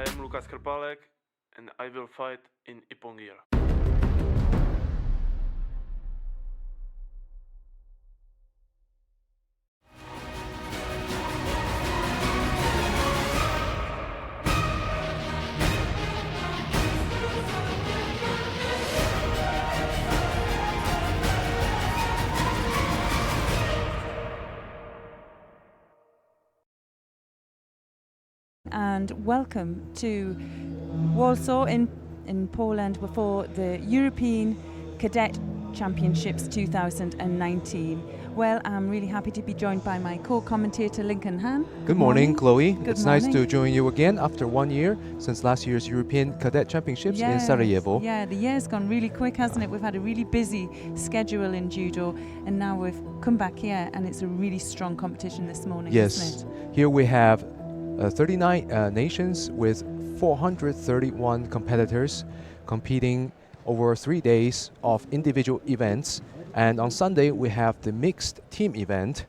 am Lukas Krpalek and I will fight in Ipongir. And welcome to Warsaw in Poland for the European Cadet Championships 2019. Well, I'm really happy to be joined by my co-commentator Lincoln Han. Good morning, Chloe. Good it's morning. Nice to join you again after 1 year since last year's European Cadet Championships in Sarajevo. Yeah, the year's gone really quick, hasn't it? We've had a really busy schedule in judo, and now we've come back here, and it's a really strong competition this morning, Yes, isn't it? here we have 39 nations with 431 competitors competing over 3 days of individual events. And on Sunday, we have the mixed team event.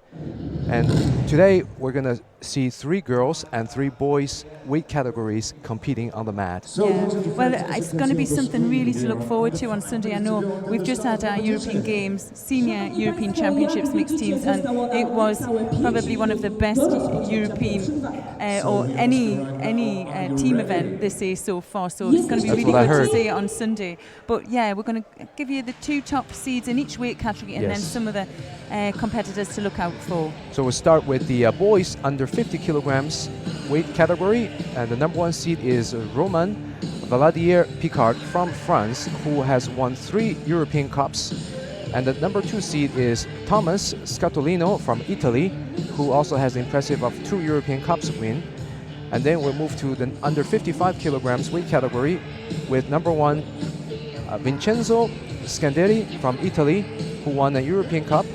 And today, we're going to see 3 girls and 3 boys weight categories competing on the mat. Yeah, well, it's going to be something really to look forward to on Sunday. I know we've just had our European Games, Senior European Championships mixed teams, and it was probably one of the best European or any team event this year so far. So it's going to be That's really what I good heard. to see it on Sunday. But yeah, we're going to give you the 2 top seeds in each weight category, and then some of the competitors to look out for. So we'll start with the boys under 50 kilograms weight category, and the number 1 seed is Roman Valadier Picard from France, who has won 3 European Cups. And the number 2 seed is Thomas Scatolino from Italy, who also has the impressive of 2 European Cups win. And then we'll move to the under 55 kilograms weight category with number 1 Vincenzo Scanderi from Italy, who won a European Cup.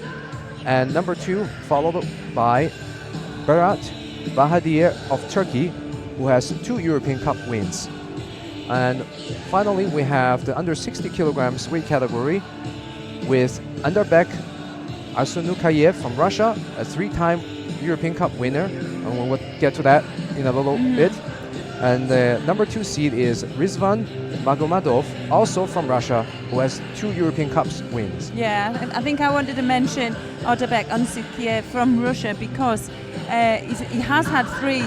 And number 2, followed by Berat Bahadir of Turkey, who has 2 European Cup wins. And finally, we have the under 60 kilograms weight category with Anderbek Arsunukayev from Russia, a 3-time European Cup winner, and we'll get to that in a little bit. And the number 2 seed is Rizvan Magomadov, also from Russia, who has 2 European Cups wins. Yeah, I think I wanted to mention Anderbek Arsunukayev from Russia because he has had 3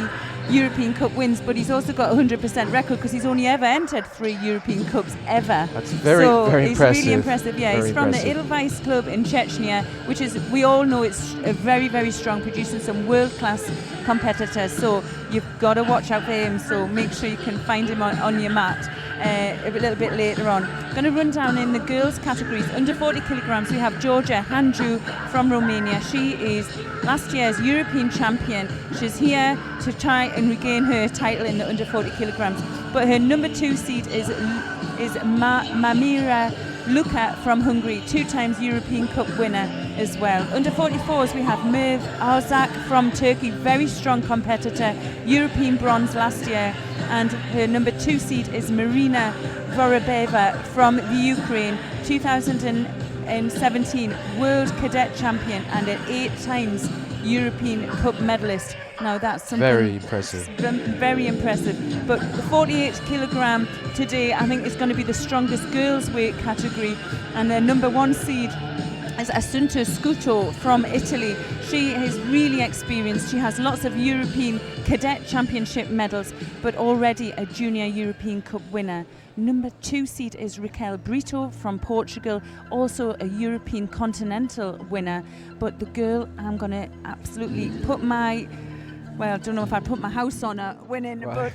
European Cup wins, but he's also got a 100% record because he's only ever entered 3 European Cups ever. That's very it's impressive. Really impressive. Yeah, very he's from impressive. the Edelweiss Club in Chechnya, which is, we all know it's a very, very strong, producing some world-class competitors. So you've got to watch out for him. So make sure you can find him on your mat a little bit later on. Going to run down in the girls' categories. Under 40 kilograms, we have Georgia Handju from Romania. She is last year's European champion. She's here to try and regain her title in the under 40 kilograms. But her number 2 seed is Mamira Luka from Hungary, 2 times European Cup winner as well. Under 44s, we have Merve Arzak from Turkey, very strong competitor, European bronze last year. And her number 2 seed is Marina Vorobeva from the Ukraine, 2017 World Cadet Champion and an 8 times European Cup medalist. Now that's something very impressive. Very impressive. But the 48 kilogram today, I think, is going to be the strongest girls' weight category. And the number 1 seed is Assunta Scuto from Italy. She is really experienced. She has lots of European Cadet Championship medals, but already a Junior European Cup winner. Number 2 seed is Raquel Brito from Portugal, also a European Continental winner. But the girl I'm going to absolutely put my... Well, I don't know if I'd put my house on her winning, but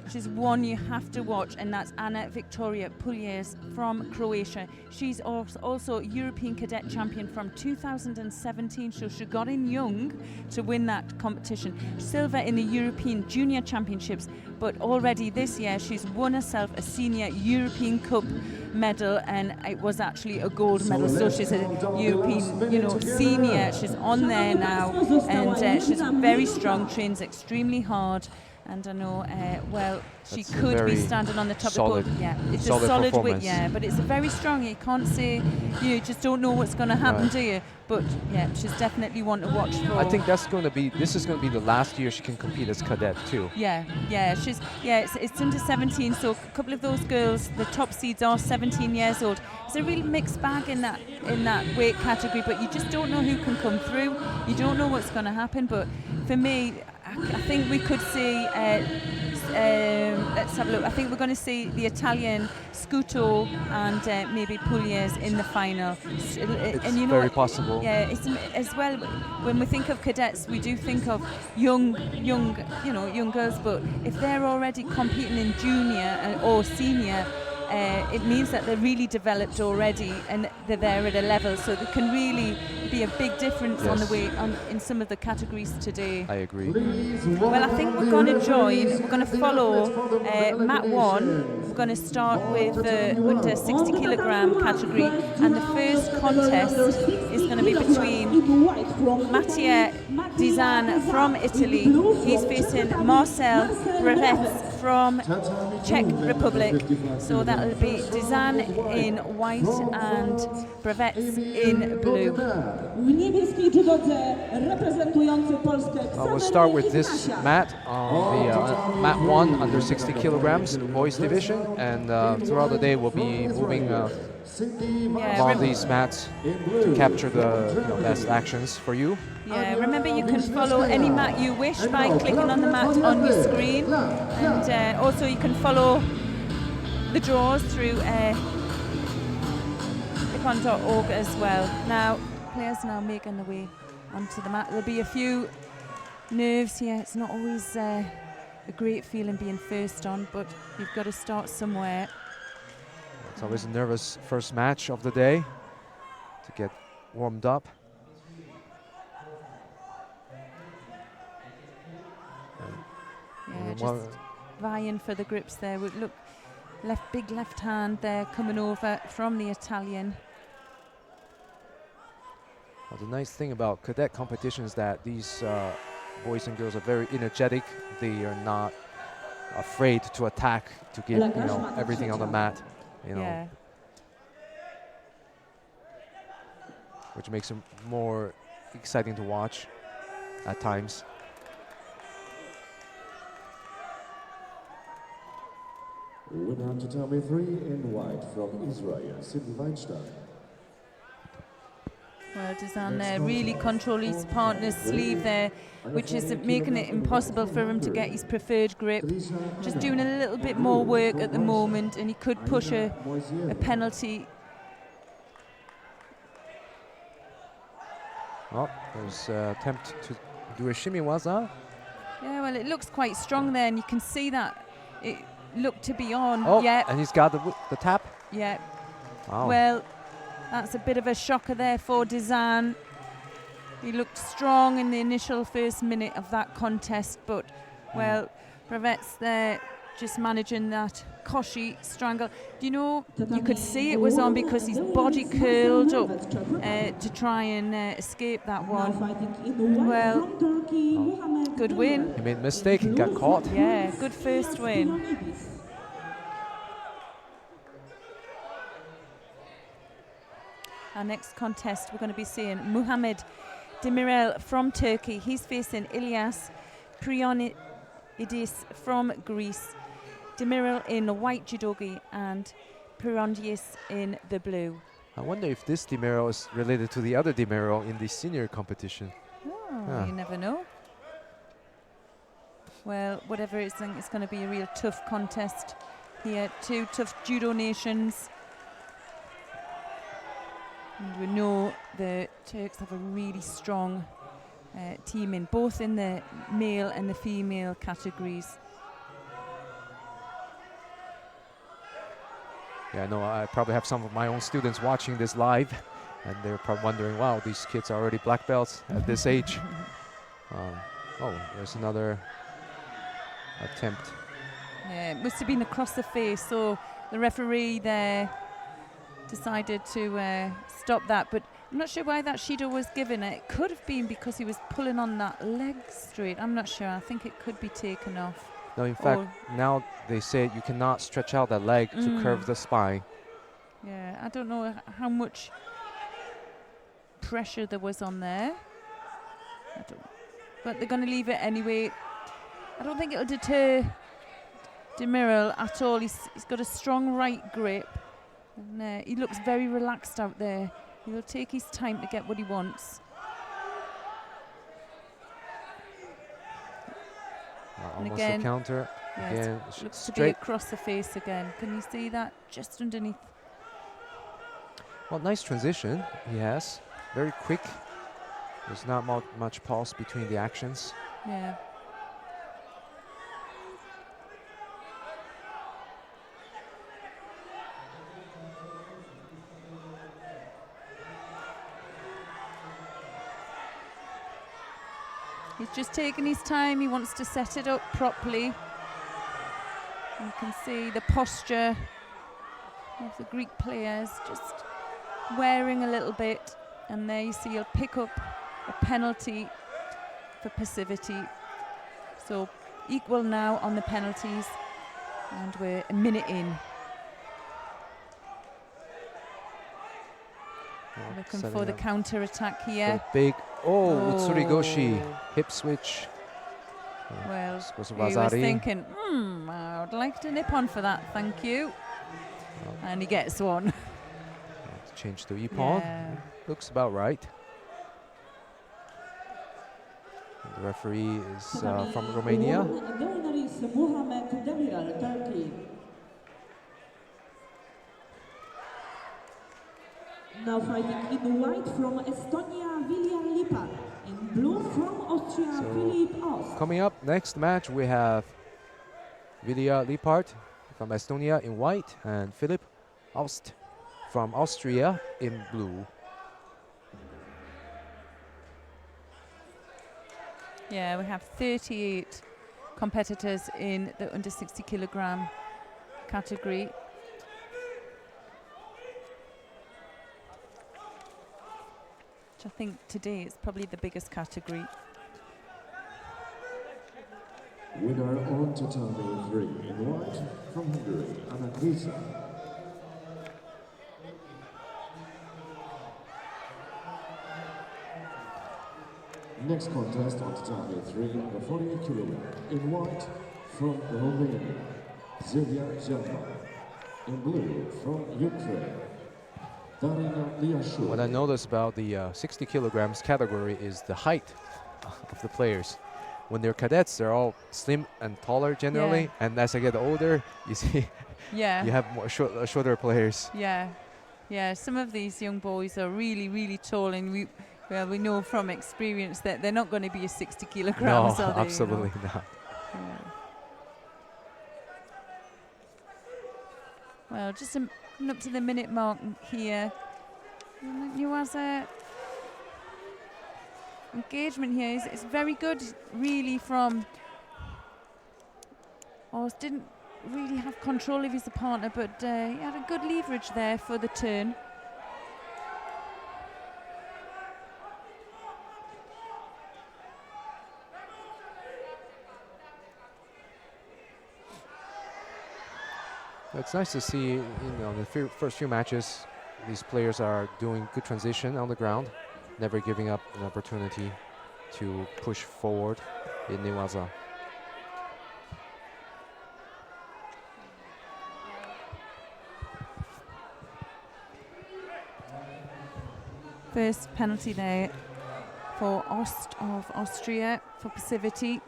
she's one you have to watch, and that's Anna Victoria Pulies from Croatia. She's also European Cadet Champion from 2017, so she got in young to win that competition. Silver in the European Junior Championships, but already this year she's won herself a Senior European Cup medal, and it was actually a gold medal, so she's a European, senior. She's on there now, and she's very strong, trains extremely hard, And I know, well, she That's a could be very standing on the top solid- of the board. Yeah, it's solid a solid weight, performance. yeah, but it's a very strong. You can't say you just don't know what's going to happen, Right. do you? But yeah, she's definitely one to watch for. I think this is going to be the last year she can compete as cadet too. Yeah, it's under 17, so a couple of those girls, the top seeds are 17 years old. It's a real mixed bag in that weight category, but you just don't know who can come through. You don't know what's going to happen. But for me, I think we could see. Let's have a look. I think we're going to see the Italian Scuto and maybe Pugliese in the final. It's and you know very what? possible. Yeah, it's as well. When we think of cadets, we do think of young girls. But if they're already competing in junior or senior, it means that they're really developed already and they're there at a level. So there can really be a big difference on the way in some of the categories today. I agree. Well, I think we're going to we're going to follow Mat 1. We're going to start with the under 60 kilogram category, and the first contest is going to be between Mattia Dizan from Italy. He's facing Marcel Brevets from Czech Republic. So that'll be Dizan in white and Brevets in blue. We'll start with this mat on the mat 1 under 60 kilograms boys division, and throughout the day we'll be moving along these mats to capture the best actions for you. Yeah, remember you can follow any mat you wish by clicking on the mat on your screen, and also you can follow the draws through icon.org as well. Now, players now making their way onto the mat. There'll be a few nerves here. It's not always a great feeling being first on, but you've got to start somewhere. It's always a nervous first match of the day to get warmed up. Yeah, just vying for the grips there. Look, big left hand there coming over from the Italian. Well, the nice thing about cadet competition is that these boys and girls are very energetic. They are not afraid to attack, to give everything on the mat, Yeah. which makes them more exciting to watch at times. Winner to Tommy 3 in white from Israel, Sidney Weinstein. Well, Dizan there really control his partner's sleeve there, which is making it impossible for him to get his preferred grip. Just doing a little bit more work at the moment, and he could push a penalty. Oh, there's an attempt to do a shimmy waza. Yeah, well, it looks quite strong there, and you can see that it looked to be on. Oh, yeah. and he's got the tap. Yeah. Wow. Well, that's a bit of a shocker there for Dizan. He looked strong in the initial first minute of that contest, but, well, Brevets there just managing that Koshi strangle. Do you know, you could see it was on because his body curled up to try and escape that one. Well, good win. He made a mistake and got caught. Yeah, good first win. Our next contest, we're going to be seeing Muhammed Demirel from Turkey. He's facing Ilias Prionidis from Greece. Demirel in the white judogi and Prionidis in the blue. I wonder if this Demirel is related to the other Demirel in the senior competition. Oh, you never know. Well, whatever it is, I think it's going to be a real tough contest here. Two tough judo nations. And we know the Turks have a really strong team in both in the male and the female categories. Yeah, I know I probably have some of my own students watching this live, and they're probably wondering, wow, these kids are already black belts at this age. Oh, there's another attempt. Yeah, it must have been across the face, so the referee there decided to stop that, but I'm not sure why that Shido was given. It could have been because he was pulling on that leg straight. I'm not sure. I think it could be taken off. No, in fact, now they say you cannot stretch out that leg to curve the spine. Yeah, I don't know how much pressure there was on there. But they're going to leave it anyway. I don't think it'll deter Demiral at all. He's got a strong right grip. And he looks very relaxed out there. He'll take his time to get what he wants. Almost again, a counter. Yeah, again, looks to be across the face again. Can you see that? Just underneath. Well, nice transition he has. Very quick. There's not much pause between the actions. Yeah. He's just taking his time. He wants to set it up properly. You can see the posture of the Greek players just wearing a little bit. And there you see he'll pick up a penalty for passivity. So equal now on the penalties. And we're a minute in. Looking for the counter attack here. Big, Utsurigoshi, hip switch. Well, he was thinking, I would like to nip on for that, thank you. And he gets one. Change to Ippon. Yeah. Looks about right. The referee is from Romania. Now fighting in white from Estonia, Vilja Lippard. In blue from Austria, Philipp Aust. Coming up, next match we have Vilja Lippard from Estonia in white and Philipp Aust from Austria in blue. Yeah, we have 38 competitors in the under 60 kilogram category. Which I think today is probably the biggest category. Winner on tatami 3 in white from Hungary, Anna Krisa. Next contest on tatami 3 under 48 kilogram in white from Romania, Sylvia Jelma. In blue from Ukraine, what I noticed about the 60 kilograms category is the height of the players. When they're cadets, they're all slim and taller generally, and as I get older, you see, you have more shorter players. Yeah. Some of these young boys are really, really tall, and we know from experience that they're not going to be a 60 kilograms. No, are they, absolutely not. Yeah. Well, just up to the minute mark here. Nuwaza engagement here is very good, really, from Oz. Didn't really have control of his partner, but he had a good leverage there for the turn. It's nice to see, the first few matches, these players are doing good transition on the ground, never giving up an opportunity to push forward in Newaza. First penalty there for Ost of Austria for passivity.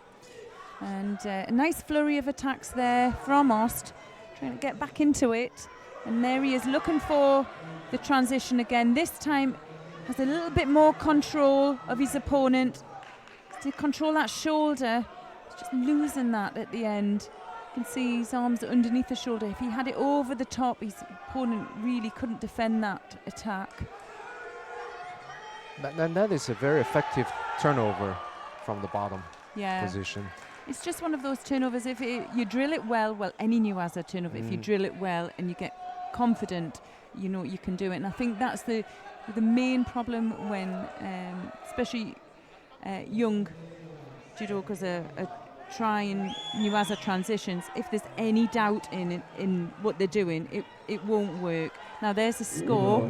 And a nice flurry of attacks there from Ost, trying to get back into it. And there he is looking for the transition again. This time has a little bit more control of his opponent. To control that shoulder, he's just losing that at the end. You can see his arms underneath the shoulder. If he had it over the top, his opponent really couldn't defend that attack. And that is a very effective turnover from the bottom Yeah. position. It's just one of those turnovers. If you drill it well, any Newaza turnover, if you drill it well and you get confident, you know you can do it. And I think that's the main problem when, especially young judokas are try and Nuaza transitions, if there's any doubt in what they're doing, it won't work. Now there's a score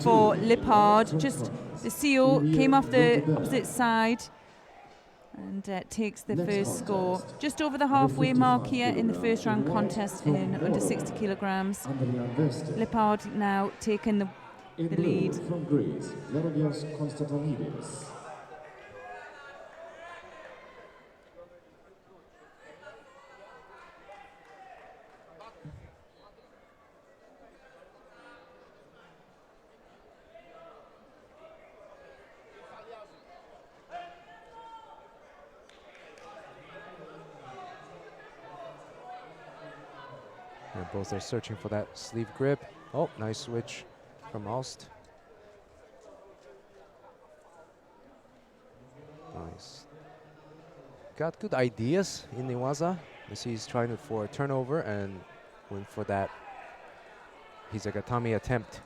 for Lippard. Just the CO came off the opposite side and takes the first score. Just over the halfway mark here in the first round contest in under 60 kilograms. Lippard now taking the lead. From Greece, Georgios Konstantinidis. Both are searching for that sleeve grip. Oh, nice switch from Alst. Nice. Got good ideas in Nuaza. You see he's trying for a turnover and went for that Hizagatami attempt.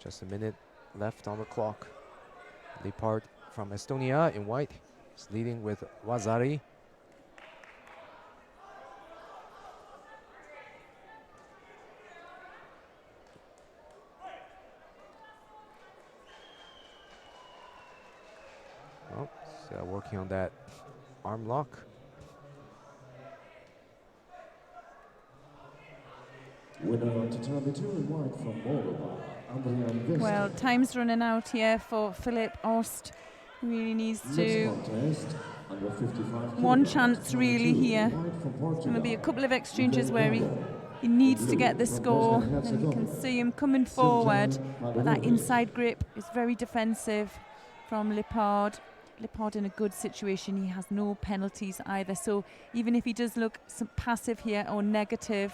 Just a minute left on the clock. Lippard from Estonia in white is leading with Wazari. Oh, so working on that arm lock. Winner to tatami 2 in white from Moldova. Well, time's running out here for Philip Ost. Really needs to. One chance really here. Going to be a couple of exchanges where he needs to get the score, and you can see him coming forward. But that inside grip is very defensive from Lippard. Lippard in a good situation. He has no penalties either. So even if he does look some passive here or negative,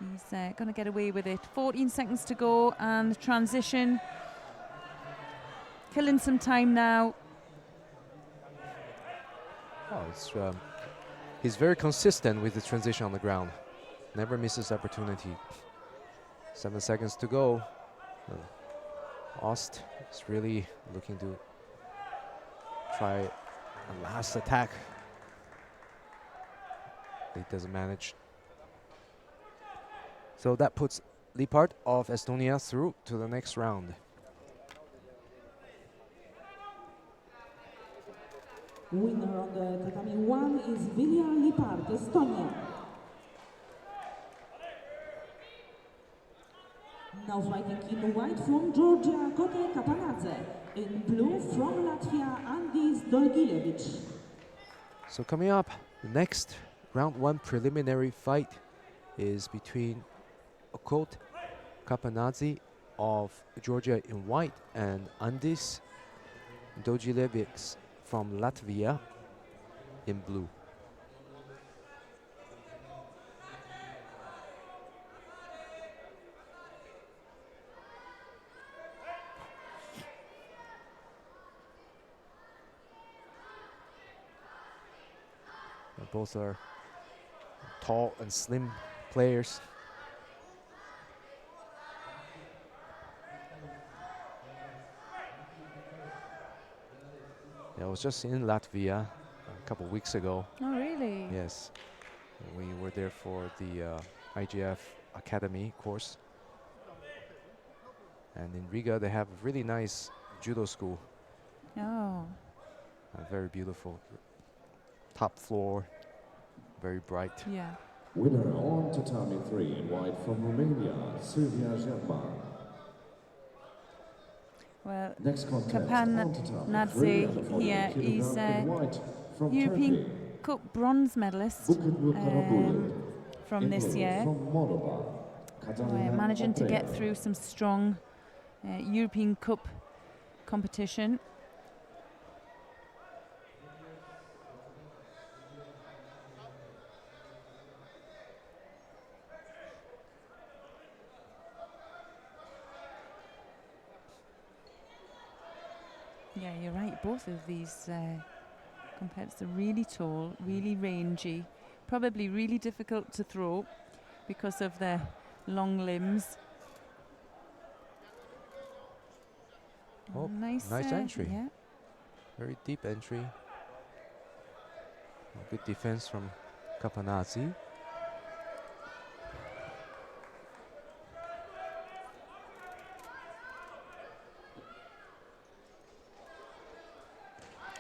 he's going to get away with it. 14 seconds to go and transition. Killing some time now. Oh, it's, he's very consistent with the transition on the ground. Never misses opportunity. 7 seconds to go. Ost is really looking to try a last attack. He doesn't manage. So that puts Lippard of Estonia through to the next round. Winner on the tatami 1 is Vilja Lippard, Estonia. Now fighting in white from Georgia, Kote Kapanadze. In blue from Latvia, Andis Dolgilevich. So coming up, the next round 1 preliminary fight is between Kote Kapanadze of Georgia in white and Andis Dolgilevich from Latvia in blue. Both are tall and slim players. I was just in Latvia a couple weeks ago. Oh, really? Yes. We were there for the IGF Academy course. And in Riga, they have a really nice judo school. Oh. Very beautiful. Top floor, very bright. Yeah. Winner on tatami 3 in white from Romania, Silvia German. Well, Next contest, Kapanadze here is European Turkey. Cup bronze medalist from this year. Managing to get through some strong European Cup competition. Yeah, you're right. Both of these competitors are really tall, really rangy, probably really difficult to throw because of their long limbs. Oh, nice entry. Yeah. Very deep entry. Good defense from Capanazzi.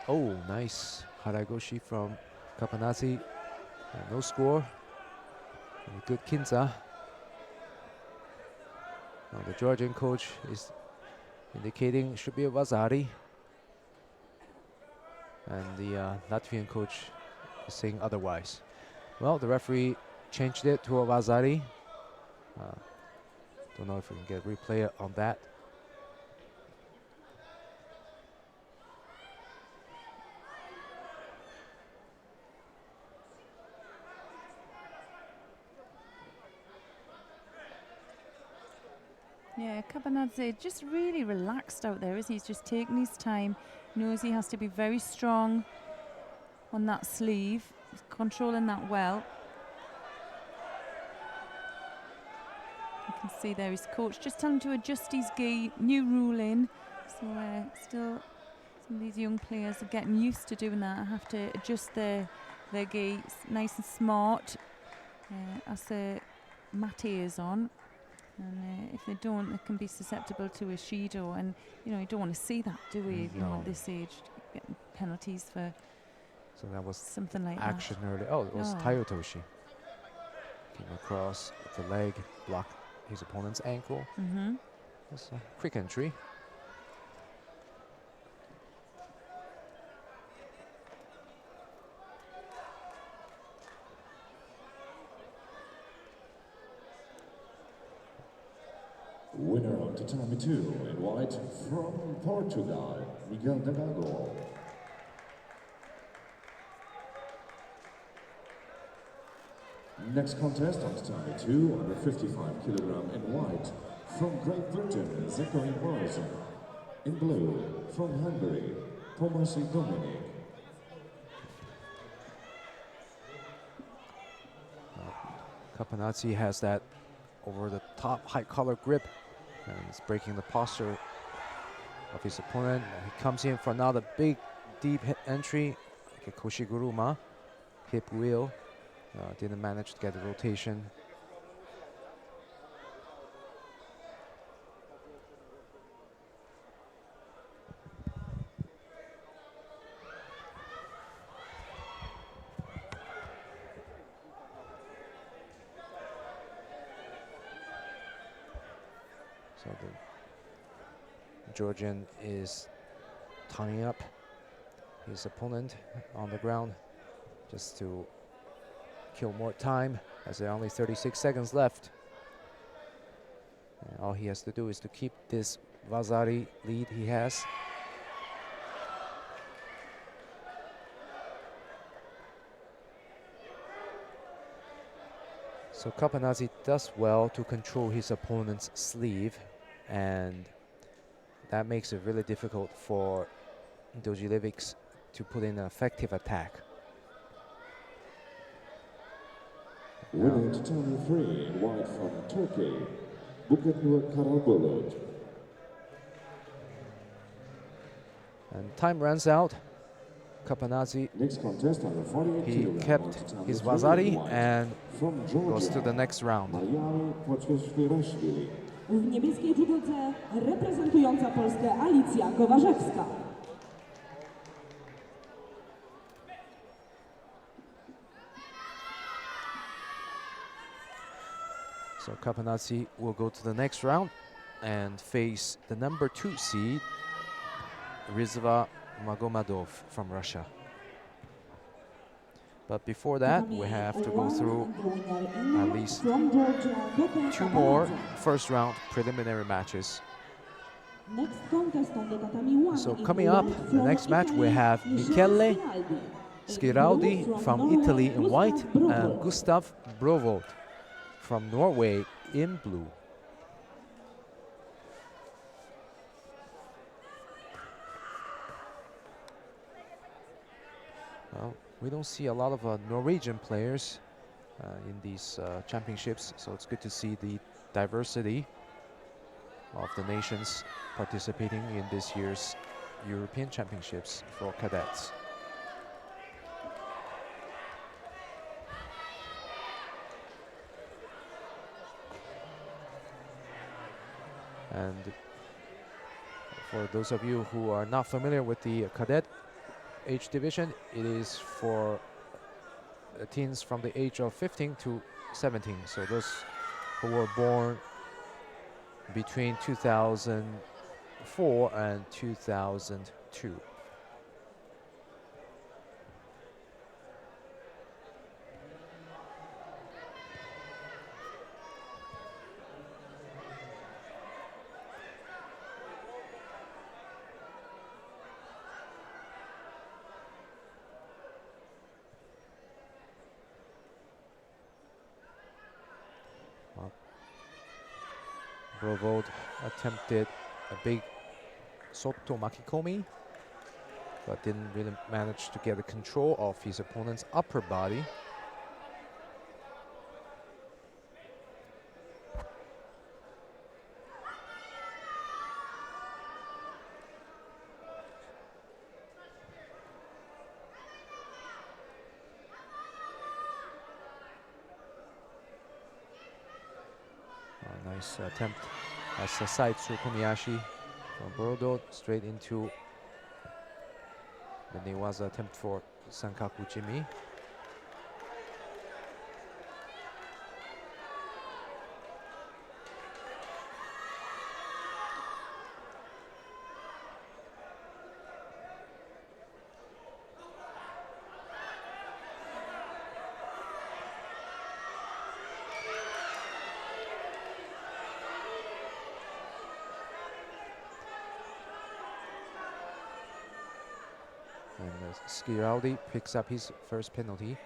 Oh, nice haragoshi from Capanazzi. No score. And a good kinza. Now the Georgian coach is indicating it should be a Vazari. And the Latvian coach is saying otherwise. Well, the referee changed it to a Vazari. Don't know if we can get a replay on that. Yeah, Cabanadze just really relaxed out there, isn't he? He's just taking his time. Knows he has to be very strong on that sleeve. He's controlling that well. You can see there his coach just telling him to adjust his gi. New rule in. So still some of these young players are getting used to doing that. I have to adjust their gi. It's nice and smart as the mate is on. And if they don't, they can be susceptible to a Judo, and you know you don't want to see that, do we? You know, at this age, getting penalties for. So that was something like action that. early. Oh, it was Tayotoshi. Came across with the leg, blocked his opponent's ankle. That's a quick entry. Winner of tatami 2 in white from Portugal, Miguel Delgado. Next contest on tatami 2 under 55 kilogram in white from Great Britain, Zachary Morrison. In blue from Hungary, Tomasi Dominic. Capanazzi has that over the top high collar grip and is breaking the posture of his opponent. And he comes in for another big deep hit entry, like a koshiguruma, hip wheel. Didn't manage to get the rotation. So the Georgian is tying up his opponent on the ground just to kill more time, as there are only 36 seconds left. And all he has to do is to keep this Vazari lead he has. So Capanazzi does well to control his opponent's sleeve, and that makes it really difficult for Dojilevich to put in an effective attack. Winner tatami 3 in white from Turkey, Buketnur Karabulut. And time runs out. Capanazzi, Next contest under 48 he kilogram kept tatami his 3 in Vazari white and from Georgia, goes to the next round. Mariami Pocieszwili. W niebieskiej judodze reprezentująca Polskę Alicja Kowarzewska. So Capanazzi will go to the next round and face the number 2 seed, Rizva Magomadov from Russia. But before that, we have to go through at least 2 more first round preliminary matches. Next contest on the tatami 1. So coming up, the next match we have Michele Schiraldi from Italy in white and Gustav Brovold from Norway in blue. Well, we don't see a lot of Norwegian players in these championships, so it's good to see the diversity of the nations participating in this year's European Championships for cadets. And for those of you who are not familiar with the cadet age division, it is for teens from the age of 15 to 17. So those who were born between 2004 and 2002. Brovod attempted a big Soto Makikomi, but didn't really manage to get the control of his opponent's upper body. Nice attempt as a side Tsukumiyashi from Borodo straight into the Newaza attempt for Sankaku Jimmy. And Schiraldi picks up his first penalty.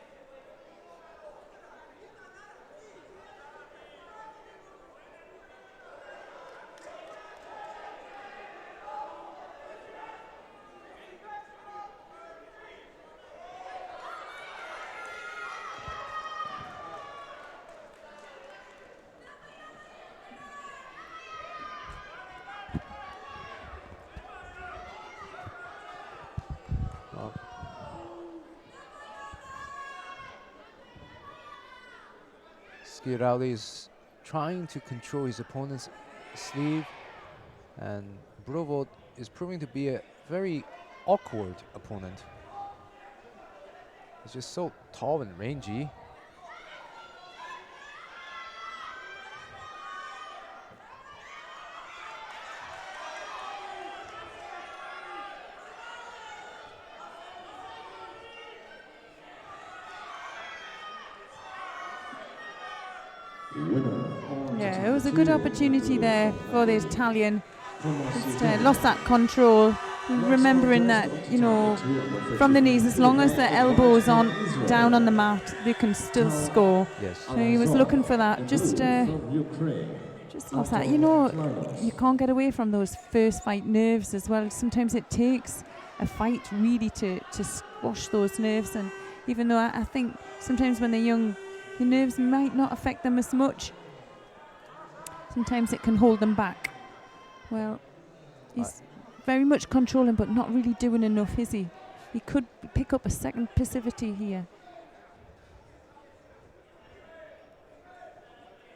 Schiraldi is trying to control his opponent's sleeve, and Brovod is proving to be a very awkward opponent. He's just so tall and rangy. Yeah, it was a good opportunity there for the Italian. Just lost that control. Remembering that, you know, from the knees, as long as the elbows aren't down on the mat, they can still score. Yes. So he was looking for that. Just lost that. You know, you can't get away from those first fight nerves as well. Sometimes it takes a fight really to squash those nerves. And even though I think sometimes when they're young, the nerves might not affect them as much. Sometimes it can hold them back. Well, he's very much controlling, but not really doing enough, is he? He could pick up a second passivity here.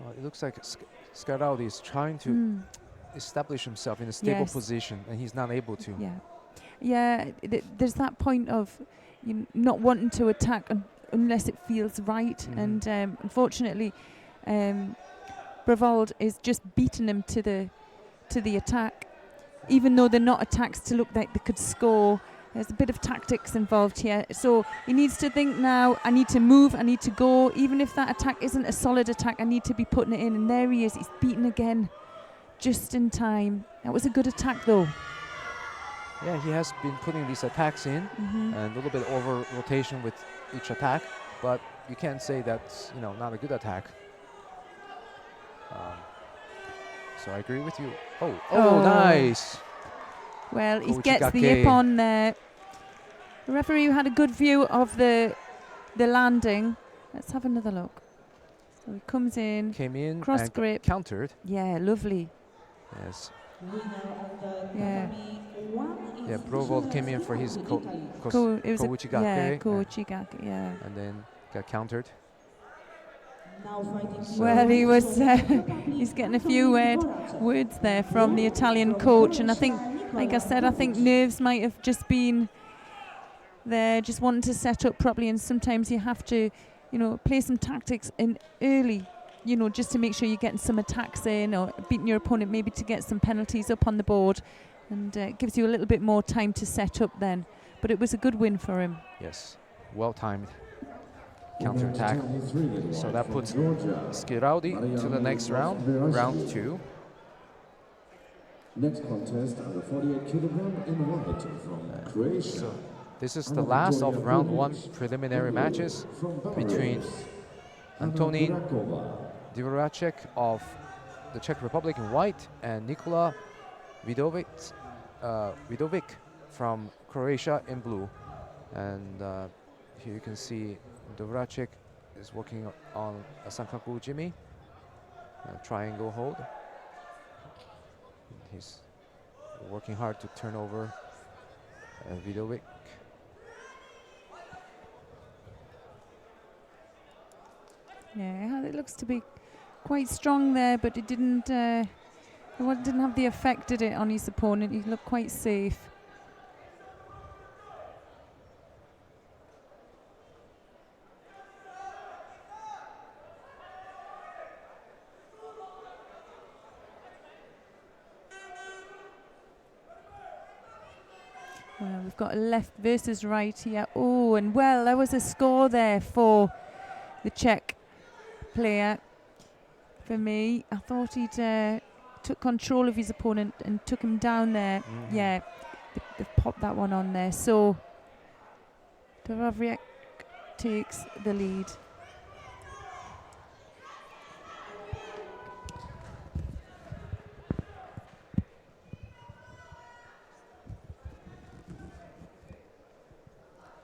Well, it looks like Schiraldi is trying to establish himself in a stable position, and he's not able to. Yeah. There's that point of not wanting to attack unless it feels right, and unfortunately, Brovod is just beating him to the attack, even though they're not attacks to look like they could score. There's a bit of tactics involved here, so he needs to think now, I need to move, I need to go. Even if that attack isn't a solid attack, I need to be putting it in. And there he is, he's beaten again, just in time. That was a good attack though. Yeah, he has been putting these attacks in, and a little bit over rotation with each attack, but you can't say that's, you know, not a good attack. So I agree with you. Oh, nice. Well, he gets the hip on there. The referee had a good view of the landing. Let's have another look. So he comes in, came in, cross and grip, countered. Yeah, lovely. Yes. Winner on the Yeah. tatami one is Yeah, Brovold came in for his Italy. It was Kouchigake, Kouchigake, yeah. and then got countered. Now fighting Well, he was. from Czech Republic, He's getting a Antonin few Dvoracek. words there from the Italian From coach, and I think, Croatia, like I said, I think Nicola nerves might have just been there, just wanting to set up properly. And sometimes you have to, play some tactics in early, just to make sure you're getting some attacks in or beating your opponent, maybe to get some penalties up on the board, and it gives you a little bit more time to set up then. But it was a good win for him. Yes, well timed counter attack. So that puts Schiraldi to the next round, round 2. Next contest under 48 kilogram in white from Croatia. So this is the last of round 1 preliminary matches between Antonin Dvoracek of the Czech Republic in white and Nikola Vidovic from Croatia in blue. And here you can see Dvoracek is working on a Sankaku Jimmy, triangle hold. He's working hard to turn over Vidovic. Yeah, it looks to be quite strong there, but it didn't have the effect, did it, on his opponent? He looked quite safe. Well, we've got a left versus right here. Oh, and well, there was a score there for the Czech player. For me, I thought he'd took control of his opponent and took him down there. Yeah, they've popped that one on there. So Dvoracek takes the lead.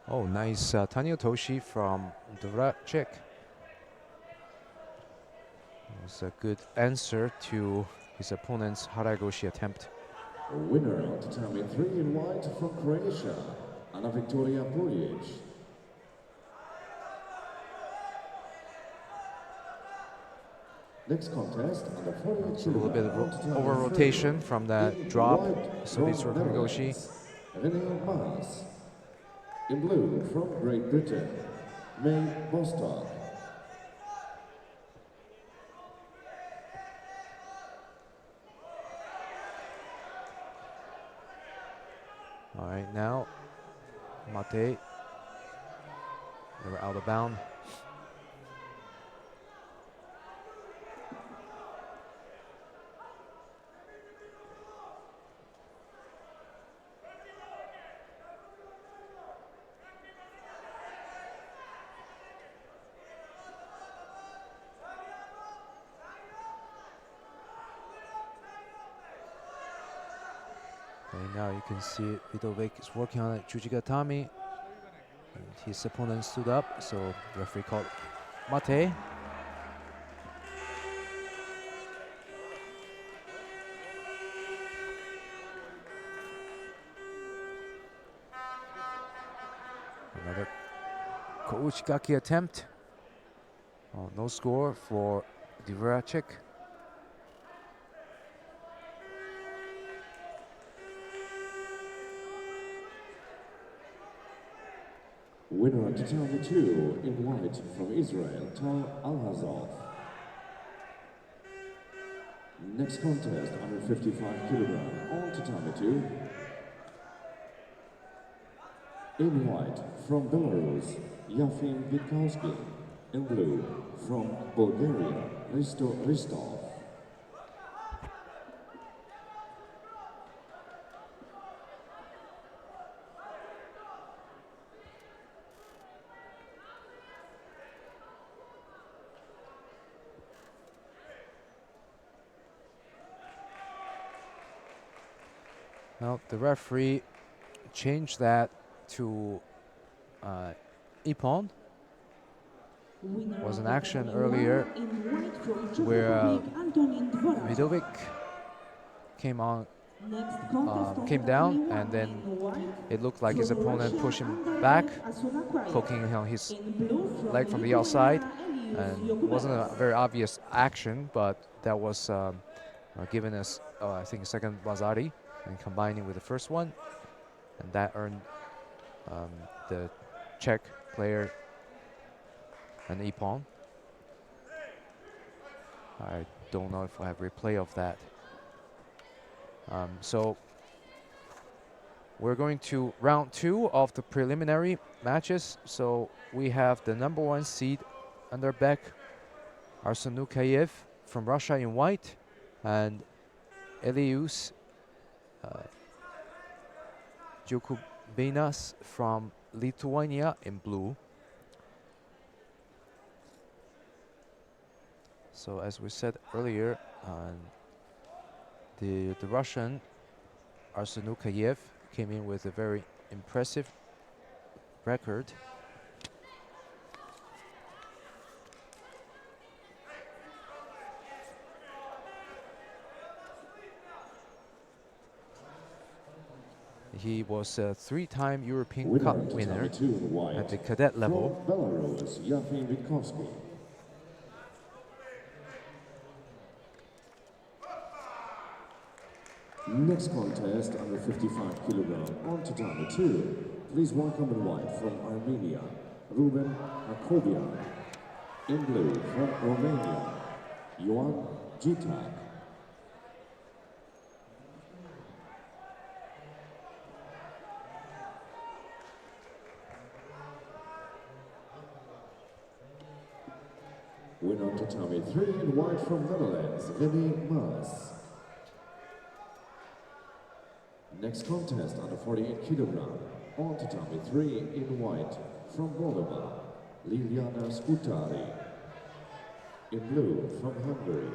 Oh, nice Tanio Toshi from Dvoracek. It was a good answer to his opponent's Haragoshi attempt. Winner of tatami 3 in white from Croatia, Anna Victoria Pulic. Next contest under 48 It's a little bit of over rotation from that drop. So it's Haragoshi. René Maas. In blue from Great Britain, May Bostock. All right, now Mate. They were out of bound. Now you can see Vidovic is working on it, Jujigatami. And his opponent stood up, so the referee called Mate. Another Kouchigaki attempt. Oh, no score for Dvoracek. Winner of tatami 2 in white from Israel, Tal Alhazov. Next contest under 55 kilogram on tatami 2. In white from Belarus, Yafin Vitkowski. In blue from Bulgaria, Risto Ristov. Now the referee changed that to Ippon. Was an action earlier where Vidovic came on, Next contest on came the down, W1 and then in white it looked like his from opponent Russia, pushed him Andrei back, Asunaquayev. hooking on his In blue leg from the Lithuania, outside. Elius And it Jokubaitis. wasn't a very obvious action, but that was given us, I think, a second Wazari, and combining with the first one. And that earned the Czech player an ippon. I don't know if I have replay of that. So we're going to round 2 of the preliminary matches. So we have the number 1 seed under Beck, Arsenukayev from Russia in white, and Elius Jokubaitis from Lithuania in blue. So as we said earlier, the Russian Arsenukayev came in with a very impressive record. He was a 3-time European Cup winner at the cadet level. From Belarus, Yafin Vitkovsky. Next contest under 55 kilogram on tatami 2. Please welcome in white from Armenia, Ruben Akobian. In blue from Romania, Ioan Jitak. Winner on tatami 3 in white from Netherlands, Vinny Maas. Next contest under 48 kilogram on tatami 3 in white from Moldova, Liliana Skutari. In blue from Hungary,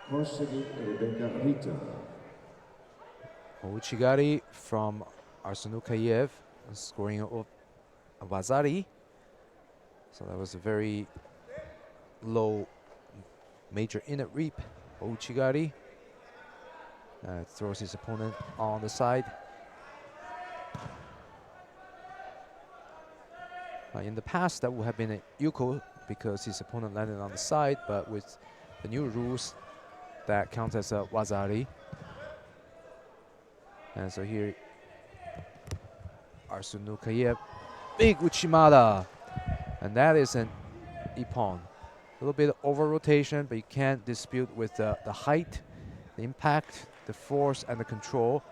Korsegi Rebecca Rita. Ouchigari from Arsenukayev scoring a Wazari. So that was a very low major inner reap. Ouchigari throws his opponent on the side. In the past, that would have been a yuko because his opponent landed on the side, but with the new rules, that counts as a Wazari. And so here, Arsenukayev, big Uchimata, and that is an ippon. A little bit of over rotation, but you can't dispute with the height, the impact, the force, and the control.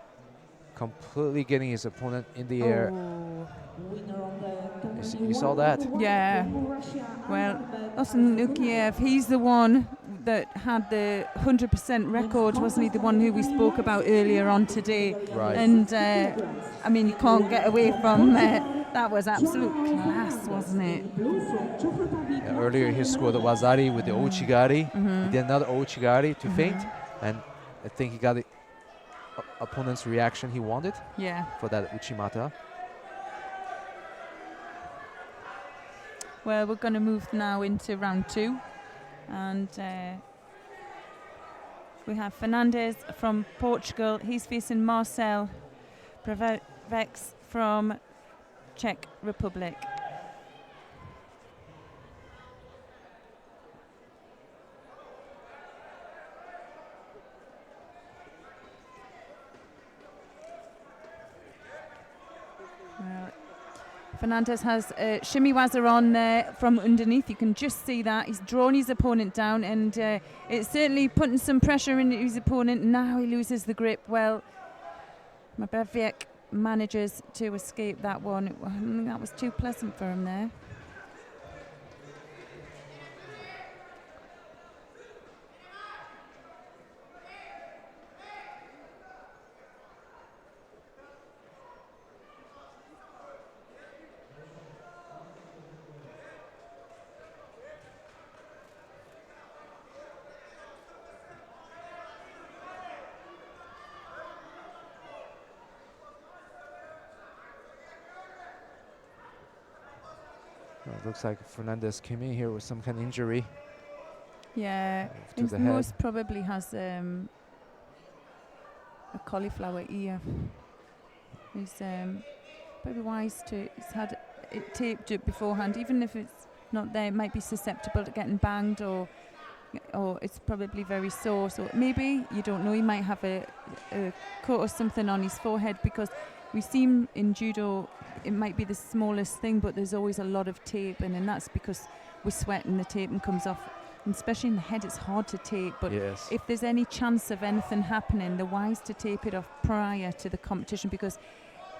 Completely getting his opponent in the air. Winner on the You saw that? Yeah. Well, Arsenukayev, he's the one that had the 100% record, wasn't he? The one who we spoke about earlier on today. Right. And I mean, you can't get away from that. Was absolute class, wasn't it? Yeah, earlier he scored the Wazari with the Ouchigari. He did another Ouchigari to feint, and I think he got the opponent's reaction he wanted. Yeah. For that Uchimata. Well, we're going to move now into round 2, and we have Fernandez from Portugal. He's facing Marcel Prevex from Czech Republic. Fernandez has shimmy waza on there from underneath. You can just see that. He's drawn his opponent down, and it's certainly putting some pressure into his opponent. Now he loses the grip. Well, Mabevic manages to escape that one. I think that was too pleasant for him there. Looks like Fernandez came in here with some kind of injury. Yeah, To the head. most probably has cauliflower ear. He's probably wise to. He's had it taped up beforehand, even if it's not there. It might be susceptible to getting banged, or it's probably very sore. So maybe, you don't know, he might have a cut or something on his forehead, because we seem in judo it might be the smallest thing, but there's always a lot of tape, and that's because we're sweating, the taping comes off. And especially in the head, it's hard to tape, but Yes. if there's any chance of anything happening, they're wise to tape it off prior to the competition, because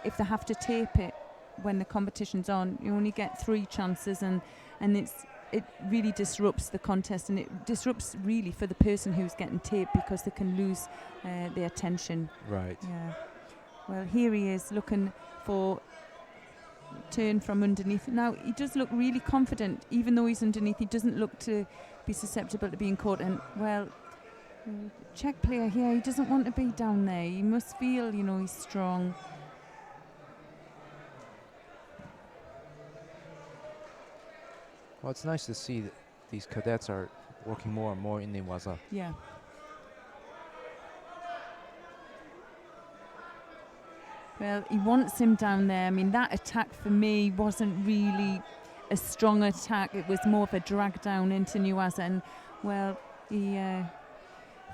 if they have to tape it when the competition's on, you only get 3 chances, and it really disrupts the contest, and it disrupts really for the person who's getting taped, because they can lose their attention. Right. Yeah. Well, here he is looking for turn from underneath. Now, he does look really confident, even though he's underneath. He doesn't look to be susceptible to being caught. And, well, Czech player here, he doesn't want to be down there. He must feel, you know, he's strong. Well, it's nice to see that these cadets are working more and more in Newaza. Yeah. Well, he wants him down there. I mean, that attack for me wasn't really a strong attack. It was more of a drag down into Newaza, and, well, he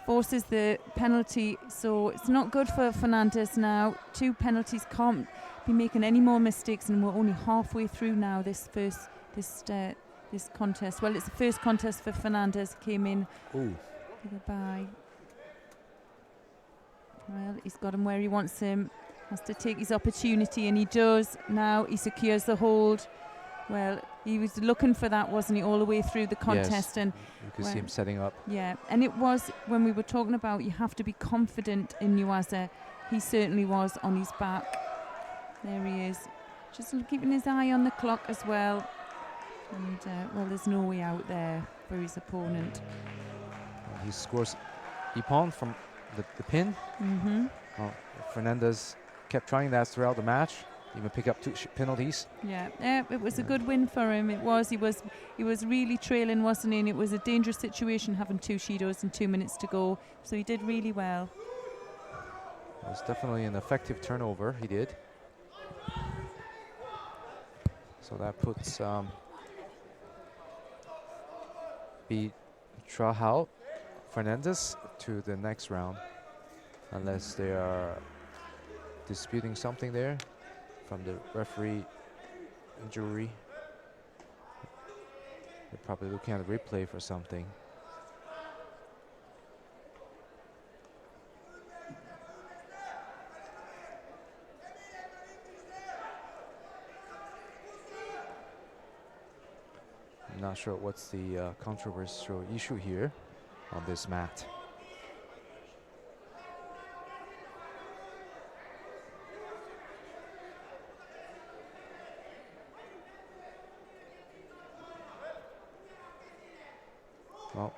forces the penalty. So it's not good for Fernandez now. 2 penalties, can't be making any more mistakes, and we're only halfway through now this contest. Well, it's the first contest for Fernandez. Came in Ooh. with a bye. Well, he's got him where he wants him. Has to take his opportunity, and he does. Now he secures the hold. Well, he was looking for that, wasn't he, all the way through the contest? Yes. And You can see him setting up. yeah, and it was when we were talking about you have to be confident in Newaza. He certainly was on his back. There he is, just keeping his eye on the clock as well. And well, there's no way out there for his opponent. He scores Ippon from the pin. Mm-hmm. Well, Fernandez kept trying that throughout the match, even pick up 2 penalties. Yeah, it was a good win for him. It was. He was really trailing, wasn't he? And it was a dangerous situation having 2 Shidos and 2 minutes to go. So he did really well. It was definitely an effective turnover. He did. So that puts Trahal Fernandez to the next round, unless they are disputing something there from the referee and jury. They're probably looking at a replay for something. I'm not sure what's the controversial issue here on this mat. Well,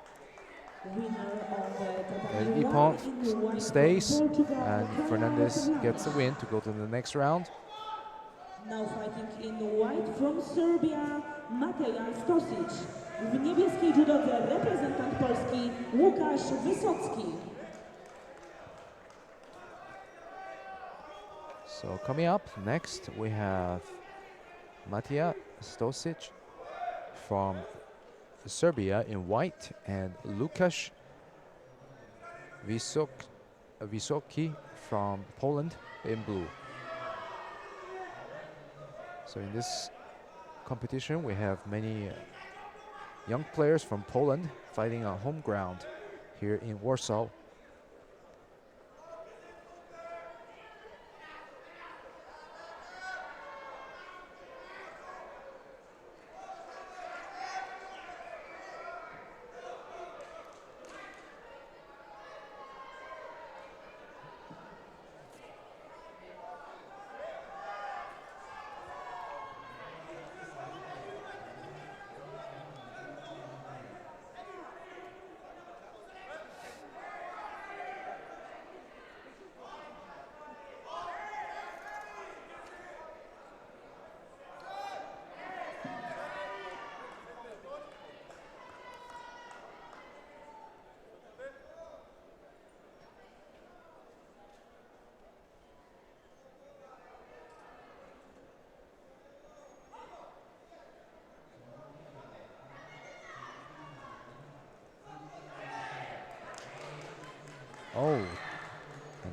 Ippon stays, and Fernandez gets the win to go to the next round. Now fighting in white from Serbia, Mateja Stosic. W niebieskiej judodze reprezentant Polski Łukasz Wysocki. So coming up next, we have Mateja Stosic from Serbia in white, and Łukasz Wysocki from Poland in blue. So in this competition, we have many young players from Poland fighting on home ground here in Warsaw.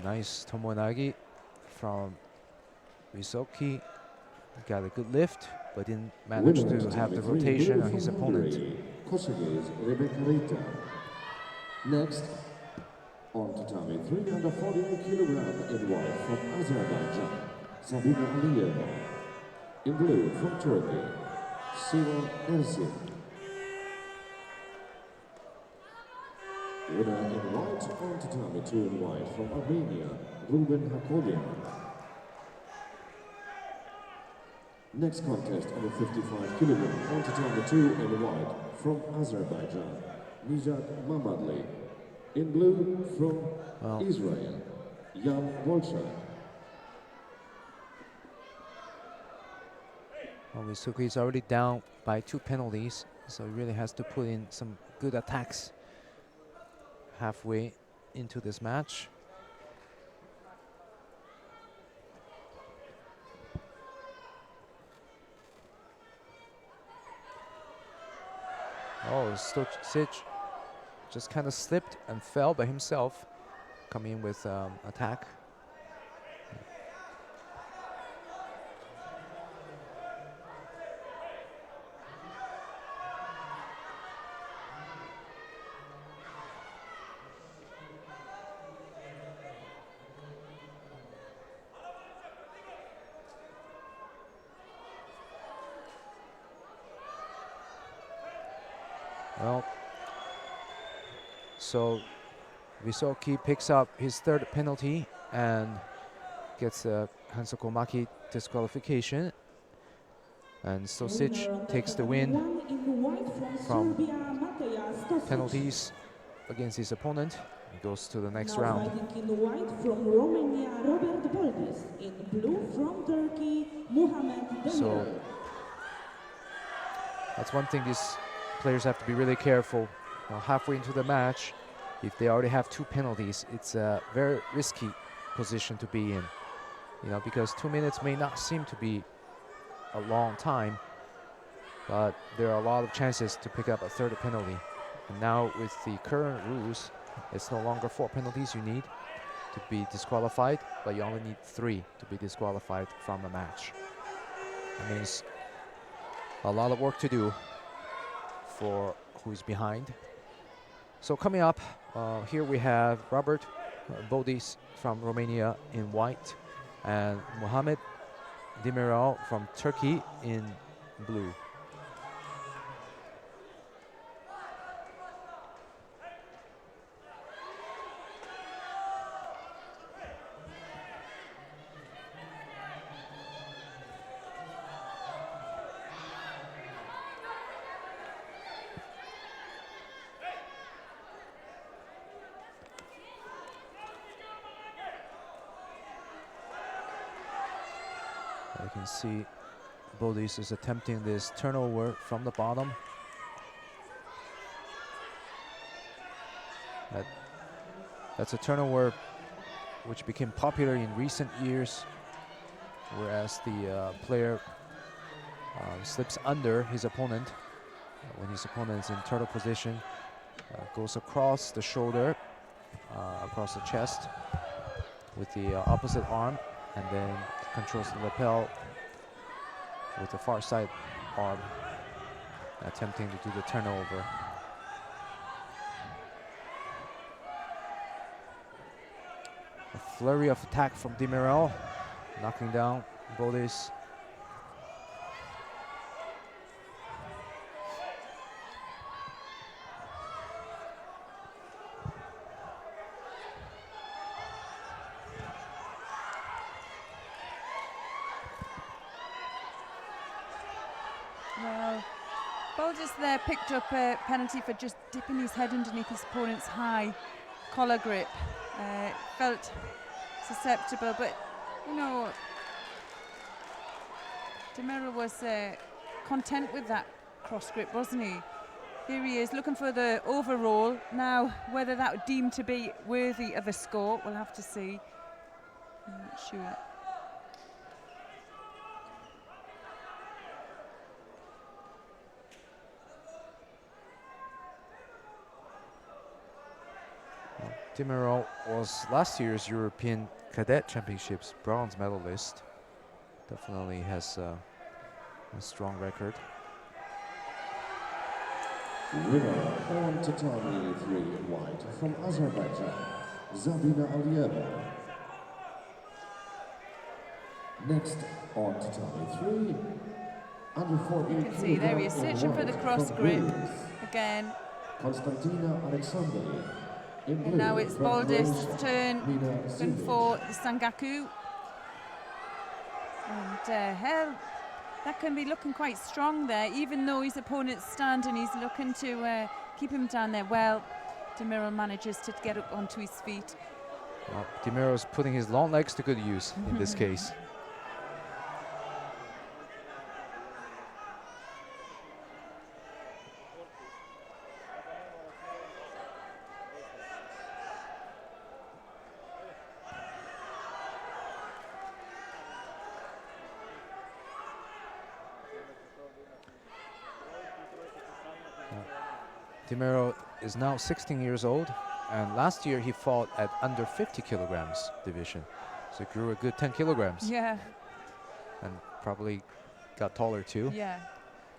Nice tomonagi from Wisoki. Got a good lift, but didn't manage to have the rotation on his opponent. Next, on tatami 3 under 48 kilogram in white from Azerbaijan, Sabina Aliyeva. In blue from Turkey, Sivan Ersin. Winner in white on tatami 2 in white from Armenia, Ruben Hakovian. Next contest under 55 kilogram on tatami 2 in white from Azerbaijan, Nijat Mamadli. In blue from Israel, Jan Bolshak. Well, Wisoki is already down by 2 penalties, so he really has to put in some good attacks halfway into this match. Oh, Stosic just kind of slipped and fell by himself, coming in with attack. Well, so Wisoki picks up his 3rd penalty and gets a Hansoko Maki disqualification. And Stosic takes the win from penalties against his opponent and goes to the next round. Fighting in white from Romania, Robert Boldis. In blue from Turkey, Muhammed Demir. So that's one thing these players have to be really careful. Halfway into the match, if they already have 2 penalties, it's a very risky position to be in. Because 2 minutes may not seem to be a long time, but there are a lot of chances to pick up a 3rd penalty. And now with the current rules, it's no longer 4 penalties you need to be disqualified, but you only need 3 to be disqualified from a match. That means a lot of work to do for who is behind. So coming up, here we have Robert Bodis from Romania in white and Mohamed Demiral from Turkey in blue. You can see Bodis is attempting this turnover from the bottom. That's a turnover which became popular in recent years, whereas the player slips under his opponent when his opponent is in turtle position, goes across the shoulder, across the chest with the opposite arm, and then controls the lapel with the far side arm, attempting to do the turnover. A flurry of attack from Demiral, knocking down Bodis. Well, Bodis there picked up a penalty for just dipping his head underneath his opponent's high collar grip. Felt susceptible, but Demiral was content with that cross grip, wasn't he? Here he is looking for the overall. Now, whether that would deem to be worthy of a score, we'll have to see. I'm not sure. Dimero was last year's European Cadet Championships bronze medalist. Definitely has a strong record. Winner on tatami 3 white from Azerbaijan, Zabina Alieva. Next on tatami 3, under 48 You can see there he is searching for the cross grip again. Konstantina Alexandri. And now it's Baldis' turn, going for the Sangaku. And hell, that can be looking quite strong there, even though his opponent's standing, he's looking to keep him down there. Well, Dimero manages to get up onto his feet. Well, Dimero's putting his long legs to good use in this case. Dimero is now 16 years old, and last year he fought at under 50 kilograms division. So he grew a good 10 kilograms. Yeah. And probably got taller too. Yeah.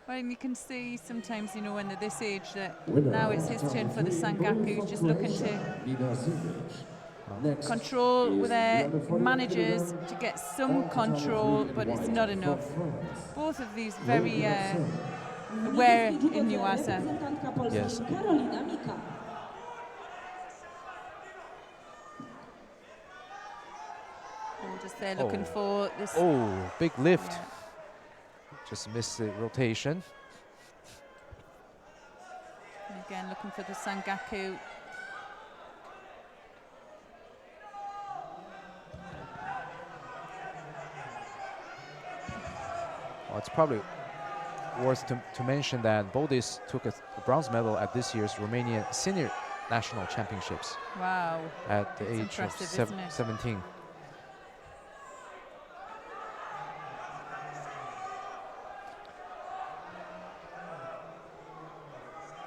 Well, and you can see sometimes, you know, when they're this age, that now it's his turn for the Sangaku, just looking to control with their managers to get some control, but it's not enough. Both of these very aware in Nuasa. Yes. Just there looking for this. Oh, big lift. Just missed the rotation. Again, looking for the Sangaku. Well, it's probably worth to mention that Baldis took a bronze medal at this year's Romanian Senior National Championships. Wow. At the age of 17.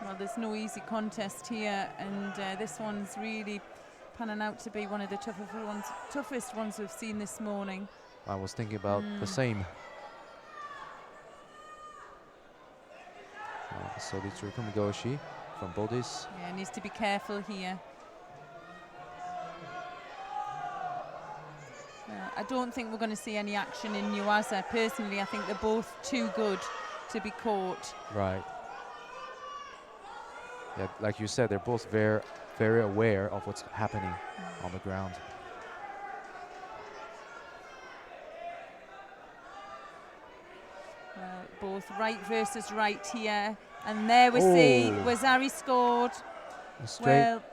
Well, there's no easy contest here, and this one's really panning out to be one of the toughest ones we've seen this morning. I was thinking about the same. So the Tsurukumigoshi from Baldis. Yeah, needs to be careful here. I don't think we're going to see any action in Nuasa. Personally, I think they're both too good to be caught. Right. Yeah, like you said, they're both very, very aware of what's happening on the ground. Both right versus right here. And there we see Wazari scored. Well,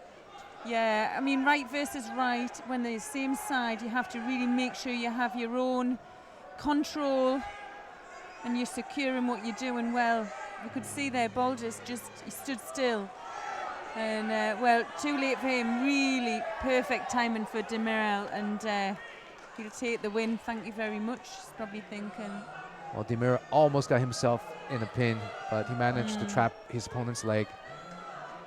yeah, I mean, right versus right, when they're the same side, you have to really make sure you have your own control and you're secure in what you're doing. Well, you could see there, Baldis he stood still. And, well, too late for him. Really perfect timing for Dimero, and he'll take the win. Thank you very much, he's probably thinking. Well, Dimero almost got himself in a pin, but he managed to trap his opponent's leg.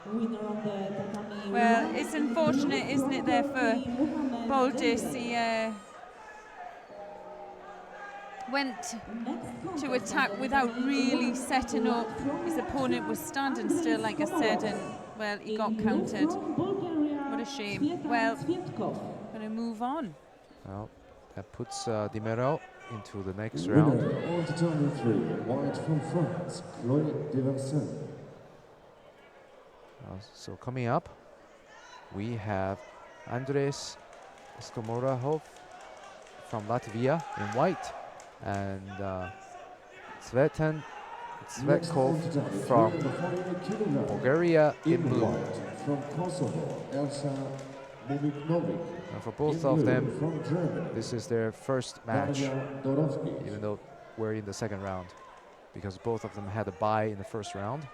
Well, it's unfortunate, isn't it, there for Baldis. He went to attack without really setting up. His opponent was standing still, like I said, and, well, he got countered. What a shame. Well, going to move on. Well, that puts Dimero into the next round. On to tatami 3, white from France, Chloé Deversen. So coming up, we have Andres Skomorahov from Latvia in white, and Cvetan Cvetkov from Bulgaria in blue. From Kosovo, Elsa Mumiknovic. And for both of them, this is their first match, even though we're in the second round, because both of them had a bye in the first round.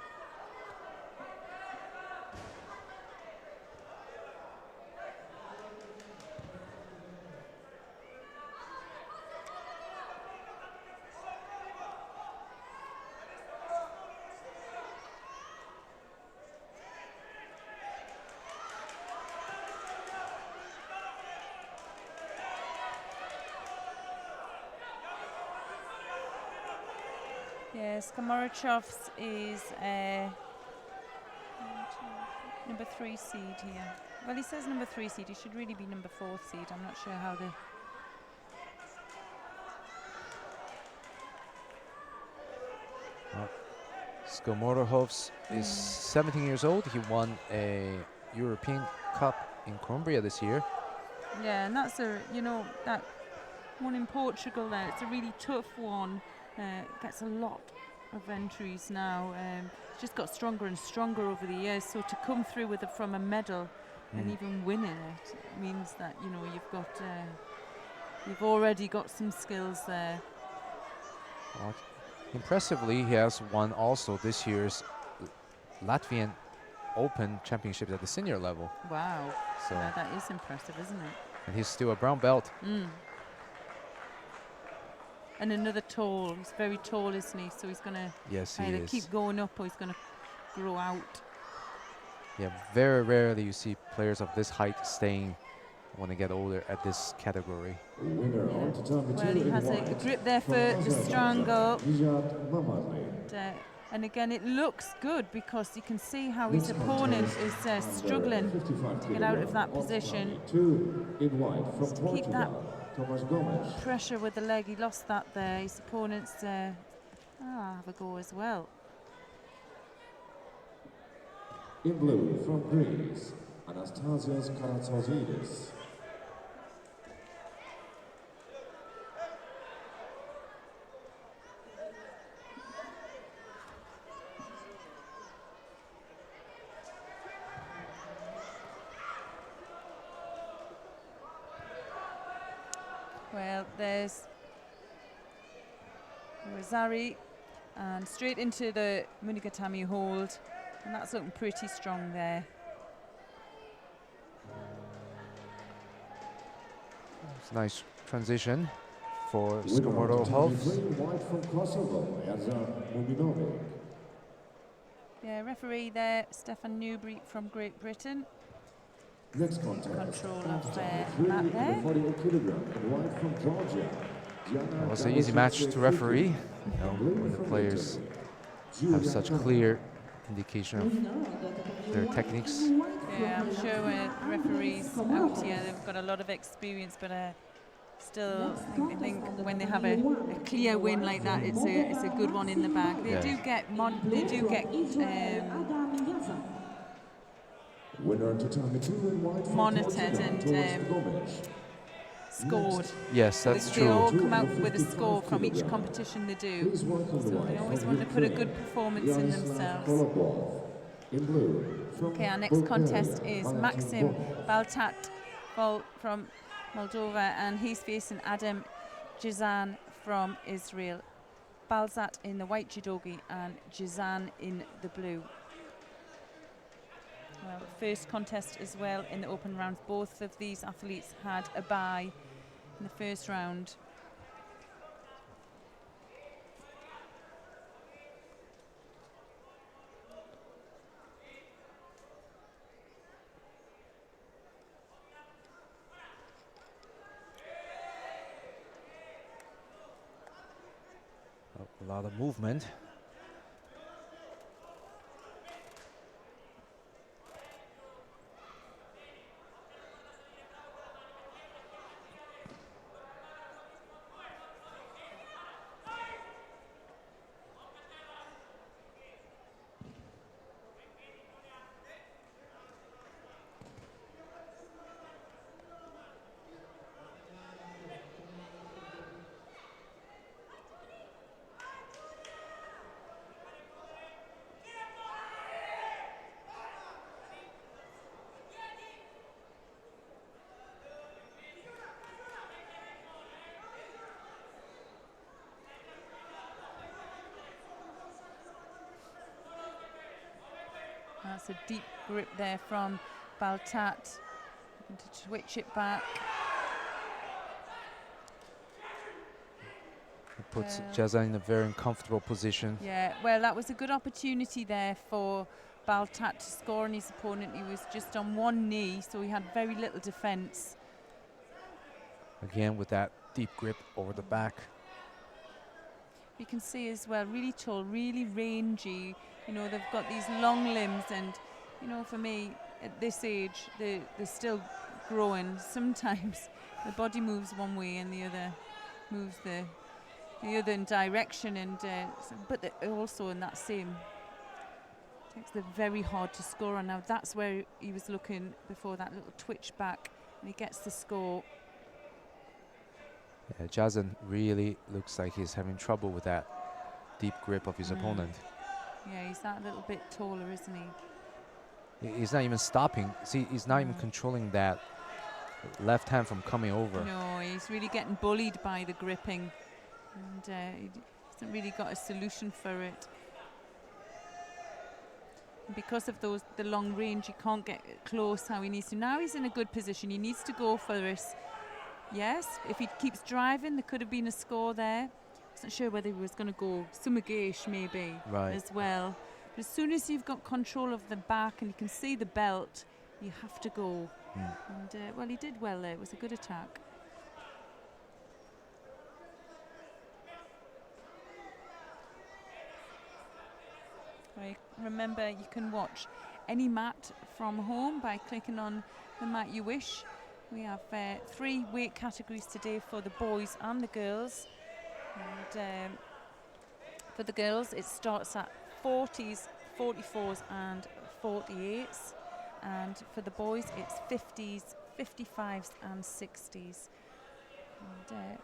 Yes, Komorochov's is number 3 seed here. Well, he says number 3 seed. He should really be number 4 seed. I'm not sure how the... Skomorohovs is 17 years old. He won a European Cup in Colombia this year. Yeah, and that's that one in Portugal there. It's a really tough one. Gets a lot of entries now. It's just got stronger and stronger over the years. So to come through with from a medal and even winning it means that you've already got some skills there. Impressively, he has won also this year's Latvian Open Championships at the senior level. Wow. So Yeah, that is impressive, isn't it? and he's still a brown belt. And another tall. He's very tall, isn't he? So he's going to either keep going up or he's going to grow out. Yeah, very rarely you see players of this height staying when they get older at this category. Well, he has a grip there for the strangle. And again, it looks good because you can see how his opponent is struggling to get out of that position. Just to keep that pressure with the leg. He lost that there. His opponent's have a go as well. In blue from Greece, Anastasios Karatzozidis. Well, there's Rosari and straight into the Munigatami hold, and that's looking pretty strong there. It's a nice transition for Skomorov. Yeah, referee there, Stefan Newbury from Great Britain. Next contest. Control of Matt there. 48 kilogram in white from Georgia. It was an easy match to referee, when the players have such clear indication of their techniques. Yeah, I'm sure referees out here, they've got a lot of experience, but still, I think when they have a clear win like that, it's a good one in the bag. They do get monitored and scored. Yes, that's They all true. come out with a score from each competition they do. So they always want to put a good performance in themselves. Okay, our next contest is Maxim Baltat from Moldova, and he's facing Adam Jizan from Israel. Balzat in the white judogi and Jizan in the blue. Well, first contest as well in the open round. Both of these athletes had a bye in the first round. A lot of movement. That's a deep grip there from Baltat. To switch it back. It puts Jazan in a very uncomfortable position. Yeah, well, that was a good opportunity there for Baltat to score on his opponent. He was just on one knee, so he had very little defense. Again, with that deep grip over the back. You can see as well, really tall, really rangy. You know, they've got these long limbs, and you know, for me at this age, they're still growing. Sometimes the body moves one way and the other moves the other in direction, and but they're also in that same. They're very hard to score on. Now that's where he was looking before, that little twitch back, and he gets the score. Yeah, Jazan really looks like he's having trouble with that deep grip of his opponent. Yeah, he's that little bit taller, isn't he? He's not even stopping. See, he's not even controlling that left hand from coming over. No, he's really getting bullied by the gripping, and he hasn't really got a solution for it. And because of the long range, he can't get close how he needs to. Now he's in a good position. He needs to go for this. Yes, if he keeps driving, there could have been a score there. I wasn't sure whether he was going to go Sumagesh maybe as well. But as soon as you've got control of the back and you can see the belt, you have to go. And well, he did well there. It was a good attack. Remember, you can watch any mat from home by clicking on the mat you wish. We have 3 weight categories today for the boys and the girls. And for the girls, it starts at 40s, 44s and 48s. And for the boys, it's 50s, 55s and 60s. And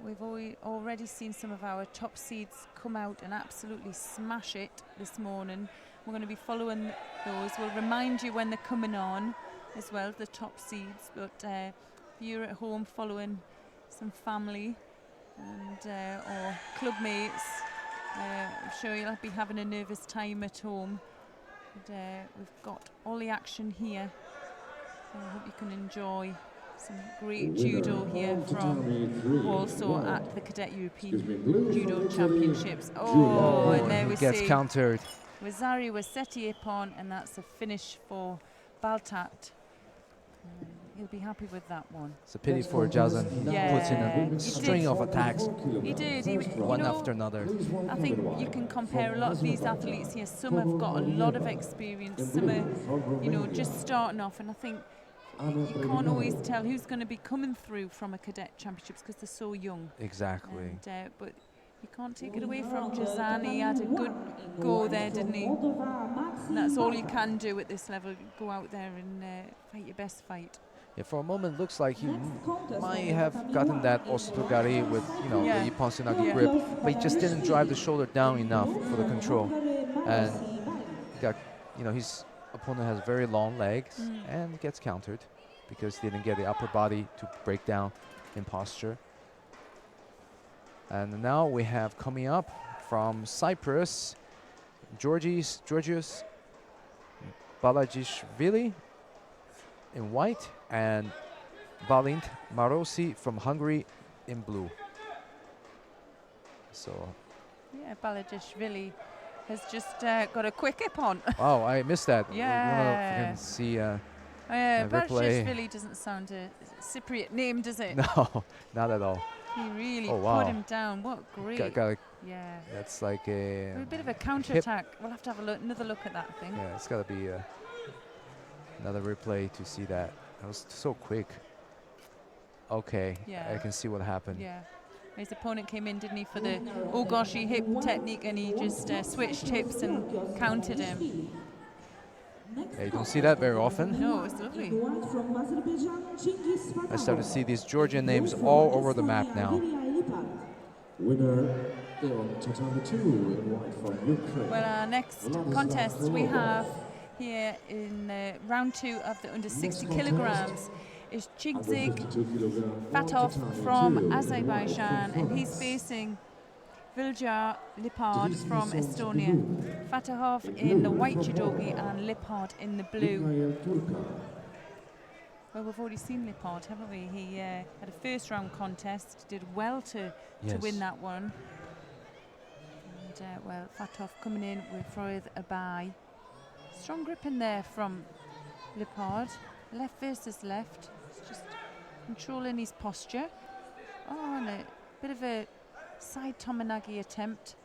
we've already seen some of our top seeds come out and absolutely smash it this morning. We're going to be following those. We'll remind you when they're coming on as well, the top seeds. But if you're at home following some family and or club mates, I'm sure you'll be having a nervous time at home. And, we've got all the action here. I hope you can enjoy some great judo here from Warsaw at the Cadet European Judo Championships. Oh, and there we gets see countered. Wazari was Seti Ipon, and that's a finish for Baltat. He'll be happy with that one. It's a pity for Jazan. He puts in a string of attacks. He did. One after another. I think you can compare a lot of these athletes here. Some have got a lot of experience. Some are, you know, just starting off. And I think you can't always tell who's going to be coming through from a cadet championships because they're so young. Exactly. And, but you can't take it away from Jazan. He had a good go there, didn't he? And that's all you can do at this level. Go out there and fight your best fight. Yeah, for a moment, looks like he might have gotten that Osotogari with, you know, the Ippon Tsunagi grip, but he just didn't drive the shoulder down enough for the control. And he got, you know, his opponent has very long legs and gets countered because he didn't get the upper body to break down in posture. And now we have coming up from Cyprus, Georgios Balajishvili in white and Balint Marosi from Hungary in blue. So yeah, Balajishvili has just got a quick Ippon. Oh, I missed that. Yeah. You can see Balajishvili doesn't sound a Cypriot name, does it? No, not at all. He really put him down. What great. Yeah. That's like a bit of a counter-attack. We'll have to have another look at that, I think. Yeah, it's got to be another replay to see that. That was so quick. Okay, yeah. I can see what happened. Yeah. His opponent came in, didn't he, for the Ogoshi hip technique, and he just switched hips and countered him. Yeah, you don't see that very often. No, it's lovely. I start to see these Georgian names all over the map now. Winner on tatami 2 in white from Ukraine. Well, our next contest we have here in round 2 of the under 60 kilograms is Chigzig Fatov from Azerbaijan, and he's facing Viljar Lipard from Estonia. Fatahov in the white judogi and Lipard in the blue. Well, we've already seen Lipard, haven't we? He had a first round contest, did well to win that one. And well, Fatov coming in with Freud Abai. Strong grip in there from Lipard. Left versus left. It's just controlling his posture. Oh, and a bit of a Side Tomonagi attempt.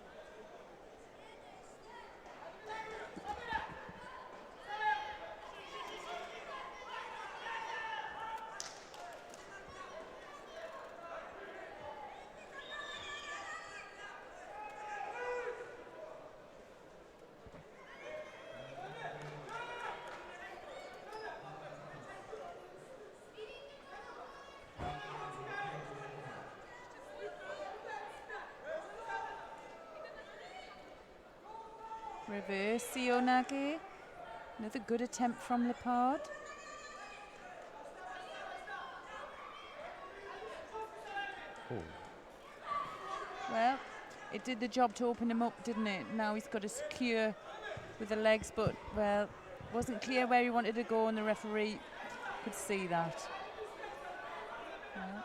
Reverse Seonage. Another good attempt from Lepard. Well, it did the job to open him up, didn't it? Now he's got to secure with the legs, but, well, wasn't clear where he wanted to go, and the referee could see that. Yeah.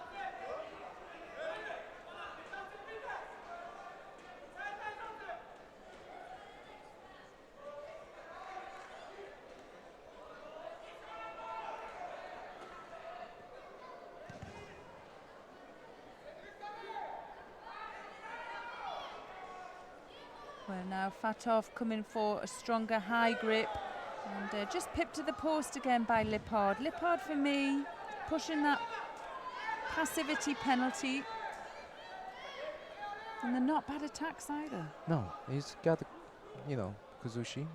Well, now Fatov coming for a stronger high grip, and just pipped to the post again by Lepard. Lepard, for me, pushing that passivity penalty, and they're not bad attacks either. No, he's got, you know, Kuzushi.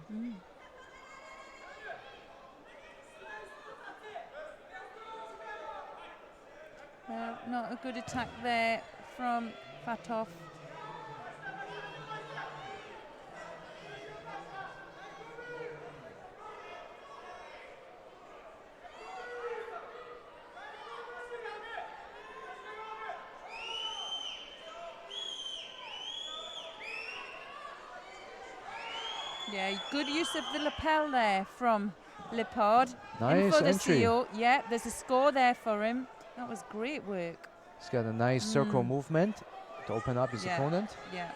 Well, not a good attack there from Fatov. Yeah, good use of the lapel there from Lepard. Nice in for the entry. seal. Yeah, there's a score there for him. That was great work. He's got a nice circle movement to open up his opponent. Yeah.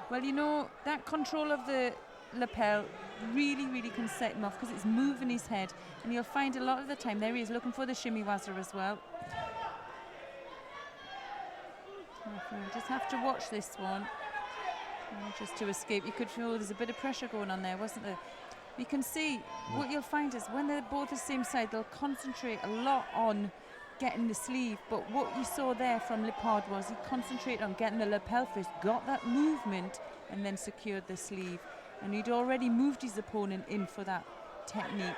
Well, you know, that control of the lapel really, really can set him off because it's moving his head. And you'll find a lot of the time there he is looking for the shimiwaza as well. Just have to watch this one. Just to escape. You could feel there's a bit of pressure going on there, wasn't there? You can see what you'll find is when they're both the same side, they'll concentrate a lot on getting the sleeve. But what you saw there from Lepard was he concentrated on getting the lapel first, got that movement, and then secured the sleeve. And he'd already moved his opponent in for that technique.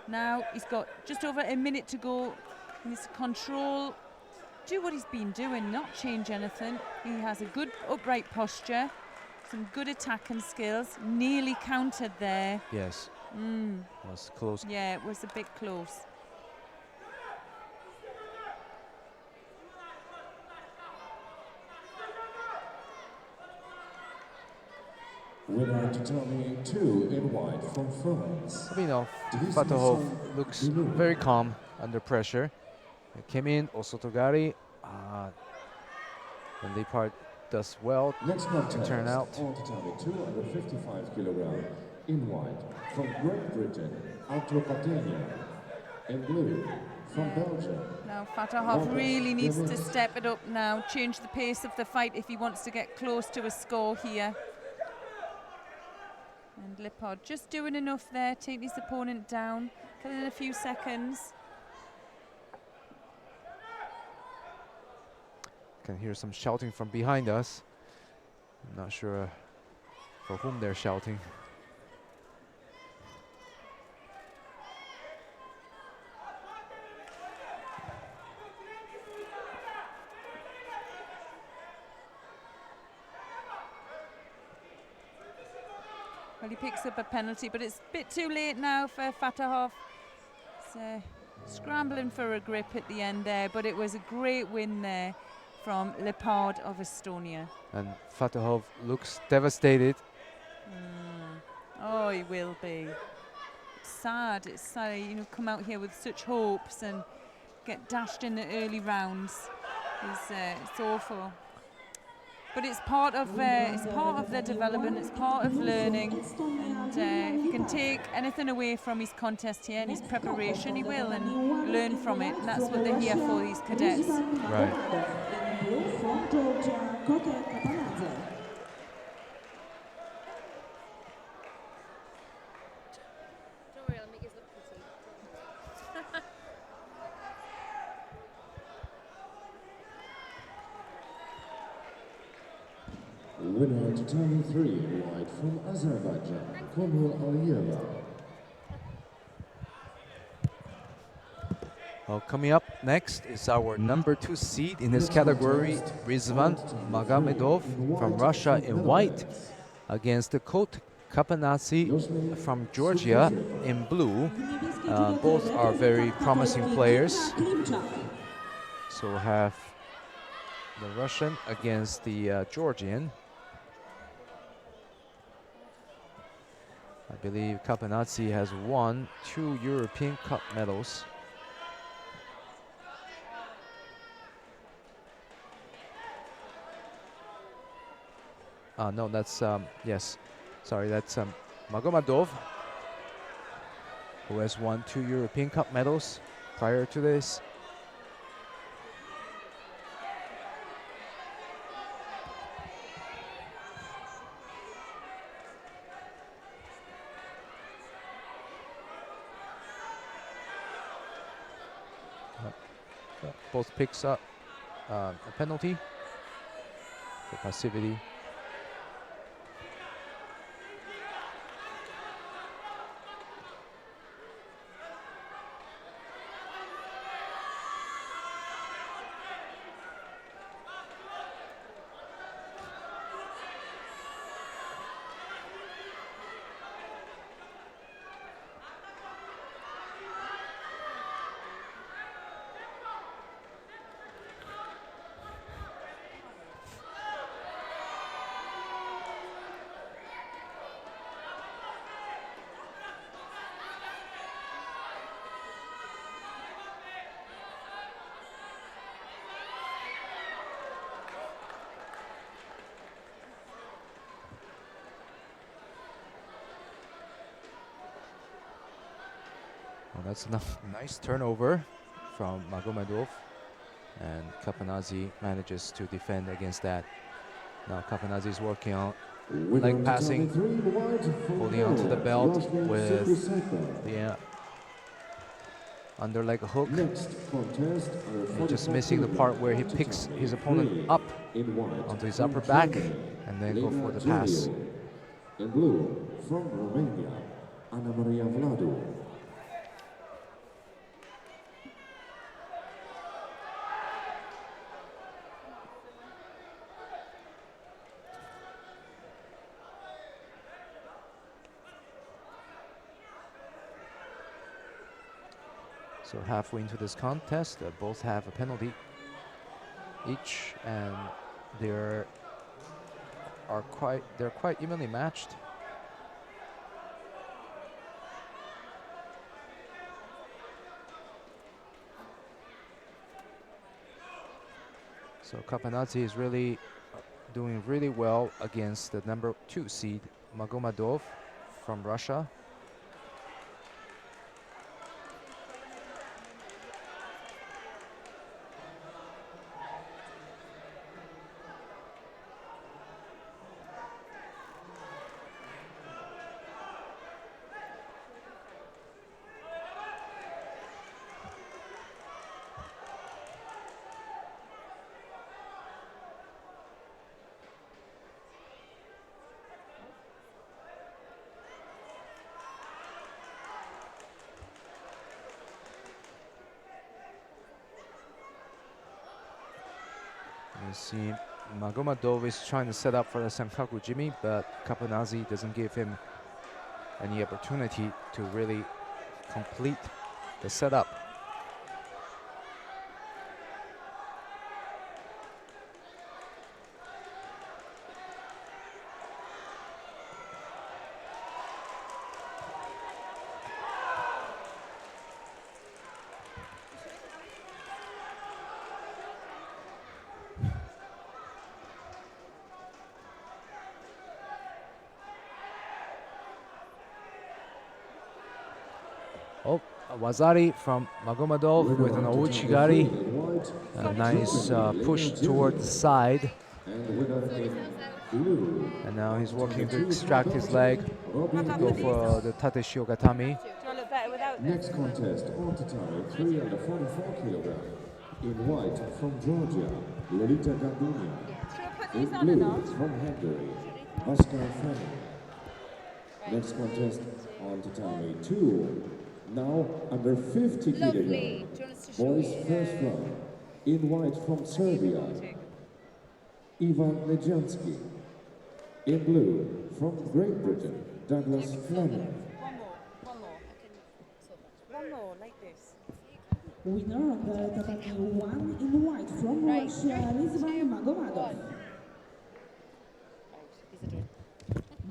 Now he's got just over a minute to go. He needs to control, do what he's been doing, not change anything. He has a good upright posture, some good attacking skills, nearly countered there. Yes. Was close. Yeah, it was a bit close. Winner tatami 2 in white from France. You know, Fatahov looks very calm under pressure. He came in, Osotogari. And Lepard does well to turn out. On tatami 2 under 55 kilogram in white from Great Britain, Artur Patenia. In blue from Belgium. Now Fatahov really needs to step it up now, change the pace of the fight if he wants to get close to a score here. And Lepard just doing enough there, taking his opponent down, killing a few seconds. Can hear some shouting from behind us. I'm not sure for whom they're shouting. Well, he picks up a penalty, but it's a bit too late now for Fatahov. It's scrambling for a grip at the end there, but it was a great win there from Lepard of Estonia. And Fatahov looks devastated. Oh, he will be. It's sad, you know, come out here with such hopes and get dashed in the early rounds. It's awful. But it's part of their development, it's part of learning. And if he can take anything away from his contest here and his preparation, he will, and learn from it. And that's what they're here for, these cadets. Right. From Georgia, Kotę Kapanadze. Don't worry, I'll make it look pretty. Winner tatami 3 in white from Azerbaijan, Komul Aliyeva. Well, coming up next is our number 2 seed in this category, Rizvan Magomedov from Russia in white against Kot Kapanadze from Georgia in blue. Both are very promising players. So we'll have the Russian against the Georgian. I believe Kapanadze has won 2 European Cup medals. No, that's, yes, sorry, that's Magomedov, who has won 2 European Cup medals prior to this. Both picks up a penalty for passivity. Well, that's a nice turnover from Magomedov, and Kapanadze manages to defend against that. Now Kapanadze is working on leg passing, holding onto the belt with the under leg hook. And just missing the part where he picks his opponent up onto his upper back and then go for the pass. In blue, from Romania, Ana Maria Vladu. So halfway into this contest, both have a penalty each, and they're quite evenly matched. So Kapanadze is really doing really well against the number 2 seed Magomedov from Russia. You see, Magomedov is trying to set up for the Sankaku Jimmy, but Kapanadze doesn't give him any opportunity to really complete the setup. Oh, Wazari from Magomedov with an Ouchigari. A nice push toward the side. And winner in blue. And now he's working to extract his leg to go for the Tate Shiogatami. Next contest, on tatami 3 under 44 kilogram. In white from Georgia, Lolita Gandunia. In blue from Hungary, Pascal Fanny. Next contest on tatami 2. Now under 50 kilogram. Boys first round. In white from Serbia, Ivan Lejansky. In blue from Great Britain, Douglas Fleming. One more, like this. Winner of the tatami 1 in white from Russia, Rizvan Magomedov.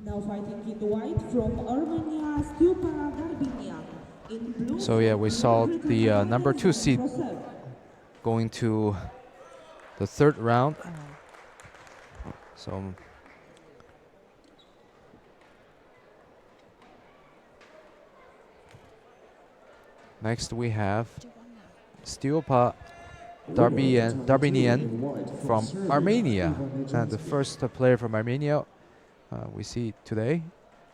Now fighting in white from Armenia, Stupa Garbinia. In blue. So yeah, we saw the number 2 seed going to the 3rd round. So next we have Stupa Darbinian from Armenia, and the first player from Armenia we see today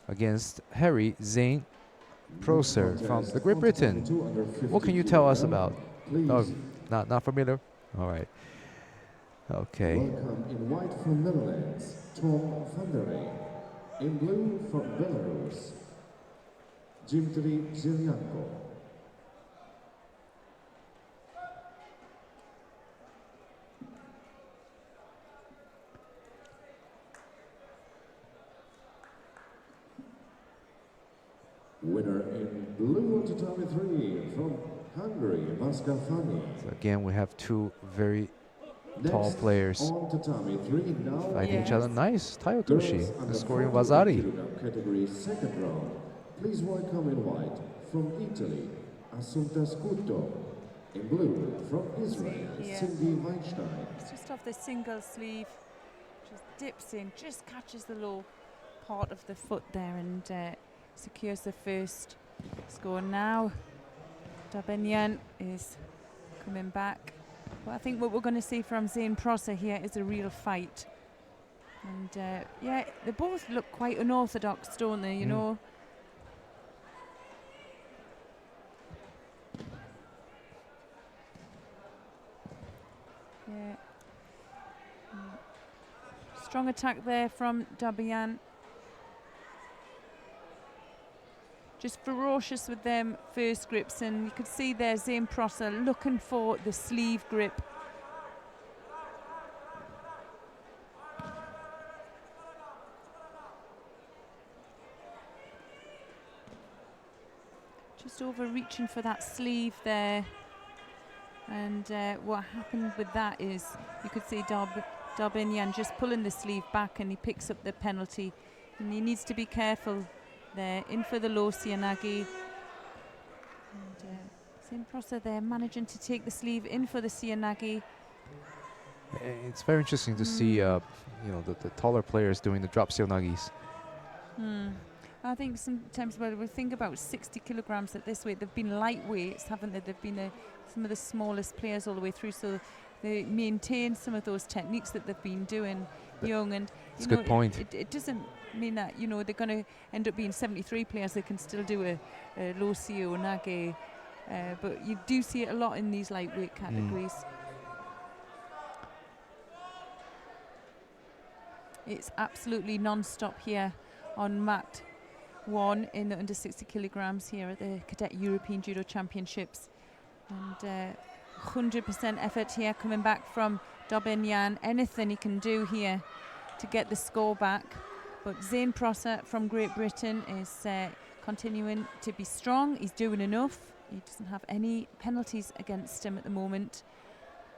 against Harry Zane Proser from the Great Britain. What can you tell us about? Oh, not familiar? All right. Okay. Welcome in white from Netherlands, Tom van der Rey. In blue from Belarus, Dmitry Zelianko. Winner in blue on tatami 3 from Hungary, Pascal Fanny. So again, we have two very tall players on tatami 3 now fighting each other. Nice, girls Tayotoshi under scoring 40 Wazari. kilogram category second round. Please welcome in white from Italy, Assunta Scuto. In blue from Israel, Yeah. Cindy Weinstein. It's just off the single sleeve, just dips in, just catches the low part of the foot there and secures the first score. Now Darbinian is coming back. But I think what we're going to see from Zane Prosser here is a real fight. And yeah, they both look quite unorthodox, don't they, you know? Yeah. Strong attack there from Darbinian. Just ferocious with them first grips, and you could see there Zane Prosser looking for the sleeve grip. Just overreaching for that sleeve there. And what happened with that is you could see Darbinian just pulling the sleeve back, and he picks up the penalty. And he needs to be careful there, in for the low Sianagi. And Zane Prosser there managing to take the sleeve in for the Sianagi. It's very interesting to see, you know, the taller players doing the drop Sionagis. I think sometimes when we think about 60 kilograms at this weight, they've been lightweights, haven't they? They've been some of the smallest players all the way through, so they maintain some of those techniques that they've been doing young. And it's a good point. It doesn't mean that, you know, they're going to end up being 73 players. They can still do a low Sio Nage, but you do see it a lot in these lightweight categories. It's absolutely non-stop here on mat 1 in the under 60 kilograms here at the Cadet European Judo Championships. And 100% effort here coming back from Darbinian. Anything he can do here to get the score back. But Zane Prosser from Great Britain is continuing to be strong. He's doing enough. He doesn't have any penalties against him at the moment.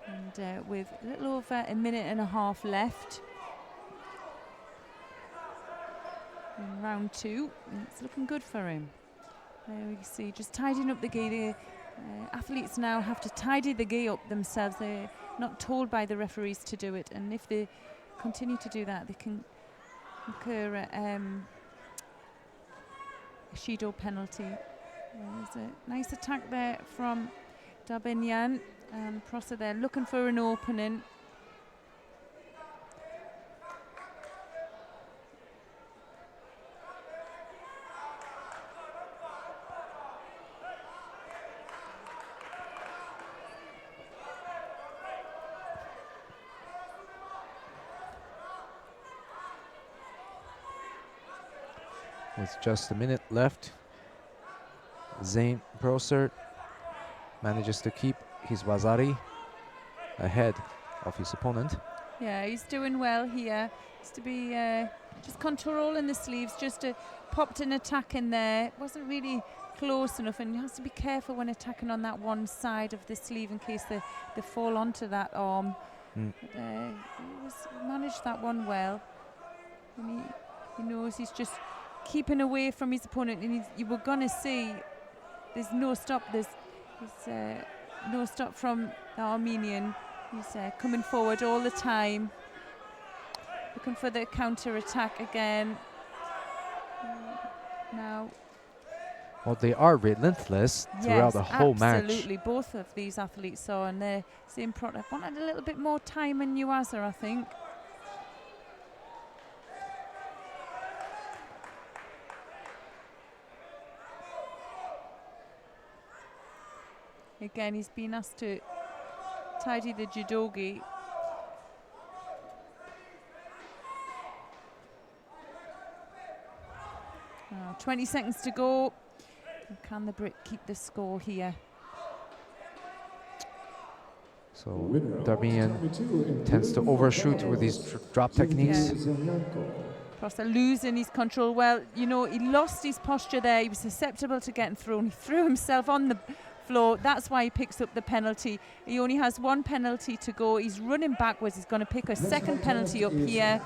And with a little over a minute and a half left in round 2, it's looking good for him. There we see, just tidying up the gi. The athletes now have to tidy the gi up themselves. They're not told by the referees to do it, and if they continue to do that, they can incur a Shido penalty. There's a nice attack there from Darbinian, and Prosser there looking for an opening. with just a minute left. Zane Prosser manages to keep his Wazari ahead of his opponent. Yeah, he's doing well here. He's to be just controlling the sleeves, just popped an attack in there. Wasn't really close enough, and he has to be careful when attacking on that one side of the sleeve in case they fall onto that arm. But, he managed that one well. And he knows he's just keeping away from his opponent, and you were going to see there's no stop. There's no stop from the Armenian. He's coming forward all the time, looking for the counter attack again. Now. Well, they are relentless throughout the whole match. Absolutely, both of these athletes are, and they're same product. Wanted a little bit more time in Yuasa, I think. Again, he's been asked to tidy the judogi. 20 seconds to go. Can the Brit keep the score here? So Darmian tends to overshoot with his drop techniques. Prosser losing his control. Well, you know, he lost his posture there. He was susceptible to getting thrown. He threw himself on the floor. That's why he picks up the penalty. He only has one penalty to go. He's running backwards. He's going to pick a second penalty up here.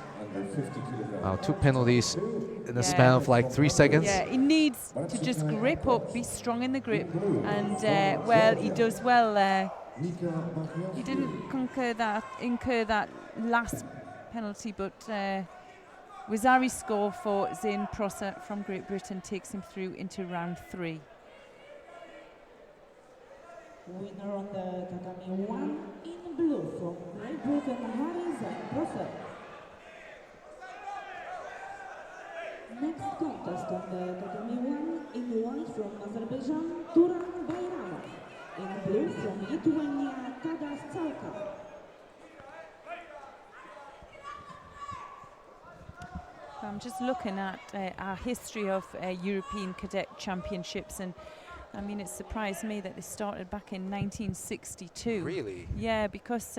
2 penalties in the span of like 3 seconds. Yeah, he needs to just grip up, be strong in the grip, and well, he does well there. He didn't incur that last penalty, but Wazari's score for Zane Prosser from Great Britain takes him through into round 3. Winner on the tatami 1 in blue from Great Britain, Harry Zane Prosser. Next contest on the tatami 1 in white from Azerbaijan, Turan Bayramov. In blue from Lithuania, Tadas Całka. I'm just looking at our history of European Cadet Championships, and I mean, it surprised me that they started back in 1962. Really? Yeah, because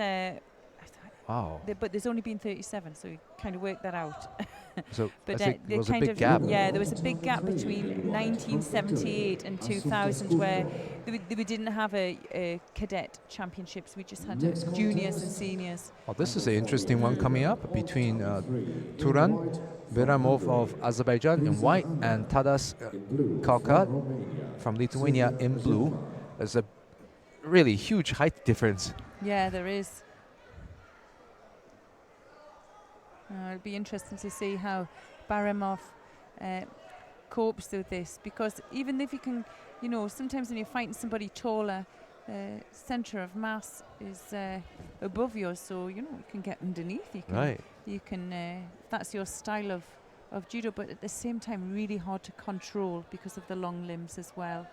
wow. but there's only been 37, so you kind of work that out. So but there was a kind big of gap. Yeah, there was a big gap between 1978 and 2000 where we didn't have a cadet championships. We just had juniors and seniors. Well, this is an interesting one coming up between Turan Bayramov of Azerbaijan in white and Tadas Całka from Lithuania in blue. There's a really huge height difference. Yeah, there is. It'll be interesting to see how Bayramov copes with this, because even if you can, you know, sometimes when you're fighting somebody taller, center of mass is above yours, so you know you can get underneath. You can, right. You can. That's your style of judo, but at the same time, really hard to control because of the long limbs as well.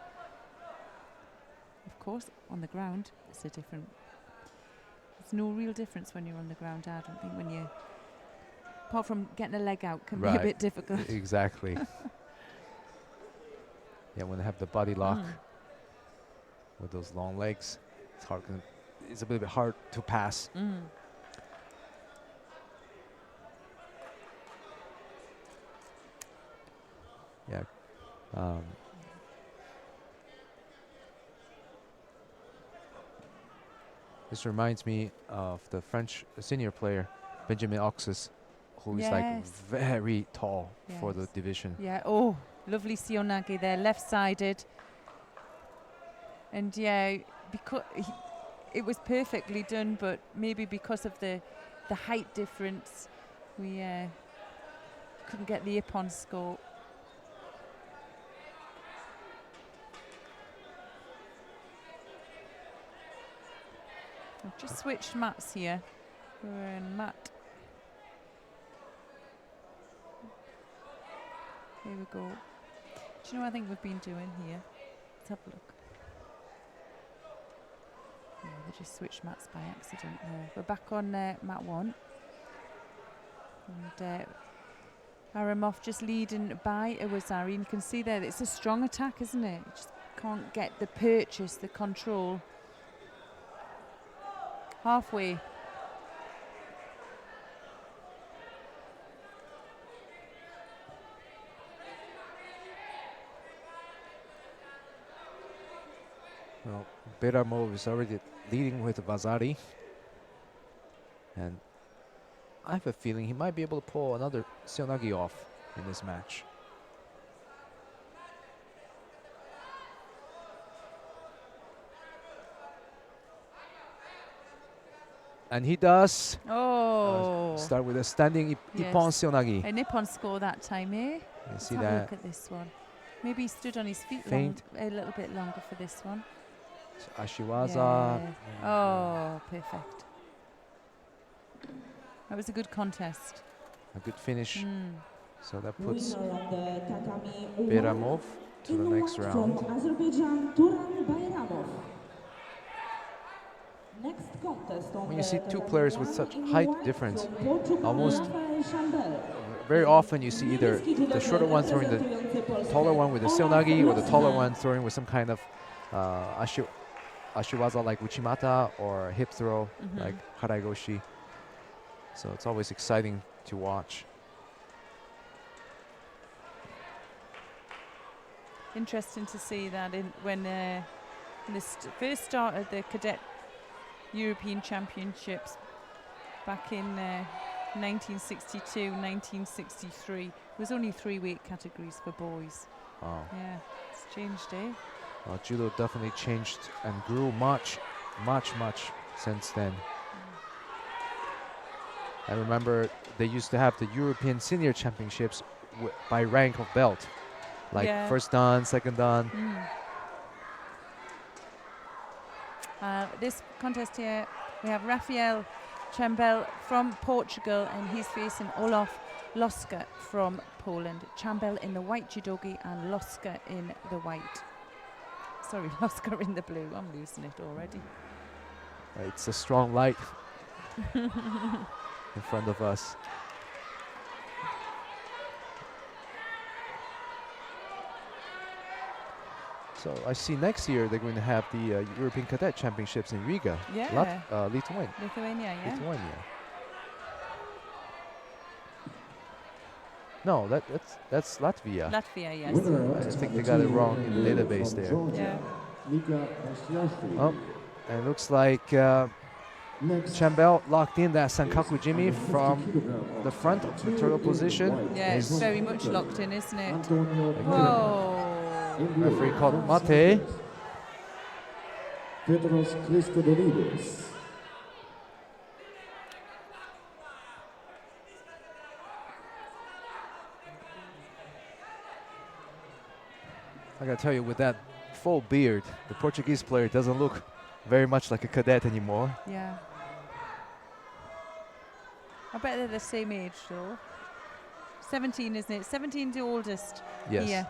Of course, on the ground, it's a different. There's no real difference when you're on the ground. I don't think when you. Apart from getting a leg out can be a bit difficult. Exactly. Yeah, when they have the body lock with those long legs, it's hard. It's a bit hard to pass. Yeah. This reminds me of the French senior player Benjamin Oxus, who is like very tall for the division. Yeah, oh, lovely Sionagi there, left-sided. And yeah, because it was perfectly done, but maybe because of the height difference, we couldn't get the Ippon score. I've just switched mats here. We're in mat. Here we go. Do you know what I think we've been doing here? Let's have a look. Yeah, they just switched mats by accident there. We're back on mat 1. And Aramov just leading by Iwazari. You can see there that it's a strong attack, isn't it? You just can't get the purchase, the control. Halfway. Well, Beramov is already leading with Vazari. And I have a feeling he might be able to pull another Seonagi off in this match. And he does. Oh. Start with a standing Ippon Seonagi. A Nippon score that time, eh? You Let's see have a that? look at this one. Maybe he stood on his feet a little bit longer for this one. Ashiwaza. Yeah. Oh, perfect. That was a good contest. A good finish. So that puts Winner of the tatami Beramov to the next from round. Azerbaijan, Turan Bayramov. Next contest on When you the see two tatami players with one such in height white difference, from Portugal, almost Rafael Chambel. very often you see either the shorter one throwing the taller one with the Seonagi, or the taller one throwing with some kind of ashiwaza like Uchimata, or hip throw like Haraigoshi. So it's always exciting to watch. Interesting to see that when first started the cadet European Championships back in 1962, 1963. There was only 3 weight categories for boys. Wow. Yeah, it's changed, eh? Well, judo definitely changed and grew much since then. I remember they used to have the European Senior Championships by rank of belt, like first dan, second dan. This contest here, we have Rafael Chambel from Portugal, and he's facing Olaf Loska from Poland. Chambel in the white judogi and Loska in the white. Sorry, Loska in the blue. I'm losing it already. It's a strong light in front of us. So I see next year they're going to have the European Cadet Championships in Riga. Yeah. Lithuania. Lithuania, yeah. Lithuania. No, that's Latvia. Latvia, yes. I think they got it wrong in the database there. Yeah. Oh, and it looks like Chambel locked in that Sankaku Jimmy from the front of the turtle position. Yeah, it's very much locked in, isn't it? Whoa. Referee called Mate. Petros Christodonides. I gotta tell you, with that full beard, the Portuguese player doesn't look very much like a cadet anymore. Yeah. I bet they're the same age though. 17, isn't it? 17's the oldest here.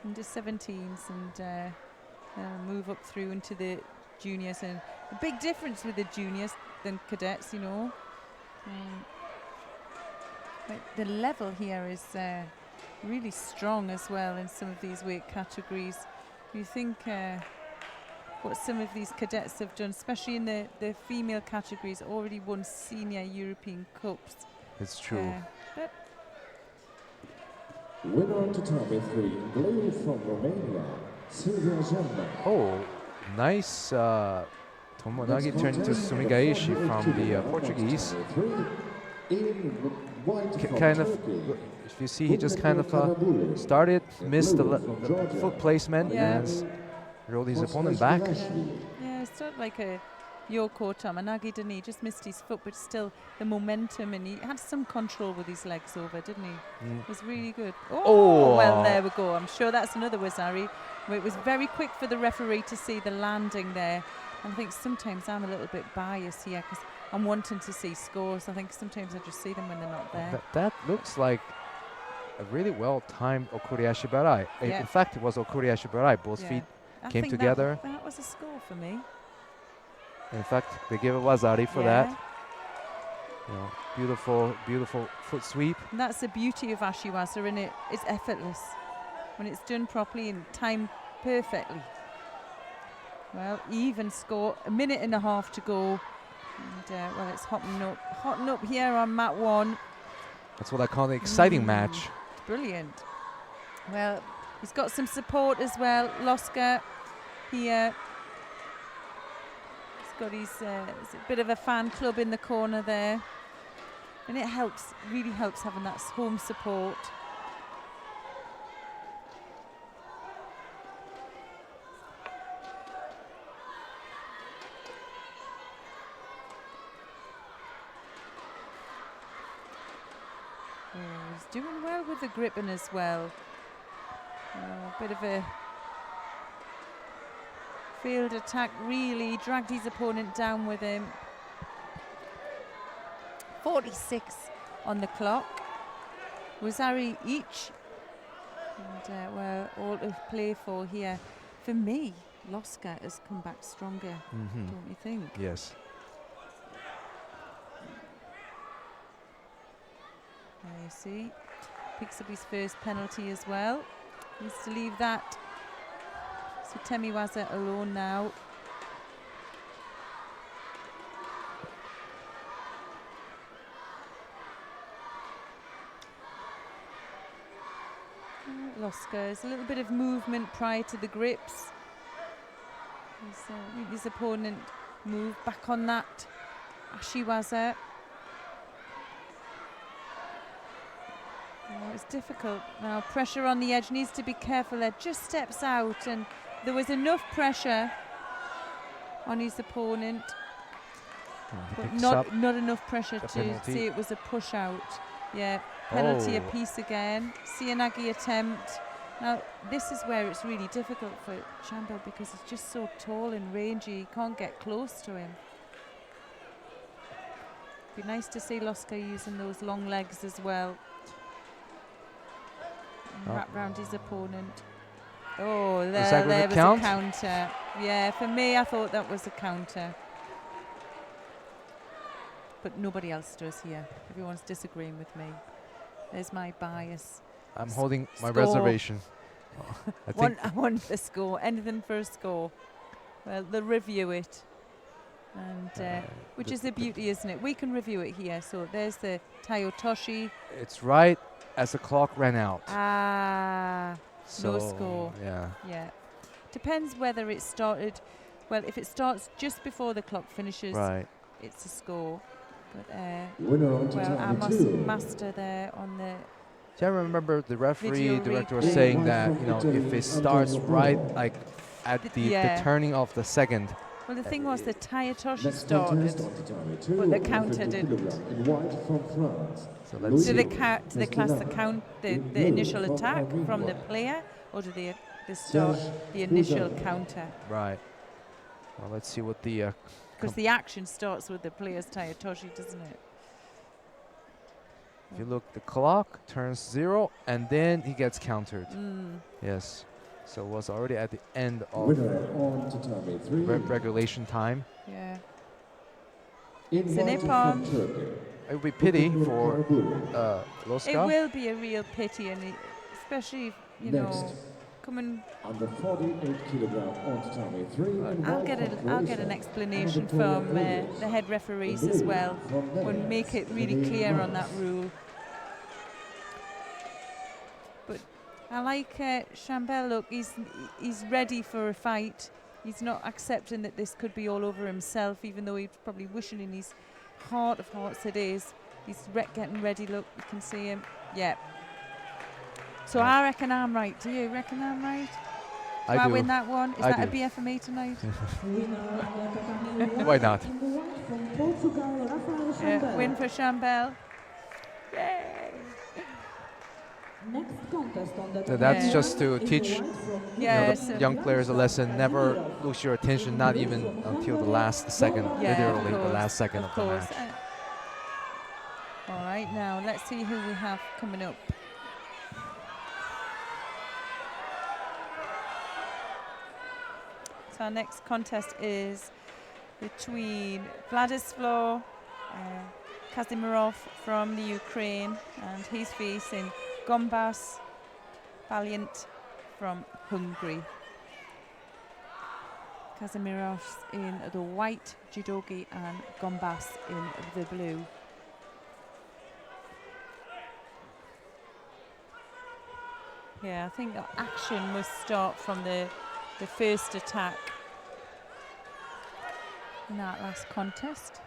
Under 17s, and move up through into the juniors. And a big difference with the juniors than cadets, you know. But the level here is really strong as well in some of these weight categories. You think what some of these cadets have done, especially in the female categories, already won senior European Cups. It's true. But Winner of tatami 3, blue from Romania, Silvia Zamba. Oh, nice. Tomonagi turned to Sumigaishi from the Portuguese. Kind of, if you see, he just kind of started, missed the foot placement, and rolled his opponent back. Yeah, it's sort of like a Yoko Tomonagi, didn't he? Just missed his foot, but still the momentum, and he had some control with his legs over, didn't he? It was really good. Oh, well, there we go. I'm sure that's another Wazari. It was very quick for the referee to see the landing there. And I think sometimes I'm a little bit biased here because I'm wanting to see scores. I think sometimes I just see them when they're not there. That looks like a really well-timed Okuri Ashibarai. In fact, it was Okuri Ashibarai. Both feet came together. That was a score for me. In fact, they gave a Wazari for that. You know, Beautiful, beautiful foot sweep. And that's the beauty of Ashiwaza, isn't it? It's effortless when it's done properly and timed perfectly. Well, even score, a minute and a half to go. And well, it's hotting up here on mat 1. That's what I call an exciting match. It's brilliant. Well, he's got some support as well. Loska here. He's got his a bit of a fan club in the corner there. And it helps, really helps having that home support. Oh, he's doing well with the gripping as well. A bit of a field attack, really dragged his opponent down with him. 46 on the clock. Wazari each. And well, all to play for here. For me, Loska has come back stronger, don't you think? Yes. There you see. Picks up his first penalty as well. Needs to leave that. So Temiwaza alone now. Loska, there's a little bit of movement prior to the grips. His opponent moved back on that Ashiwaza. Oh, it's difficult now. Pressure on the edge, needs to be careful there. Just steps out, and there was enough pressure on his opponent, but not enough pressure to say it was a push out. Yeah, penalty apiece again. Sianagi attempt. Now this is where it's really difficult for Shambel because he's just so tall and rangy. You can't get close to him. Be nice to see Loska using those long legs as well. Wrap round his opponent. Oh, there was a counter. Yeah, for me, I thought that was a counter. But nobody else does here. Everyone's disagreeing with me. There's my bias. I'm holding my reservation. I want the score. Anything for a score. Well, they'll review it. And which is the beauty, isn't it? We can review it here. So there's the Tayotoshi. It's right as the clock ran out. No score. Yeah. Depends whether it started. Well, if it starts just before the clock finishes, it's a score. But our master there on the. I remember the referee director was saying that if it starts right like at the turning of the second. Well, the thing was the Tayotoshi started, but the counter didn't. So let's see. Do they class the initial attack from the player, or do they start the initial counter? Right. Well, let's see what the. Because the action starts with the player's Tayotoshi, doesn't it? If you look, the clock turns 0, and then he gets countered. Yes. So it was already at the end of regulation time. Yeah. It's an Ippon. It would be pity for Loska. It will be a real pity, and especially coming. Under 48 kilogram on tatami 3. I'll get an explanation from the head referees as well. We'll make it really clear on that rule. But I like Shambel. Look, he's ready for a fight. He's not accepting that this could be all over himself, even though he's probably wishing in his heart of hearts it is. He's getting ready. Look, you can see him. Yeah. So I reckon I'm right. Do you reckon I'm right? Do I win that one? Is that a BFMA tonight? Why not? Yeah, win for Shambel. Yay! Next contest on the That's just to teach the young players a lesson. Never lose your attention, not even until the last second, literally the last second of the match. All right, now let's see who we have coming up. So our next contest is between Vladislav Kazimierov from the Ukraine, and he's facing Gombas Valiant from Hungary. Kazimierov in the white judogi and Gombas in the blue. Yeah, I think the action must start from the first attack in that last contest.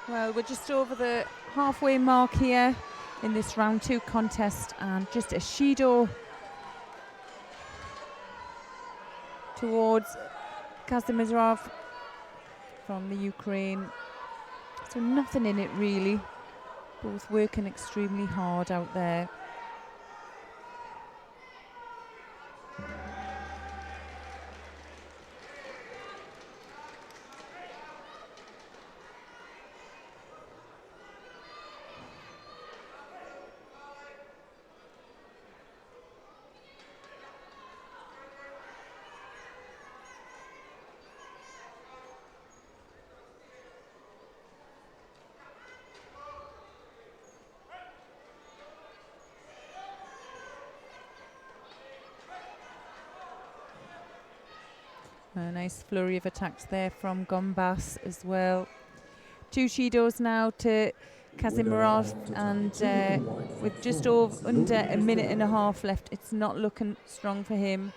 Well, we're just over the halfway mark here in this round 2 contest, and just a Shido towards Kazimierov from the Ukraine. So nothing in it really. Both working extremely hard out there. A nice flurry of attacks there from Gombas as well. 2 Shidos now to Kazimierov, and with just under a minute and a half left, it's not looking strong for him.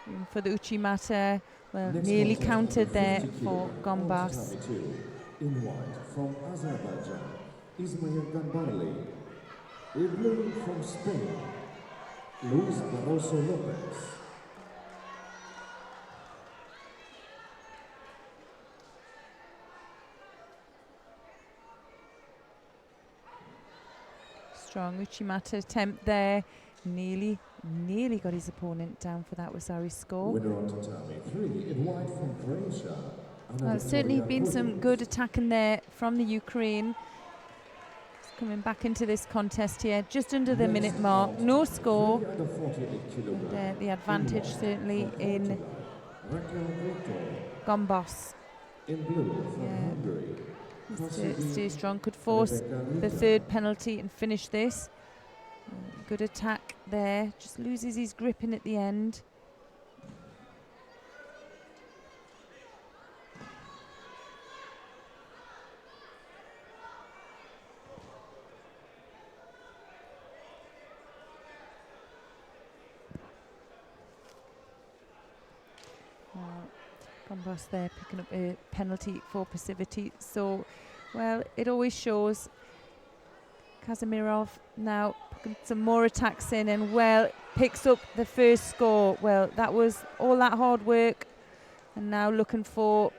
And for the Uchimata, well, nearly counted there for Gombas. In white from Azerbaijan, Ismail Ganbarli. In blue from Spain, Luis Barroso Lopez. Strong Uchimata attempt there, nearly nearly got his opponent down for that Wasawi score. Winner on tatami 3 in white from Croatia. Well, certainly been some good attacking there from the Ukraine. Just coming back into this contest here, just under the minute mark, no score. And, the advantage certainly in Gombos. In blue from Hungary. To stay strong, could force the third penalty and finish this. Good attack there, just loses his grip in at the end. Gombos there picking up a penalty for passivity. So, well, it always shows. Kazamirov now putting some more attacks in and, well, picks up the first score. Well, that was all that hard work. And now looking for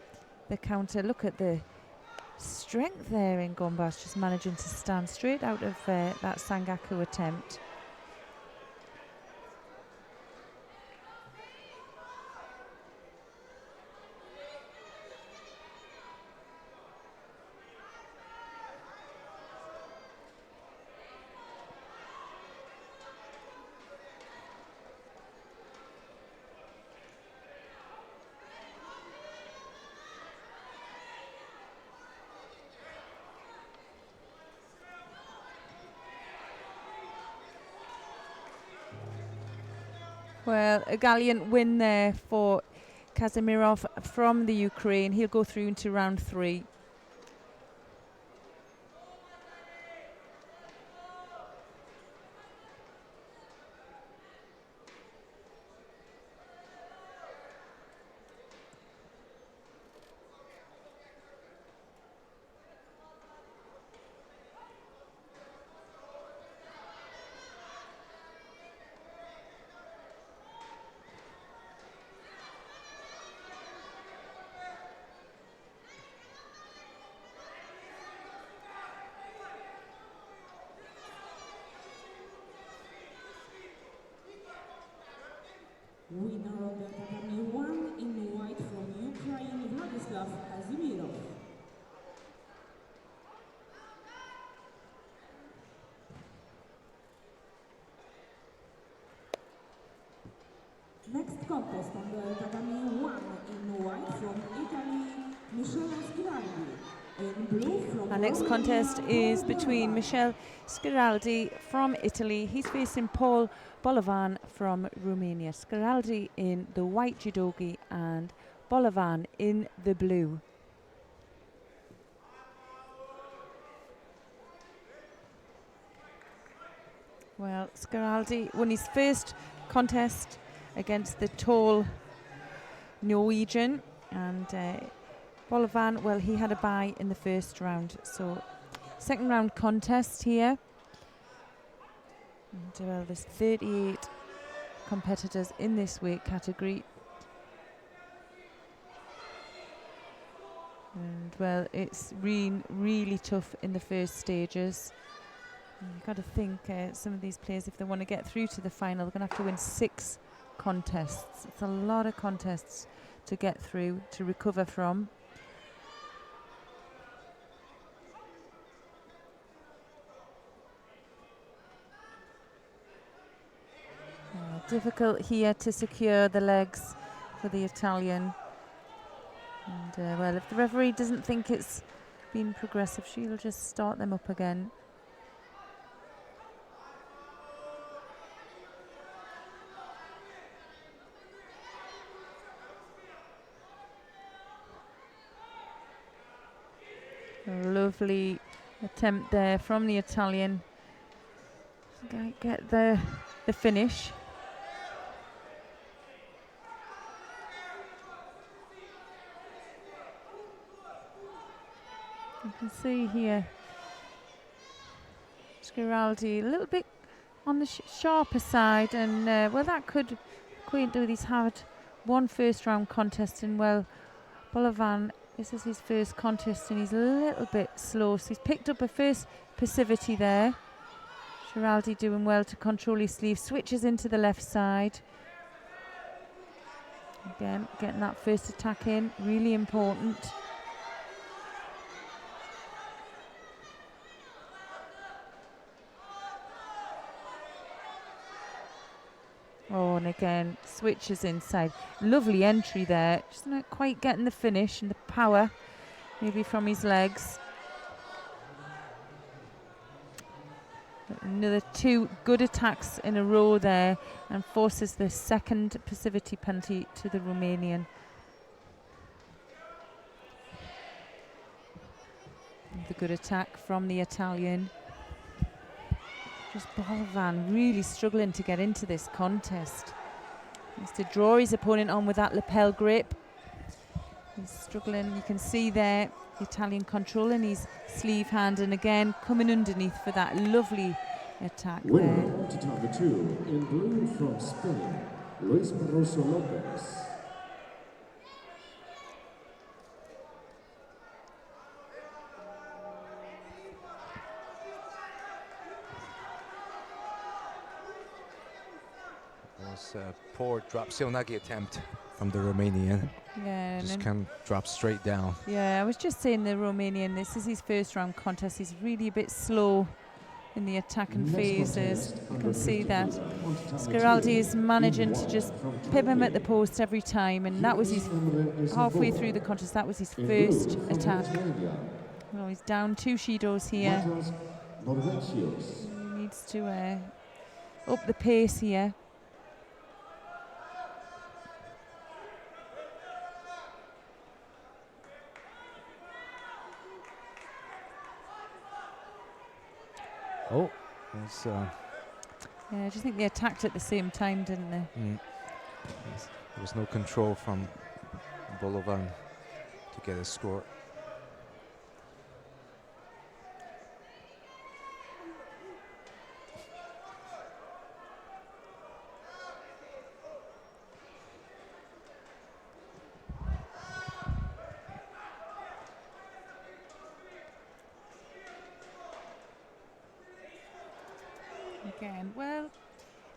the counter. Look at the strength there in Gombos, just managing to stand straight out of that Sangaku attempt. Well, a gallant win there for Kazamirov from the Ukraine. He'll go through into round 3. Winner of the tatami 1 in white from Ukraine, Vladislav Kazimirov. Next contest on the tatami 1 in white from Italy, Michele Schiraldi. In blue from Our next contest is between Michele Schiraldi from Italy. He's facing Paul Bolovan from Romania. Schiraldi in the white judogi and Bolovan in the blue. Well, Schiraldi won his first contest against the tall Norwegian, and Bolovan, well, he had a bye in the first round. So second round contest here. And, well, there's 38 competitors in this weight category. And, well, it's really tough in the first stages. You've got to think some of these players, if they want to get through to the final, they're going to have to win 6 contests. It's a lot of contests to get through, to recover from. Difficult here to secure the legs for the Italian. And, well, if the referee doesn't think it's been progressive, she'll just start them up again. A lovely attempt there from the Italian. Get the finish. You can see here Schiraldi a little bit on the sharper side, and well, that could equate with he's had one first round contest, and well, Bolovan, this is his first contest and he's a little bit slow, so he's picked up a first passivity there. Giraldi doing well to control his sleeve, switches into the left side. Again, getting that first attack in, really important. Oh, and again, switches inside. Lovely entry there. Just not quite getting the finish and the power, maybe from his legs. But another 2 good attacks in a row there and forces the second passivity penalty to the Romanian. The good attack from the Italian. Just Bolovan really struggling to get into this contest. He needs to draw his opponent on with that lapel grip. He's struggling, you can see there, the Italian controlling his sleeve hand and again coming underneath for that lovely attack there. Winner to number 2 in blue from Spain, Luis Barroso Lopez. Was a poor drop Silnagi attempt from the Romanian. Yeah, Just and can drop straight down. yeah, I was just saying the Romanian, this is his first round contest. He's really a bit slow in the attacking phases. You can see that. Scaraldi is managing to just pip him at the post every time, and that was his halfway through the contest. That was his first attack. Well, he's down 2 Shidos here. He needs to up the pace here. Oh, it's, Yeah, I just think they attacked at the same time, didn't they? there was no control from Bolovan to get a score. Again, well,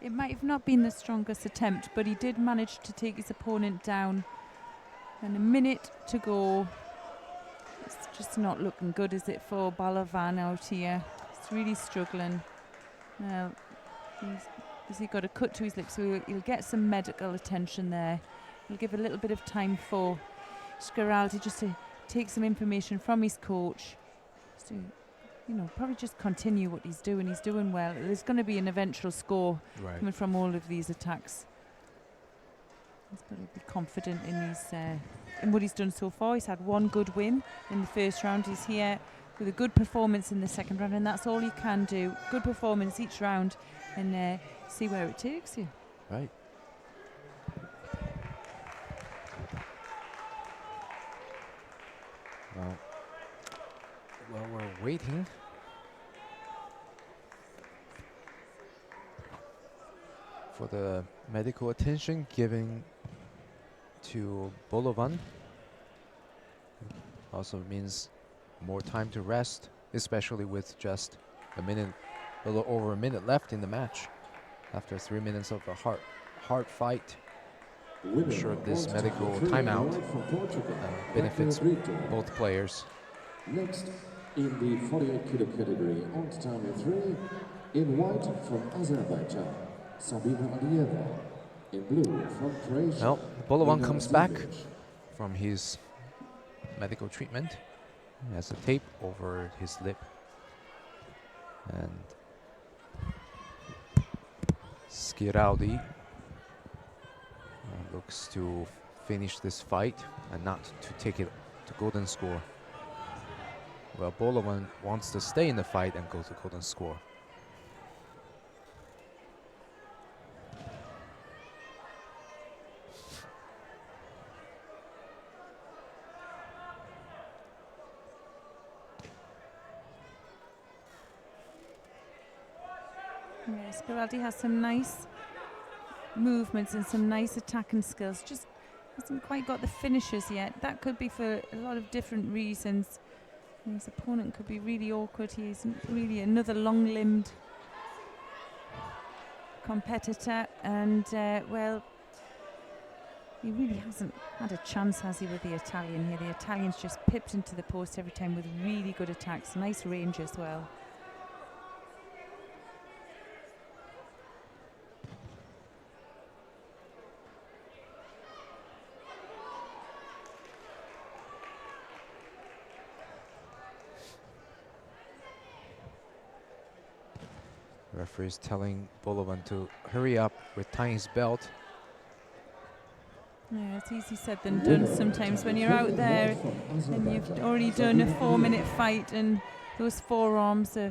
it might have not been the strongest attempt, but he did manage to take his opponent down. And a minute to go. It's just not looking good, is it, for Balavan out here? He's really struggling. Now, has he got a cut to his lips? So he'll get some medical attention there. He'll give a little bit of time for Scaraldi just to take some information from his coach. Just to, you know, probably just continue what he's doing. He's doing well. There's going to be an eventual score coming from all of these attacks. He's got to be confident in his in what he's done so far. He's had 1 good win in the first round. He's here with a good performance in the second round, and that's all you can do. Good performance each round, and see where it takes you. Right. Well, while we're waiting, for the medical attention given to Bolovan, also means more time to rest, especially with just a little over a minute left in the match after 3 minutes of a hard fight. I'm sure this medical timeout benefits both players. Next, in the 48 kilo category, on tatami 3, in white from Azerbaijan, Sabina Alieva. In blue from Croatia. Well, Bolovan comes back from his medical treatment. He has a tape over his lip. And Scaraldi looks to finish this fight and not to take it to golden score. Well, Bolovan wants to stay in the fight and go to golden score. Yes, Scaraldi has some nice movements and some nice attacking skills. Just hasn't quite got the finishes yet. That could be for a lot of different reasons. His opponent could be really awkward. He's really another long-limbed competitor, and well, he really hasn't had a chance, has he, with the Italian here? The Italian's just pipped into the post every time with really good attacks, nice range as well. The referee is telling Bolovan to hurry up with tying his belt. Yeah, it's easy said than done sometimes when you're out there and you've already done a 4-minute fight and those forearms are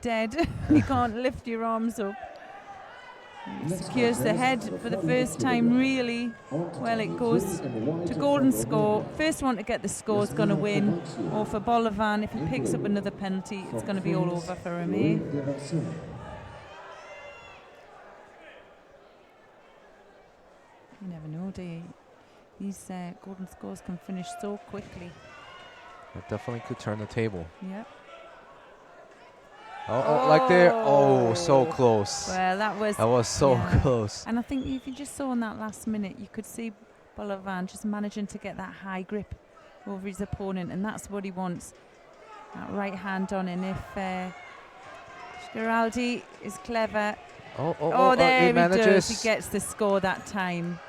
dead. You can't lift your arms up. Secures the head for the first time, really. Well, it goes to golden score. First one to get the score is going to win. Or for Bolovan, if he picks up another penalty, it's going to be all over for him, eh? You never know, do you? These golden scores can finish so quickly. That definitely could turn the table. Yeah. Oh, like there. Oh, so close. Well, that was so close. And I think if you just saw in that last minute, you could see Bolovan just managing to get that high grip over his opponent, and that's what he wants. That right hand on, and if Scaraldi is clever. There he does. He gets the score that time.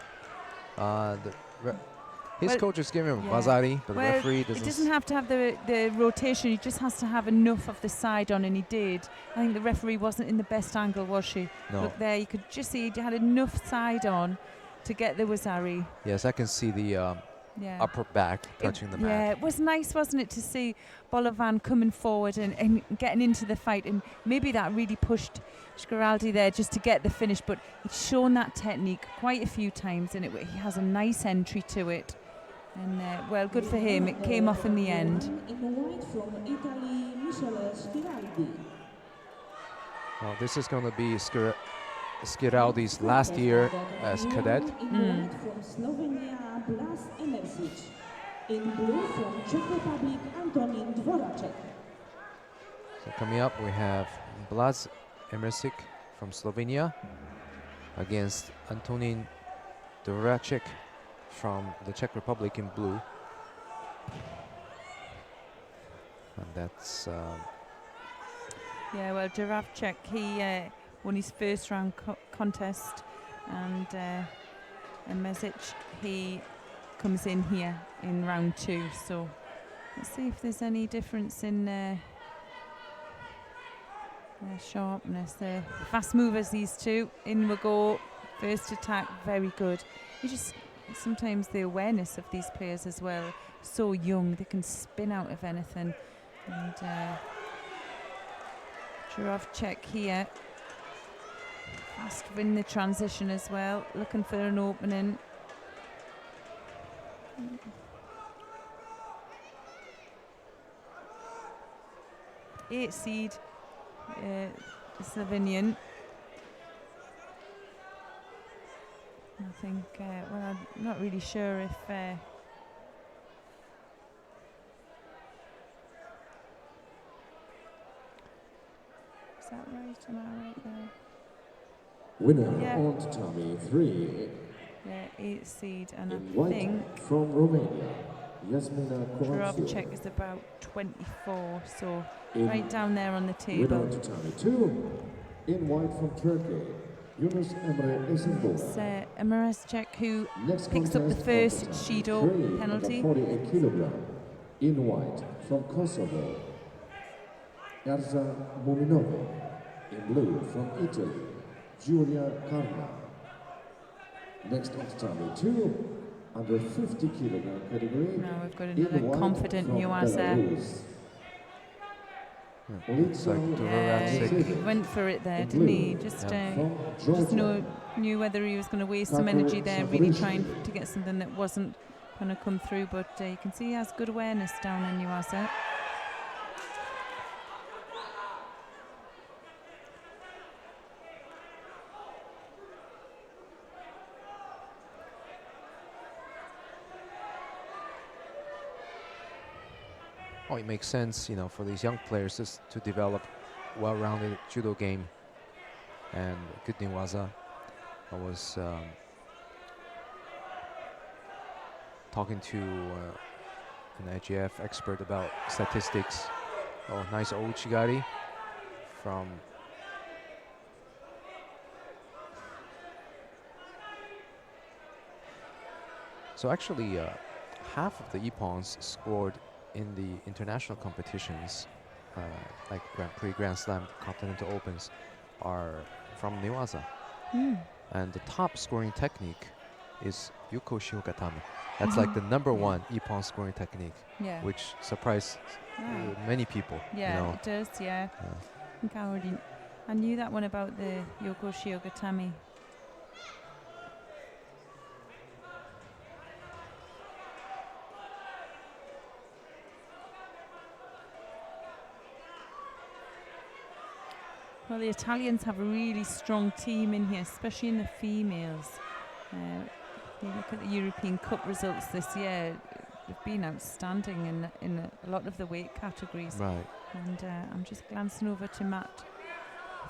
His coach is giving him Vazari, but the referee doesn't. He doesn't have to have the rotation. He just has to have enough of the side on, and he did. I think the referee wasn't in the best angle, was she? No. Look there, you could just see he had enough side on to get the Vazari. Yes, I can see the upper back touching the mat. Yeah, it was nice, wasn't it, to see Bolovan coming forward and getting into the fight, and maybe that really pushed Scaraldi there just to get the finish, but he's shown that technique quite a few times, and he has a nice entry to it. And well, good for him. It came off in the end. Well, this is going to be Scaraldi's last year as cadet. From Slovenia, Blas Emersic. In blue from Czech Republic, Antonin Dvoracek. So coming up, we have Blas Emersic from Slovenia against Antonin Dvoracek from the Czech Republic in blue. And that's yeah, well, Dvoracek, he won his first round contest, and Emersic, he comes in here in round 2. So let's see if there's any difference in their sharpness. They're fast movers, these two. In we go. First attack, very good. You just sometimes the awareness of these players as well, so young, they can spin out of anything. And Dvoracek here, fast in the transition as well, looking for an opening. Eight seed Slovenian. I think, well, I'm not really sure if... is that right? Am I right there? Winner on tatami 3. Yeah, 8 seed, and in I think... from Romania, Yasmina Dvoracek is about 24, so right down there on the table. Winner on tatami 2. In white from Turkey. Yunus Emre Esenbola. It's Emersic who picks up the first Judo penalty. 48 kilogram. In white from Kosovo. Erza Muminova. In blue from Italy. Giulia Carna. Next on tatami 2. Under 50 kilogram category. Now we've got another confident Nuasa. Looks like Dvoracek. He went for it there, didn't he? Just knew whether he was going to waste some energy there, really trying to get something that wasn't going to come through. But you can see he has good awareness down in Nuasa. Oh, it makes sense, you know, for these young players just to develop well-rounded judo game. and good newaza. I was talking to an IGF expert about statistics. Oh, nice old chigari from so actually half of the ippons scored in the international competitions like Grand Prix, Grand Slam, Continental Opens are from newaza. And the top scoring technique is Yuko Shiogatame. That's like the #1 ippon scoring technique, which surprised many people. Yeah, you know. it does, yeah. I think I knew that one about the Yoko Shiogatame. Well, the Italians have a really strong team in here, especially in the females. You look at the European Cup results this year, they've been outstanding in a lot of the weight categories. Right. And I'm just glancing over to mat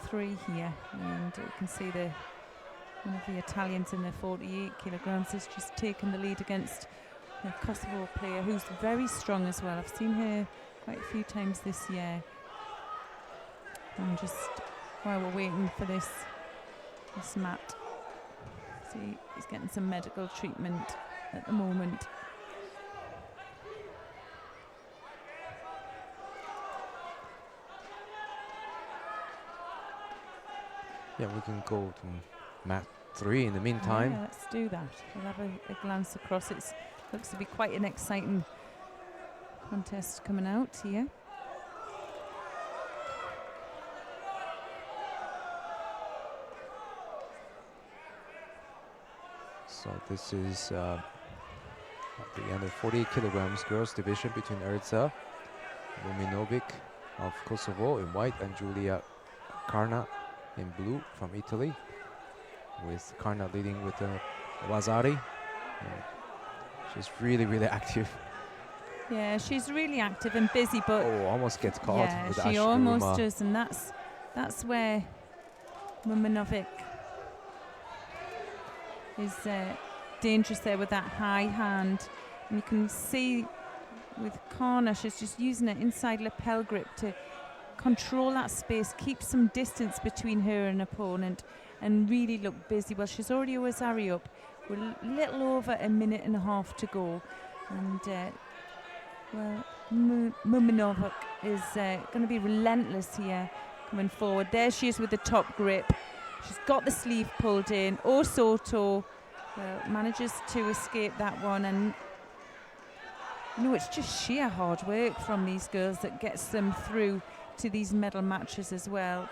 3 here, and you can see one of the Italians in the 48 kilograms has just taken the lead against a Kosovo player who's very strong as well. I've seen her quite a few times this year. And just while we're waiting for this mat, see, he's getting some medical treatment at the moment. Yeah, we can go to mat 3 in the meantime. Yeah, let's do that. We'll have a glance across. It looks to be quite an exciting contest coming out here. So this is at the end of 48 kilograms girls division between Erza Luminovic of Kosovo in white and Julia Karna in blue from Italy, with Karna leading with Lazari. She's really active. Yeah, she's really active and busy, but almost gets caught. Yeah, with she almost does, and that's where Mumanovic is dangerous there with that high hand. And you can see with Karna, she's just using an inside lapel grip to control that space, keep some distance between her and opponent, and really look busy. Well, she's already a Wazari up with a little over a minute and a half to go, and well, Mumanovic is going to be relentless here coming forward. There she is with the top grip. She's got the sleeve pulled in. Soto manages to escape that one, and you know, it's just sheer hard work from these girls that gets them through to these medal matches as well.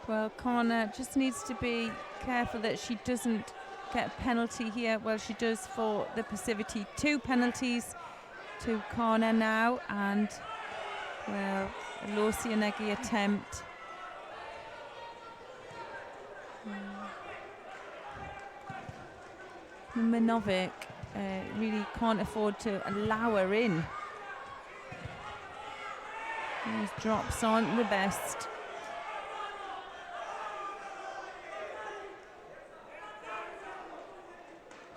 Well, Karna just needs to be careful that she doesn't get a penalty here. Well, she does for the passivity. 2 penalties to Karna now, and well, a low Sianegi attempt. Mumanovic really can't afford to allow her in. These drops aren't the best.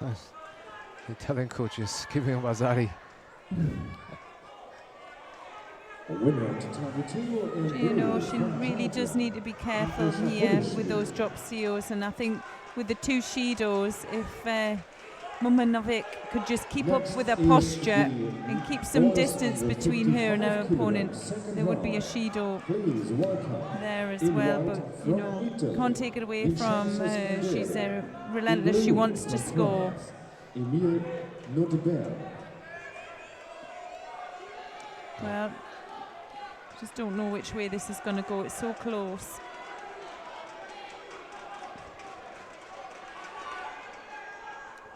The Italian coach is giving Wazari. You know, she really does need to be careful here with those drop COs, and I think with the 2 Shidos, if Mumanovic could just keep up with her posture and keep some distance between her and her opponent, there would be a Shido there as well. But you know, can't take it away from her. She's relentless. She wants to score. Well, just don't know which way this is going to go. It's so close.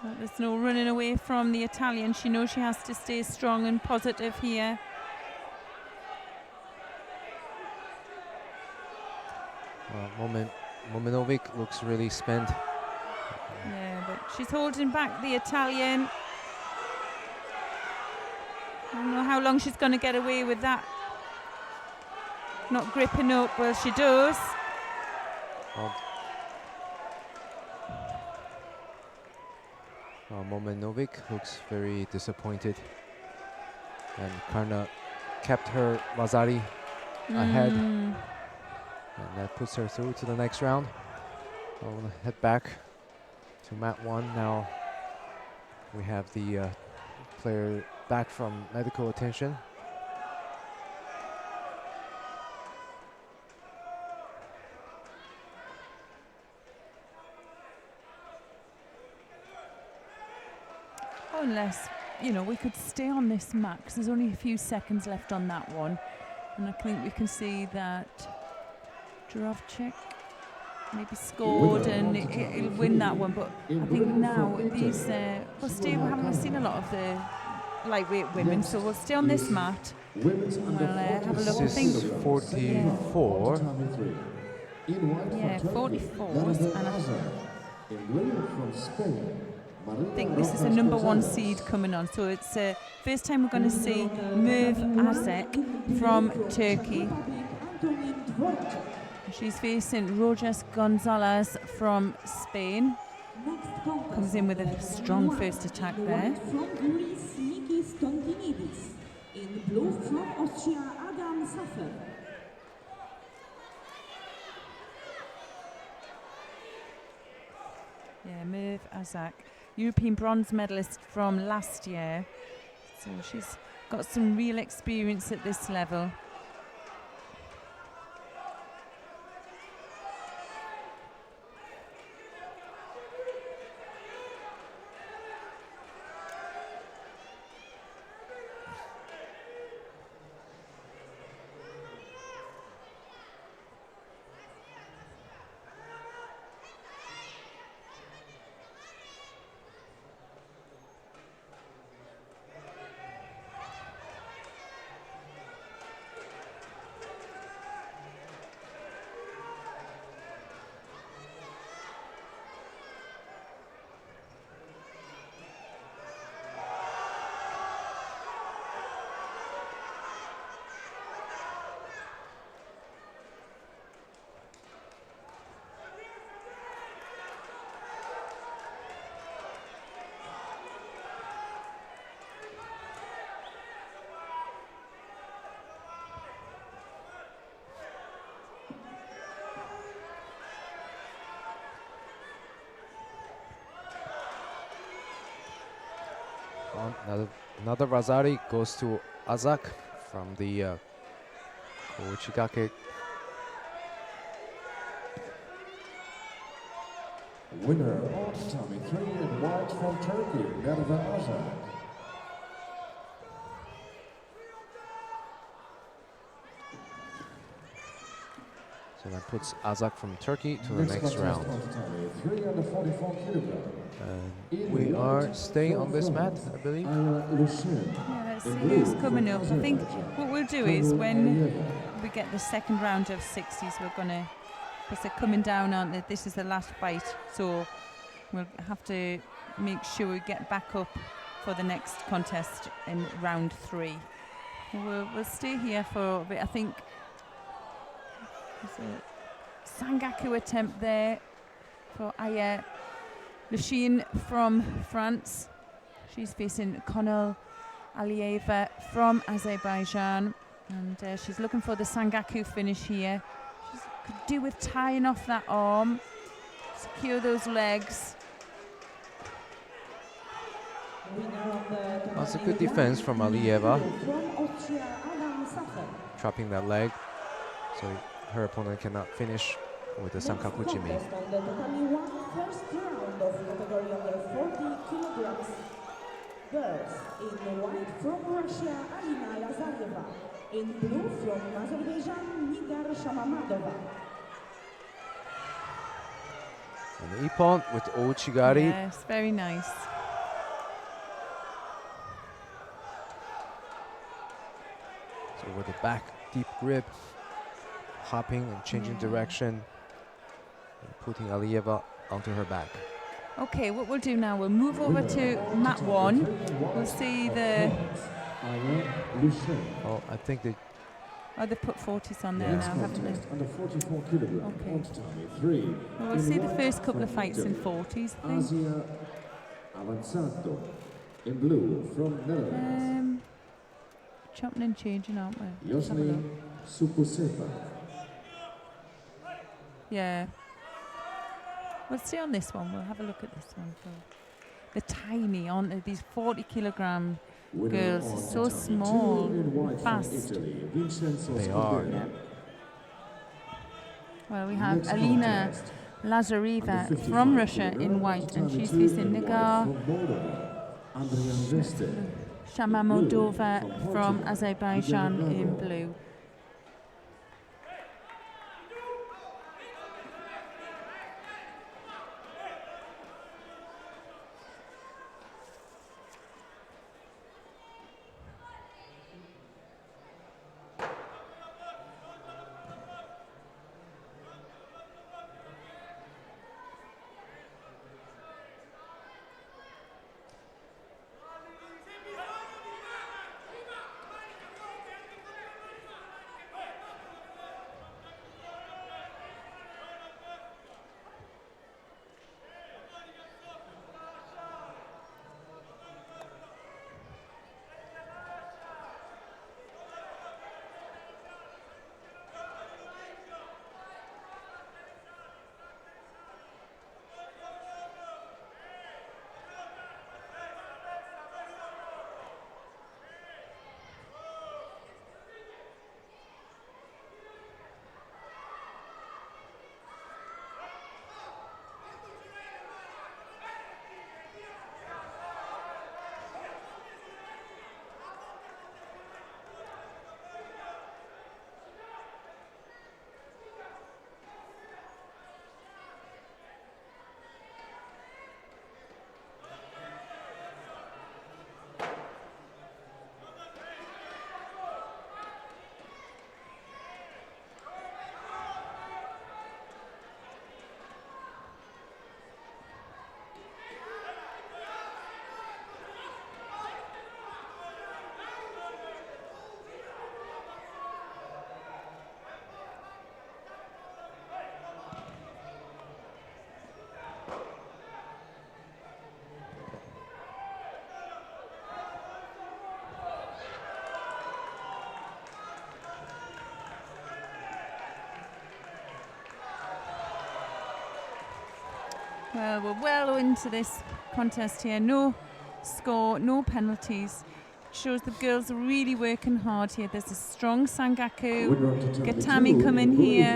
Well, there's no running away from the Italian. She knows she has to stay strong and positive here. Mominovic looks really spent. Yeah, but she's holding back the Italian. I don't know how long she's going to get away with that. Not gripping up. Well, she does. Mominovic looks very disappointed, and Karna kept her Vasari ahead, and that puts her through to the next round. I'll head back to mat 1 now. We have the player back from medical attention. Unless, you know, we could stay on this mat because there's only a few seconds left on that one. And I think we can see that Jurovchik maybe scored and he'll win that one. But I think now these, we'll stay, we haven't seen a lot of the lightweight women, so we'll stay on this mat. We'll have a look. I think 44. Yeah, 44. And I think this is the number 1 seed coming on. So it's first time we're going to see Merve Azek from Turkey. She's facing Rojas Gonzalez from Spain. Comes in with a strong first attack there. In blue from Austria, Adam Safer. Yeah, Merve Azak, European bronze medalist from last year. So she's got some real experience at this level. Another Vasari goes to Azak from the Kochigake. Winner of Tommy 3 in white from Turkey, Merve Azak. So that puts Azak from Turkey to the next round. And we are staying on this mat, I believe. Yeah, let's see who's coming up. I think what we'll do is when we get the second round of 60s, we're going to, because they're coming down, aren't they? This is the last fight, so we'll have to make sure we get back up for the next contest in round 3. We'll stay here for a bit. I think there's a Sangaku attempt there for Aya Luchin from France. She's facing Konal Alieva from Azerbaijan, and she's looking for the Sangaku finish here. She could do with tying off that arm, secure those legs. That's a good defense from Alieva, trapping that leg, so her opponent cannot finish with the Sankaku Jimmy. Girls, in white from Russia, Alina Lazareva. In blue from Azerbaijan, Nigar Shamamadova. And the ippon with Ouchigari. Yes, very nice. So with the back deep grip, hopping and changing direction, and putting Alieva onto her back. Okay, what we'll do now, we'll move over to mat 1. We'll see the... Oh, I think they... Oh, they've put 40s on there Yeah. now, haven't they? Under 44 kilogram. Okay. On to Tommy 3. Well, we'll see the first couple of fights in 40s, I think. Asia Avanzato. In blue from Netherlands. Chopping and changing, aren't we? Let's have a Yosli look. Supuseva. Yeah. We'll stay on this one. We'll have a look at this one. The tiny, aren't they? These 40 kilogram girls are so small, fast. They are. Yeah. Well, we have Alina Lazareva from Russia in white, and she's facing Nigar Shamamadova from Azerbaijan in blue. Well, we're well into this contest here. No score, no penalties. Shows the girls are really working hard here. There's a strong Sangaku, Gatami coming here,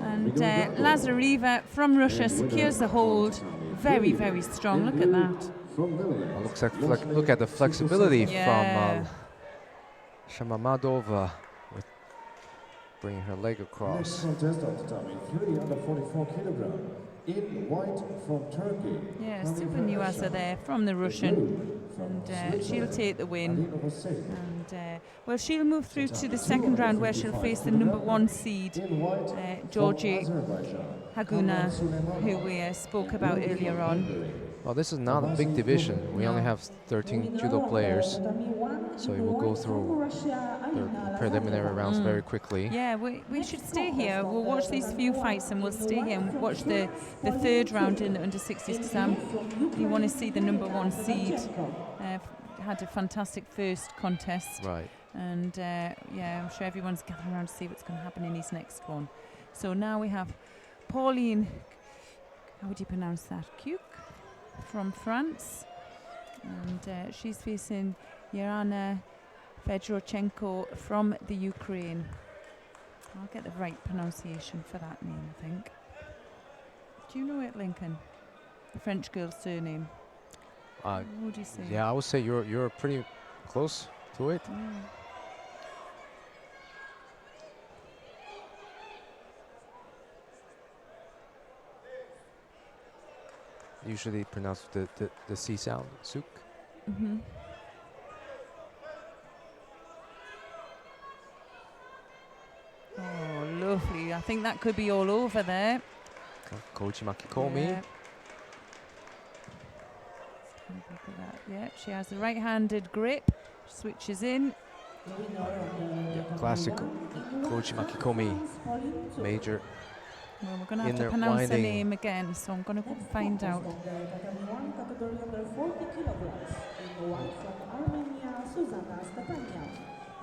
and Lazareva from Russia secures the hold. Very, very strong. Look at that. Well, looks like look at the flexibility Yeah. from Shamamadova with bringing her leg across. Next contest on tatami 3 under 44 kilogram. In white from Turkey. Yeah, super Nuasa there from the Russian, and she'll take the win. And well, she'll move through to the second round where she'll face the number 1 seed, Georgie Haguna, who we spoke about earlier on. Well, this is not a big division. We only have 13 judo players, so we will go through the preliminary rounds very quickly. Yeah, we should stay here. We'll watch these few fights and we'll stay here and watch the third round in the under 60s, because you want to see the number 1 seed. Had a fantastic first contest. Right. And yeah, I'm sure everyone's gathering around to see what's going to happen in his next one. So now we have Pauline, how would you pronounce that? Cuk from France. And she's facing Yana Fedorchenko from the Ukraine. I'll get the right pronunciation for that name, I think. Do you know it, Lincoln? The French girl's surname. What do you say? Yeah, I would say you're pretty close to it. Usually pronounced the C sound, suk. Oh, lovely. I think that could be all over there. Koichi Makikomi. Yeah. Look at that. Yeah, she has the right-handed grip. Switches in. Classic Koichi Makikomi. Major. Well, we're going to have to Inner pronounce her winding. name again, so I'm going to find out. Category under 40 kilograms. In white from Armenia, Zuzanna Stepaniak.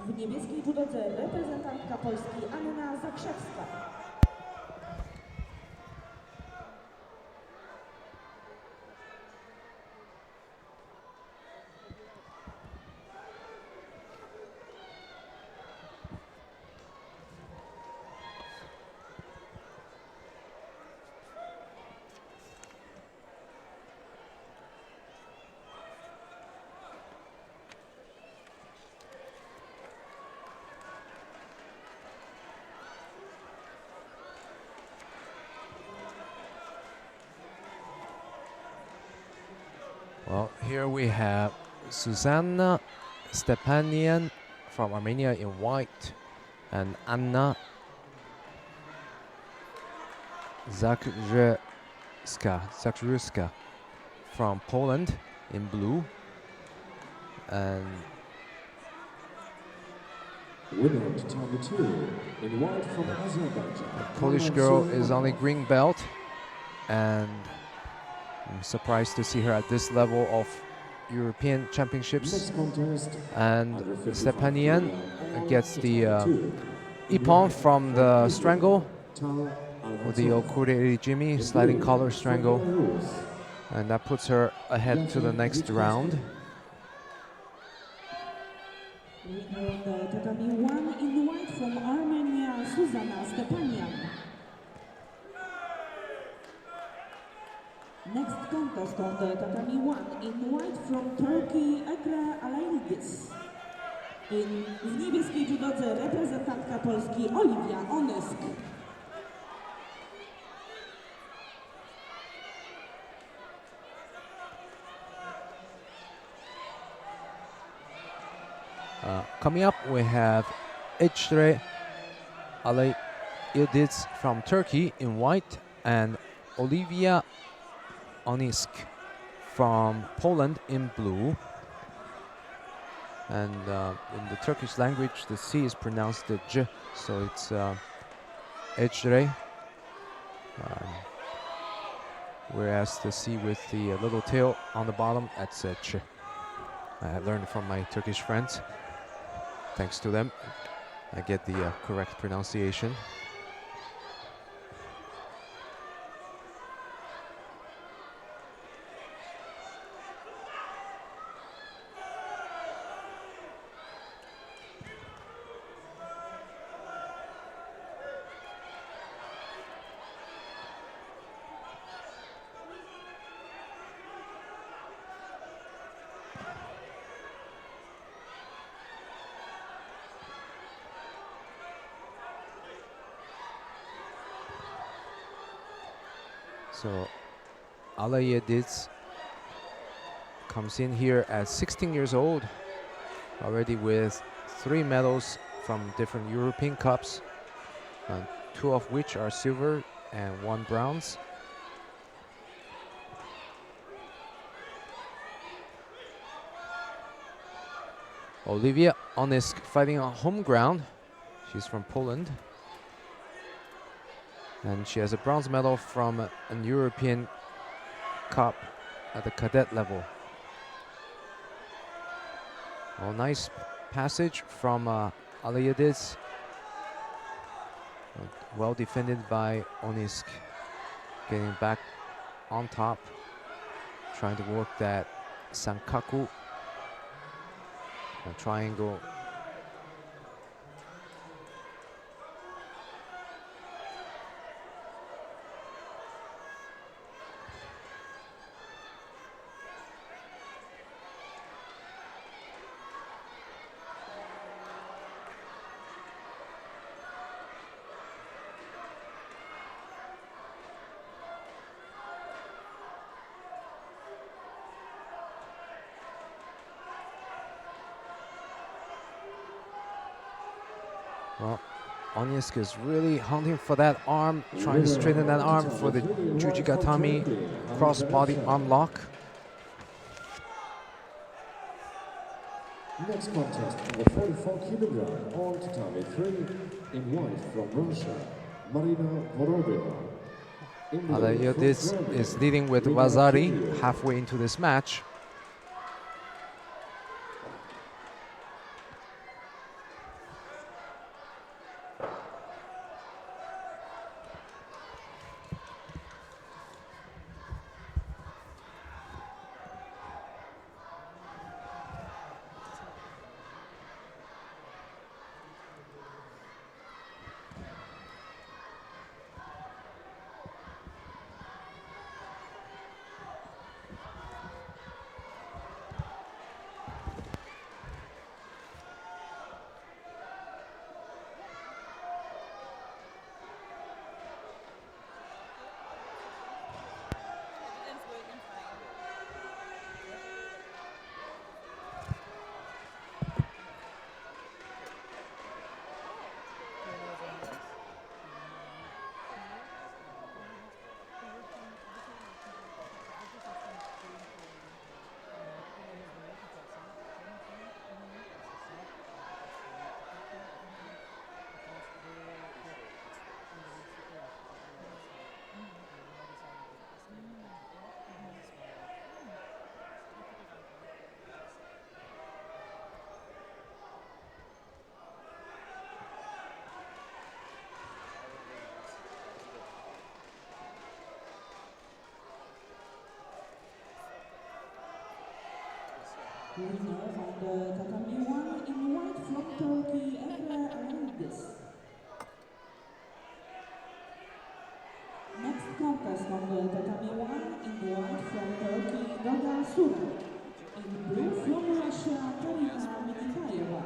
W niebieskiej judodze reprezentantka Polski Anna Zakrzewska. Well, here we have Susanna Stepanian from Armenia in white and Anna Zakrzewska from Poland in blue. And Winner of Tatami 2 in white from Azerbaijan. the Polish girl is on a green belt, and I'm surprised to see her at this level of European Championships. Next contest. And Under 55 Stepanian kilogram, gets the Tatami 2. ippon from the strangle Tal with the Okure Jimmy sliding collar strangle, and that puts her ahead to the next round. Winner of the Tatami 1 in white from Armenia, Zuzanna Stepaniak. Next contest on the Tatami 1 in white from Turkey, Ekra Alaidis. W niebieskiej judodze reprezentantka Polski Oliwia Onysk. Coming up, we have Ecre Alaidis from Turkey in white and Olivia Onisk from Poland in blue. And in the Turkish language, the C is pronounced the J, so it's Ecre. Whereas the C with the little tail on the bottom, that's Ch. I learned from my Turkish friends. Thanks to them, I get the correct pronunciation. So Alaidis comes in here at 16 years old, already with 3 medals from different European Cups, 2 of which are silver and 1 bronze. Olivia Onysk fighting on home ground. She's from Poland. And she has a bronze medal from an European Cup at the cadet level. Well, nice passage from Alaidis. Well defended by Onysk. Getting back on top. Trying to work that sankaku. A triangle. Well, Onyesk is really hunting for that arm, trying to straighten that arm for the Jujigatami cross-body arm lock. Next contest on the 44 kilogram all tatami 3 in white from Russia, Marina Vorobeva. In blue from This Germany, is leading with Rina Vazari Kirill. halfway into this match. Winner on the tatami 1 in white from Turkey, Emre Alaidis. Next contest on the tatami 1 in white from Turkey, Doga Sura. In blue from Russia, Karina Minikayeva.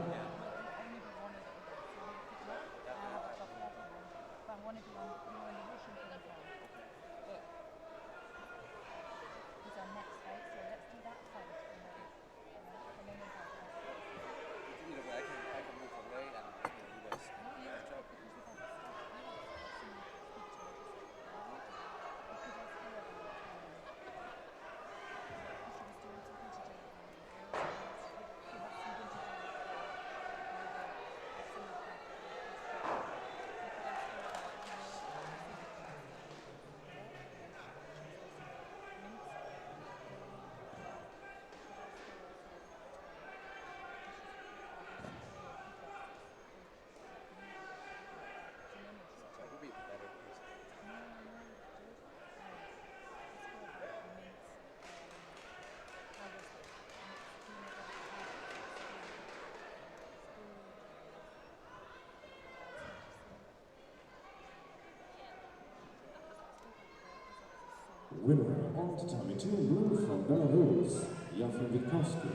Winner on tatami 2 blue from Belarus, Yafin Vitkovsky.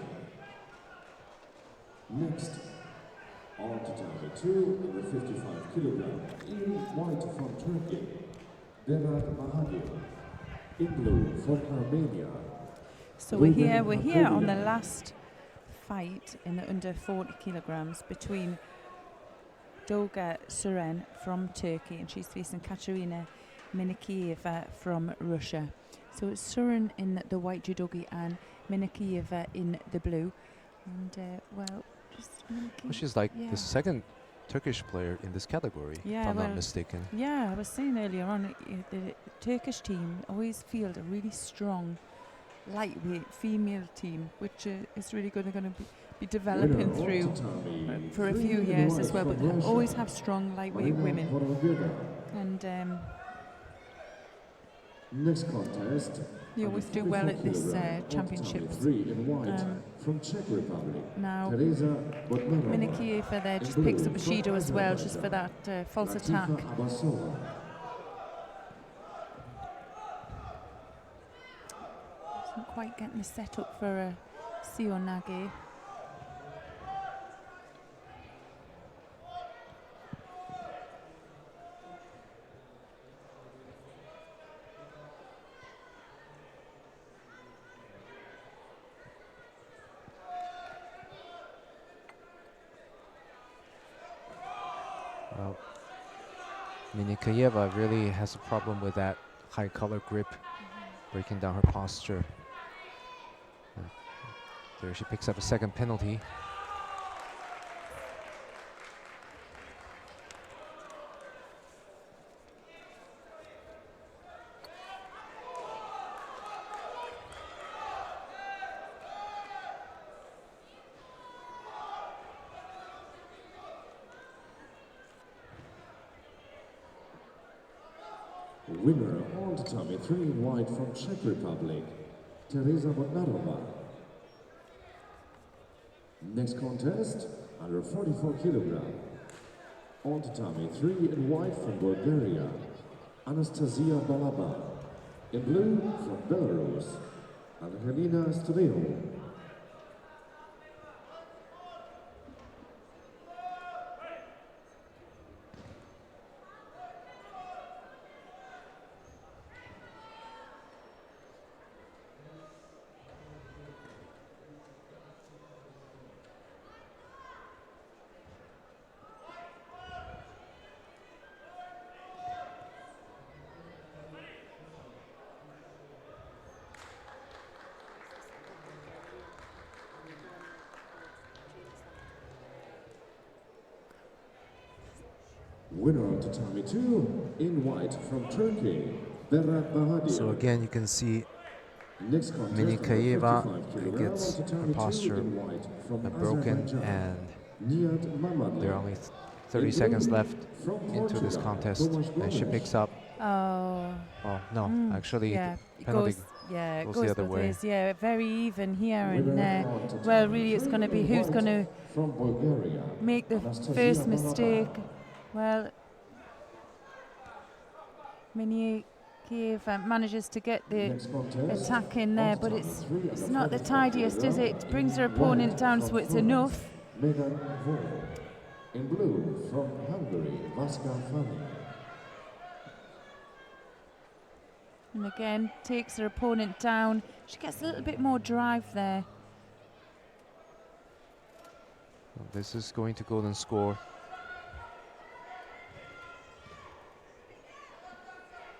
Next on tatami 2 in the 55 kilogram in white from Turkey, Berat Mahagir. In blue from Armenia. So we're here on the last fight in the under 40 kilograms between Doga Suren from Turkey, and she's facing Katerina Minikieva from Russia. So it's Suren in the white judogi and Minikieva in the blue. And Well, she's like the second Turkish player in this category, if I'm not mistaken. Yeah, I was saying earlier on, the Turkish team always field a really strong lightweight female team, which is really good. They're going to be developing through for a few years as well, but they always have strong lightweight women. And next contest, they always do well at this championships. From Czech Republic. Now, Teresa Botmanova. Minikieva there just picks up a Shido as well, just for that false attack. Isn't quite getting the setup for a Sionage. Well, Minikayeva really has a problem with that high collar grip, breaking down her posture. And there she picks up a second penalty. Winner on tatami 3 in white from Czech Republic, Teresa Bodnarova. Next contest, under 44 kilogram. On tatami 3 in white from Bulgaria, Anastasia Balaba. In blue from Belarus, Angelina Streo. Winner on tatami 2 in white from Turkey, Berat Bahadir. So again, you can see Next contest, Minikayeva under 55 kilogram, gets on her tatami 2 posture in white from broken, Azerbaijan, and Nihat Mamadli. there are only 30 In seconds blue, left from into this Portugal, contest, Tomas and she Gomes. picks up. Oh. Oh no, actually, Yeah, the it penalty goes. Yeah, it goes goes the other both way. ways. Yeah, very even here, and Winner on tatami well, really, it's 3 going to be in who's white going to from Bulgaria, make the Anastasia first Balaba. mistake. Well, Minikayeva manages to get the Next contest, attack in there, on but tatami 3 it's under not the 45 tidiest, is kilogram, it? Brings her in opponent white down, from so it's France, enough. Megan Vore. In blue from Hungary, Vaska Fani. And again, takes her opponent down. She gets a little bit more drive there. Well, this is going to golden score.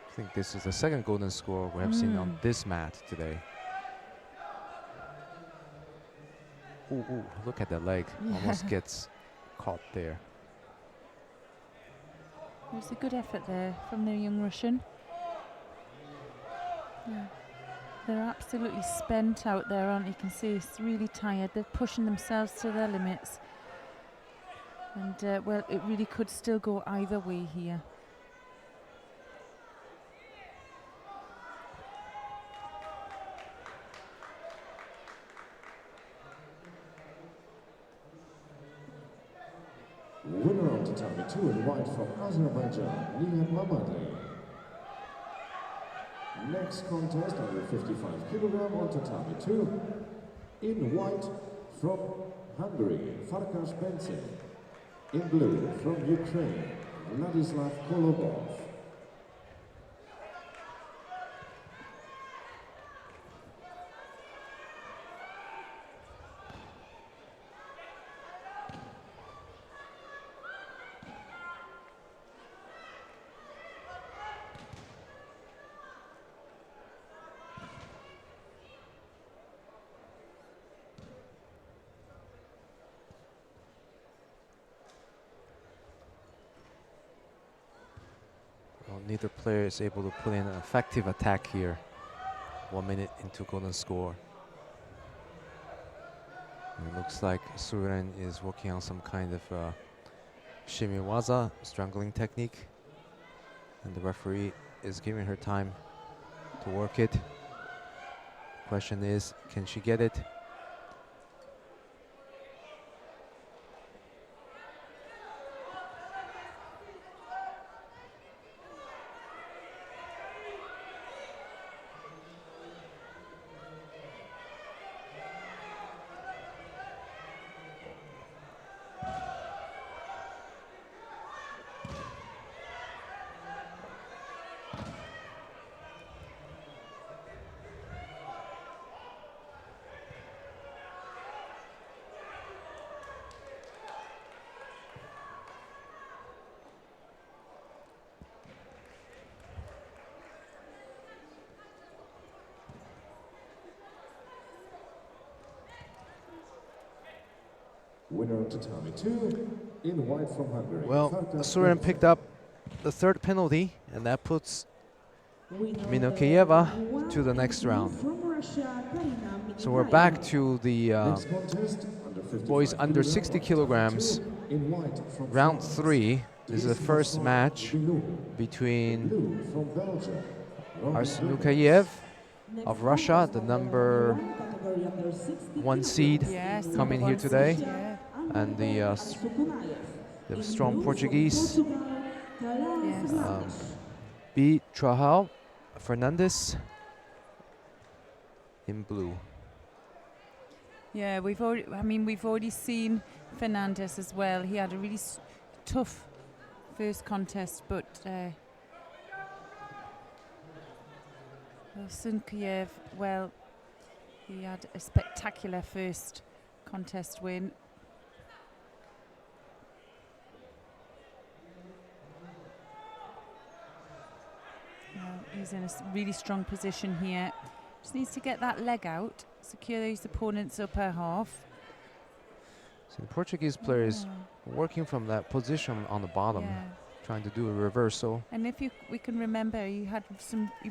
I think this is the second golden score we have seen on this mat today. Ooh, ooh, look at that leg. Almost gets caught there. There's a good effort there from the young Russian. Yeah. They're absolutely spent out there, aren't you? You can see it's really tired. They're pushing themselves to their limits. And, well, it really could still go either way here. Winner on tatami 2 in white from Azerbaijan, Nihat Mamadli. Next contest under 55 kilogram on tatami 2 in white from Hungary, Farkas Bence. In blue from Ukraine, Vladislav Kolobov. Well, neither player is able to put in an effective attack here. 1 minute into golden score. And it looks like Suren is working on some kind of shimiwaza, strangling technique. And the referee is giving her time to work it. Question is, can she get it? Winner of tatami 2 in white from Hungary. Well, Surin picked up the third penalty, and that puts Minokeyeva to the next round. So we're back to the Next contest, boys under 60 kilograms, in white from round France. 3. This is the first match Blue between from Belgium. Arsenukayev of Russia, the number 1 seed, Yes, coming number here 1 today, seed, yeah. and the strong Portuguese, Yes. B. Trajal Fernandez in blue. Yeah, we've already seen Fernandez as well. He had a really tough first contest, but Sunkayev, well, he had a spectacular first contest win. He's in a really strong position here. Just needs to get that leg out, secure his opponent's upper half. So the Portuguese player is working from that position on the bottom, Yeah. trying to do a reversal. And if we can remember, he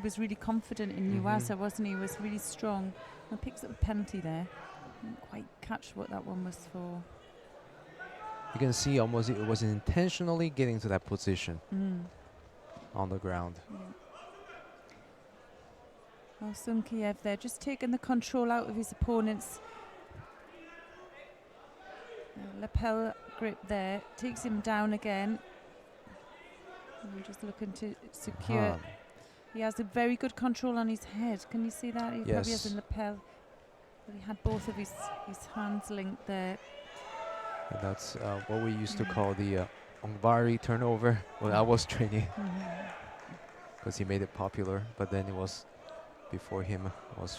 was really confident in Nuasa, wasn't he? He was really strong. And picks up a penalty there. Didn't quite catch what that one was for. You can see almost it was intentionally getting to that position on the ground. Yeah. Well, Sunkiev there, just taking the control out of his opponent's lapel grip there. Takes him down again. And just looking to secure. He has a very good control on his head. Can you see that? He probably has a lapel. But he had both of his hands linked there. And that's what we used to call the Ongvari turnover when I was training. Because he made it popular, but then it was before him was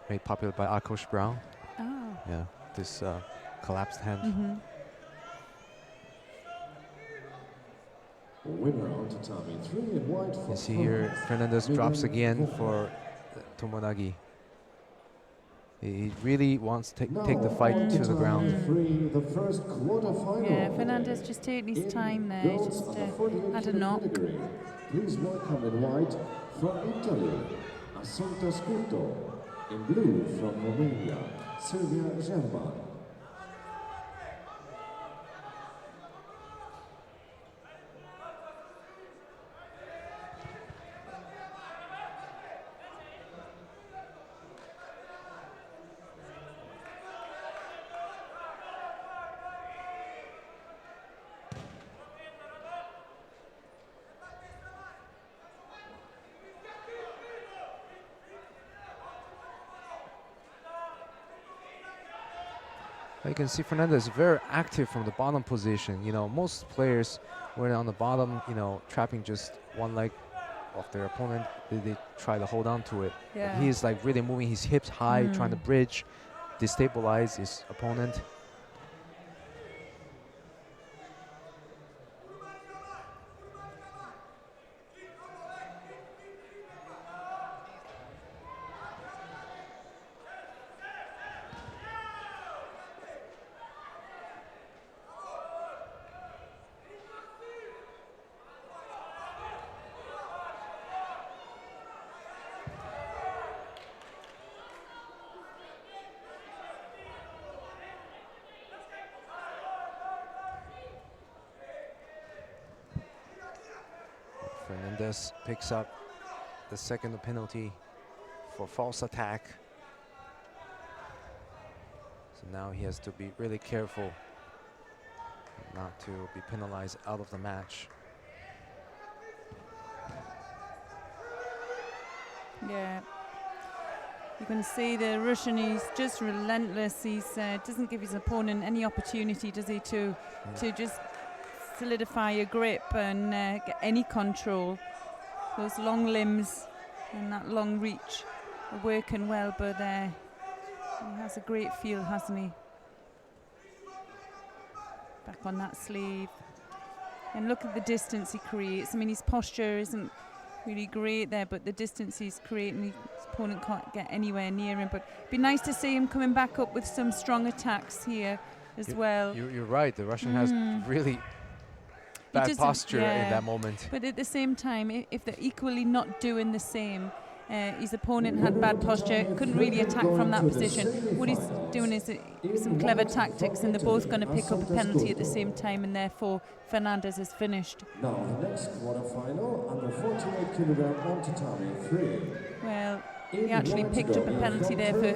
made popular by Akos Brown. Oh. Yeah, this collapsed hand. Winner on tatami 3 in white from You see here, Fernandez drops again for Tomonagi. He really wants to take the fight to the ground. The first quarterfinal. Yeah, Fernandez just taking his time there, just had a knock. Please welcome in white from Italy, Assunta Scuto. In blue from Romania, Silvia German. You can see Fernandez is very active from the bottom position. You know, most players, when on the bottom, you know, trapping just one leg of their opponent, they try to hold on to it. Yeah. But he is like really moving his hips high, trying to bridge, destabilize his opponent. Fernandez picks up the second penalty for false attack. So now he has to be really careful not to be penalized out of the match. Yeah. You can see the Russian, he's just relentless. He doesn't give his opponent any opportunity, does he, to just solidify a grip and get any control. Those long limbs and that long reach are working well, but he has a great feel, hasn't he? Back on that sleeve. And look at the distance he creates. I mean, his posture isn't really great there, but the distance he's creating, his opponent can't get anywhere near him. But it'd be nice to see him coming back up with some strong attacks here as well. You're right. The Russian has really bad doesn't- posture in yeah. that moment. But at the same time, if they're equally not doing the same, his opponent had bad posture, couldn't really attack from that position. What he's doing is some clever tactics, and they're both going to pick up a penalty at the same time, and therefore Fernandez is finished. Now the next quarterfinal under 48 kilogram on tatami 3. Well, he actually picked up a penalty there for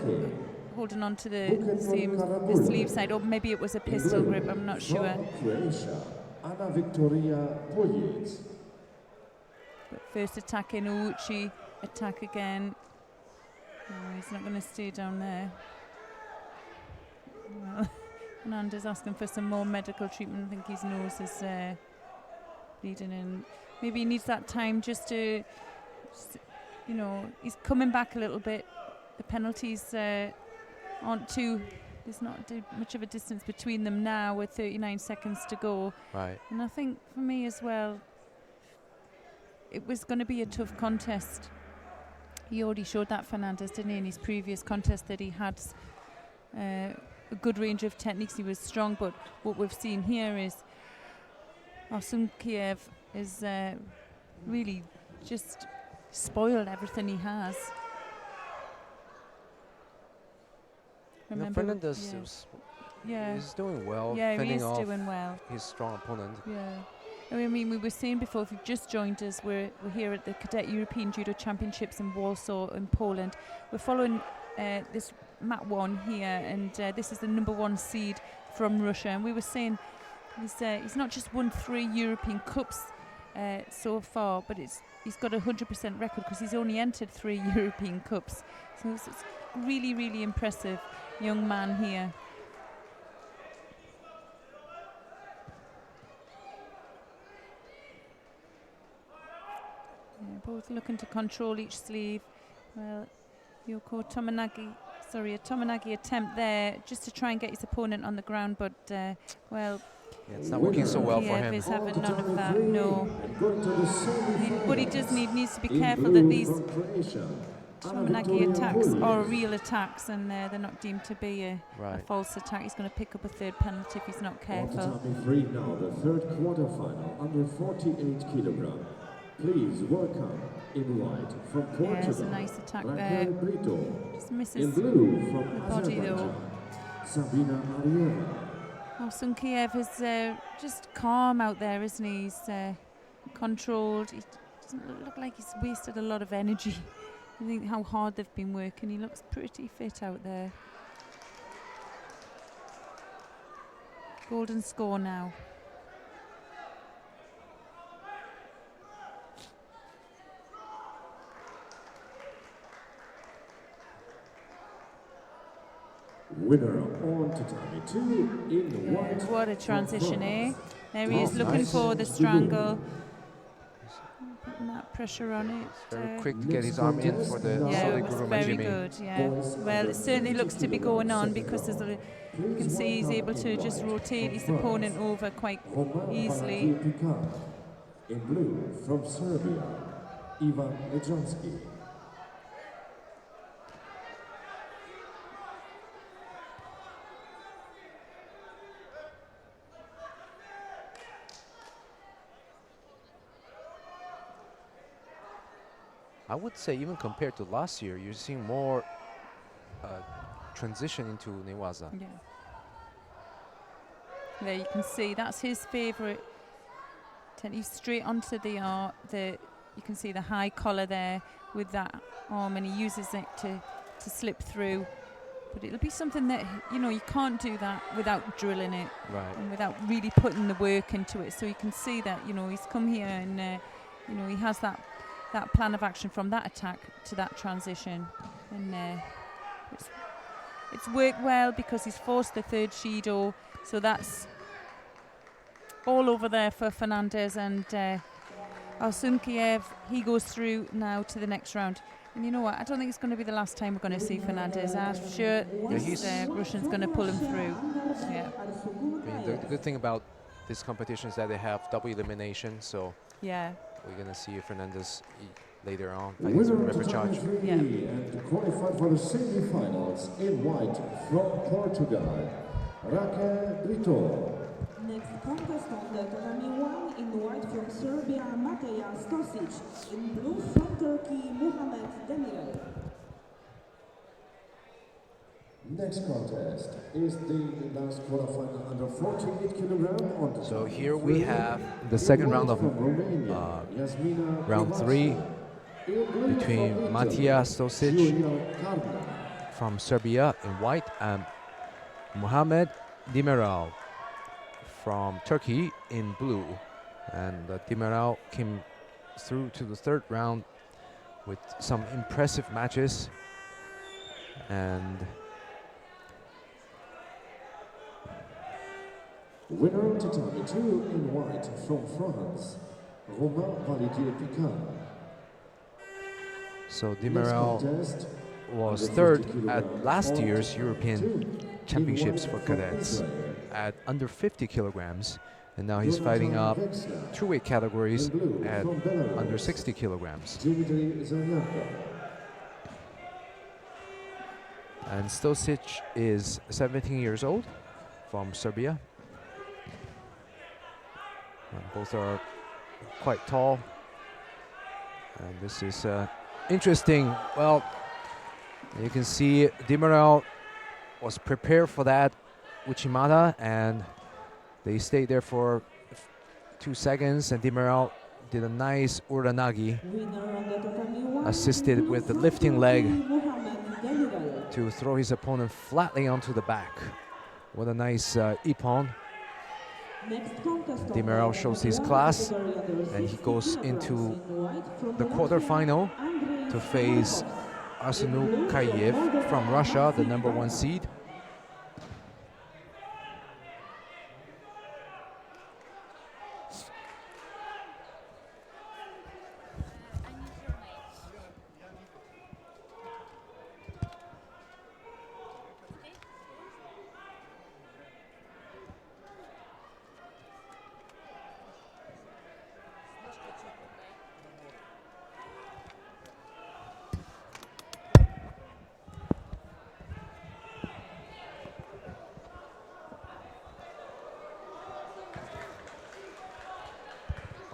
holding on to the sleeve side, or maybe it was a pistol grip, I'm not sure. Croatia, Anna Victoria Poljic. But first attack in, Uchi, attack again. Oh, he's not going to stay down there. Well, Fernandez asking for some more medical treatment. I think his nose is bleeding in. Maybe he needs that time just to, you know, he's coming back a little bit. The penalties aren't too, there's not much of a distance between them now with 39 seconds to go. Right. And I think for me as well, it was going to be a tough contest. He already showed that, Fernandez, didn't he, in his previous contest, that he had a good range of techniques. He was strong, but what we've seen here is Arsunkiev is really just spoiled everything he has. Remember, Fernandez is doing well, yeah, he fending is off doing well. his strong opponent. Yeah. I mean, we were saying before, if you've just joined us, we're here at the Cadet European Judo Championships in Warsaw in Poland. We're following this Mat 1 here, and this is the #1 seed from Russia. And we were saying he's not just won 3 European Cups so far, but he's got a 100% record because he's only entered 3 European Cups. So it's really, really impressive young man here. Yeah, both looking to control each sleeve. Well, a Tominagi attempt there just to try and get his opponent on the ground, but well, Yeah, it's not working so well for Kiev him. is having none of that. No. What he does needs to be careful that these Tominagi attacks are real attacks, and they're not deemed to be a false attack. He's going to pick up a 3rd penalty if he's not careful. Tatami 3 now, the 3rd quarterfinal under 48 kilogram. Please welcome in white from Portugal. Yeah, it's a nice attack there. Brito. Just misses In blue from the body though. Sabina Marieva. Arsunkiev is just calm out there, isn't he? He's controlled. He doesn't look like he's wasted a lot of energy. I think how hard they've been working. He looks pretty fit out there. Golden score now. Winner on tatami 2 in white. What a transition, eh? There he is Oh, looking nice. for the strangle. Putting that pressure on it. Very quick to get his arm in for the Yeah, solid it was guru very manjimi. good, yeah. Well, it certainly looks to be going on because there's you can see he's able to just rotate his opponent over quite easily. In blue from Serbia, Ivan Lejanski. I would say even compared to last year, you're seeing more transition into Newaza. Yeah. There you can see that's his favourite. Take you straight onto the you can see the high collar there with that arm, and he uses it to slip through. But it'll be something that you can't do that without drilling it, Right. and without really putting the work into it. So you can see that he's come here and he has that plan of action from that attack to that transition, and it's worked well because he's forced the 3rd Shido. So that's all over there for Fernandez, and Arsunkiev, he goes through now to the next round. And you know what? I don't think it's going to be the last time we're going to see Fernandez. I'm sure this Russian's going to pull him through. Yeah. I mean, the good thing about this competition is that they have double elimination, so Yeah. we're going to see Fernandez later on against Repage. Yeah. And qualified for the semi-finals in white from Portugal, Brito. Next contest on the tatami 1 in white from Serbia, Mateja Stosic. In blue from Turkey, Muhammed Demirel. Next contest is the last quarterfinal under 48 kilogram on So here we have the second round of round 3 between Mateja Stosic from Serbia in white and Muhammed Demirel from Turkey in blue. And Demirel came through to the third round with some impressive matches. And winner of tatami 2 in white from France, Romain Validier-Picard. so Demirel was third at last year's European Championships for cadets at under 50 kilograms, and now he's fighting up 2 weight categories at under 60 kilograms. And Stosic is 17 years old from Serbia. Both are quite tall, and this is interesting. Well, you can see Demirel was prepared for that Uchimata, and they stayed there for 2 seconds, and Demirel did a nice uranagi, assisted with the lifting leg to throw his opponent flatly onto the back. What a nice ippon. Demirel shows his class, and he goes into the quarterfinal to face Arsenukhayev from Russia, the #1 seed.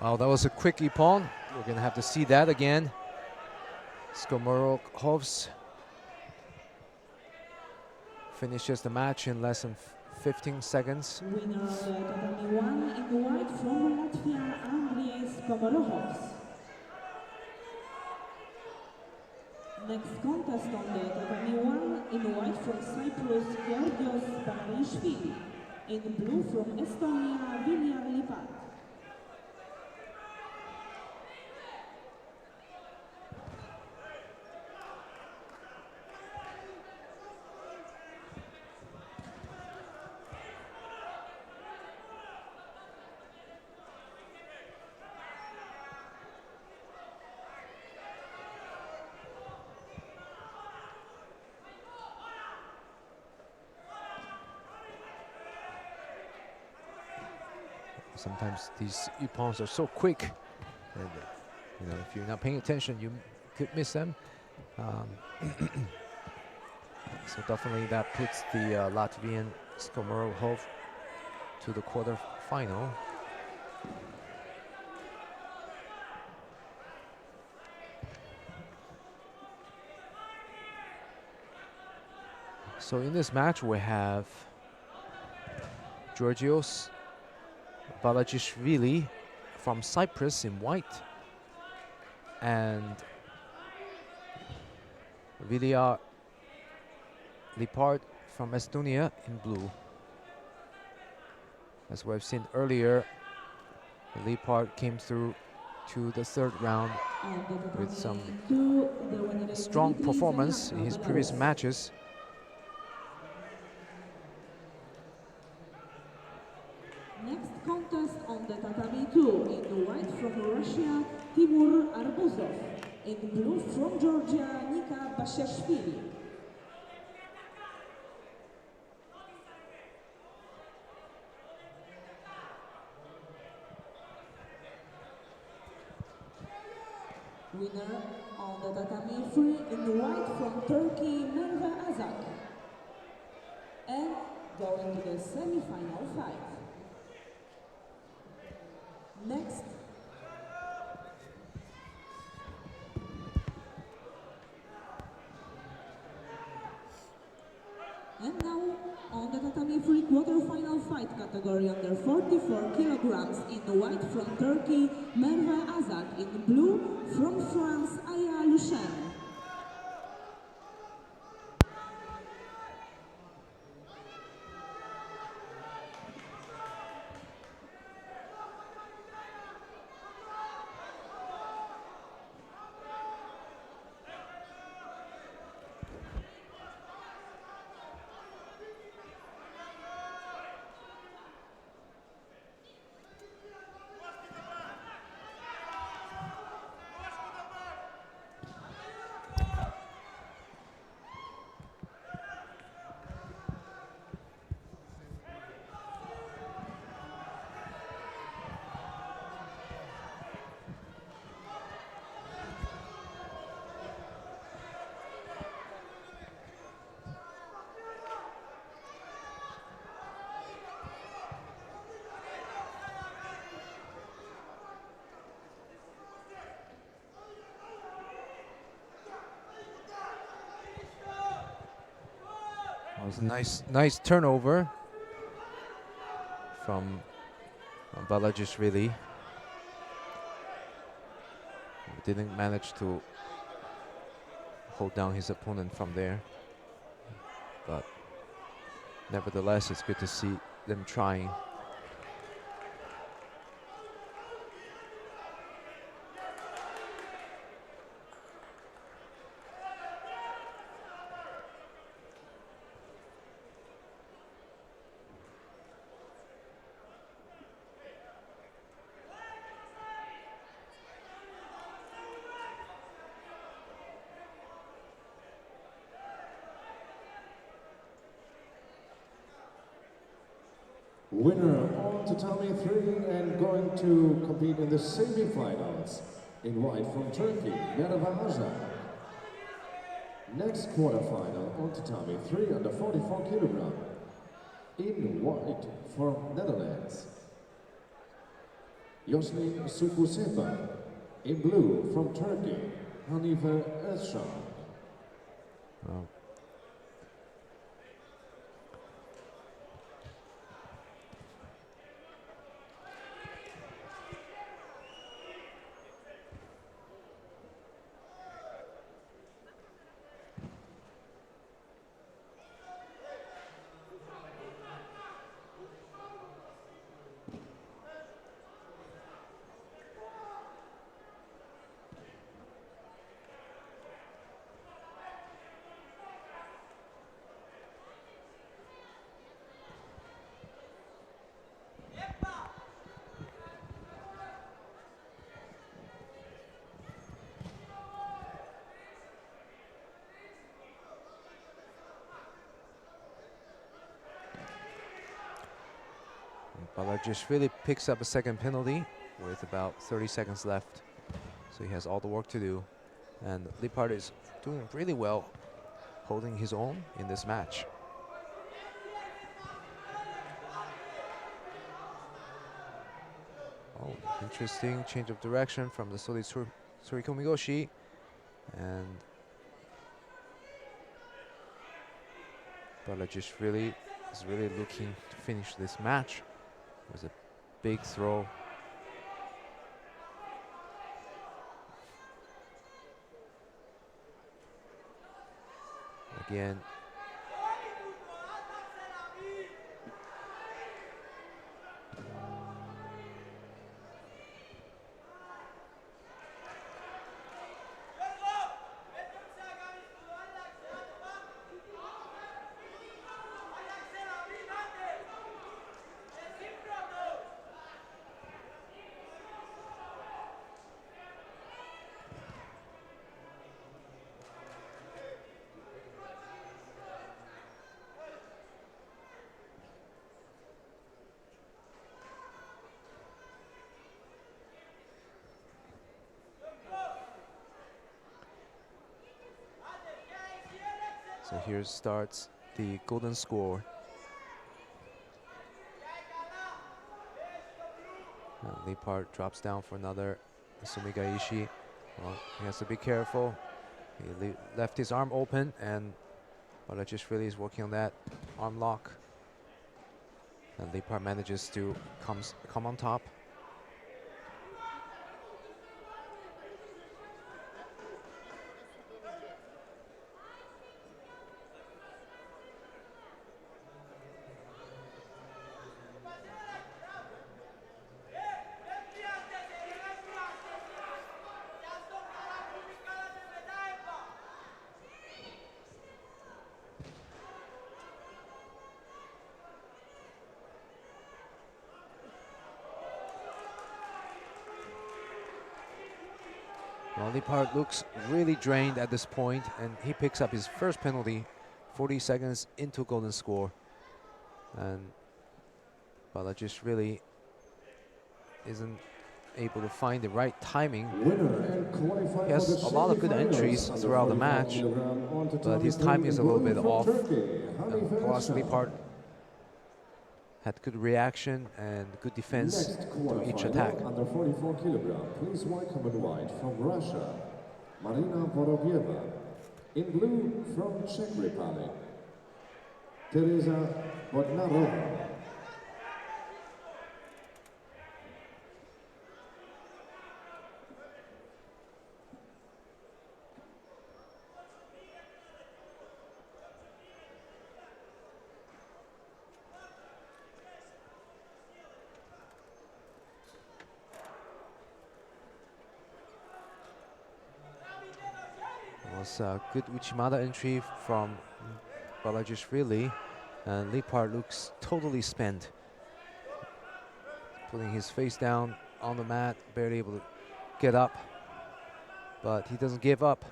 Wow, that was a quick ippon. We're going to have to see that again. Skomorohovs finishes the match in less than 15 seconds. Winner of the tatami 1 in white from Latvia, Andries Skomorohovs. Next contest on the tatami 1 in white from Cyprus, Georgios Banarishvili. In blue from Estonia, Viljar Lipat. Sometimes these ippons are so quick, and if you're not paying attention, you could miss them. So definitely that puts the Latvian Skomorov to the quarterfinal. So in this match we have Georgios Balajishvili from Cyprus in white and Viljar Lipat from Estonia in blue. As we've seen earlier, Lipat came through to the third round with some strong performance in his previous matches. Next contest on the tatami 2 in white from Russia, Timur Arbuzov. In blue from Georgia, Nika Bashashvili. Winner on the tatami 3 in white from Turkey, Merve Azak. And going to the semi-final fight. Next, and now on the tatami free quarter-final fight category under 44 kilograms in white from Turkey, Merve Azak, in blue from France, Aya Lushen. That was a nice turnover from Balajishvili. Didn't manage to hold down his opponent from there, but nevertheless, it's good to see them trying. Winner on tatami 3 and going to compete in the semi-finals in white from Turkey, Merve. Next quarterfinal on tatami 3 under 44 kilogram in white from Netherlands, Yoslin Sukusepa. In blue from Turkey, Hanife Özcan. Well, Balajishvili picks up a second penalty with about 30 seconds left. So he has all the work to do. And Lippard is doing really well, holding his own in this match. Oh, interesting change of direction from the Soli Surikomigoshi. And Balajishvili is really looking to finish this match. It was a big throw. Again. So here starts the golden score. Leapart drops down for another Sumigaishi. Well, he has to be careful. He left his arm open, and Balajishvili is working on that arm lock. And Leapart manages to come on top. Well, Leapart looks really drained at this point, and he picks up his first penalty 40 seconds into golden score. And Balajish really isn't able to find the right timing. He has a lot of good entries throughout the match, but his timing is a little bit off. Plus, Leapart had good reaction and good defense to each attack. Under 44 kilogram, please welcome in white from Russia, Marina Vorobyeva. In blue from Czech Republic, Teresa Bodnarova. Was a good Uchimata entry from Balajishvili, and Leapart looks totally spent. Putting his face down on the mat, barely able to get up, but he doesn't give up.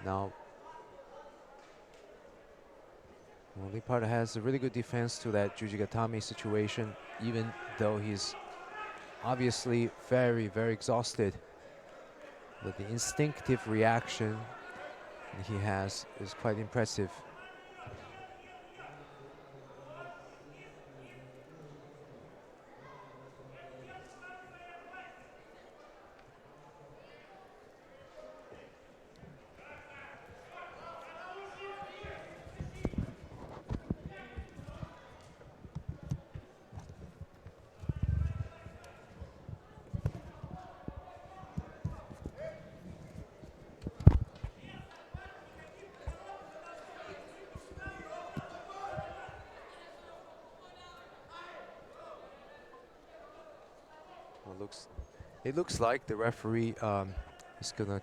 Now, well, Leapart has a really good defense to that Jujigatame situation, even though he's obviously very, very exhausted. But the instinctive reaction he has is quite impressive. It looks like the referee is gonna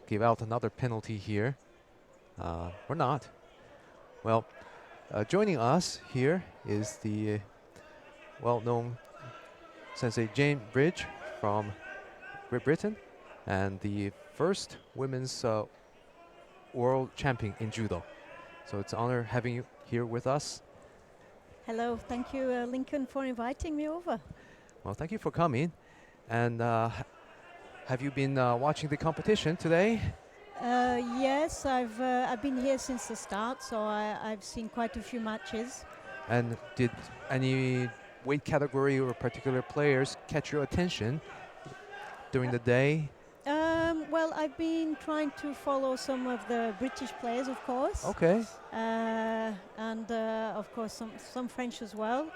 give out another penalty here, or not. Well, joining us here is the well-known Sensei Jane Bridge from Great Britain, and the first women's world champion in judo. So it's an honor having you here with us. Hello, thank you, Lincoln, for inviting me over. Well, thank you for coming. And have you been watching the competition today? Yes, I've been here since the start, so I've seen quite a few matches. And did any weight category or particular players catch your attention during the day? Well, I've been trying to follow some of the British players, of course. Okay. And of course some French as well.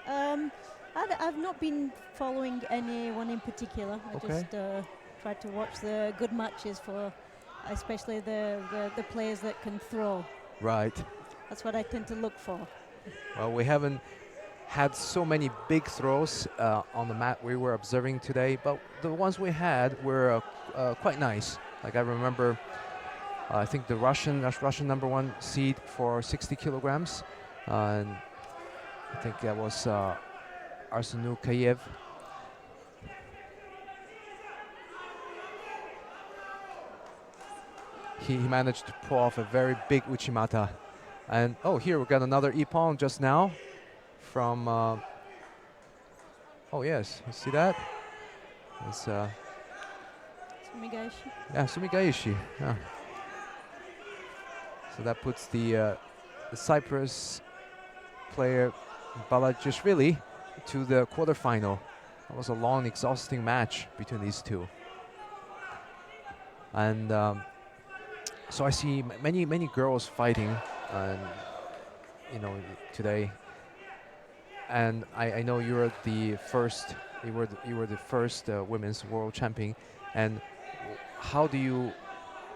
I've not been following anyone in particular. I just try to watch the good matches for especially the players that can throw. Right. That's what I tend to look for. Well, we haven't had so many big throws on the mat we were observing today, but the ones we had were quite nice. Like I remember, I think the Russian #1 seed for 60 kilograms, and I think that was Arsenu Kayev. he managed to pull off a very big Uchimata. And oh, here we got another ippon just now from. Oh yes, you see that? It's Sumigaishi. yeah, Sumigaishi. Yeah. So that puts the Cyprus player Balajishvili to the quarterfinal. That was a long, exhausting match between these two. And so I see many girls fighting, today. And I know you're the first. You were the first women's world champion. And how do you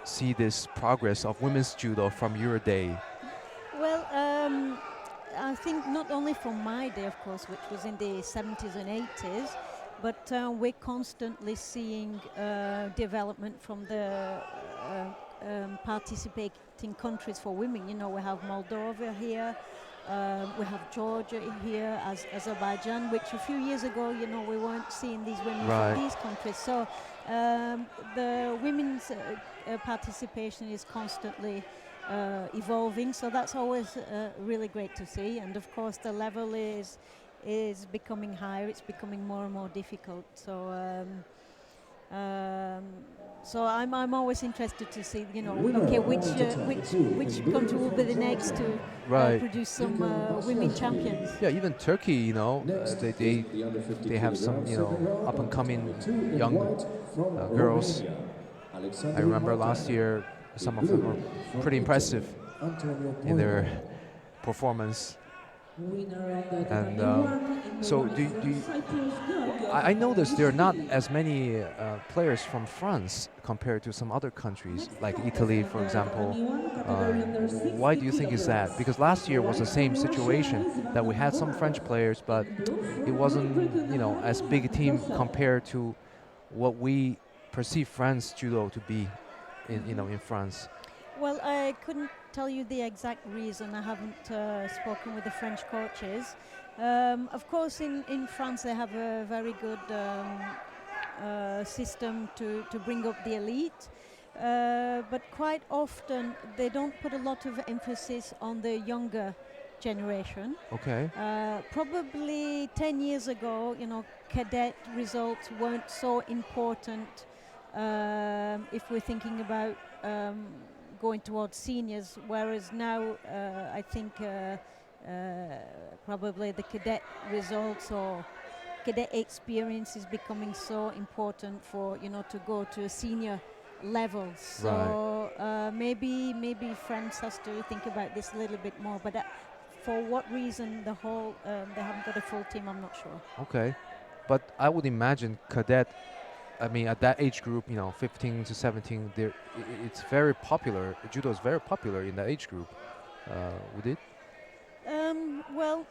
see this progress of women's judo from your day? Well, I think not only from my day, of course, which was in the 70s and 80s, but we're constantly seeing development from the participating countries for women. You know, we have Moldova here, we have Georgia here, Azerbaijan, which a few years ago, you know, we weren't seeing these women Right. from these countries. So the women's participation is constantly evolving, so that's always really great to see. And of course, the level is becoming higher. It's becoming more and more difficult. So I'm always interested to see, you know, okay, which country will be the next to Right. produce some women champions. Yeah, even Turkey, you know, they have some, you know, up and coming young girls. I remember last year some of them were pretty impressive in their performance. And so I noticed there are not as many players from France compared to some other countries, like Italy, for example. Why do you think is that? Because last year was the same situation, that we had some French players, but it wasn't, you know, as big a team compared to what we perceive France judo to be in France. Well, I couldn't tell you the exact reason. I haven't spoken with the French coaches. Of course, in France they have a very good system to bring up the elite, but quite often they don't put a lot of emphasis on the younger generation. Okay. Probably 10 years ago, you know, cadet results weren't so important if we're thinking about going towards seniors, whereas now I think probably the cadet results or cadet experience is becoming so important for, you know, to go to a senior level. So maybe France has to think about this a little bit more, but for what reason they haven't got a full team, I'm not sure. Okay, but I would imagine cadet, I mean, at that age group, you know, 15 to 17, it's very popular. Judo is very popular in that age group. Would it? Well,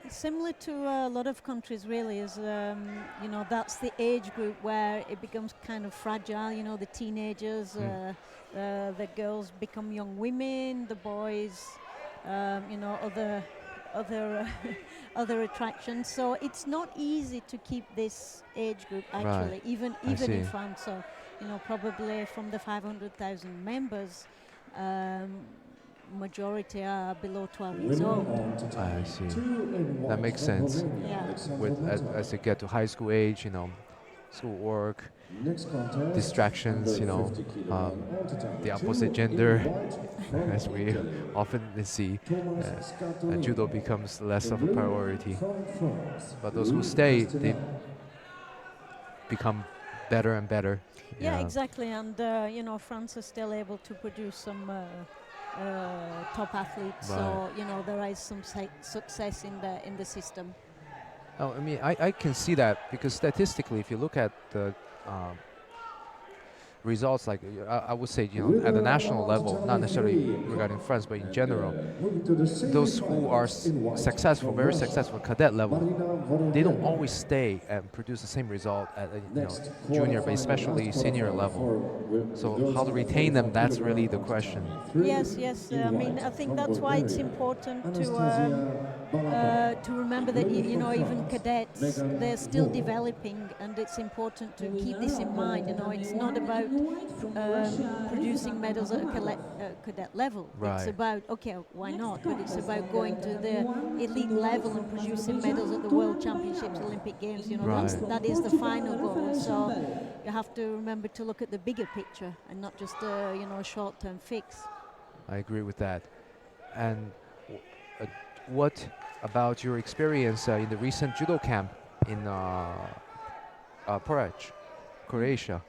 similar to a lot of countries, really, is you know, that's the age group where it becomes kind of fragile. You know, the teenagers, the girls become young women, the boys, you know, other attractions. So it's not easy to keep this age group actually, even in France. So, you know, probably from the 500,000 members, majority are below 12 years old. I see. That makes sense. Yeah. As they get to high school age, you know, schoolwork, distractions, you know, the opposite gender, as we often see, judo becomes less of a priority. But those who stay, they become better and better. Yeah, exactly. And you know, France is still able to produce some top athletes. So you know, there is some success in the system. Oh, I mean, I can see that, because statistically, if you look at the results, like I would say, you know, at the national level, not necessarily regarding France, but in general, those who are successful, very successful cadet level, they don't always stay and produce the same result at junior, but especially senior level. So how to retain them, that's really the question. Yes. I mean, I think that's why it's important to remember that you know, even cadets, they're still developing, and it's important to keep this in mind. You know, it's not about producing medals at a cadet level. It's Right. about, okay, why not? But it's about going to the elite level and producing medals at the World Championships, Olympic Games. You know, Right. that is the final goal. So you have to remember to look at the bigger picture and not just a short-term fix. I agree with that. And what about your experience in the recent judo camp in Prague, Croatia?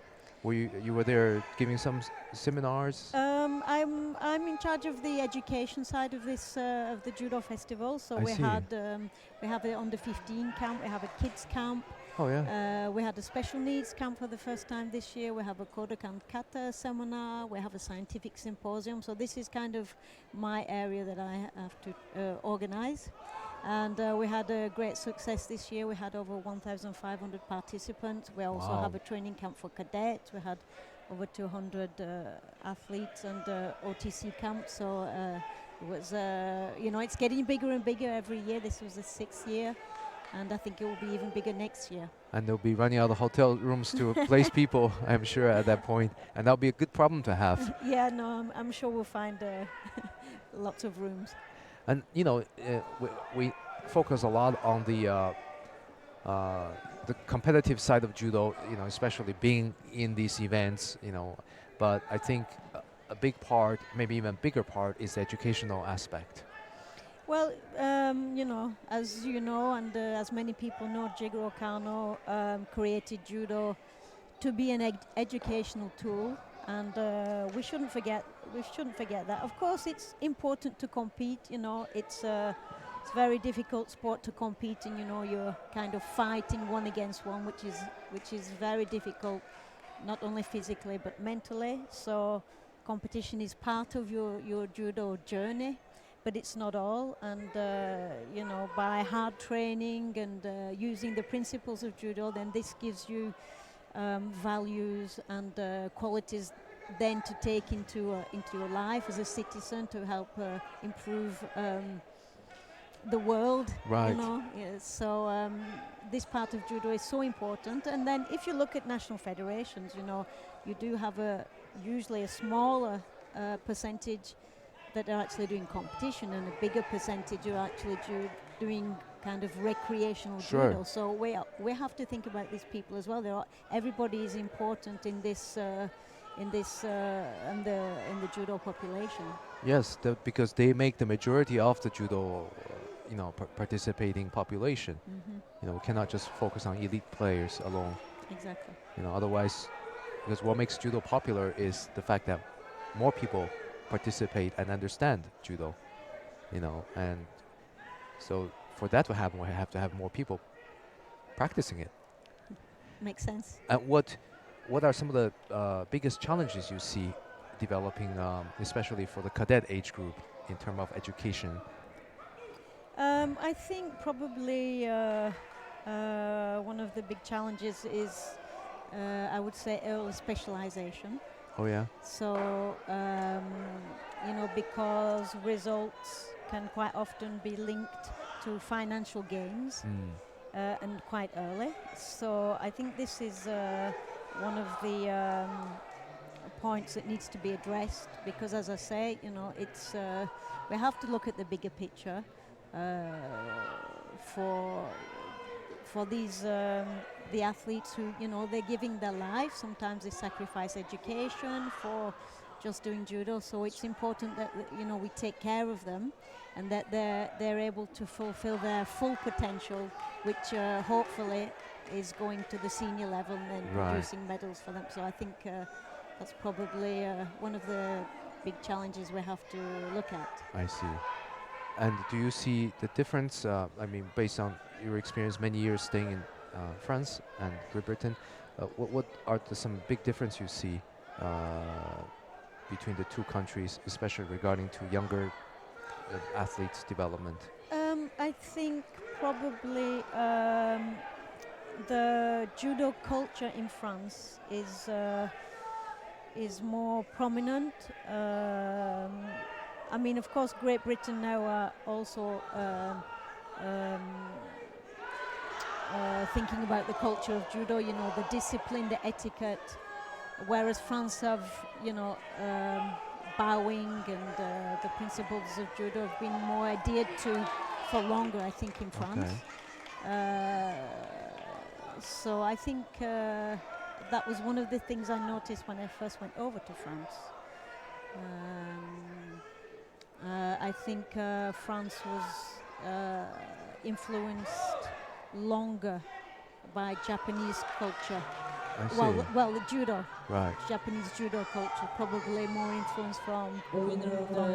You were there giving some seminars? I'm in charge of the education side of this of the judo festival. So I see. we have the under 15 camp. We have a kids camp. Oh yeah. We had a special needs camp for the first time this year. We have a Kodokan Kata seminar. We have a scientific symposium. So this is kind of my area that I have to organize. And we had a great success this year. We had over 1,500 participants. We also Wow. have a training camp for cadets. We had over 200 athletes and OTC camp. So it was, it's getting bigger and bigger every year. This was the 6th year. And I think it will be even bigger next year. And they'll be running out of hotel rooms to place people, I'm sure, at that point. And that'll be a good problem to have. Yeah, no, I'm sure we'll find lots of rooms. And we focus a lot on the competitive side of judo, especially being in these events, But I think a big part, maybe even bigger part, is the educational aspect. Well, as you know, and as many people know, Jigoro Kano created judo to be an educational tool, and we shouldn't forget that. Of course, it's important to compete. It's a very difficult sport to compete in. You're kind of fighting one against one, which is very difficult, not only physically but mentally. So competition is part of your judo journey. But it's not all, and by hard training and using the principles of judo, then this gives you values and qualities then to take into your life as a citizen to help improve the world. Right. Yeah, so this part of judo is so important. And then if you look at national federations, you do have usually a smaller percentage that are actually doing competition, and a bigger percentage are actually doing kind of recreational Sure. judo. So we have to think about these people as well. Everybody is important in the judo population. Yes, because they make the majority of the judo, participating population. Mm-hmm. We cannot just focus on elite players alone. Exactly. Otherwise, because what makes judo popular is the fact that more people participate and understand judo, and so for that to happen, we have to have more people practicing it. Makes sense. And what are some of the biggest challenges you see developing, especially for the cadet age group, in terms of education? I think probably one of the big challenges is, I would say, early specialization. Oh yeah. So, because results can quite often be linked to financial gains and quite early. So I think this is one of the points that needs to be addressed, because as I say, it's we have to look at the bigger picture for these the athletes who they're giving their life. Sometimes they sacrifice education for just doing judo. So it's important that we take care of them, and that they're able to fulfill their full potential, which hopefully is going to the senior level and then producing medals for them. So I think that's probably one of the big challenges we have to look at. I see. And do you see the difference, based on your experience many years staying in France and Great Britain, what are some big difference you see between the two countries, especially regarding to younger athletes' development? I think probably the judo culture in France is more prominent. Of course, Great Britain now are also thinking about the culture of judo, the discipline, the etiquette, whereas France have, bowing and the principles of judo have been more adhered to for longer, I think, in France. So I think that was one of the things I noticed when I first went over to France. I think France was influenced longer by Japanese culture. I see. Well, the judo, Right. Japanese judo culture, probably more influence from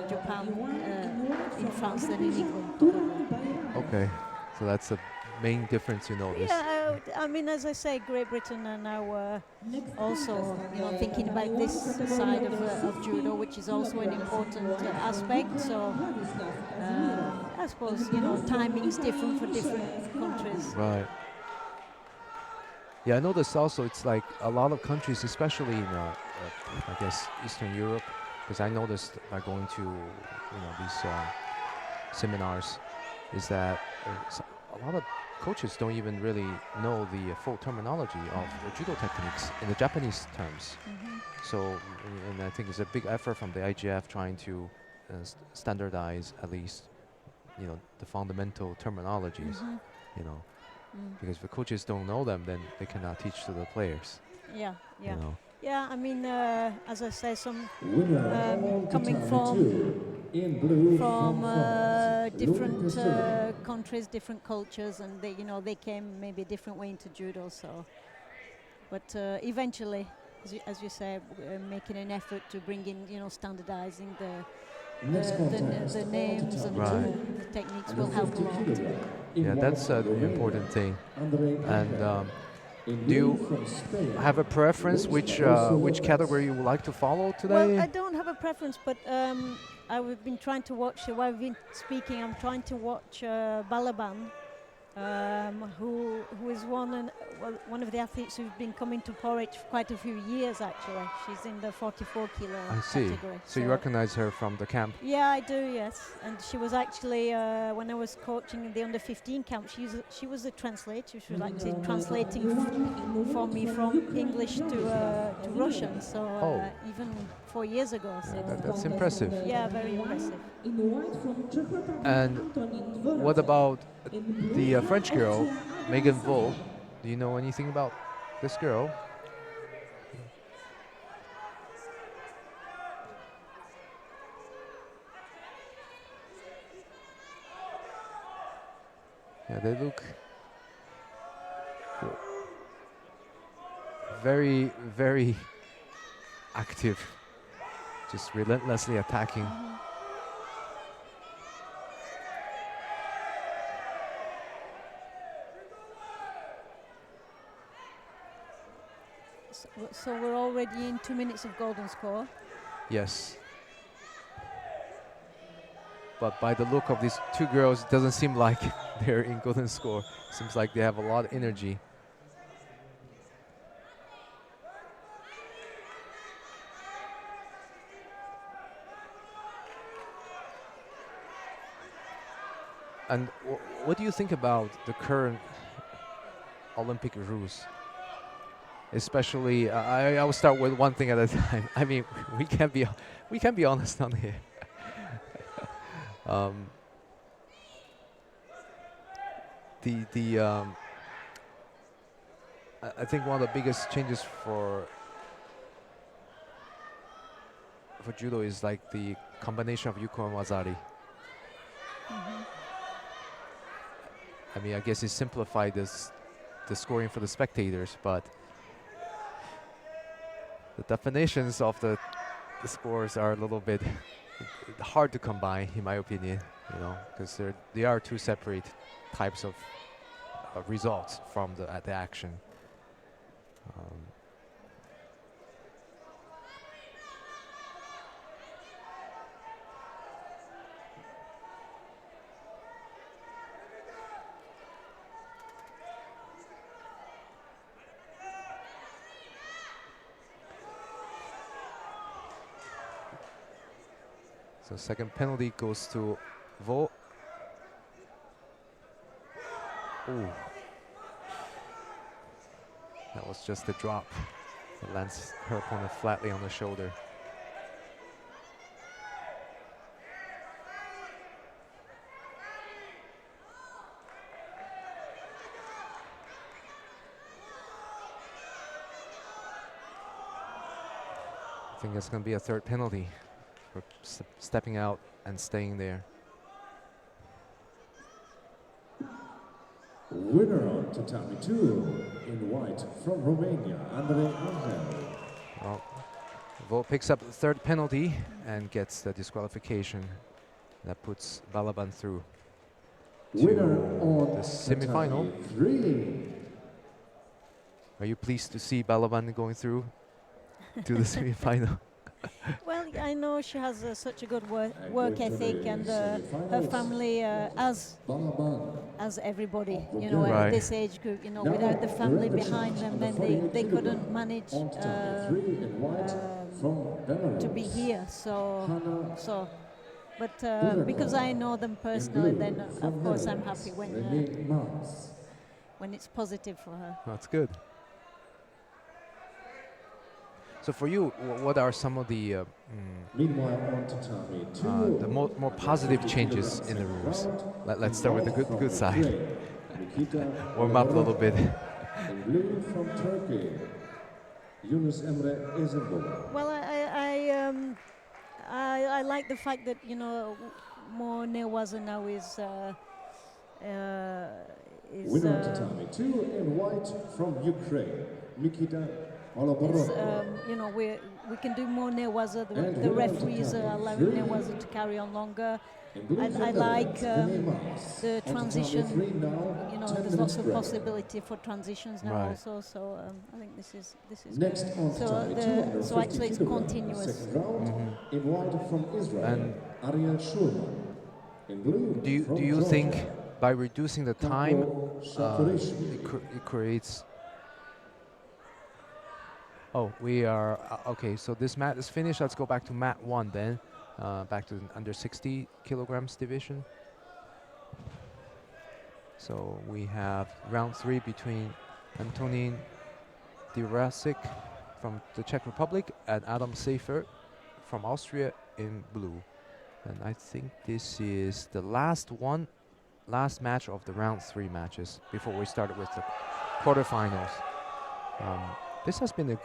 Japan in France than in England, probably. Okay. So that's the main difference you notice. Yeah, I mean, as I say, Great Britain are now also, thinking about this side of judo, which is also an important aspect. So I suppose, timing's different for different countries. Right. Yeah, I noticed also it's like a lot of countries, especially in, I guess, Eastern Europe, because I noticed by going to, these seminars, is that a lot of coaches don't even really know the full terminology of the judo techniques in the Japanese terms. So, and I think it's a big effort from the IGF trying to standardize at least, the fundamental terminologies, because if the coaches don't know them, then they cannot teach to the players. Yeah. You know. Yeah, I mean, as I say, some Winner coming in blue from France, different countries, different cultures, and they came maybe a different way into judo. So, but eventually, as you say, making an effort to bring in, standardizing the names and the techniques will help a lot. Yeah, that's an important thing. And do you have a preference which category you would like to follow today? Well, I don't have a preference, but I've been trying to watch, while I've been speaking, I'm trying to watch Balaban, who is one of the athletes who've been coming to Porridge for quite a few years, actually. She's in the 44 kilo I see. category. So you recognize her from the camp? Yeah, I do, yes. And she was actually, when I was coaching in the under-15 camp, she was a translator. She was actually translating for me from English to Russian, so even 4 years ago. So That's impressive. yeah, very impressive. And what about the French girl, Megan Vaux? Do you know anything about this girl? Yeah, they look very, very active, just relentlessly attacking. So we're already in 2 minutes of golden score. Yes. But by the look of these two girls, it doesn't seem like they're in golden score. Seems like they have a lot of energy. And what do you think about the current Olympic rules? Especially, I will start with one thing at a time. I mean, we can be honest on here. I think one of the biggest changes for judo is like the combination of yuko and wazari. I mean, I guess it simplified the scoring for the spectators, but the definitions of the scores are a little bit hard to combine, in my opinion, because they are two separate types of results from the action. So second penalty goes to Vaux. Ooh. That was just a drop. It lands her opponent flatly on the shoulder. I think it's going to be a third penalty for stepping out and staying there. Winner on tatami 2 in white from Romania, Andre Angel. Well, Vo picks up the third penalty and gets the disqualification. That puts Balaban through Winner to on the semifinal. tatami 3. Are you pleased to see Balaban going through to the semifinal? Well, I know she has such a good work ethic, and her family, as everybody, you know, Right. at this age group, you know, without the family behind them, then they couldn't manage to be here. So, but because I know them personally, then of course I'm happy when it's positive for her. That's good. So for you, what are some of the Meanwhile, on tatami 2. the more positive changes in the rules? Let's start with the good side. Warm up a little bit. In blue from Turkey, Yunus Emre Ezenbol. Well, I like the fact that, you know, more Newaza now is Winner on tatami 2 in white from Ukraine, Nikita Oloborov. you know, we can do more Newaza. The referees are allowing Newaza to carry on longer. I like the transition. You know, there's lots of possibility for transitions now Right. also. So I think this is Next on so tatami 2 under so 50 actually it's kilograms. continuous. Second round in white from Israel, And Ariel Schurman. In blue Do from you Georgia, think by reducing the time, Taco Shakurishvili. it creates? Oh, we are okay. So this mat is finished. Let's go back to mat 1 then. Back to the under 60 kilograms division. So we have round 3 between Antonin Dirasic from the Czech Republic and Adam Seifert from Austria in blue. And I think this is the last match of the round 3 matches before we started with the quarterfinals. This has been a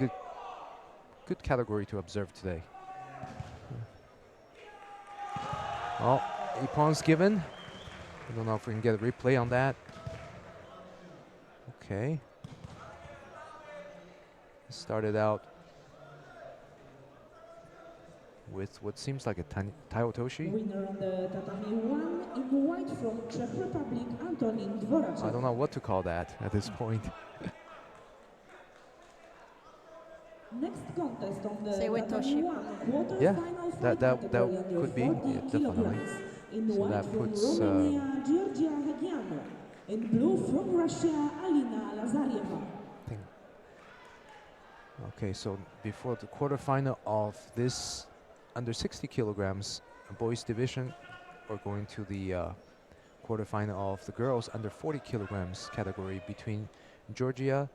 good category to observe today. Well, Ippon's given. I don't know if we can get a replay on that. Okay. Started out with what seems like a Taiotoshi. Winner on the tatami 1 in white from Czech Republic, Antonin Dvoracek. I don't know what to call that at this point. Next contest on the Seiwetoshi. tatami 1 Yeah, quarterfinal fight that category under could be, 40 yeah, definitely. kilograms. In So white that from puts, Romania, Georgia Hagiano. In blue from Russia, Alina Lazareva. Okay, so before the quarterfinal of this under 60 kilograms boys division, we're going to the quarterfinal of the girls under 40 kilograms category between Georgia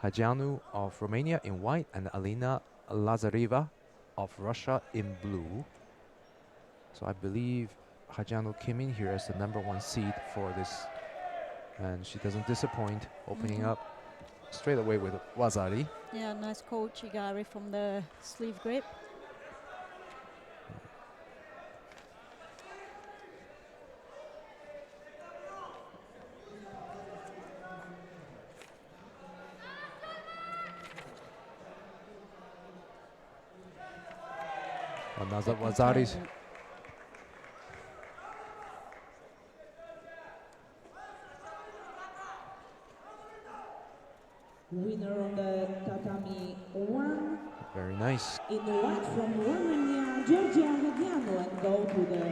Hagianu of Romania in white and Alina Lazareva of Russia in blue. So I believe Hagianu came in here as the #1 seed for this, and she doesn't disappoint, opening up straight away with Wazari. Yeah, nice coach Igari from the sleeve grip. Another Wazari's. Winner on the tatami 1 Very nice. in white from Romania, Georgia Hagiano, and go to the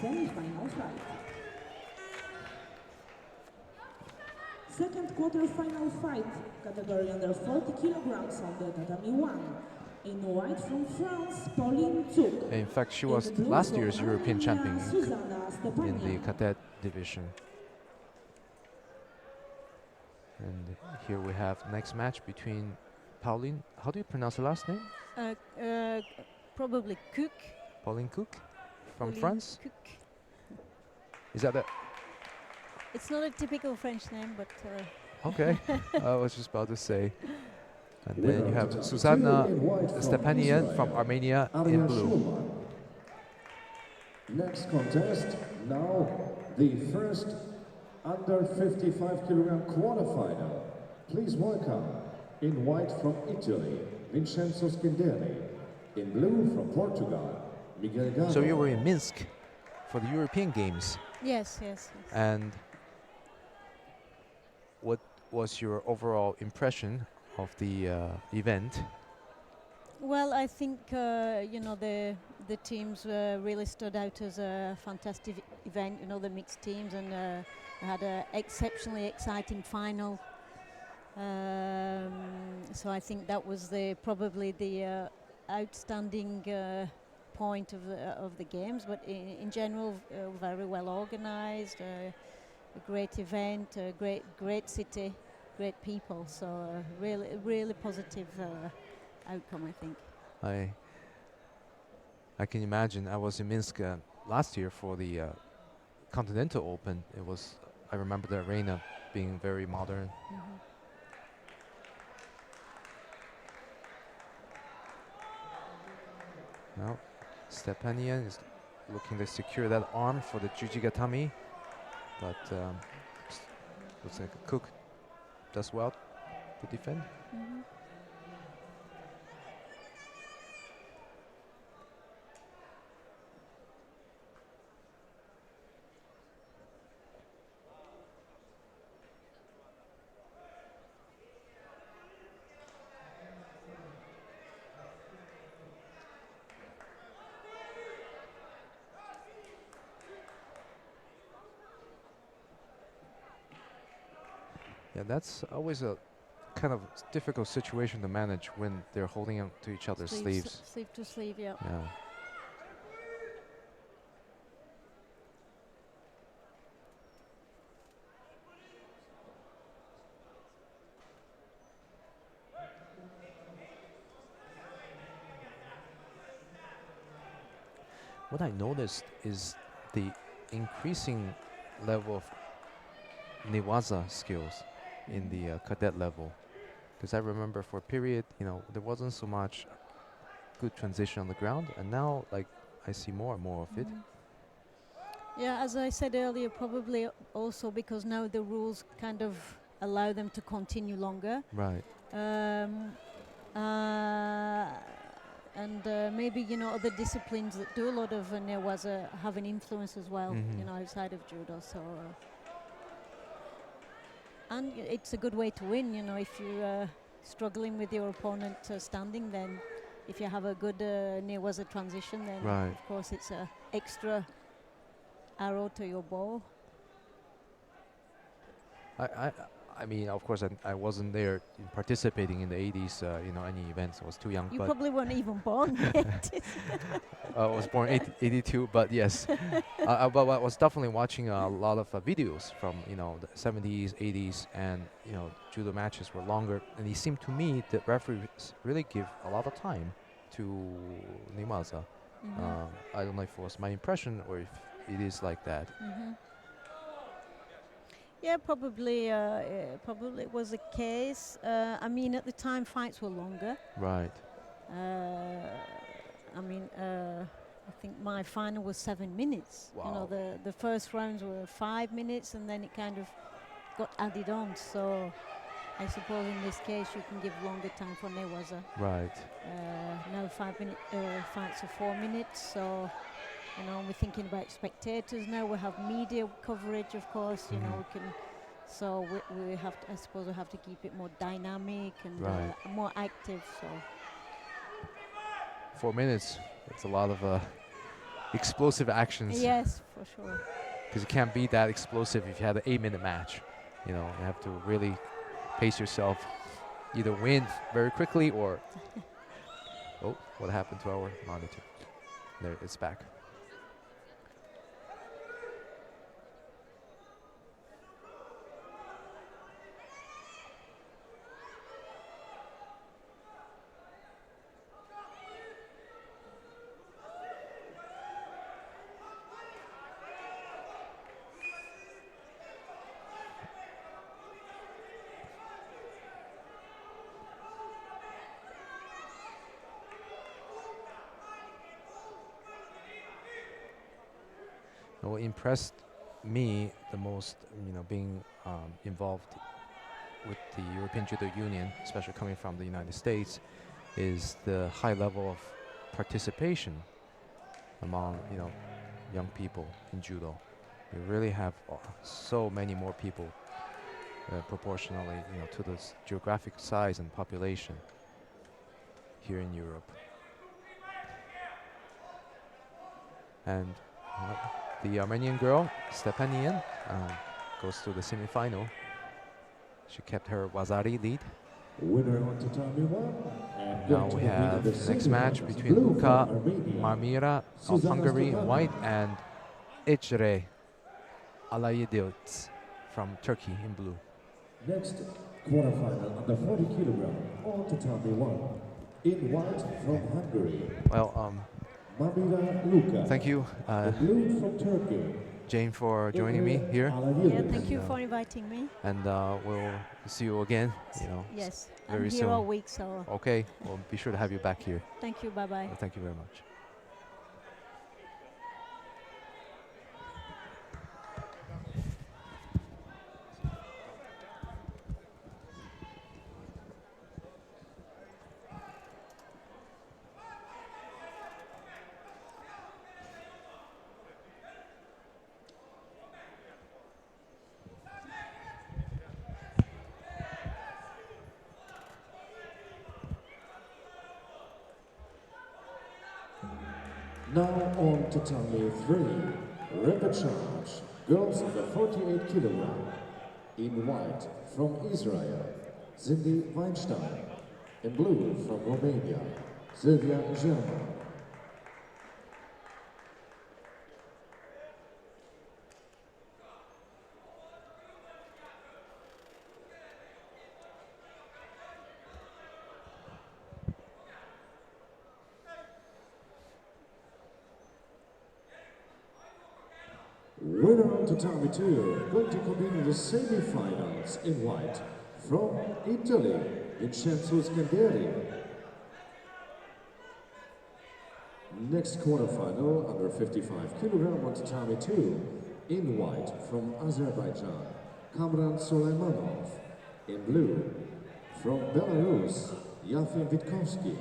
semi-final fight. Second quarter-final fight, category under 40 kilograms on the tatami 1. In white from France, Pauline Zuk. In fact, she In was blue last from year's European Armenia, champion Susanna in the Stepaniak. cadet division. And here we have next match between Pauline, how do you pronounce her last name? Probably Cook. Pauline Cook from Pauline France? Cook. Is that the... It's not a typical French name, but Okay, I was just about to say. And then Winner you have of the Susanna two in white from Stepanian from Israel, Armenia in Ariel blue. Schulman. Next contest, now the first under 55 kilogram quarterfinal. Please welcome, in white from Italy, Vincenzo Scinderi. In blue from Portugal, Miguel Gado. So you were in Minsk for the European Games. yes, yes. And what was your overall impression of the event? Well, I think you know the teams really stood out as a fantastic event. You know, the mixed teams, and we had an exceptionally exciting final. So I think that was probably the outstanding point of the games. But in general, very well organised, a great event, a great city, great people. So really positive outcome, I think. I can imagine. I was in Minsk last year for the Continental Open. I remember the arena being very modern. Mm-hmm. Now, Stepanian is looking to secure that arm for the Jujigatami, but looks like Cook does well to defend. Mm-hmm. Yeah, that's always a kind of difficult situation to manage when they're holding on to each other's sleeves. Sleeve to sleeve, yeah. Yeah. What I noticed is the increasing level of newaza skills in the cadet level. Because I remember for a period, there wasn't so much good transition on the ground, and now, like, I see more and more of it. Yeah, as I said earlier, probably also because now the rules kind of allow them to continue longer. Right. And maybe other disciplines that do a lot of newaza have an influence as well, outside of judo. So, and it's a good way to win. If you're struggling with your opponent standing, then if you have a good newaza transition, then of course it's a extra arrow to your bow. I mean, of course, I wasn't there participating in the 80s, any events. I was too young. You but probably weren't even born yet. I was born 82, but yes. But I was definitely watching a lot of videos from, the 70s, 80s, and, judo matches were longer. And it seemed to me that referees really give a lot of time to newaza. I don't know if it was my impression or if it is like that. Yeah, probably it was the case. I mean, at the time, fights were longer. Right. I think my final was 7 minutes. Wow. The first rounds were 5 minutes, and then it kind of got added on. So I suppose in this case you can give longer time for newaza. Right. Now 5 minute fights are 4 minutes. So we're thinking about spectators now. We have media coverage, of course. We can. So we have to. I suppose we have to keep it more dynamic and more active. So 4 minutes. That's a lot of explosive actions. yes, for sure. Because you can't be that explosive if you had an 8-minute match. You have to really pace yourself. Either win very quickly or. Oh, what happened to our monitor? There, it's back. What impressed me the most, being involved with the European Judo Union, especially coming from the United States, is the high level of participation among young people in judo. We really have so many more people proportionally to the geographic size and population here in Europe. And the Armenian girl Stepanian goes to the semi-final. She kept her Wazari lead. Winner on tatami 1. And Now going to we compete in have the the next match semifinals, between blue Luca from Armenia, Marmira of Susanna Hungary in Stefani. white and Ecre Alayidiots from Turkey in blue. Next, quarterfinal under 40 kilogram on tatami 1. In white from Hungary, Well, Marmira Luka. thank you, In blue from Turkey, Jane, for joining me Ecre here. Yeah, Alayidiots. thank you And, for inviting me. And we'll see you again, Yes, very I'm here soon. all week, so Okay, we'll be sure to have you back here. thank you. Bye bye. Thank you very much. Now on tatami 3, Repage, girls under 48 kilogram. In white from Israel, Cindy Weinstein. In blue from Romania, Sylvia German. Winner on tatami 2, going to compete in the semi-finals in white from Italy, Vincenzo Scanderi. Next quarterfinal under 55 kilogram on tatami 2, in white from Azerbaijan, Kamran Soleimanov. In blue from Belarus, Yafin Vitkovsky.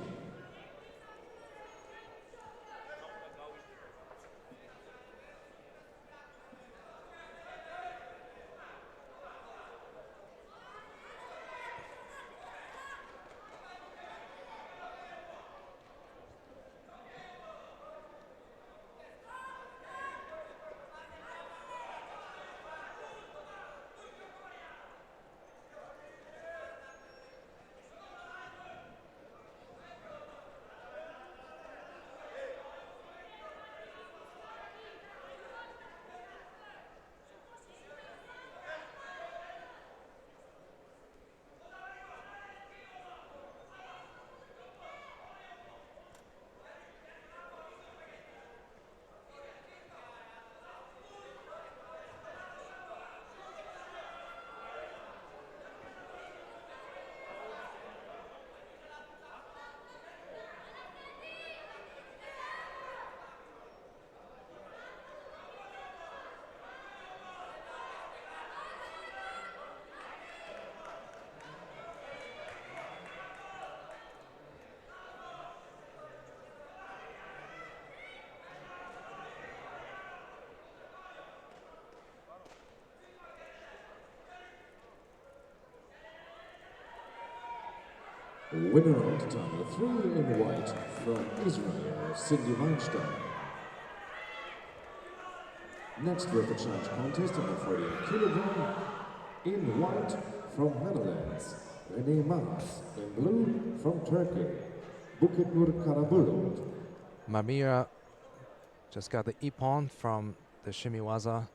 Winner on tatami 3 in white from Israel, Cindy Weinstein. Next repechage contest on the 48 kilogram. In white from Netherlands, René Maas. In blue from Turkey, Buketnur Karabulut. Marmira just got the ippon from the Shimiwaza.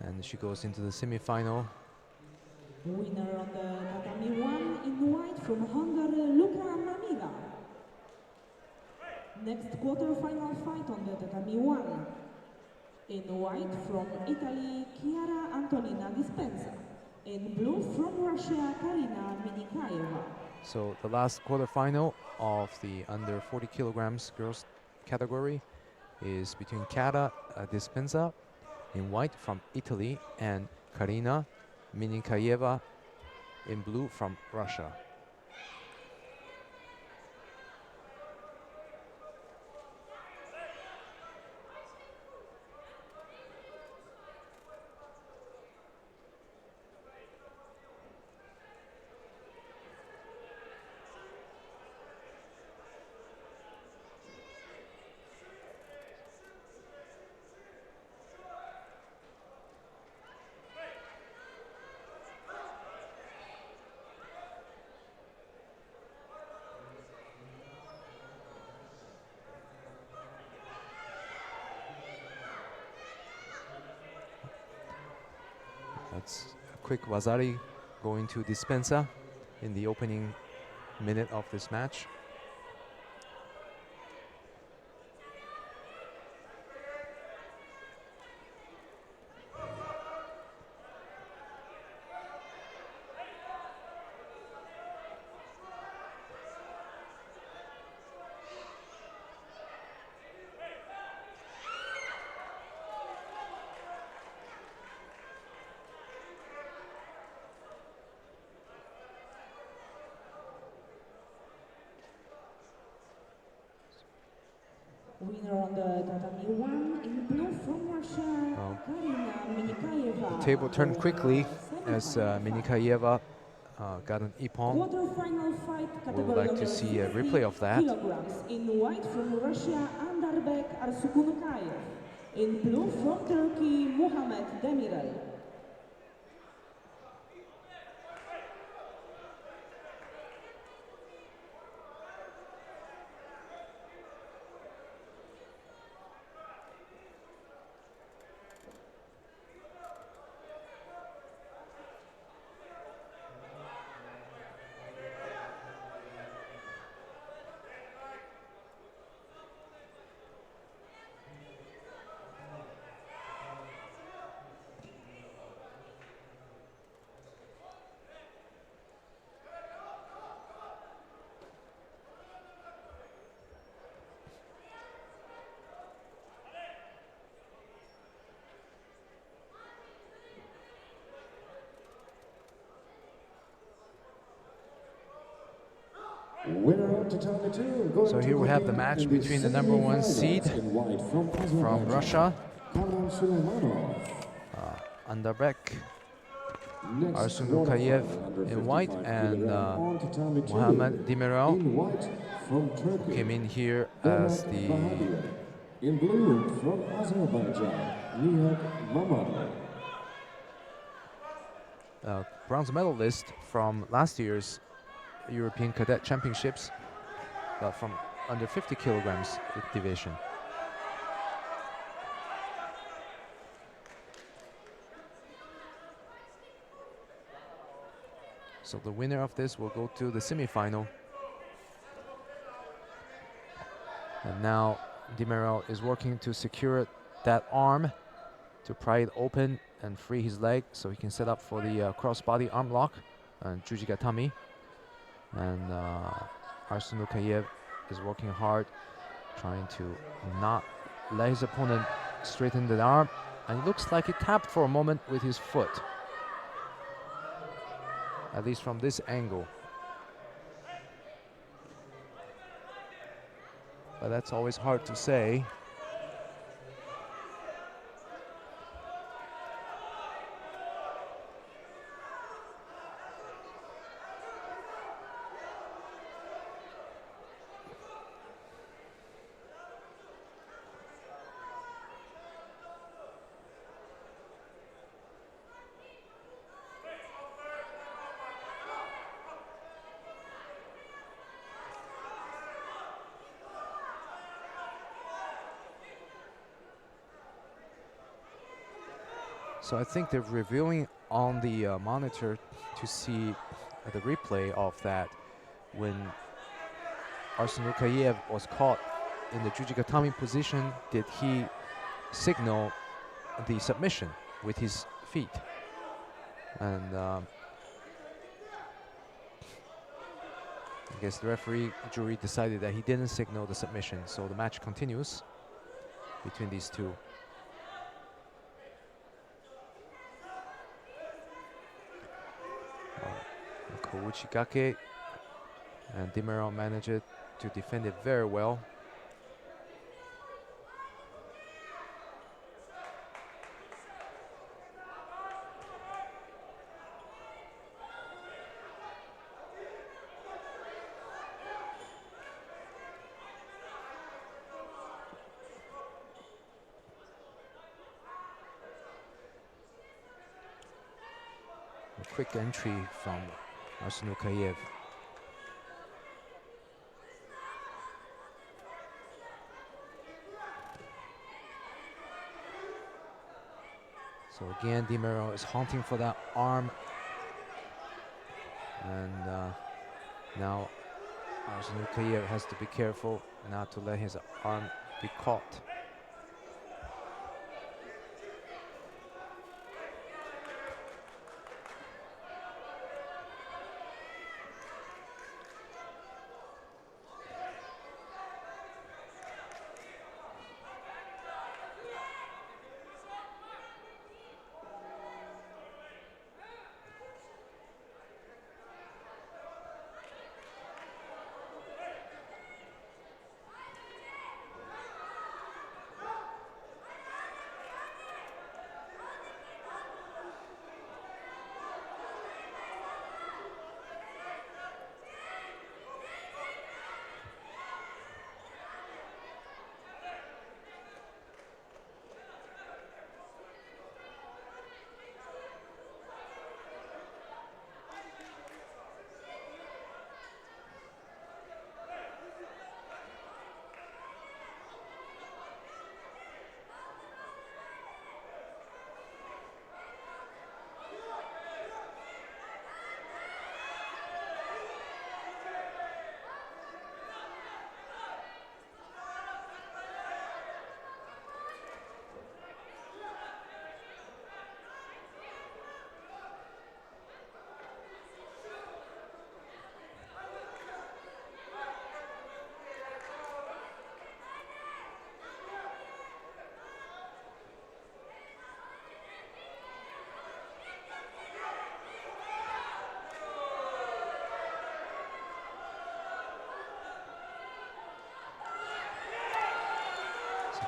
And she goes into the semi-final. Winner on the tatami 1 in white from Hungary, Luca Marmira. Next quarter-final fight on the tatami 1. In white from Italy, Chiara Antonina Dispenza. In blue from Russia, Karina Minikaeva. So the last quarterfinal of the under 40 kilograms girls category is between Cara Dispenza in white from Italy and Karina Minikayeva in blue from Russia. That's a quick Wazari going to Dispenza in the opening minute of this match. Winner on the tatami 1 in blue from Russia, Karina Minikayeva. The table turned quickly as Minikayeva got an ippon. Quarterfinal fight We category would like to under see a 50 replay of that. kilograms. In white from Russia, Andarbek Arsukunukayev. In blue from Turkey, Muhammed Demirel. So here we have the match between the number 1 seed from Russia, Andarbek Arsunukayev in white, and Muhammad Demirel, who came in here as the in blue from Azerbaijan, Nihat Mamad. bronze medalist from last year's European Cadet Championships, from under 50 kilograms division. So the winner of this will go to the semifinal. And now Demirel is working to secure that arm to pry it open and free his leg so he can set up for the cross-body arm lock and Jujigatami. And Arsunukayev is working hard, trying to not let his opponent straighten the arm. And it looks like he tapped for a moment with his foot, at least from this angle. But that's always hard to say. So I think they're reviewing on the monitor to see the replay of that when Arsunukayev was caught in the Jujigatami position. Did he signal the submission with his feet? And I guess the referee jury decided that he didn't signal the submission, so the match continues between these two. Kouchigake and Dimero managed to defend it very well. A quick entry from Arsenukayev. So again, Dimero is hunting for that arm. And now Arsenukayev has to be careful not to let his arm be caught.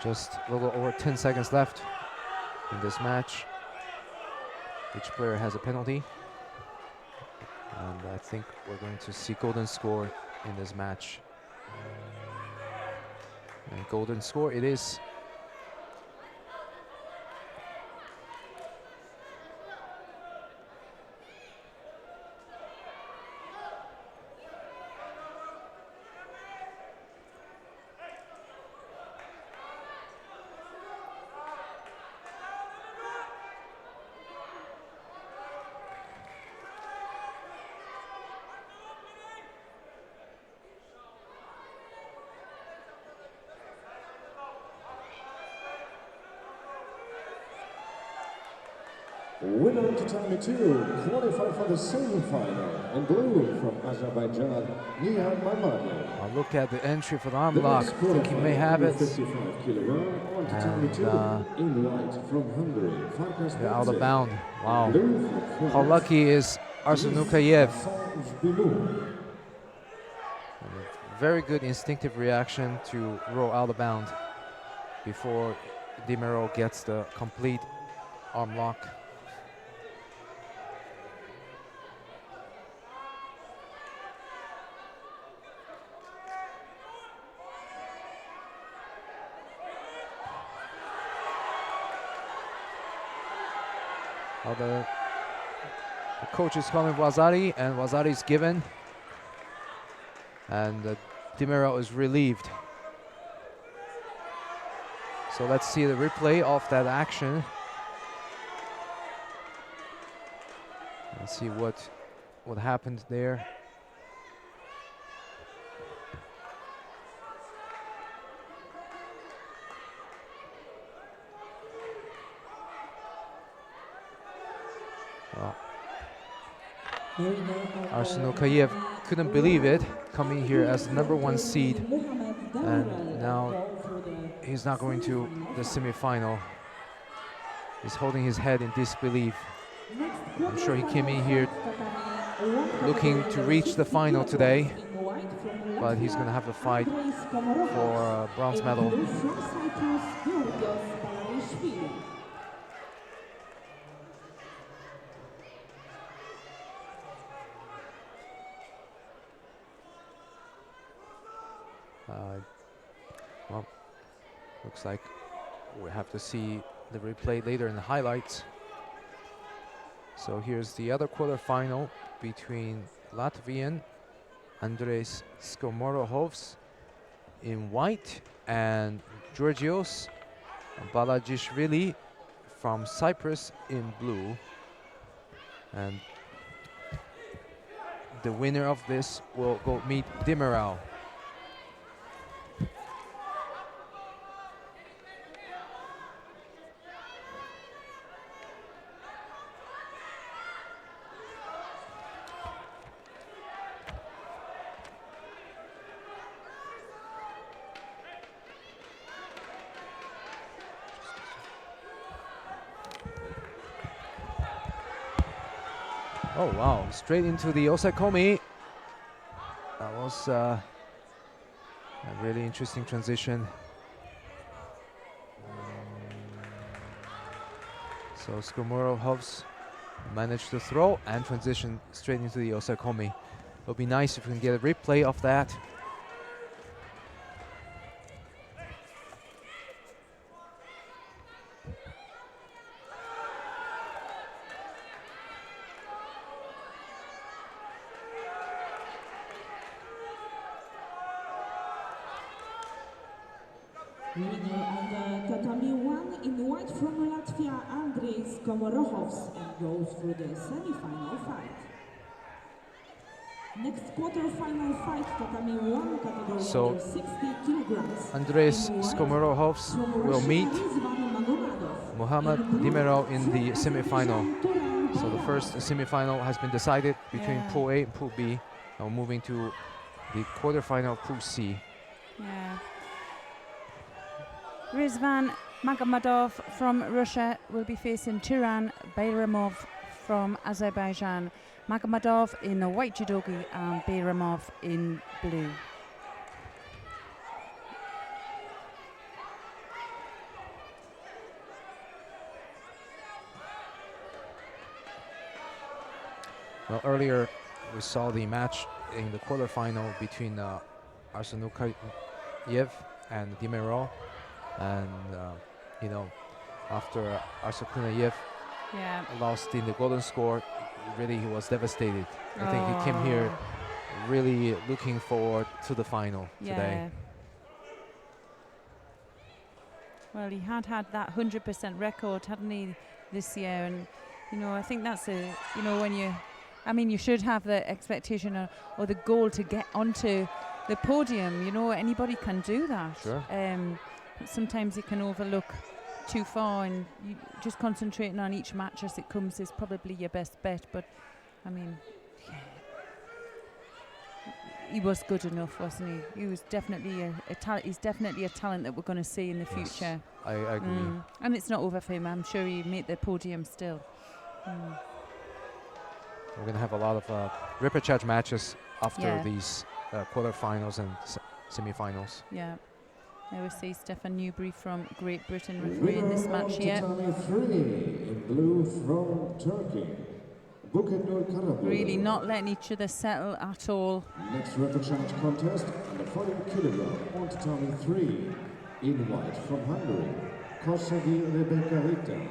Just a little over 10 seconds left in this match. Each player has a penalty. And I think we're going to see golden score in this match. And golden score it is. Winner to time 2, qualified for the semifinal, and blue from Azerbaijan, Nihat Mamadi. I'll look at the entry for the arm lock. I think he may have it. 55 kilogram, on to time 2, in white from Hungary. They're out of bound. Wow. How lucky is Arsenukayev? Very good instinctive reaction to roll out of bound before Dimero gets the complete arm lock. The coach is calling Wazari, and Wazari is given. And Dimero is relieved. So let's see the replay of that action. Let's see what happened there. Arsenukayev couldn't believe it. coming here as the #1 seed, and now he's not going to the semi-final. He's holding his head in disbelief. I'm sure he came in here looking to reach the final today, but he's going to have to fight for a bronze medal. Well, looks like we have to see the replay later in the highlights. So here's the other quarterfinal between Latvian Andres Skomorohovs in white and Georgios Balajishvili from Cyprus in blue. And the winner of this will go meet Demiral. Oh wow, straight into the osaikomi. That was a really interesting transition. So Skomorohovs managed to throw and transition straight into the osaikomi. It would be nice if we can get a replay of that. Winner on the tatami 1 in white from Latvia, Andres Skomorohovs, and goes through the semi-final fight. Next quarter-final fight, tatami 1 category So, under 60 kilograms. Andres Skomorohovs will meet Mohamed Demiral in the semi-final. So the first semi-final has been decided between Pool A and Pool B. Now moving to the quarter-final Pool C. Yeah. Rizvan Magomedov from Russia will be facing Turan Bayramov from Azerbaijan. Magomedov in the white judogi and Bayramov in blue. Well, earlier we saw the match in the quarterfinal between Arsenukayev and Demiral, and you know, after Arsenukayev lost in the golden score, really he was devastated. I think he came here really looking forward to the final today. Well, he had that 100% record, hadn't he, this year? And you know, I think that's when you should have the expectation or the goal to get onto the podium. You know, anybody can do that. Sure. But sometimes you can overlook too far, and you just concentrating on each match as it comes is probably your best bet. But I mean, he was good enough, wasn't he? He was definitely he's definitely a talent that we're going to see in the future. I agree. And it's not over for him. I'm sure he'll make the podium still. We're going to have a lot of repechage matches after these quarterfinals and semi-finals. Yeah. There we see Stefan Newbury from Great Britain refereeing this match here. In blue from Turkey, Bukenur Karabul. Really not letting each other settle at all. Next repechage contest under 40 kilogram on tatami 3 in white from Hungary, Kosagi Rebecca Hita.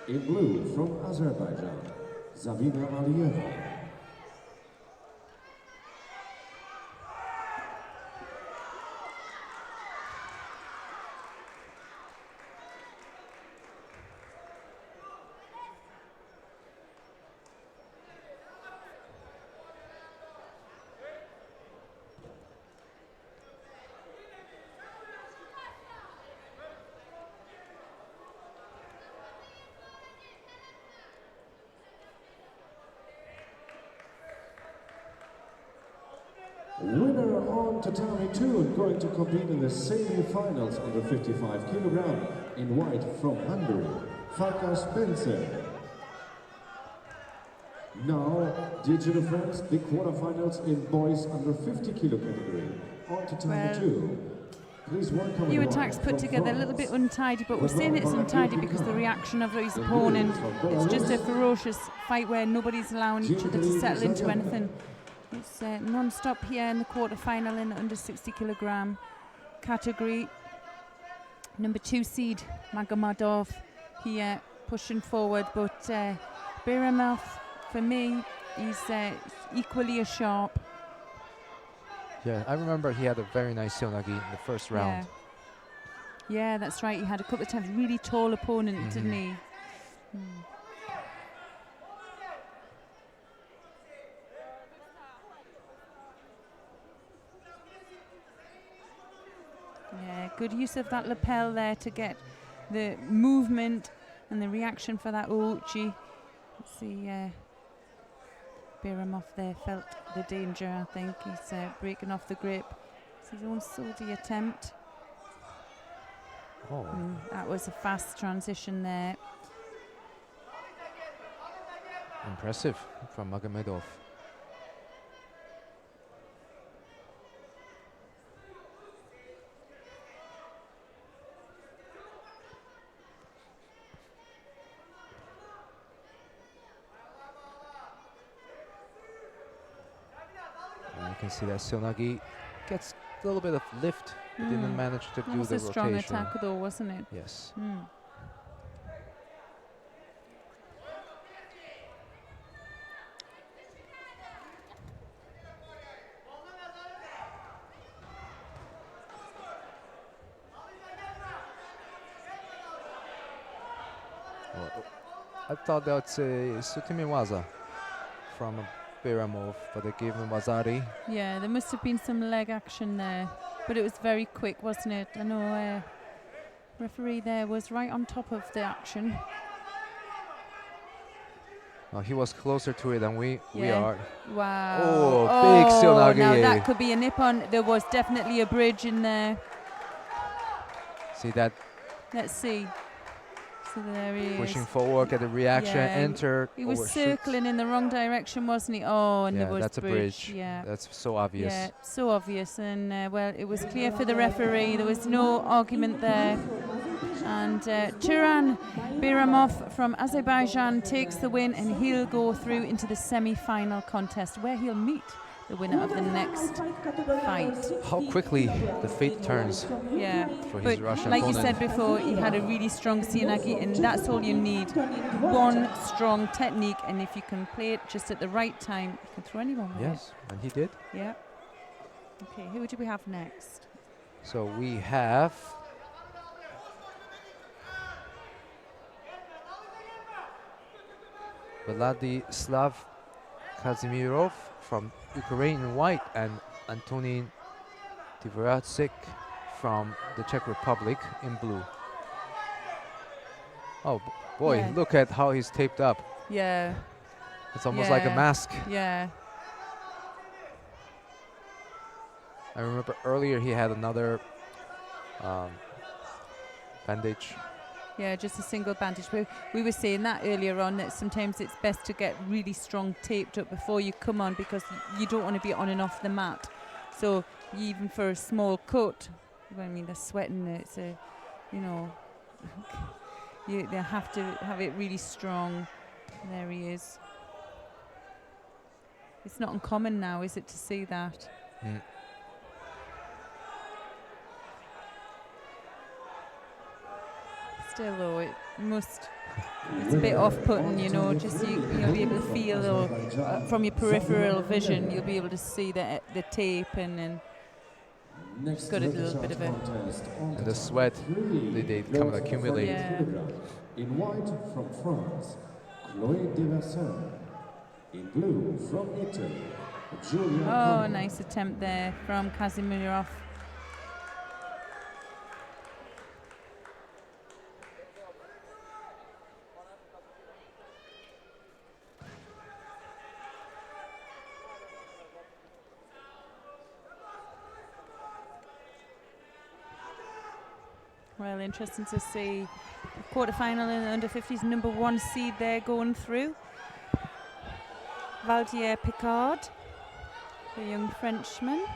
In blue from Azerbaijan, Zavina Alieva. Winner on tatami 2, going to compete in the semi-finals under 55 kilogram in white from Hungary, Farkas Spencer. Now, dear judo friends, the quarterfinals in boys under 50 kilo category on tatami 2. Please welcome Few in attacks white put from together, a little France. bit untidy, but we're saying it's untidy because the reaction of his opponent. It's just a ferocious fight where nobody's allowing each other to settle into anything. It's non-stop here in the quarter-final in the under 60 kilogram category. Number 2 seed Magomedov here pushing forward, but Biramov, for me, he's equally as sharp. Yeah, I remember he had a very nice seonagi in the first round. Yeah, that's right. He had a couple of times really tall opponent, didn't he? Yeah, good use of that lapel there to get the movement and the reaction for that ouchi. See, Biramov there felt the danger, I think. He's breaking off the grip. It's his own Sodi attempt. Oh. That was a fast transition there. Impressive from Magomedov. And you can see that seonagi gets a little bit of lift, but didn't manage to That do was the a strong rotation. attack though, wasn't it? Yes. Well, I thought that's a Sutimi Waza from Biramov, but they gave him Wazari. Yeah, there must have been some leg action there, but it was very quick, wasn't it? I know referee there was right on top of the action. Well, he was closer to it than we Yeah. are. Wow. Oh, big seonagi. Now that could be a nip-on. There was definitely a bridge in there. See that Let's see. So there he pushing is. forward, get the reaction, Yeah, enter. He was overshoots. circling in the wrong direction, wasn't he? Oh, and Yeah, there was that's a bridge. Yeah. That's so obvious. Yeah, so obvious. And, well, it was clear for the referee. There was no argument there. And Turan Biramov from Azerbaijan takes the win, and he'll go through into the semi-final contest where he'll meet the winner of the next fight. How quickly the fate turns Yeah, for but his Russian like you opponent. said before, he had a really strong seonagi, and that's all you need. One strong technique, and if you can play it just at the right time, you can throw anyone with Yes, and he did. it. Yeah. Okay, who do we have next? So we have Vladislav Kazimirov from Ukraine in white and Antonin Dvoracek from the Czech Republic in blue. Oh boy, Yeah. look at how he's taped up. Yeah. It's almost like a Yeah. mask. Yeah. I remember earlier he had another bandage. Yeah, just a single bandage. We were saying that earlier on, that sometimes it's best to get really strong taped up before you come on, because you don't want to be on and off the mat. So even for a small cut, I mean, they're sweating. It's a, you know, they have to have it really strong. There he is. It's not uncommon now, is it, to see that? Mm. Still though, it must, it's a bit off-putting, you know, just you'll be able to feel, or from your peripheral vision, you'll be able to see the tape, and it's got a little bit of a... And the sweat, they come and accumulate. Yeah. In white from France, Chloé Deverson. In blue from Italy, Julia. Oh, nice attempt there from Kazimirov. Well, interesting to see the quarterfinal in the under 50s, number 1 seed there going through. Valdier Picard, the young Frenchman.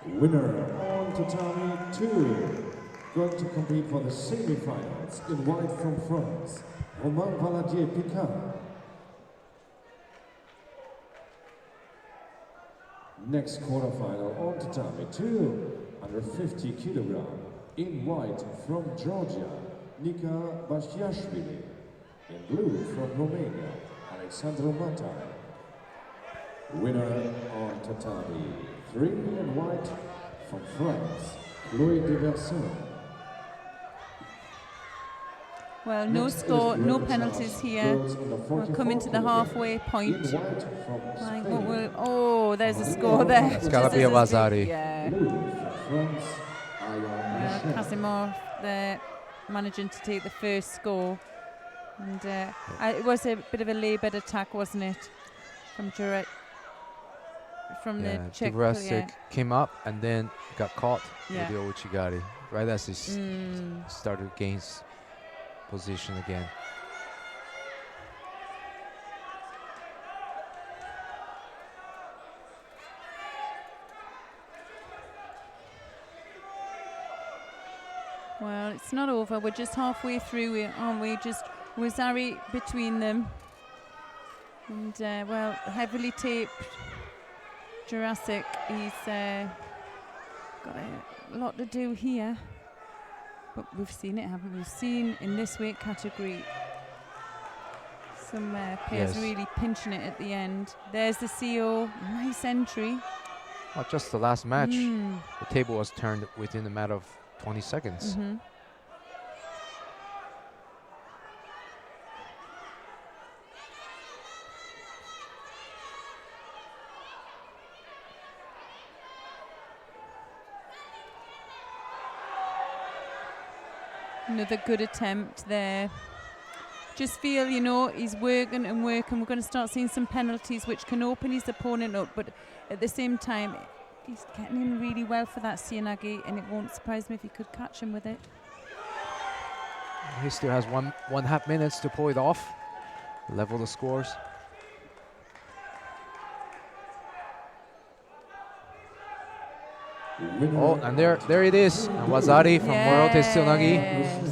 Winner on tatami 2, going to compete for the semi-finals in white from France, Romain Valadier Picard. Next quarterfinal on tatami 2, under 50 kilogram, in white from Georgia, Nika Bashiashvili. In blue from Romania, Alexandru Matai. Winner on tatami 3 in white from France, Louis Diverson. Well, no score, no penalties here. We're coming to the halfway point. Like what will, oh, there's a score there. It's gotta be a Vasari. Yeah. Well, Casimir there managing to take the first score. And it was a bit of a laboured attack, wasn't it? From Jurek. From the Czech player. Came up and then got caught Yeah. with the Ochigari right as he started to gain position again. Well, it's not over. We're just halfway through, aren't we? Just Wazari between them. And, well, heavily taped Jurassic. He's got a lot to do here. But we've seen it, haven't we? We've seen in this weight category some players really pinching it at the end. There's the CO. Nice entry. Not just the last match. The table was turned within a matter of 20 seconds. Another good attempt there. Just feel, you know, he's working and working. We're going to start seeing some penalties which can open his opponent up, but at the same time, he's getting in really well for that Sianagi, and it won't surprise me if he could catch him with it. He still has one half minutes to pull it off, level the scores. Oh, and there it is. And Wazari from Morote Sianagi.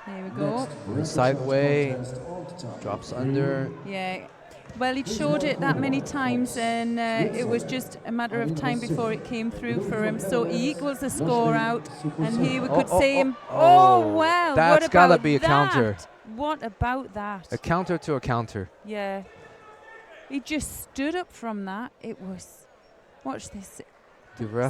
There we go. Sideway, drops under. Yeah. Well, he'd showed it that many times, and it was just a matter of time before it came through for him. So he equals the score out, and here we could see him. Oh, wow. That's gotta be a counter. What about that? A counter to a counter. Yeah. He just stood up from that. It was, watch this.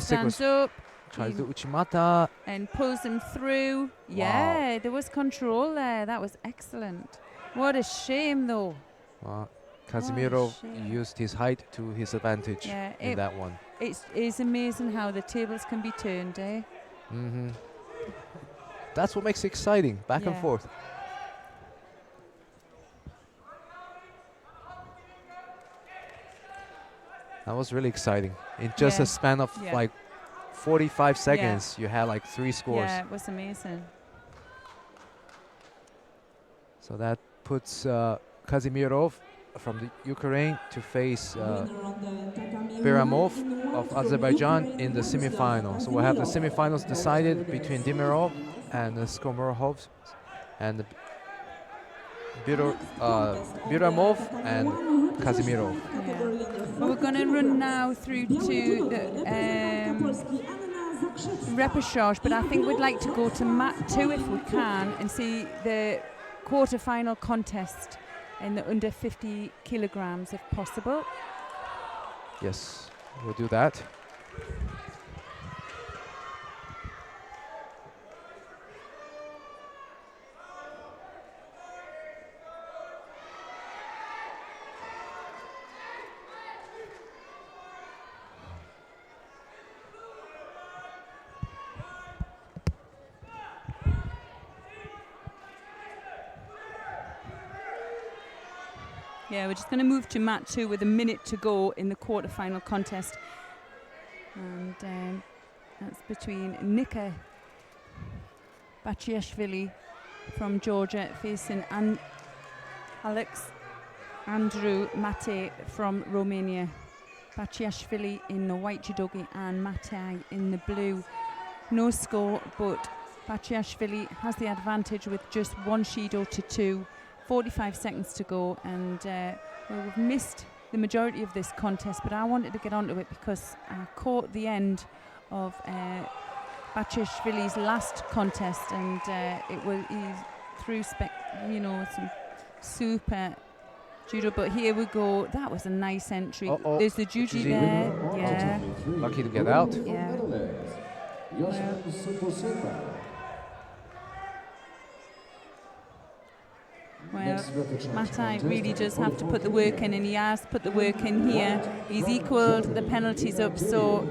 Stands up. Tries to Uchimata. And pulls him through. Yeah, there was control there. That was excellent. What a shame, though. Wow. Casimiro used his height to his advantage in that one. It's amazing how the tables can be turned, eh? That's what makes it exciting, back and forth. That was really exciting. In just a span of like 45 seconds, you had like 3 scores. Yeah, it was amazing. So that puts Kazimierov from the Ukraine to face Beramov of Azerbaijan in the semifinals. So we'll have the semifinals decided between Dimirov and Skomorov, and Beramov and Kazimierov. Well, we're going to run now through to the repechage, but I think we'd like to go to mat 2 if we can and see the quarter-final contest in the under 50 kilograms if possible. Yes, we'll do that. Yeah, we're just going to move to mat 2 with a minute to go in the quarterfinal contest. And that's between Nika Bachiashvili from Georgia facing Alex Andrew Mate from Romania. Bachiashvili in the white judogi and Mate in the blue. No score, but Bachiashvili has the advantage with just 1 Shido to 2. 45 seconds to go, and well, we've missed the majority of this contest, but I wanted to get onto it because I caught the end of Bachiashvili's last contest, and he threw some super judo. But here we go. That was a nice entry. There's the juji there. Yeah. Lucky to get out. Yeah. Well, Matai really does have to put the work in, and he has put the work in here. He's equalled the penalties up, so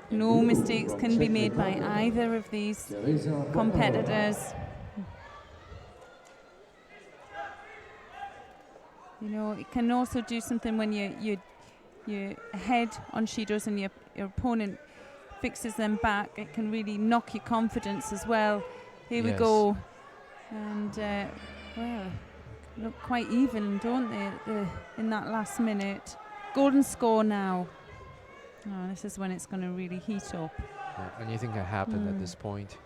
no mistakes can be made by either of these competitors. You know, it can also do something when you head on Shidos and your opponent fixes them back. It can really knock your confidence as well. Here we go. And well, look quite even, don't they, in that last minute. Golden score now. Oh, this is when it's going to really heat up. Yeah, anything can happen at this point.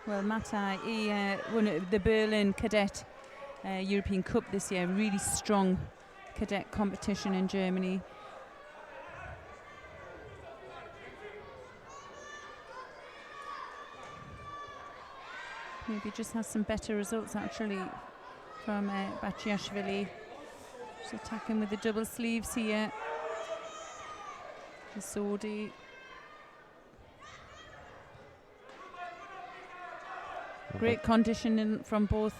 Well, Matai, he won the Berlin Cadet European Cup this year. Really strong cadet competition in Germany. Maybe just has some better results actually from Bachiashvili. Just attacking with the double sleeves here. Sodi. Great conditioning from both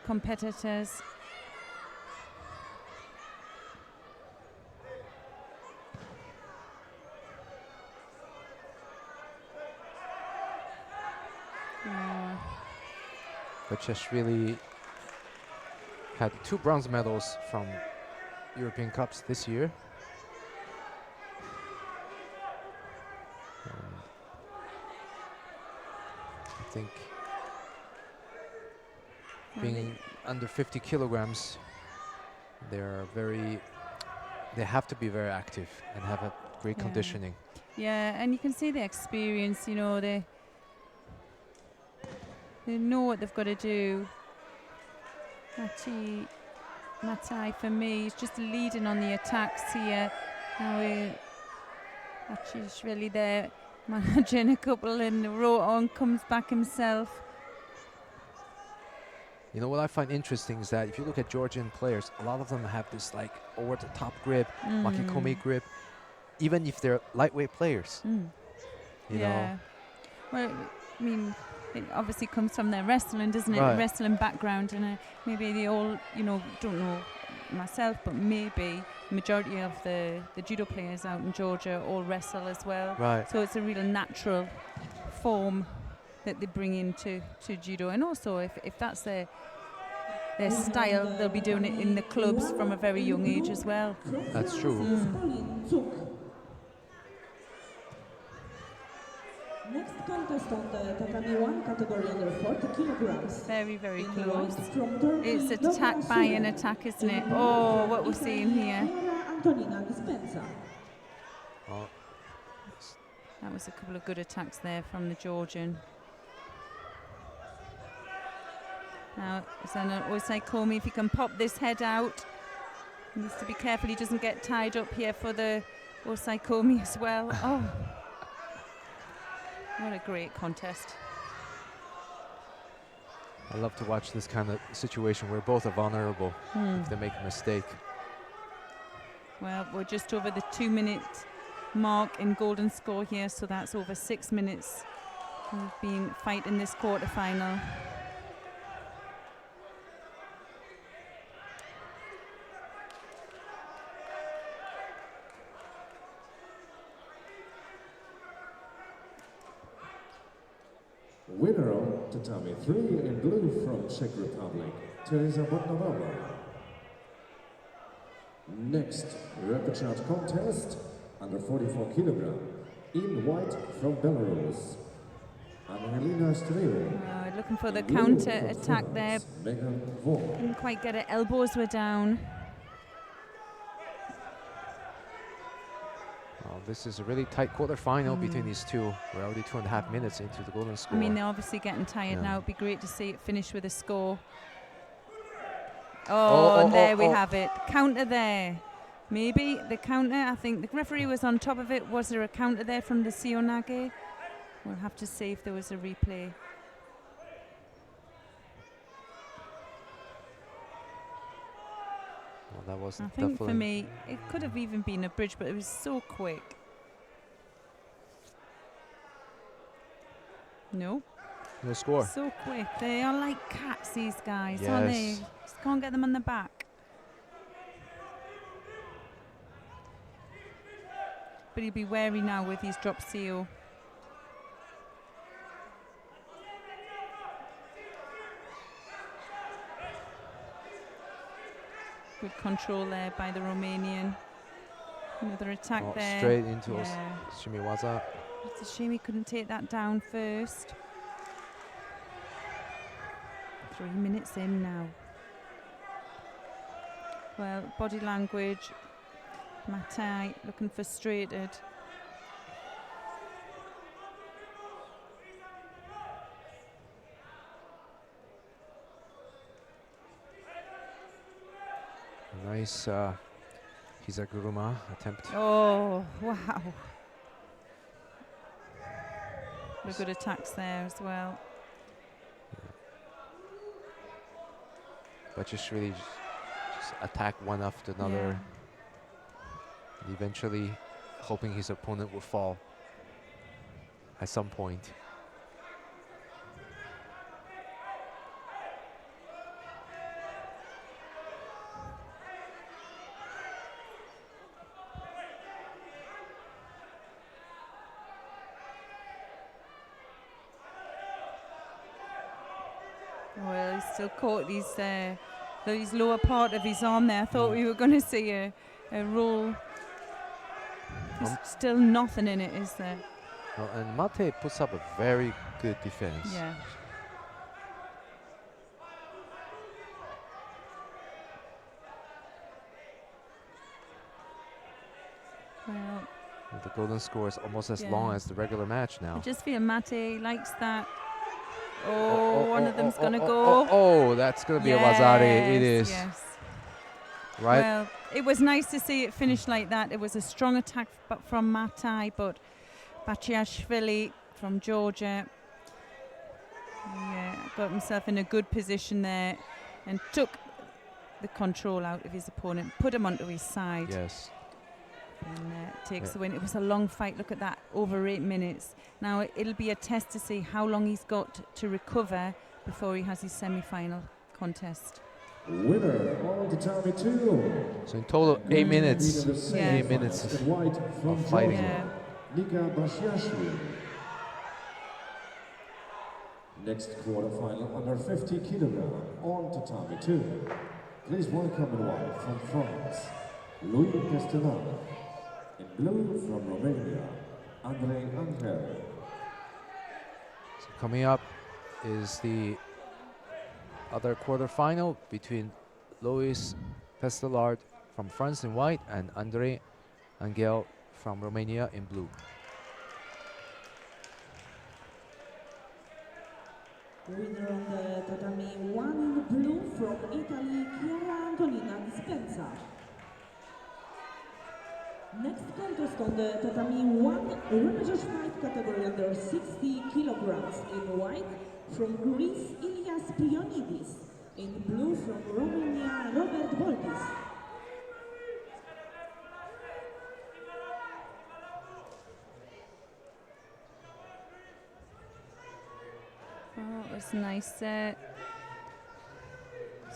competitors. Bachiashvili had 2 bronze medals from European Cups this year. I think being under 50 kilograms, they have to be very active and have a great conditioning. Yeah, and you can see the experience, you know, they know what they've got to do. Matai, for me, is just leading on the attacks here. Now Machi's really there, managing a couple in the row on, comes back himself. You know what I find interesting is that if you look at Georgian players, a lot of them have this like over the top grip, makikomi grip, even if they're lightweight players. You know. Well, I mean, it obviously comes from their wrestling, doesn't it? Right. Wrestling background, and maybe they all, you know, don't know myself, but maybe the majority of the judo players out in Georgia all wrestle as well. Right. So it's a real natural form that they bring into judo, and also if that's their style, they'll be doing it in the clubs from a very young age as well. That's true. Next contest on the tatami 1 category under 40 kilograms. Very, very In the close. white from Turkey, It's attack by an attack, isn't it? Oh, what we're seeing here. Antonina Dispenza. Oh. That was a couple of good attacks there from the Georgian. Now, Osaikomi, if he can pop this head out, he needs to be careful he doesn't get tied up here for the Osaikomi as well. Oh, what a great contest. I love to watch this kind of situation where both are vulnerable if they make a mistake. Well, we're just over the 2-minute mark in golden score here, so that's over 6 minutes we've been fighting this quarterfinal. Winner on tatami 3 in blue from Czech Republic, Teresa Botnarova. Next, repage contest under 44 kilogram in white from Belarus. Angelina Strelo. Looking for the counter attack there. Couldn't quite get it. Elbows were down. Well, this is a really tight quarterfinal between these two. We're already 2.5 minutes into the golden score. I mean, they're obviously getting tired now. It'd be great to see it finish with a score. And there we have it. Counter there. Maybe the counter. I think the referee was on top of it. Was there a counter there from the Seoinage? We'll have to see if there was a replay. Well, that was I think for me, it could have even been a bridge, but it was so quick. No. No score. So quick. They are like cats, these guys, Yes. aren't they? Just can't get them on the back. But he'll be wary now with his drop seal. Good control there by the Romanian. Another attack there. Straight into Shimiwaza. It's a shame he couldn't take that down first. 3 minutes in now. Well, body language. Matai looking frustrated. Nice Hizaguruma attempt. Oh, wow. The good attacks there as well. But just really just attack one after another. And eventually hoping his opponent will fall at some point. Well, he's still caught his lower part of his arm there. I thought we were going to see a roll. There's still nothing in it, is there? Well, and Mate puts up a very good defense. Yeah. Well, the golden score is almost as long as the regular match now. I just feel Mate likes that. One of them's going to go. Oh, that's going to be a Wazari. It is. Yes. Right? Well, it was nice to see it finish like that. It was a strong attack from Matai, but Bachiashvili from Georgia got himself in a good position there and took the control out of his opponent, put him onto his side. Yes. And takes the win. It was a long fight. Look at that, over 8 minutes. Now it'll be a test to see how long he's got to recover before he has his semi-final contest. Winner on tatami 2. So in total, 8 minutes. 8 minutes of fighting. Nika Bashiashvili. Next quarterfinal under 50 kilogram on tatami 2. Please welcome in white from France, Louis Castellano. In blue from Romania, Andrei Angel. So coming up is the other quarterfinal between Luis Pestelard from France in white and Andrei Angel from Romania in blue. Winner on the tatami 1 in blue from Italy, Chiara Antonina Dispenza. Next contest on the tatami 1, Repage fight category under 60 kilograms in white from Greece, Ilias Pionidis. In blue from Romania, Robert Voltis. Oh, it was nice.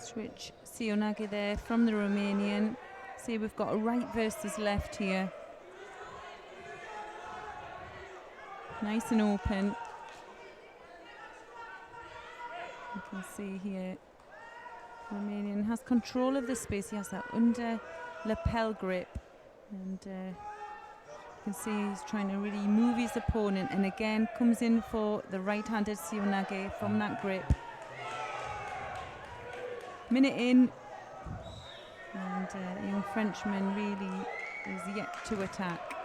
Switch Seoinage there from the Romanian. See, we've got a right versus left here. Nice and open. can see here, Romanian has control of the space. He has that under lapel grip, and you can see he's trying to really move his opponent, and again comes in for the right-handed Seoinage from that grip. Minute in, and young Frenchman really is yet to attack.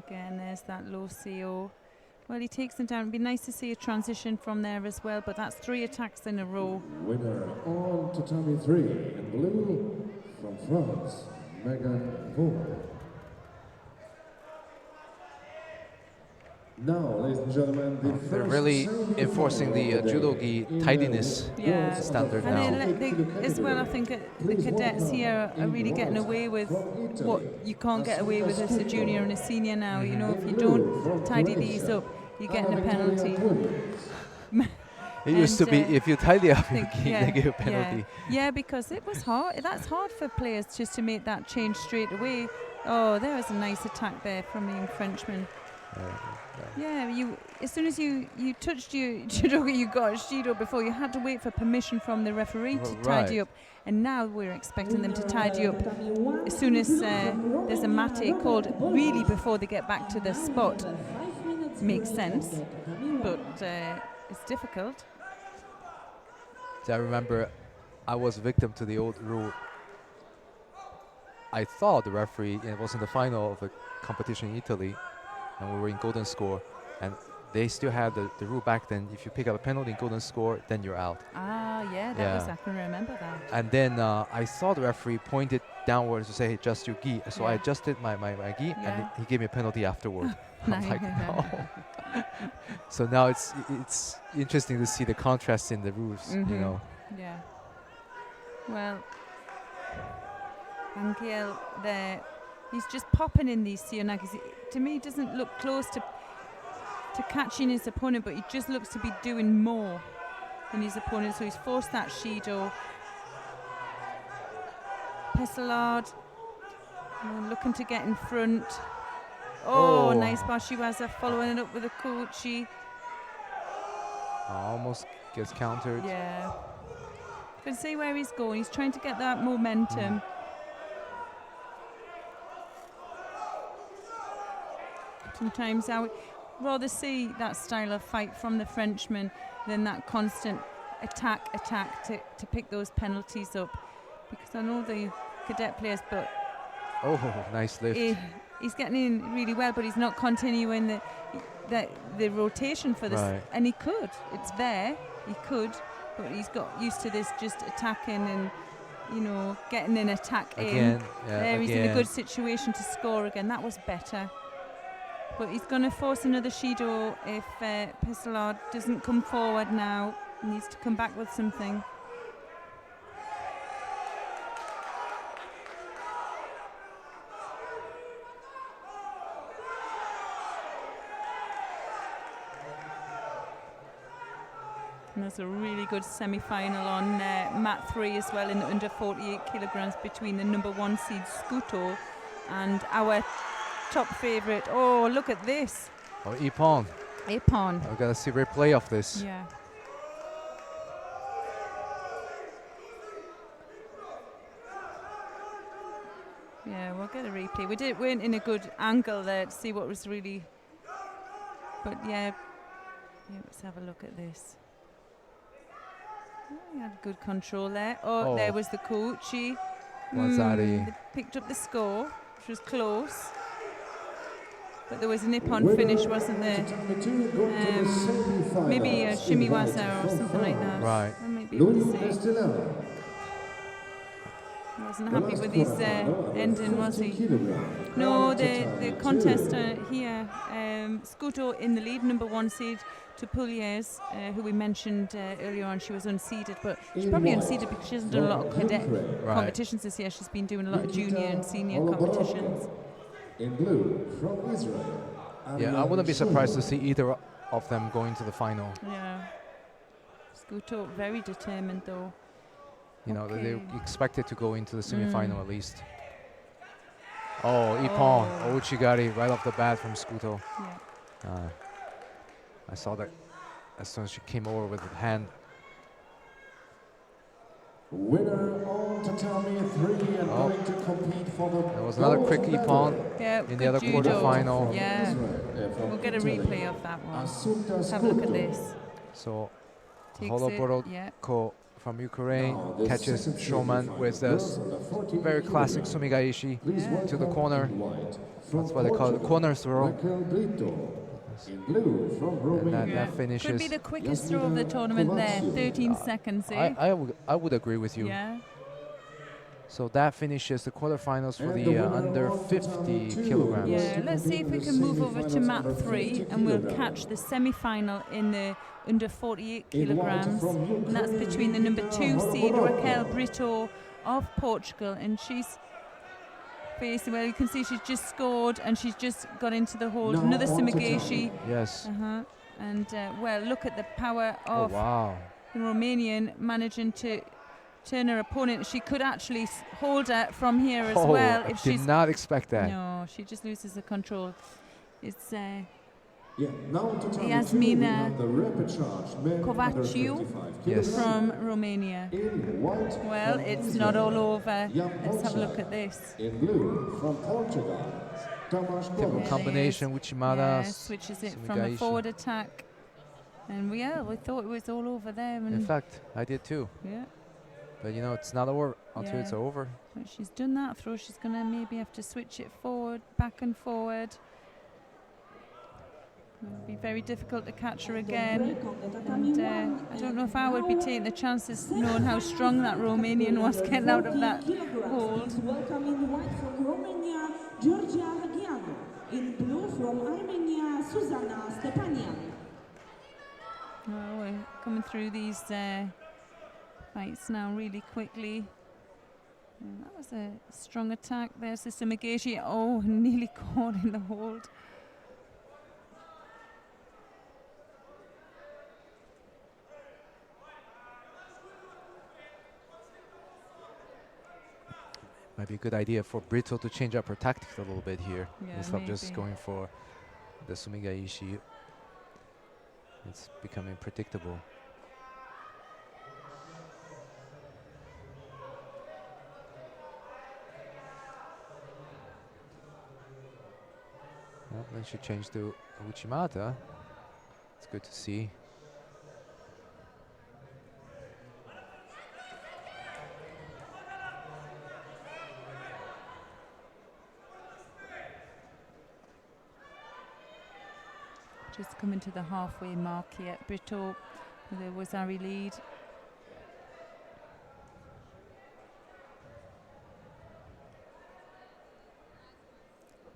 Again, there's that low CO. Well, he takes him down. It'd be nice to see a transition from there as well, but that's 3 attacks in a row. Winner on tatami 3 in blue from France, Megan Vaughan. Now, ladies and gentlemen, They're really enforcing the judo-gi tidiness standard and now. they, as well, I think the cadets here are really getting away with what you can't get away with as a junior and a senior now. You know, if you don't tidy these up, you're getting a penalty. It used to be if you tidy up, they give you a penalty. Yeah, because it was hard. That's hard for players just to make that change straight away. Oh, there was a nice attack there from the young Frenchman. Yeah, you as soon as you touched your judo, you got a shido before. You had to wait for permission from the referee to tidy up, and now we're expecting them to tidy up as soon as there's a mate called, really before they get back to the spot. Makes sense, but it's difficult. So I remember I was victim to the old rule. I thought the referee, it was in the final of a competition in Italy, and we were in golden score, and they still had the rule back then. If you pick up a penalty in golden score, then you're out. Ah, yeah, that was, I can remember that. And then I saw the referee pointed downwards to say, hey, adjust your gi. So I adjusted my gi, and he gave me a penalty afterward. I'm like, no. So now it's interesting to see the contrast in the rules, you know. Yeah. Well, Angel there, he's just popping in these Seoinages. To me, he doesn't look close to catching his opponent, but he just looks to be doing more than his opponent. So he's forced that Shido. Pesselard looking to get in front. Oh, nice Bashiwaza following it up with a Kochi. Almost gets countered. Yeah. You can see where he's going. He's trying to get that momentum. Sometimes I would rather see that style of fight from the Frenchman than that constant attack to pick those penalties up. Because I know the cadet players, but nice lift. He's getting in really well, but he's not continuing the rotation for this. And he could. It's there. He could, but he's got used to this just attacking and, you know, getting an attack in. There he's in a good situation to score again. That was better. But he's going to force another Shido if Pesselard doesn't come forward now. He needs to come back with something. And there's a really good semi-final on mat 3 as well in the under 48 kilograms between the number 1 seed Scuto and our top favourite. Oh, look at this. Oh, Ippon. Ippon. I've got to see replay of this. Yeah. Yeah, we'll get a replay. We weren't in a good angle there to see what was really. But yeah, let's have a look at this. Oh, he had good control there. Oh, there was the Kochi. Wazari. They picked up the score, which was close. But there was a Nippon finish, wasn't there? Maybe a Shimiwaza or something like that. Right. I might be able to see. He wasn't happy with his ending, was he? No, the contest here, Scuto in the lead, number 1 seed, to Pugliese, who we mentioned earlier on. She was unseeded, but she's probably unseeded because she hasn't done a lot of cadet competitions this year. She's been doing a lot of junior and senior competitions. In blue, from Israel. Yeah, I wouldn't be surprised to see either of them going to the final. Yeah. Scuto very determined though. You know, they expected to go into the semi-final at least. Oh, Ippon, Ouchigari right off the bat from Scuto. Yeah. I saw that as soon as she came over with the hand. Winner on tatami 3 and going to compete for the There was another quick gold Ippon medal. Yeah, in the good other judo. quarterfinal. Yeah. From We'll get a Italy, replay of that one. Assunta Have a look at Scuto. this. So Takes Holoboroko it. from Ukraine Now the catches second Shoman semifinal, with the girls under 48 very classic kilogram. Sumigaishi Please to the welcome corner. in white from That's why they call it the corner throw. Raquel Brito. In blue from And Romania. that Could finishes. be the quickest throw of the tournament there. 13 seconds, eh? I would agree with you. Yeah. So that finishes the quarterfinals for And the the winner under on 50 tatami 2 kilograms. Yeah, let's see if we can move over to map 3 and we'll catch the semi-final in the under 48 kilograms. And that's between the number 2 seed Raquel Brito of Portugal, and she's facing, well, you can see she's just scored and she's just got into the hold. Now Another on to Sumigaishi. Yes. And well, look at the power Oh, of wow. the Romanian managing to turn her opponent. She could actually hold her from here as well. I If did she's not expect that. no, she just loses the control. It's Yeah, now on tatami 2 we Yasmina have the Repage men under Kovaciu 55 Yes. kilograms. from Romania. In white Well, from it's Israel. not all over. Jan Let's have a look Polčák. at this. In blue from Portugal. Tomasz Typical There it combination, Uchimata. Yeah, switches it from a Sumigaishi. forward attack. And we thought it was all over there. In And fact, I did too. yeah, But you know, it's not over until it's Yeah. over. but she's done that throw. She's going to maybe have to switch it forward, back and forward. It'll be very difficult to catch her again. And I don't know if I would be taking the chances knowing how strong that Romanian was getting out of that hold. Welcome in white from Romania, Georgia Hagianu. In blue from Armenia, Susanna Stepanian. Oh, we're coming through these fights now really quickly. And that was a strong attack. There's the Sumigaishi. Oh, nearly caught in the hold. Might be a good idea for Brito to change up her tactics a little bit here. Yeah, Instead of just maybe. going for the Sumigaishi. It's becoming predictable. Well, then she changed to Uchimata. It's good to see. Just coming to the halfway mark here. Brito with a Wazari lead.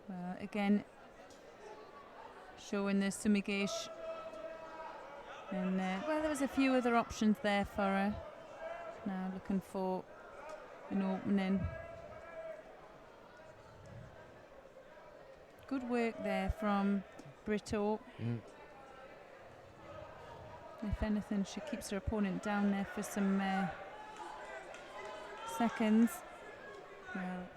Well, again, showing the Sumigaishi. And well, there was a few other options there for her. Now looking for an opening. Good work there from Brito. If anything, she keeps her opponent down there for some seconds. Well,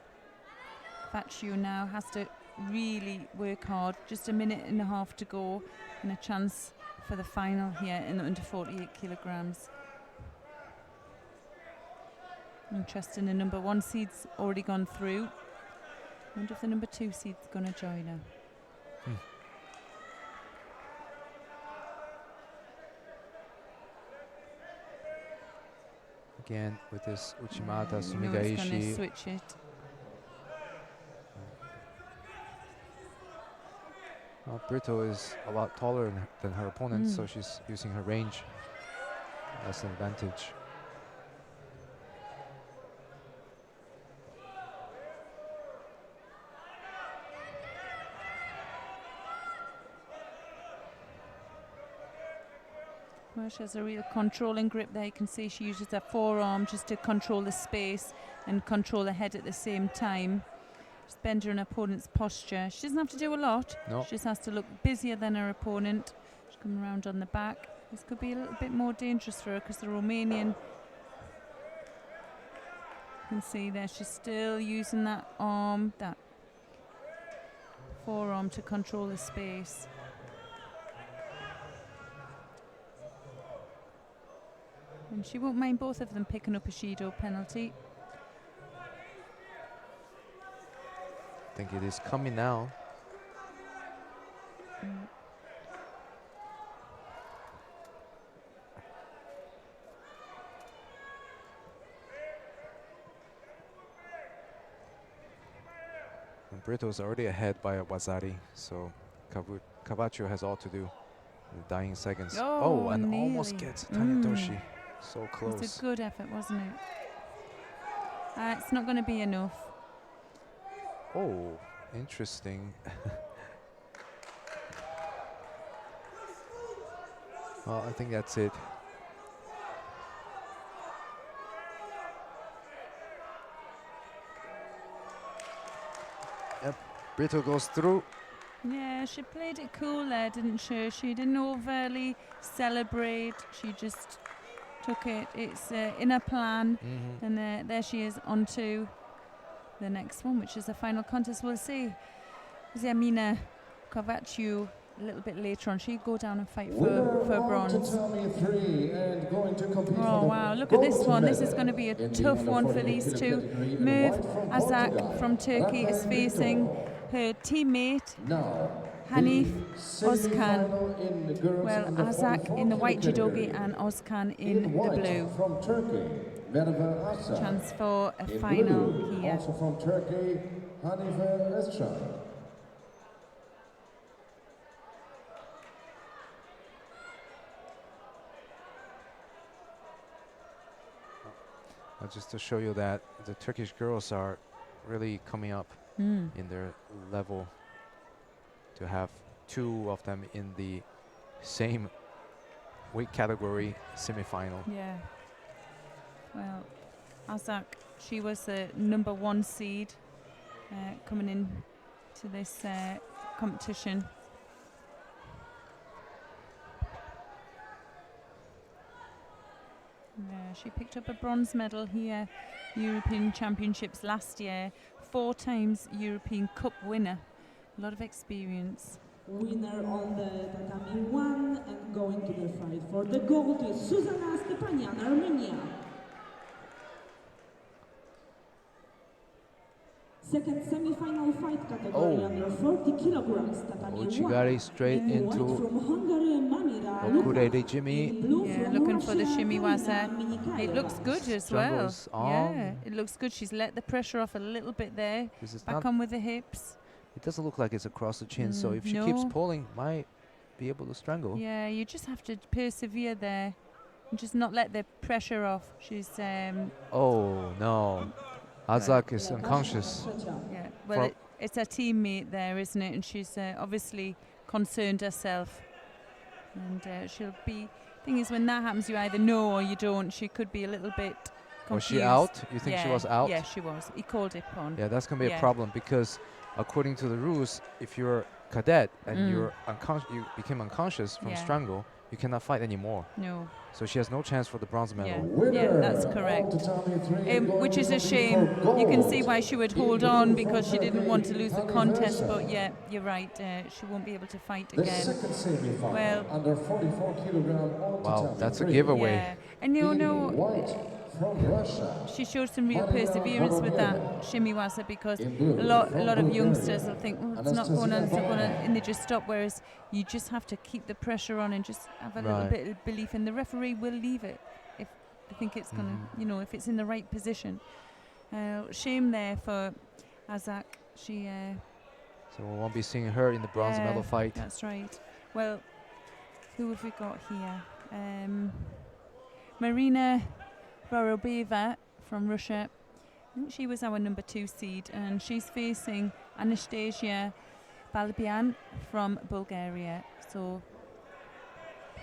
Faccio now has to really work hard. Just a minute and a half to go and a chance for the final here in the under 48 kilograms. Interesting, the number 1 seed's already gone through. I wonder if the number 2 seed's going to join her. Again, with this Uchimata, Yeah, you know it's gonna Sumigaishi. switch it. Well, Brito is a lot taller than her opponent, so she's using her range as an advantage. Well, she has a real controlling grip there. You can see she uses her forearm just to control the space and control the head at the same time. Just bend her opponent's posture. She doesn't have to do a lot. No. She just has to look busier than her opponent. She's coming around on the back. This could be a little bit more dangerous for her because the Romanian, you can see there, she's still using that arm, that forearm to control the space. And she won't mind both of them picking up a Judo penalty. I think it is coming now. And Brito's already ahead by Wazari, so Cavaccio has all to do in the dying seconds. Oh, and almost nearly. gets Tanyatoshi. So close. It's a good effort, wasn't it? It's not going to be enough. Oh, interesting. Well, I think that's it. Yep, Brito goes through. Yeah, she played it cool there, didn't she? She didn't overly celebrate. She just took it. It's in her plan. And there she is on to the next one, which is the final contest. We'll see. Zemina Cavaccio a little bit later on. She'd go down and fight for bronze. Oh, wow. Look at this one. This is going to be a tough one for these two. Merve Azak from Turkey is facing her teammate Hanif Ozkan. Well, Azak in the white judogi and Ozkan in the blue. Chance for a final here. Also from Turkey, Hanife Özcan. Just to show you that the Turkish girls are really coming up in their level, to have two of them in the same weight category semi-final. Yeah. Well, Azak, she was the #1 seed coming in to this competition. Yeah, she picked up a bronze medal here, European Championships last year, 4 times European Cup winner. A lot of experience. Winner on the tatami 1 and going to the fight for the gold is Zuzana Stepanian, Armenia. Second semi-final fight category under 40 kilograms. Tatami Uchigari straight into from Hungary, Mamira Okurede Jimmy. Yeah, looking for the shimiwaza. It looks good as well. Struggles on. Yeah, it looks good. She's let the pressure off a little bit there. This is Back not, on with the hips. it doesn't look like it's across the chin, so if she keeps No. pulling, might be able to strangle. Yeah, you just have to persevere there and just not let the pressure off. She's Oh no, Azak is unconscious. yeah. Well, it's her teammate there, isn't it? And she's obviously concerned herself, and she'll be. Thing is, when that happens, you either know or you don't. She could be a little bit confused. Was she out? You think she Yeah, was out? Yeah, she was. He called it on. Yeah, that's gonna be Yeah. a problem, because according to the rules, if you're cadet and you became unconscious from Yeah. strangle, you cannot fight anymore. No. So she has no chance for the bronze medal. Yeah, that's correct. Which is a shame. You can see why she would hold on, because she didn't want to lose the contest. But yeah, you're right. She won't be able to fight The again. second semi-final Well, under 44 kilogram all Wow, tatami that's a 3. giveaway. Yeah, and you In know, white from Russia. she showed some real perseverance with that shimiwaza, because In blue a lot from of Bulgaria, youngsters will think, oh, it's not going on, it's not going on, and they just stop. Whereas you just have to keep the pressure on and just have a little Right. bit of belief, and the referee will leave it if they think it's going to, if it's in the right position. Shame there for Azak. She. So we won't be seeing her in the bronze medal fight. That's right. Well, who have we got here? Marina Vorobeva from Russia. I think she was our #2 seed, and she's facing Anastasia Balabian from Bulgaria. So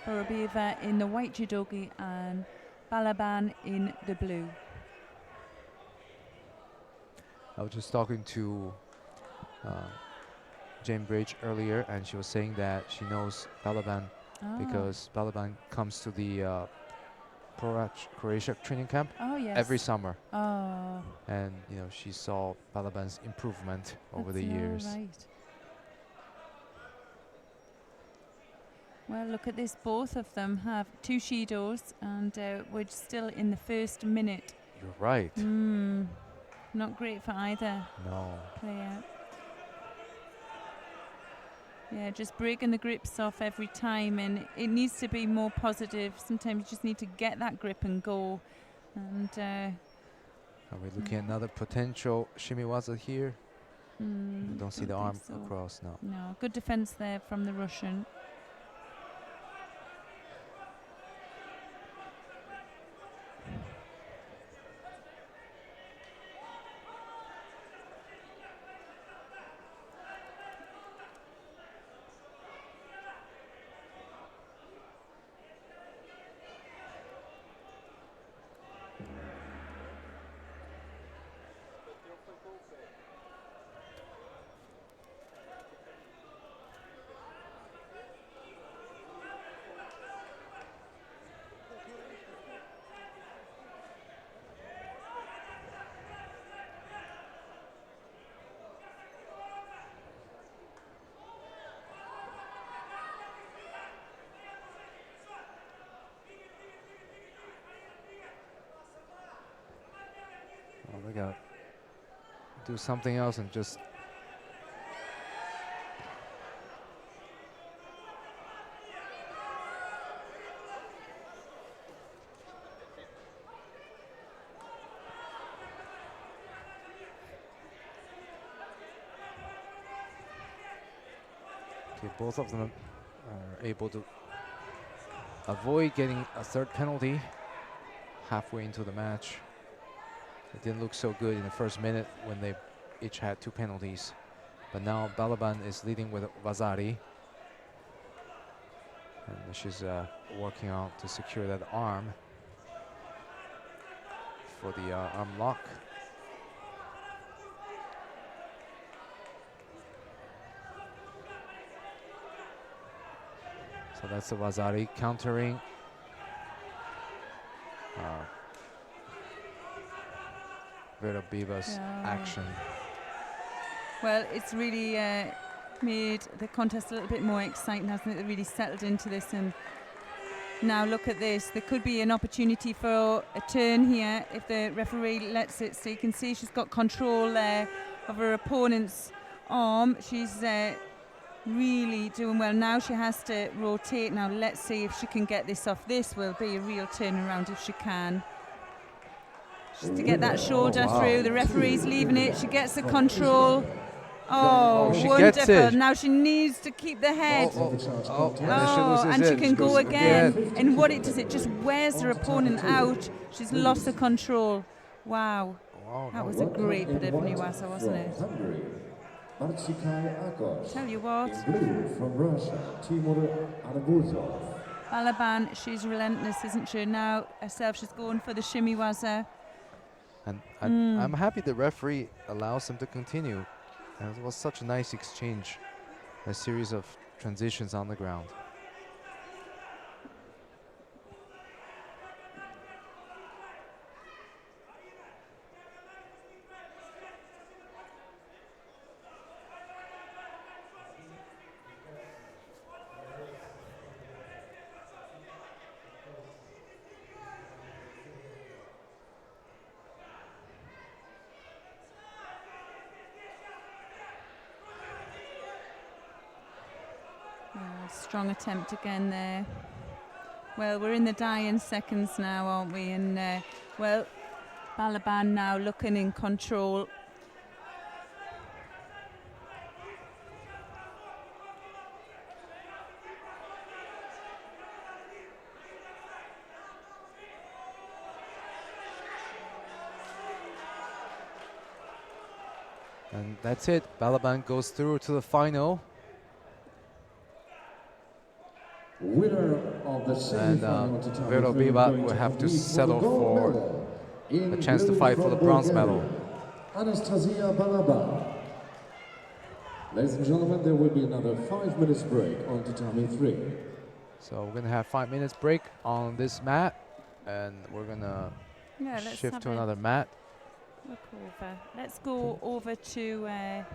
Vorobeva in the white judogi and Balaban in the blue. I was just talking to Jane Bridge earlier, and she was saying that she knows Balaban because Balaban comes to the Croatia training camp every summer. Oh. And she saw Balaban's improvement over the years. Right. Well, look at this. Both of them have 2 Shidos, and we're still in the first minute. You're right. Not great for either No. player. Yeah, just breaking the grips off every time, and it needs to be more positive. Sometimes you just need to get that grip and go. And Are we looking at another potential shimiwaza here? Don't see the arm across, no. No, good defense there from the Russian. Oh, they gotta do something else and just okay, both of them are able to avoid getting a third penalty halfway into the match. It didn't look so good in the first minute when they each had 2 penalties. But now Balaban is leading with Vasari. And she's working on to secure that arm for the arm lock. So that's the Vasari countering. Vera Biba's action. Well, it's really made the contest a little bit more exciting, hasn't it? They really settled into this, and now look at this. There could be an opportunity for a turn here if the referee lets it. So you can see she's got control there of her opponent's arm. She's really doing well. Now she has to rotate. Now let's see if she can get this off. This will be a real turnaround if she can. Just to get that shoulder through. The referee's leaving it. She gets the control. Oh, she wonderful. gets it. Now she needs to keep the head. And she can She go goes again. And what it does, it just wears her opponent out. She's lost the control. Wow. That was a great bit of Niwasa, wasn't it? Tell you what. From Russia, Timur Arbuzov. Balaban, she's relentless, isn't she? Now herself, she's going for the shimiwaza. And I'm happy the referee allows them to continue. And it was such a nice exchange, a series of transitions on the ground. Strong attempt again there. Well, we're in the dying seconds now, aren't we? And well, Balaban now looking in control. And that's it. Balaban goes through to the final. Winner of the semifinal Vera Biba will have to settle for a chance to fight for the bronze medal. Anastasia Balaban. Ladies and gentlemen, there will be another 5 minutes break on tatami 3. So we're gonna have 5 minutes break on this mat, and we're gonna shift to another mat. Look over. Let's go over to I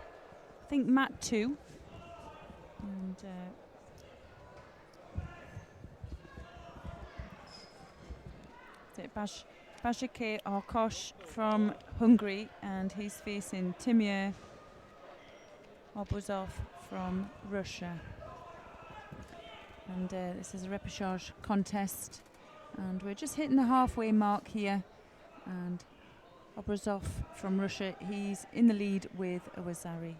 think mat 2. And Bashike Arkosh from Hungary, and he's facing Timur Obuzov from Russia. And this is a repechage contest, and we're just hitting the halfway mark here. And Obrazov from Russia, he's in the lead with Awazari.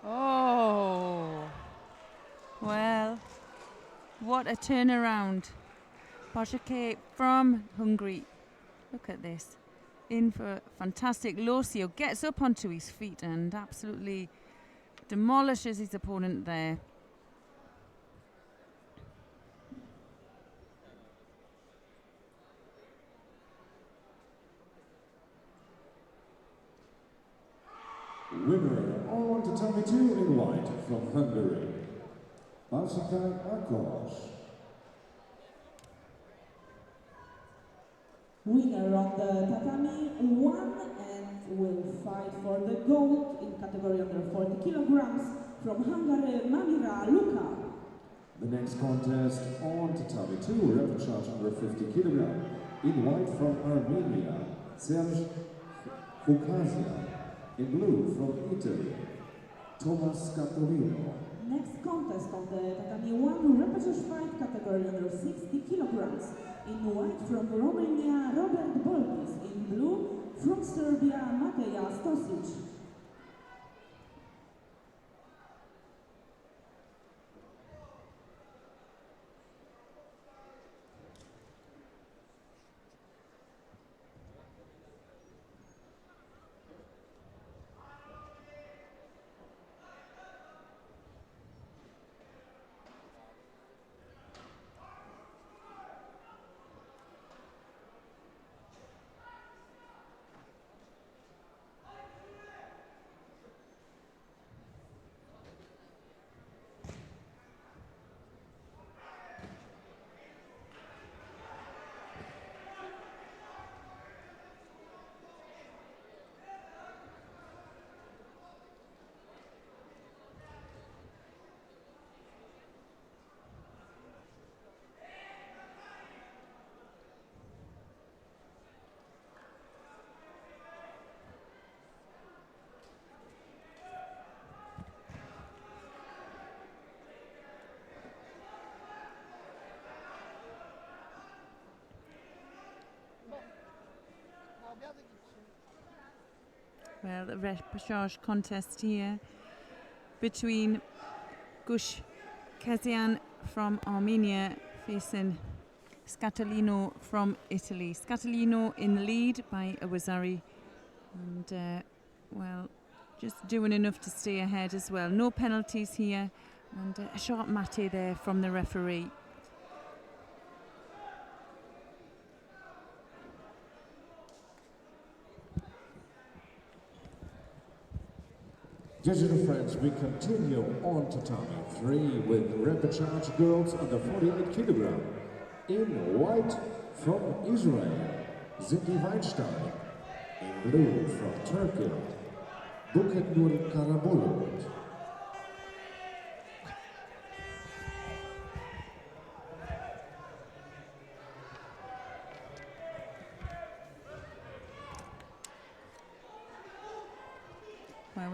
Oh, well, what a turnaround. Bashike from Hungary. Look at this. In for fantastic. Losio gets up onto his feet and absolutely demolishes his opponent there. Winner on tatami 2 in white from Hungary, Bashika Akos. Winner on the tatami 1 and will fight for the gold in category under 40 kilograms from Hungary, Mamira Luka. The next contest on tatami 2, repechage under 50 kilograms, in white from Armenia, Serge Hukazia. In blue from Italy, Thomas Scatolino. Next contest on the tatami 1 repechage fight category under 60 kilograms. In white from Romania, Robert Bolbis. In blue from Serbia, Mateja Stosic. Well, the repechage contest here between Gush Kazian from Armenia facing Scatolino from Italy. Scatolino in the lead by Awazari, and well, just doing enough to stay ahead as well. No penalties here, and a sharp mate there from the referee. Digital friends, we continue on tatami 3 with repechage girls under 48 kilograms. In white from Israel, Zindi Weinstein. In blue from Turkey, Buketnur Karabulut.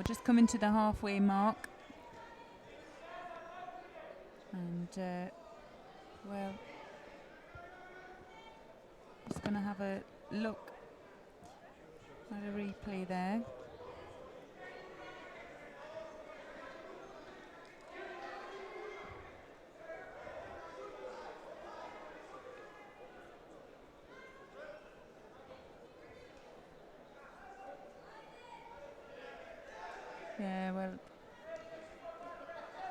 just coming to the halfway mark. And, well, just going to have a look at a replay there. Yeah, well.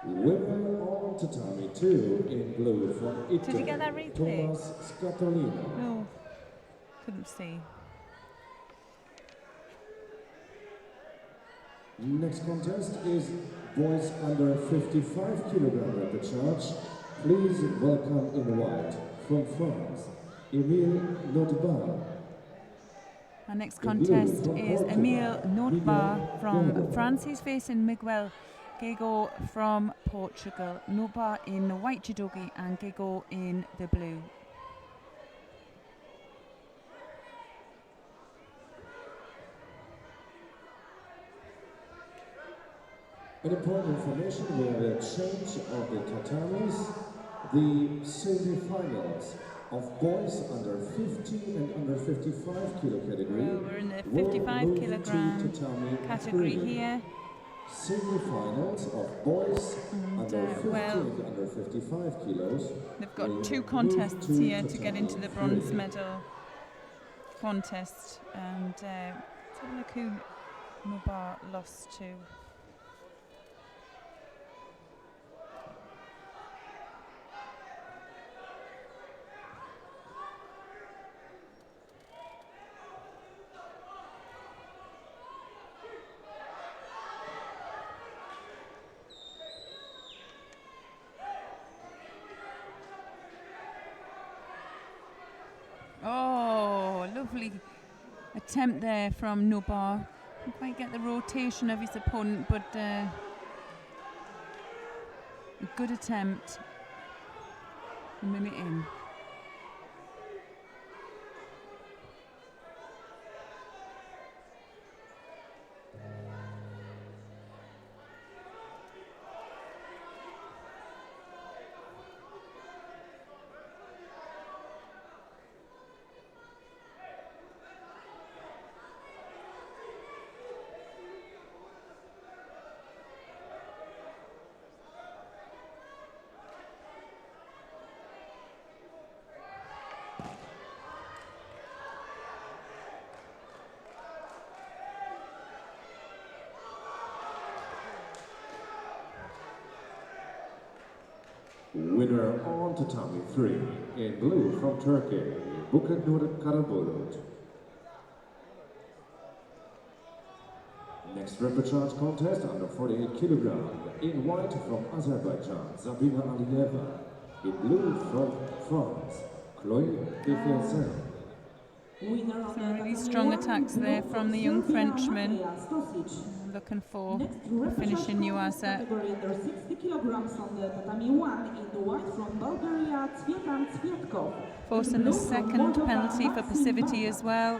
Winner on tatami 2 in blue from Italy. Did you get that replay? Thomas Scatolino. No, couldn't see. Next contest is boys under 55 kilogram repechage. Please welcome in white from France, Emile Notbar. Our next contest is Emile Notbar from France. He's facing Miguel Gego from Portugal. Notbar in the white judogi and Gego in the blue. An important information, we have a change of the tatamis. The semi-finals of boys under 50 and under 55 kilo category. Well, we're in the 55 kilogram category here. Semi-finals of boys under 50 well, and under 55 kilos. They've got two contests here to get into the bronze medal contest, and let's have a look who Notbar lost to. Oh, lovely attempt there from Notbar. Didn't quite get the rotation of his opponent, but a good attempt. A minute in. Winner on tatami 3 in blue from Turkey, Bukanur Karabulut. Next repechage contest under 48 kilogram in white from Azerbaijan, Zabina Aliyeva. In blue from France, Chloé Defiancin. Some really strong attacks there from the young Frenchman. Looking for a finish in USA. Under 60 kilograms on the tatami 1 in the white from Bulgaria, Cvetan Cvetkov. Forcing the second penalty for passivity as well.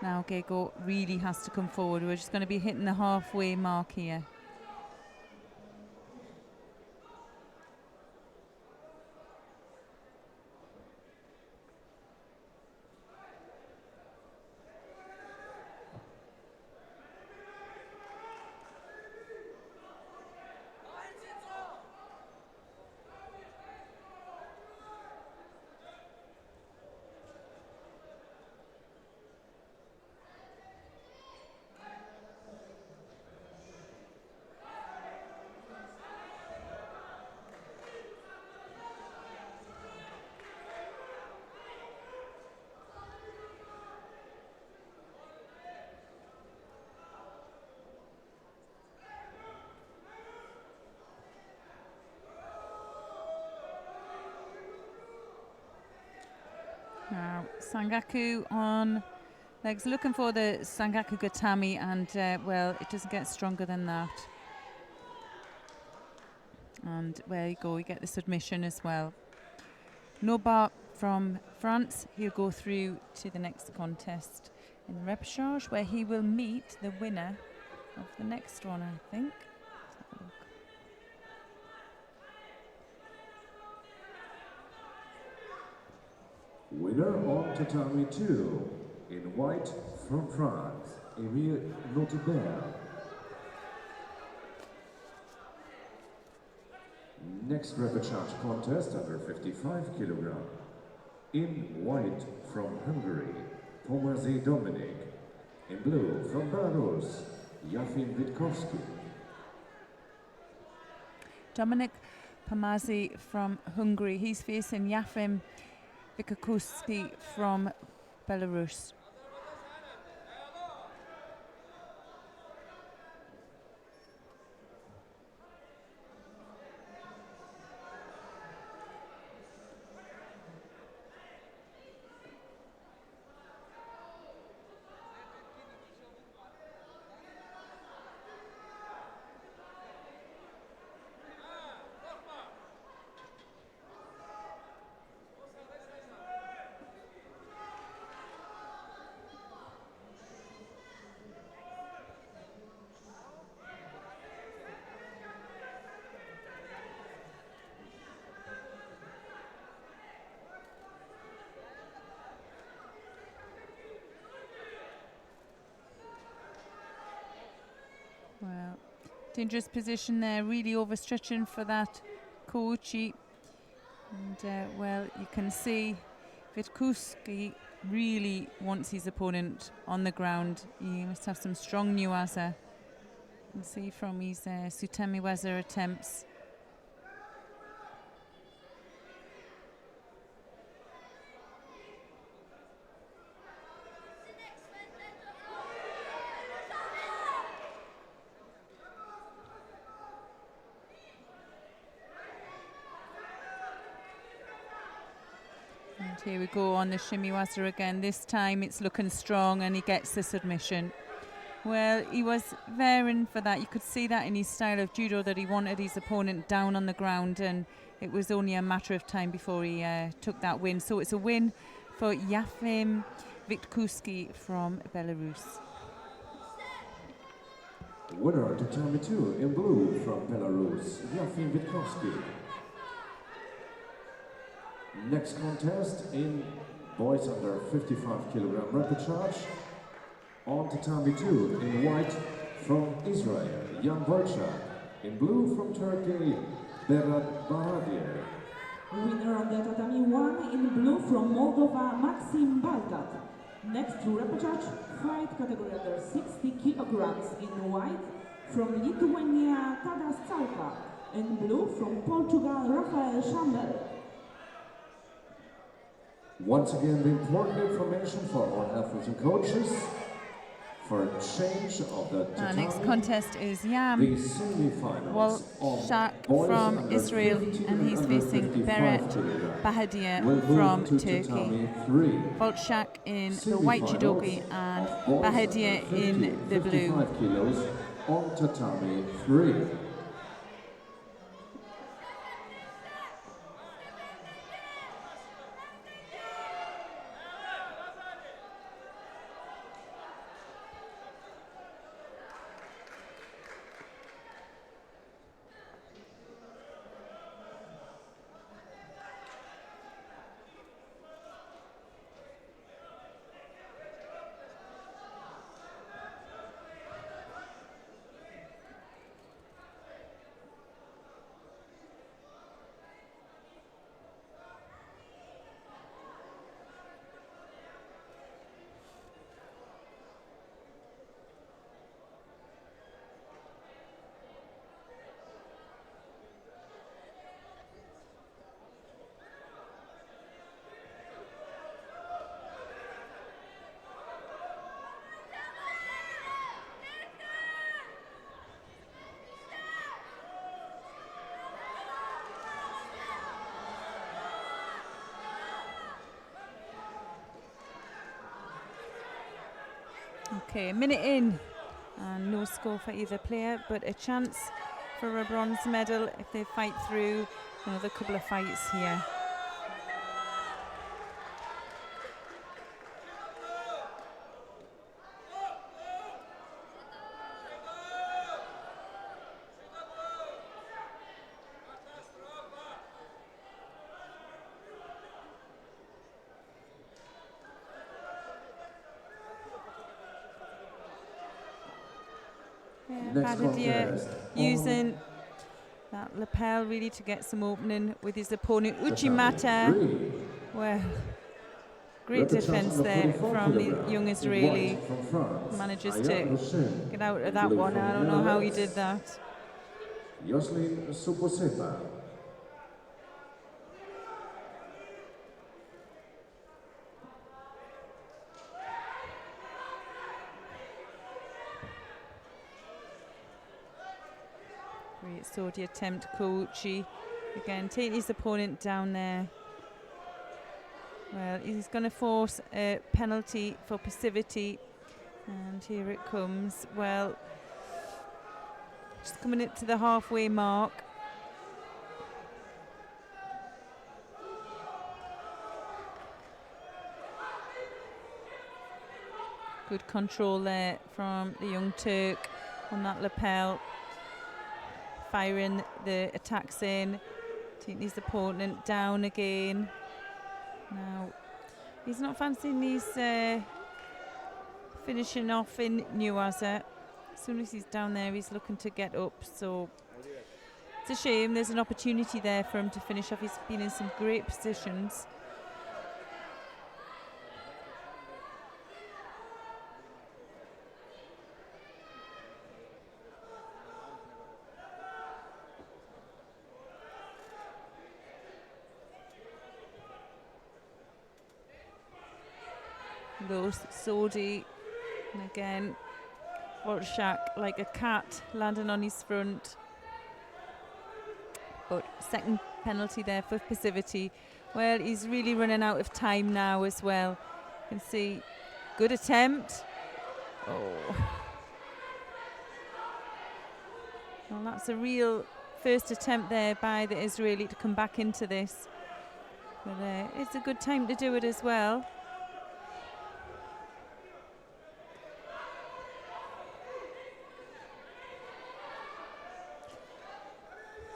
Now Gego really has to come forward. We're just going to be hitting the halfway mark here. Now, Sangaku on legs, looking for the Sangaku Gatami, and well, it doesn't get stronger than that. And there you go, you get the submission as well. Notbar from France, he'll go through to the next contest in repechage, where he will meet the winner of the next one, I think. Let's have a look. Winner on tatami 2 in white from France, Emile Notebert. Next repechage contest under 55 kilogram. In white from Hungary, Pomazy Dominik. In blue from Belarus, Yafin Witkowski. Dominik Pomazy from Hungary. He's facing Yafim Witkowski from Belarus. Well, dangerous position there, really overstretching for that Koichi. And well, you can see Witkowski really wants his opponent on the ground. He must have some strong nuaza. You can see from his Sutemi Waza attempts. And here we go on the Shimiwaza again. This time it's looking strong and he gets the submission. Well, he was varying for that. You could see that in his style of judo, that he wanted his opponent down on the ground, and it was only a matter of time before he took that win. So it's a win for Yafim Witkowski from Belarus. Winner tatami 2 in blue from Belarus, Yafim Witkowski. Next contest in boys under 55 kilogram repechage. On tatami 2 in white from Israel, Jan Wojciak. In blue from Turkey, Berat Bahadier. Winner on the tatami 1 in blue from Moldova, Maxim Baltat. Next to repechage, fight category under 60 kilograms in white from Lithuania, Tadas Cauka. In blue from Portugal, Rafael Chambel. Once again, the important information for all athletes and coaches. For change of the tatami, Next contest is Yam the semifinals Walshak of boys from under Israel, 52 and he's under facing 55 Beret kilogram Bahadir will move from to Turkey. tatami 3. Walshak in the white judogi and Of boys Bahadir under in 50, the blue. 55 kilos on tatami 3. Okay, a minute in, and no score for either player, but a chance for a bronze medal if they fight through another couple of fights here. Next Badidia contest. using that lapel really to get some opening with his opponent Tatami Uchimata. 3. Well, great Repage defense under there 44 from the kilograms. young In Israeli. white from France, Manages Aya to Hussein. get out of In that blue one. from I don't know how he Netherlands, did that. Yoslin Suposema. Great sword attempt, Kouchi. Again, taking his opponent down there. Well, he's going to force a penalty for passivity. And here it comes. Well, just coming up to the halfway mark. Good control there from the young Turk on that lapel. Firing the attacks in. Taking his opponent down again. Now, he's not fancying these finishing off in Nuaza. As soon as he's down there, he's looking to get up. So it's a shame. There's an opportunity there for him to finish off. He's been in some great positions. Those Sodi, and again, Warsaw like a cat landing on his front. But second penalty there for passivity. Well, he's really running out of time now as well. You can see, good attempt. Oh. Well, that's a real first attempt there by the Israeli to come back into this. But it's a good time to do it as well.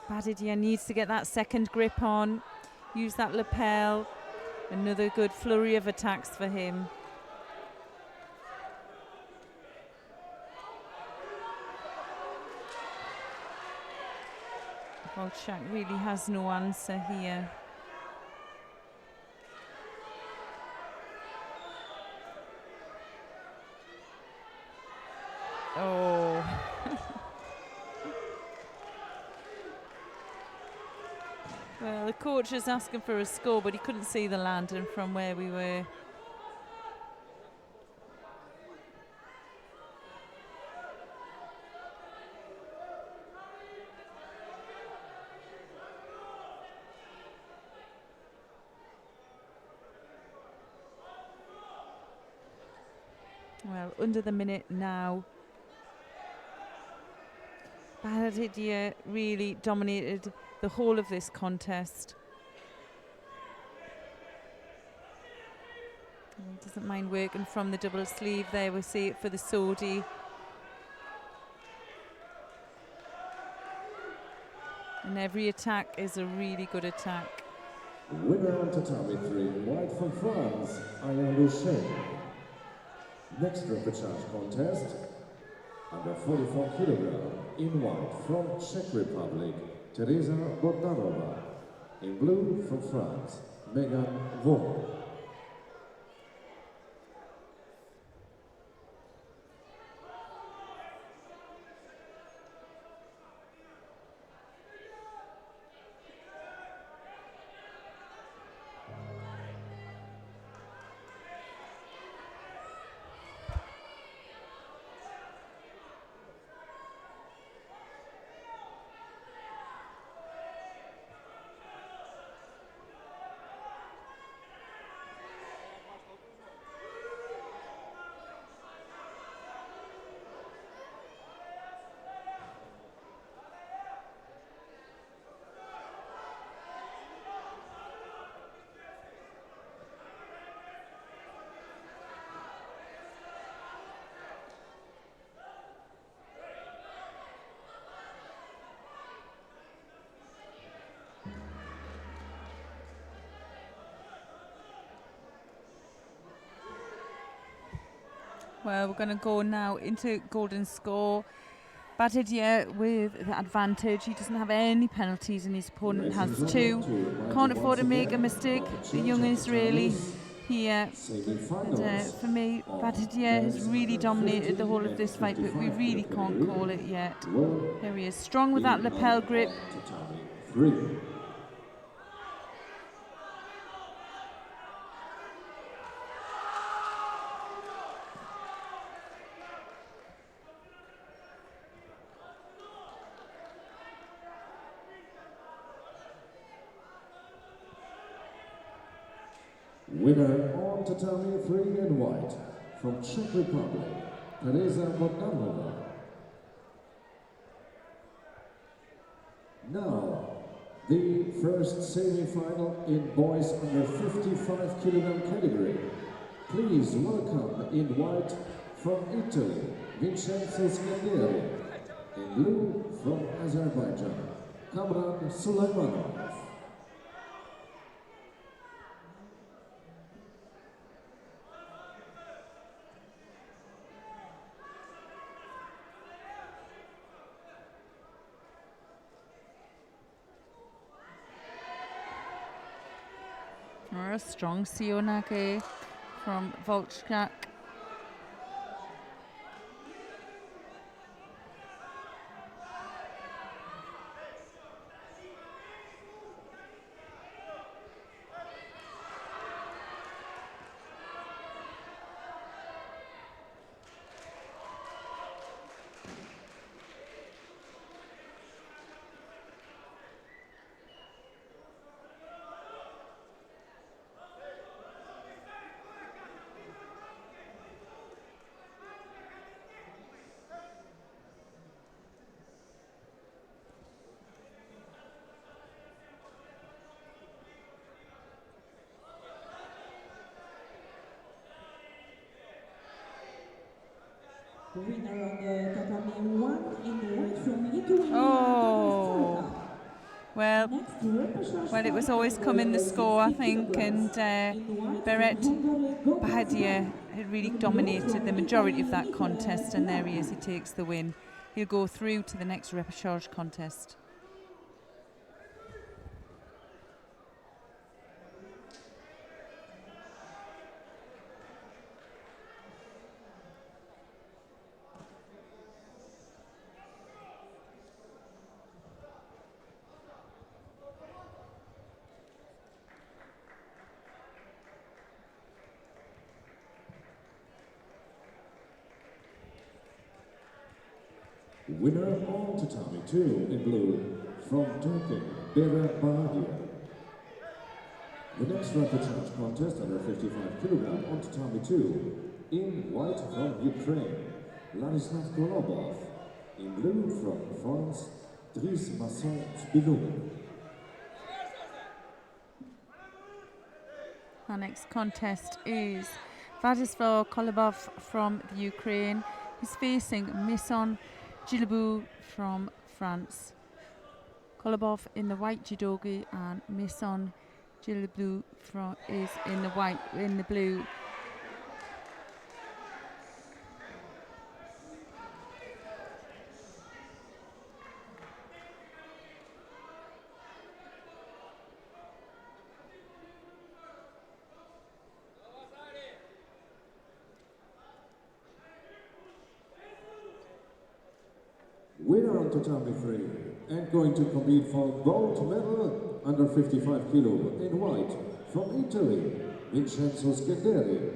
Badidia needs to get that second grip on, use that lapel. Another good flurry of attacks for him. Volchak really has no answer here. Oh. Well, the coach is asking for a score, but he couldn't see the landing from where we were. Well, under the minute now. Badidia really dominated the whole of this contest. He doesn't mind working from the double sleeve there. We'll see it for the Sodi. And every attack is a really good attack. Winner on tatami 3, white from France, Aya Hussein. Next repechage contest, under 44 kilogram, in white from Czech Republic, Teresa Bogdanova. In blue from France, Megan Vaughan. Well, we're going to go now into golden score. Badidia with the advantage. He doesn't have any penalties and his opponent has 2. Can't afford to make a mistake. The young Israeli here. And for me, Badidia has really dominated the whole of this fight, but we really can't call it yet. There he is, strong with that lapel grip. Winner on tatami 3 in white from Czech Republic, Teresa Bogdanova. Now, the first semi-final in boys under 55 kilogram category. Please welcome in white from Italy, Vincenzo Scanderi. In blue from Azerbaijan, Kamran Sulaimanov. Or a strong Sionake from Volchak. Winner on the tatami 1 in white from Lithuania. Oh, well, it was always coming the score, I think, and Beret Bahadia had really dominated the majority of that contest, and there he is, he takes the win. He'll go through to the next repechage contest. Winner on tatami 2 in blue from Turkey, Bera Bahadia. The next repechage contest under 55 kilogram on tatami 2 in white from Ukraine, Ladislav Golubov. In blue from France, Dries Masson Spilou. Our next contest is Vladislav Golubov from the Ukraine. He's facing Misson Gilabou from France. Golubov in the white judogi and Misson Gilabou is in the blue. Winner on tatami 3 and going to compete for gold medal under 55 kilo in white from Italy, Vincenzo Scanderi.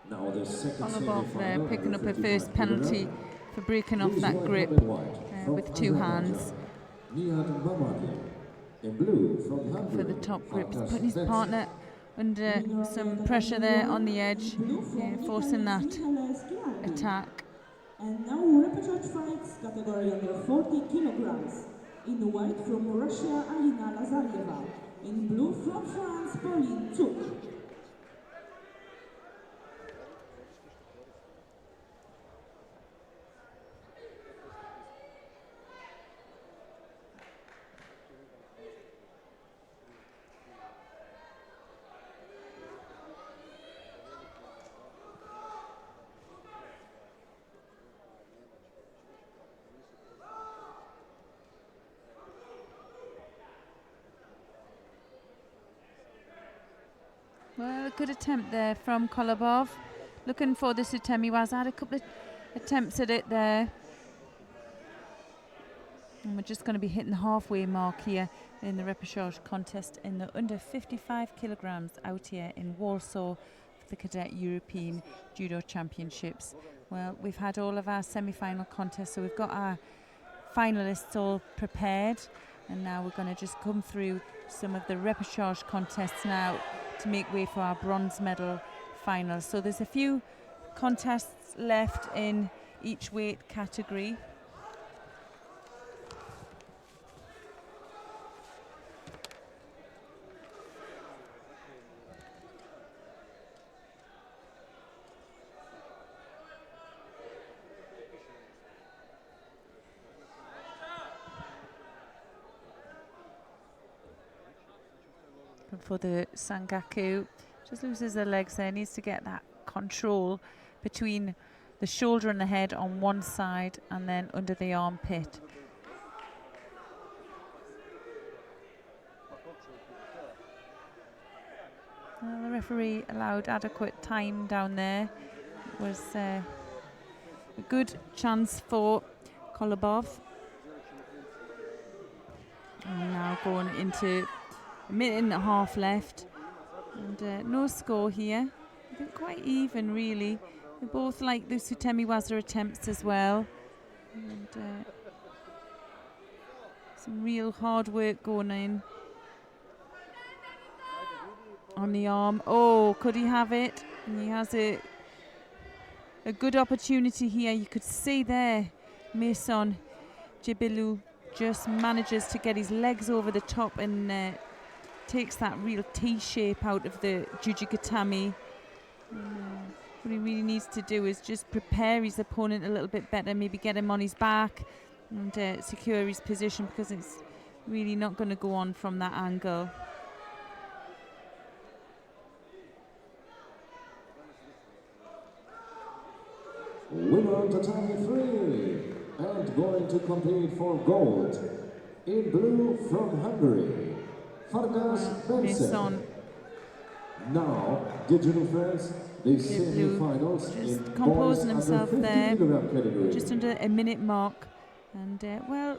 Now the second Golubov there semi-final picking up her under first 55 penalty kilogram. for breaking off Please that welcome grip in white from with two Azerbaijan, hands. Nihat Mamadi. In blue from Hungary, For the top grip, he's Artas putting his Betz. partner under some pressure there on the edge, forcing that attack. And now repechage fights category under 40 kilograms. In white from Russia, Alina Lazaryeva. In blue from France, Pauline Tsuk. Well, a good attempt there from Kolobov. Looking for the Sutemiwaza. Had a couple of attempts at it there. And we're just going to be hitting the halfway mark here in the repechage contest in the under 55 kilograms out here in Warsaw for the Cadet European Judo Championships. Well, we've had all of our semi-final contests, so we've got our finalists all prepared, and now we're going to just come through some of the repechage contests now to make way for our bronze medal finals. So there's a few contests left in each weight category. For the Sangaku, just loses the legs there, needs to get that control between the shoulder and the head on one side and then under the armpit. Well, the referee allowed adequate time down there. It was a good chance for Kolobov. And now going into a minute and a half left, and no score here. I think quite even, really. They both like the Sutemiwaza attempts as well, and some real hard work going in on the arm. Oh, could he have it? And he has a good opportunity here. You could see there, Mason Jibilu just manages to get his legs over the top and takes that real T shape out of the Jujigatami. What he really needs to do is just prepare his opponent a little bit better, maybe get him on his back and secure his position, because it's really not going to go on from that angle. Winner of tatami 3 and going to compete for gold in blue from Hungary, Farkas Benson. Now, digital friends, the semi-finals just in composing boys himself under 50 there, kilogram category. just under a minute mark, and well,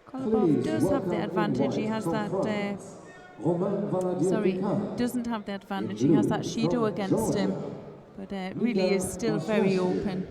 Kolobov does have the advantage. He has that sorry, doesn't have the advantage. He has that Shido against him, but really is still very open.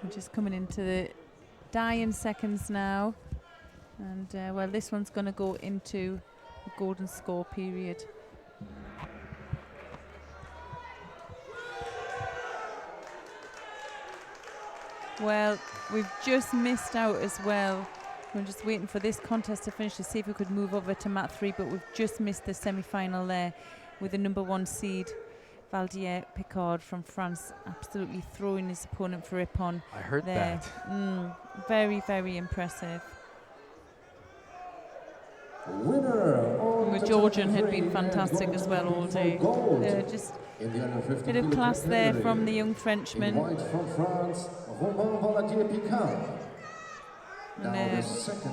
We're just coming into the dying seconds now, and well, this one's going to go into the golden score period. Well, we've just missed out as well. We're just waiting for this contest to finish to see if we could move over to mat 3, but we've just missed the semi-final there with the number 1 seed Valdier Picard from France absolutely throwing his opponent for Ippon. I heard there. that. Very, very impressive. Winner The Georgian had been fantastic as well all day. Just a bit of class there from the young Frenchman. From France, Valdier Picard. And,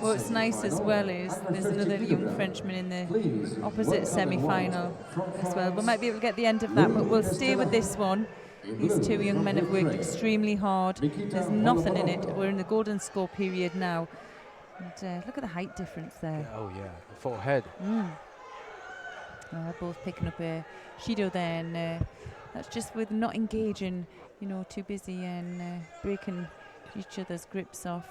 what's nice as well is there's another young Frenchman in the opposite semi-final as well. We might be able to get the end of that, but we'll stay with this one. These two young men have worked extremely hard. There's nothing in it. We're in the golden score period now. And look at the height difference there. Oh yeah, full head. Both picking up a Shido there, and that's just with not engaging, you know, too busy and breaking each other's grips off.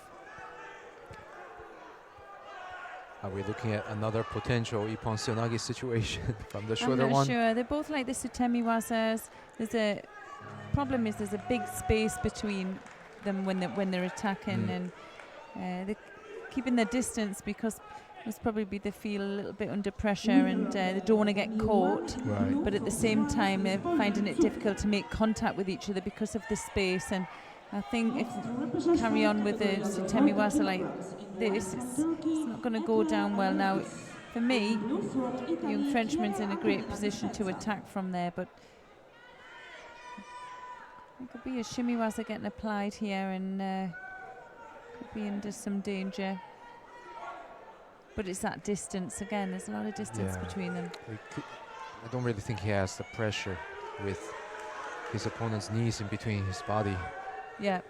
Are we looking at another potential Ippon Seoinage situation from the shorter I'm not one? sure. They're both like the Sutemiwazas. There's a problem is there's a big space between them when they're attacking, and they're keeping their distance because Must probably be they feel a little bit under pressure and they don't want to get caught. Right. But at the same time, they're finding it difficult to make contact with each other because of the space. And I think if they carry on with the Semifinal like this, it's not going to go down well. Now, for me, the young Frenchman's in a great position to attack from there, but it could be a shimiwaza getting applied here and could be under some danger. But it's that distance again. There's a lot of distance between them. I don't really think he has the pressure with his opponent's knees in between his body. Yeah.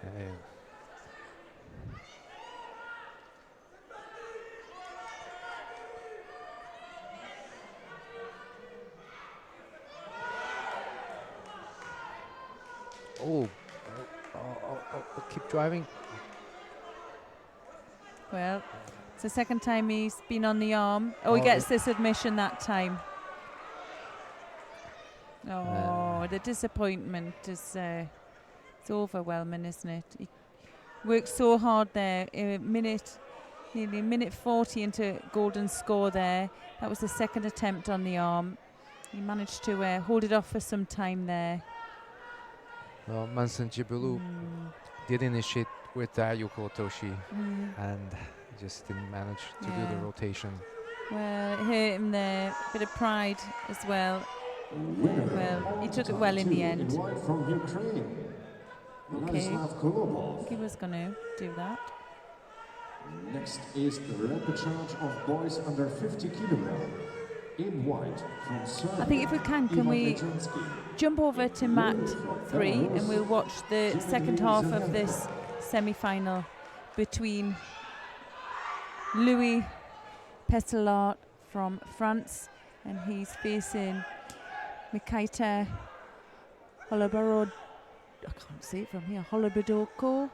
Keep driving. Well, it's the second time he's been on the arm. Oh, he gets the submission that time. Oh, the disappointment is it's overwhelming, isn't it? He worked so hard there. Nearly a minute 40 into golden score there. That was the second attempt on the arm. He managed to hold it off for some time there. Well, Manson Jibulu did initiate with that Yuko Otoshi and just didn't manage to do the rotation. Well, it hurt him there. A bit of pride as well. Well, he took it well in the end. Okay, he was going to do that. Next is the repage of boys under 50 kilogram. In white from Serbia. I think if we can we jump over to mat 3 and we'll watch the second half of this semi-final between Louis Pestelart from France and he's facing Mikaita Holobarod. I can't see it from here. Holobadoko.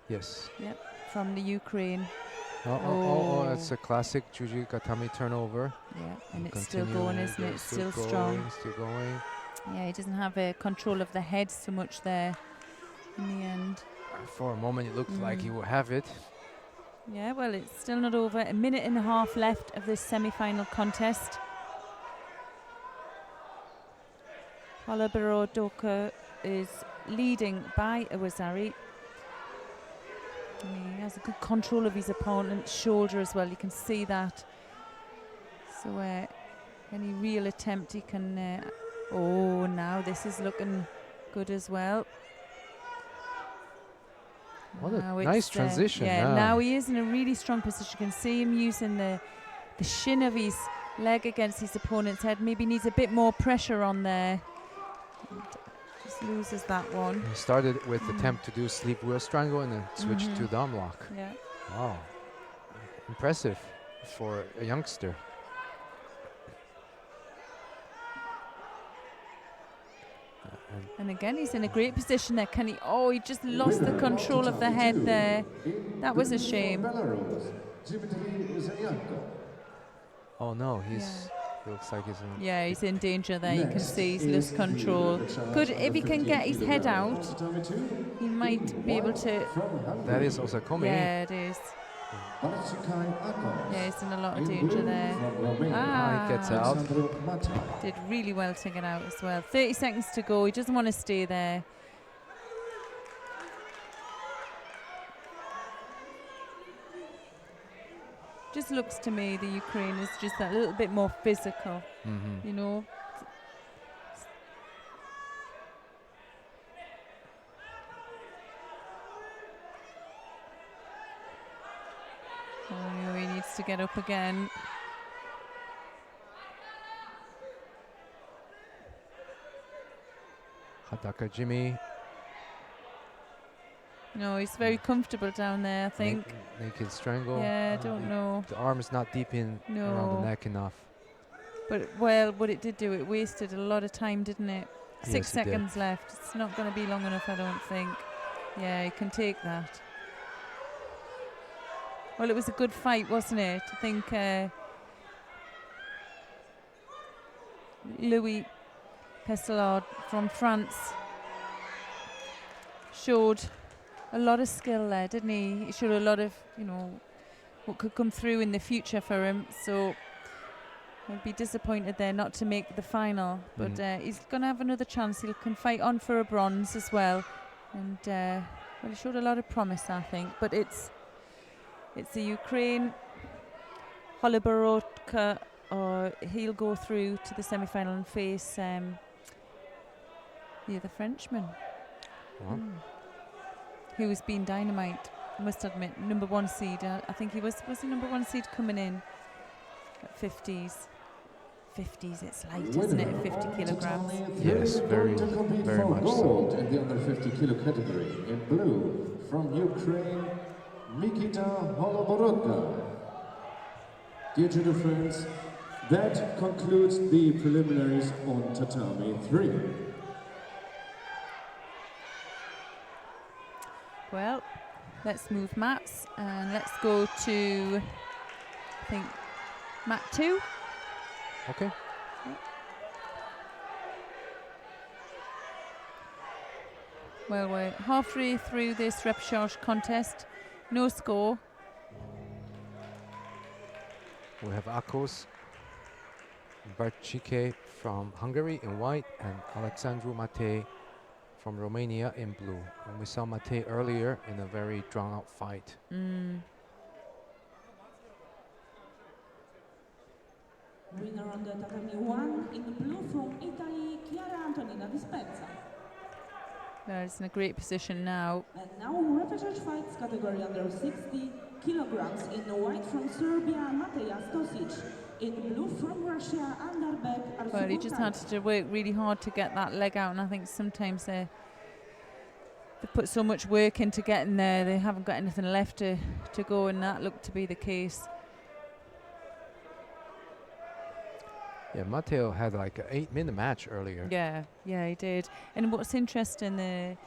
Yes. Yep, from the Ukraine. Oh, that's a classic Juji Gatami turnover. Yeah, and it's still going, isn't it? It's still strong. Still going. Yeah, he doesn't have control of the head so much there in the end. For a moment, it looked like he would have it. Yeah, well, it's still not over. A minute and a half left of this semi-final contest. Holoborodoka is leading by Awazari. And he has a good control of his opponent's shoulder as well. You can see that. So any real attempt he can... now this is looking good as well. What a nice transition. Now he is in a really strong position. You can see him using the shin of his leg against his opponent's head. Maybe needs a bit more pressure on there. Just loses that one. He started with attempt to do sleep wheel strangle and then switched to dom lock. Yeah. Wow. Impressive for a youngster. And again, he's in a great position there. Can he? Oh, he just lost the control of the head there. That was a shame. Oh no, he looks like he's in. Yeah, he's in danger there. You can see he's lost control. Good, if he can get his head out, he might be able to. That is Osakomi. Yeah, it is. Yeah, he's in a lot of danger there. He gets out. Did really well to get out as well. 30 seconds to go. He doesn't want to stay there. Just looks to me the Ukraine is just a little bit more physical, you know. Oh, he needs to get up again. Hadaka Jimmy. No, he's very comfortable down there, I think. Naked strangle. Yeah, I don't know. The arm is not deep in around the neck enough. But, well, what it did do, it wasted a lot of time, didn't it? Yes, 6 seconds left. It's not going to be long enough, I don't think. Yeah, he can take that. Well, it was a good fight, wasn't it? I think Louis Pestelard from France showed a lot of skill there, didn't he? He showed a lot of, you know, what could come through in the future for him. So I'd be disappointed there not to make the final. But he's going to have another chance. He can fight on for a bronze as well. And well, he showed a lot of promise, I think. But it's the Ukraine, Holoborotka, or he'll go through to the semi-final and face the other Frenchman. Who has been dynamite, I must admit, number 1 seed. I think he was the number 1 seed coming in at 50s. 50s, it's light, isn't it, at 50 kilograms? Yes, very, very much so. In the under 50 kilo category, in blue, from Ukraine, Mikita Holoborotka. Dear judo friends, that concludes the preliminaries on tatami 3. Well, let's move mats and let's go to, I think, mat 2. Okay. Well, we're halfway through this repechage contest. No score. We have Akos Barcike from Hungary in white and Alexandru Matei from Romania in blue. And we saw Matei earlier in a very drawn-out fight. Winner on the tatami 1 in blue from Italy, Chiara Antonina Dispenza. It's in a great position now. And now repechage fights category under 60 kilograms. In white from Serbia, Mateja Stosic. In blue from Russia, Anderbek Arsukovic. Well, he just had to work really hard to get that leg out, and I think sometimes they put so much work into getting there, they haven't got anything left to go, and that looked to be the case. Yeah, Matteo had like an 8-minute match earlier. Yeah, he did. And what's interesting, the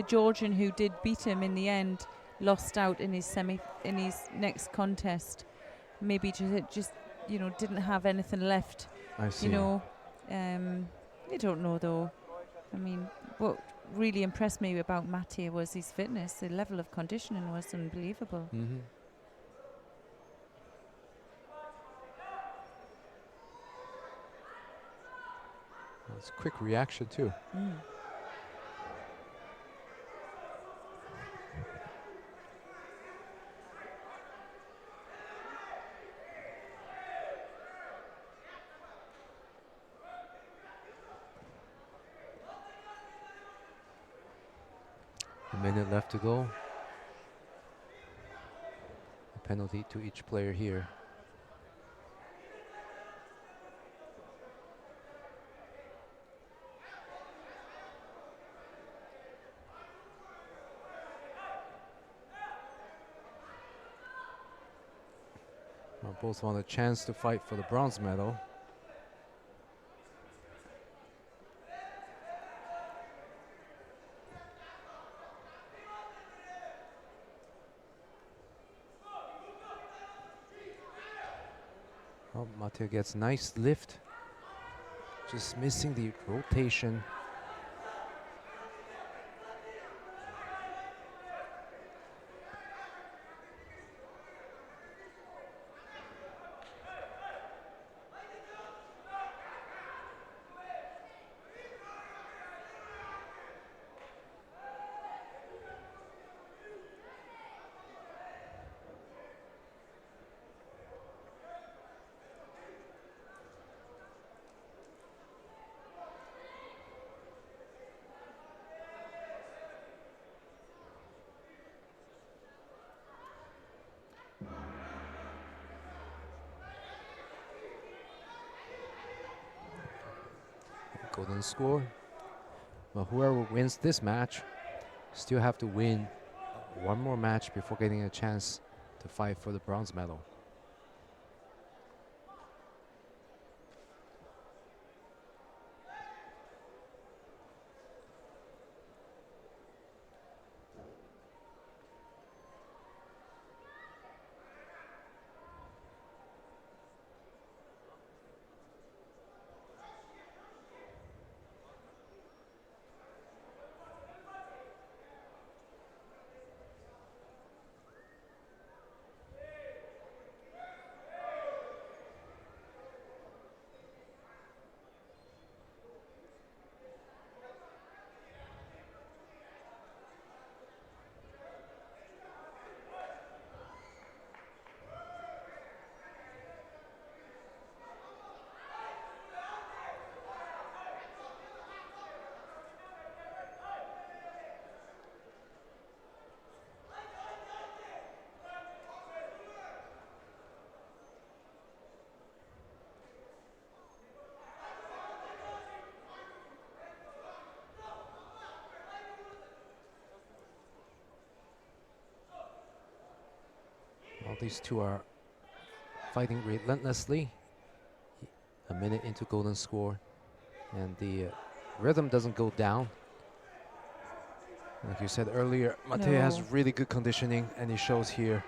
Georgian who did beat him in the end lost out in his next contest. Maybe just didn't have anything left. I see. You don't know though. I mean, what really impressed me about Mattia was his fitness. The level of conditioning was unbelievable. It's a quick reaction too. A minute left to go. A penalty to each player here. Both want a chance to fight for the bronze medal. Oh, Matteo gets nice lift. Just missing the rotation. Golden score. Well, whoever wins this match still have to win one more match before getting a chance to fight for the bronze medal. Well, these two are fighting relentlessly. A minute into golden score, and the rhythm doesn't go down. Like you said earlier, Mate has No. really good conditioning, and it shows here.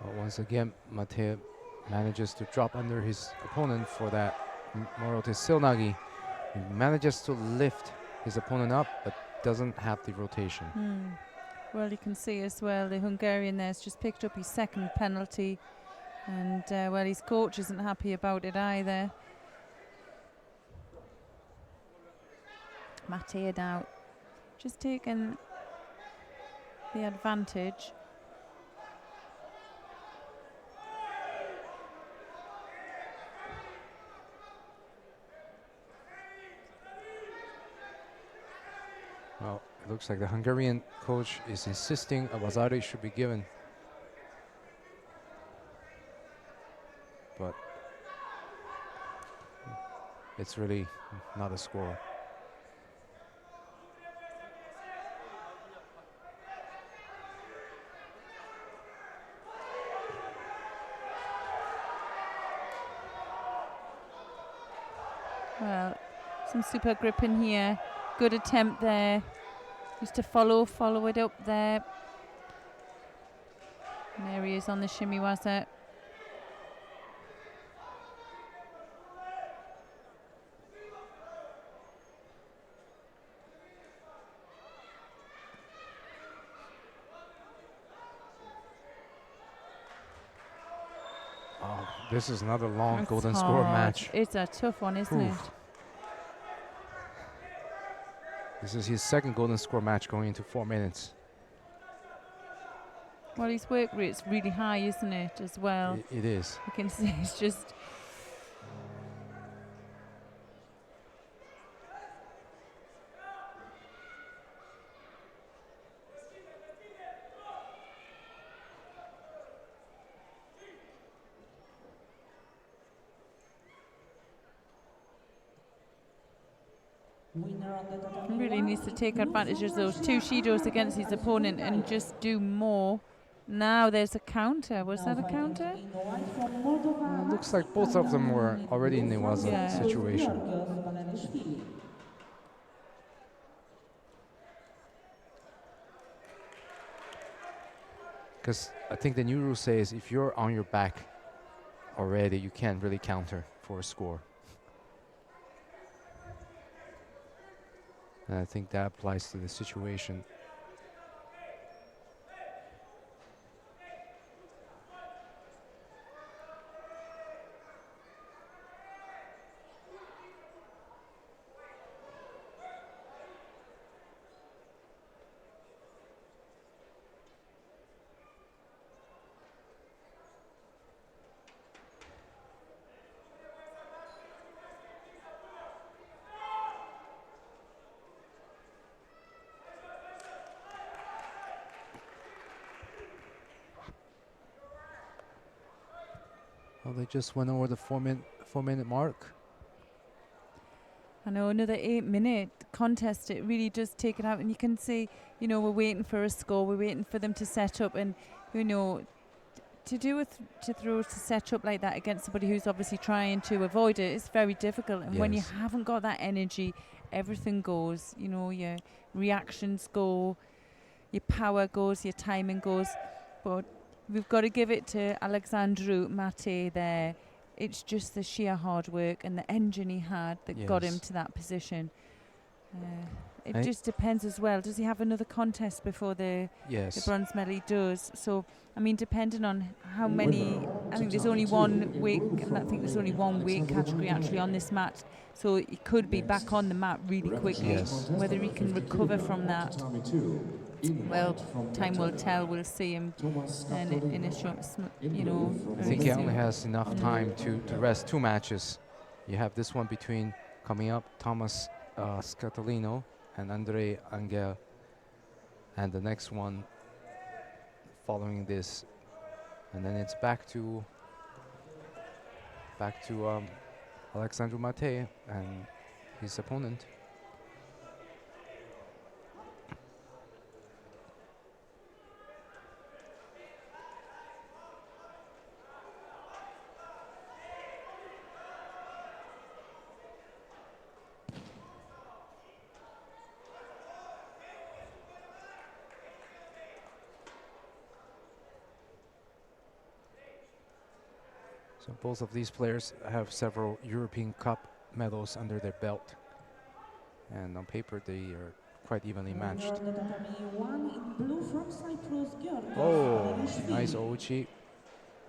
But once again, Mate manages to drop under his opponent for that Morote Silnagi. He manages to lift his opponent up, but doesn't have the rotation. Well, you can see as well, the Hungarian there's just picked up his second penalty. And, well, his coach isn't happy about it either. Mate now just taking the advantage. Well, it looks like the Hungarian coach is insisting a Wazari should be given. But it's really not a score. Well, some super grip in here. Good attempt there. Just to follow it up there. And there he is on the shimiwaza. Oh, this is another long It's golden score hard. match. It's a tough one, isn't Oof. it? This is his second golden score match going into 4 minutes. Well, his work rate's really high, isn't it, as well? It is. You can see it's just... He really needs to take advantage of those two shidos against his opponent and just do more. Now there's a counter. Was that a counter? It looks like both of them were already in the Waza situation. Because I think the new rule says if you're on your back already, you can't really counter for a score. And I think that applies to the situation. Well, they just went over the 4-minute mark. I know, another 8-minute contest. It really does take it out, and you can see, you know, we're waiting for a score. We're waiting for them to set up, and you know, to do to throw to set up like that against somebody who's obviously trying to avoid it, it's very difficult. And when you Yes. haven't got that energy, everything goes. You know, your reactions go, your power goes, your timing goes. But we've got to give it to Alexandru Mate there. It's just the sheer hard work and the engine he had that got him Yes. to that position. It And just depends as well. Does he have another contest before the yes. bronze medal? He does. So, I mean, depending on how many, I think there's only one weight, and I think there's only one weight category actually on this mat. So he could be back on the mat really quickly. Yes. Whether he can recover from that, well, time will tell. We'll see him in a short, you know. I very think he soon. only has enough time to rest 2 matches. You have this one between coming up, Thomas Scatolino and Andre Angel, and the next one following this, and then it's back to Alexandru Mate and his opponent. So both of these players have several European Cup medals under their belt, and on paper they are quite evenly matched. On the tatami, one in blue from Cyprus, Georgios Oh, Papadishvili. nice Ouchi.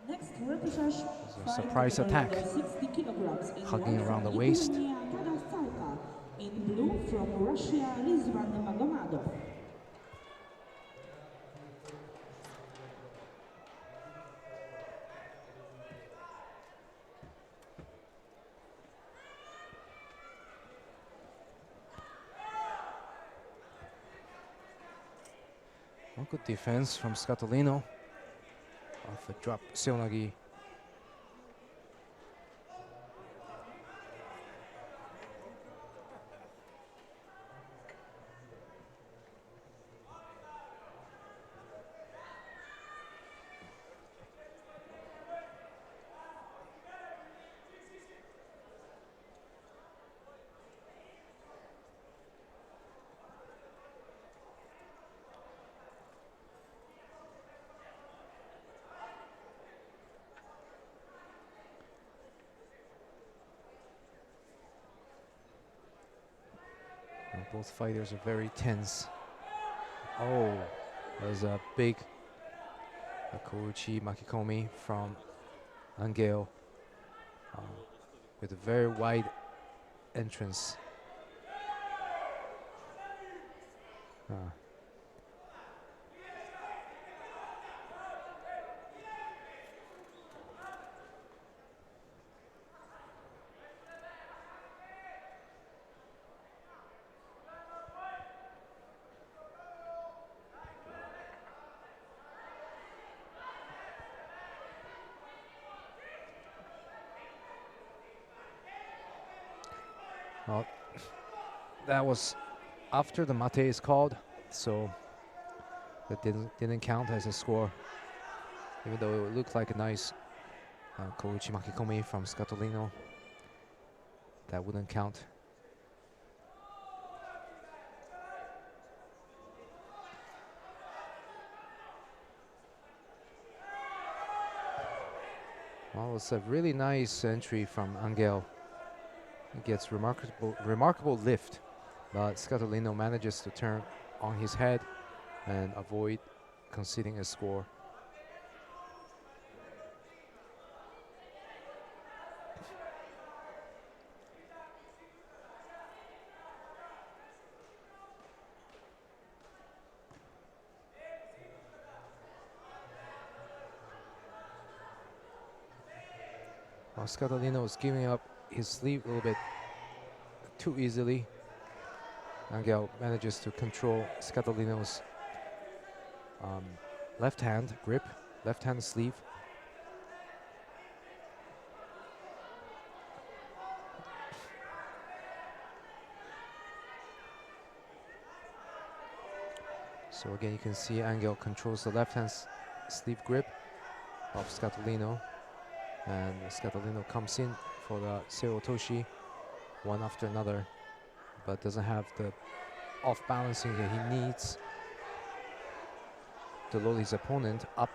Next, repechage a fight surprise category attack. under 60 kilograms in Hugging white around from the waist. Lithuania, Tadas Salka. In blue from Russia, Rizvan Magomadov. One good defense from Scatolino off a drop Seonagi. Both fighters are very tense. Oh, there's a big Kouchi Makikomi from Angel with a very wide entrance. Well, that was after the mate is called, so that didn't count as a score, even though it looked like a nice Kouchi Makikomi from Scatolino. That wouldn't count. Well, it's a really nice entry from Angel. He gets remarkable lift, but Scatolino manages to turn on his head and avoid conceding a score. Well, Scatolino is giving up his sleeve a little bit too easily. Angel manages to control Scatolino's left hand grip, left hand sleeve. So again, you can see Angel controls the left hand sleeve grip of Scatolino. And Scatolino comes in for the Seotoshi, one after another, but doesn't have the off-balancing that he needs to load his opponent up.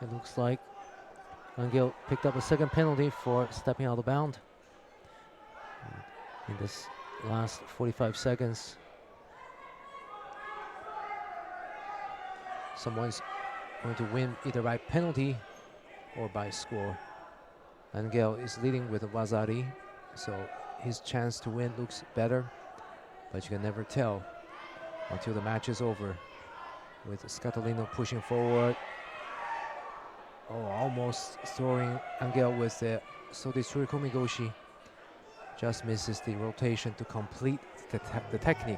It looks like Angel picked up a second penalty for stepping out of bound in this last 45 seconds. Someone's going to win either by penalty or by score. Angel is leading with a Wazari, so his chance to win looks better, but you can never tell until the match is over. With Scatolino pushing forward. Oh, almost throwing Angel with the Sodetsuri Komigoshi. Just misses the rotation to complete the technique.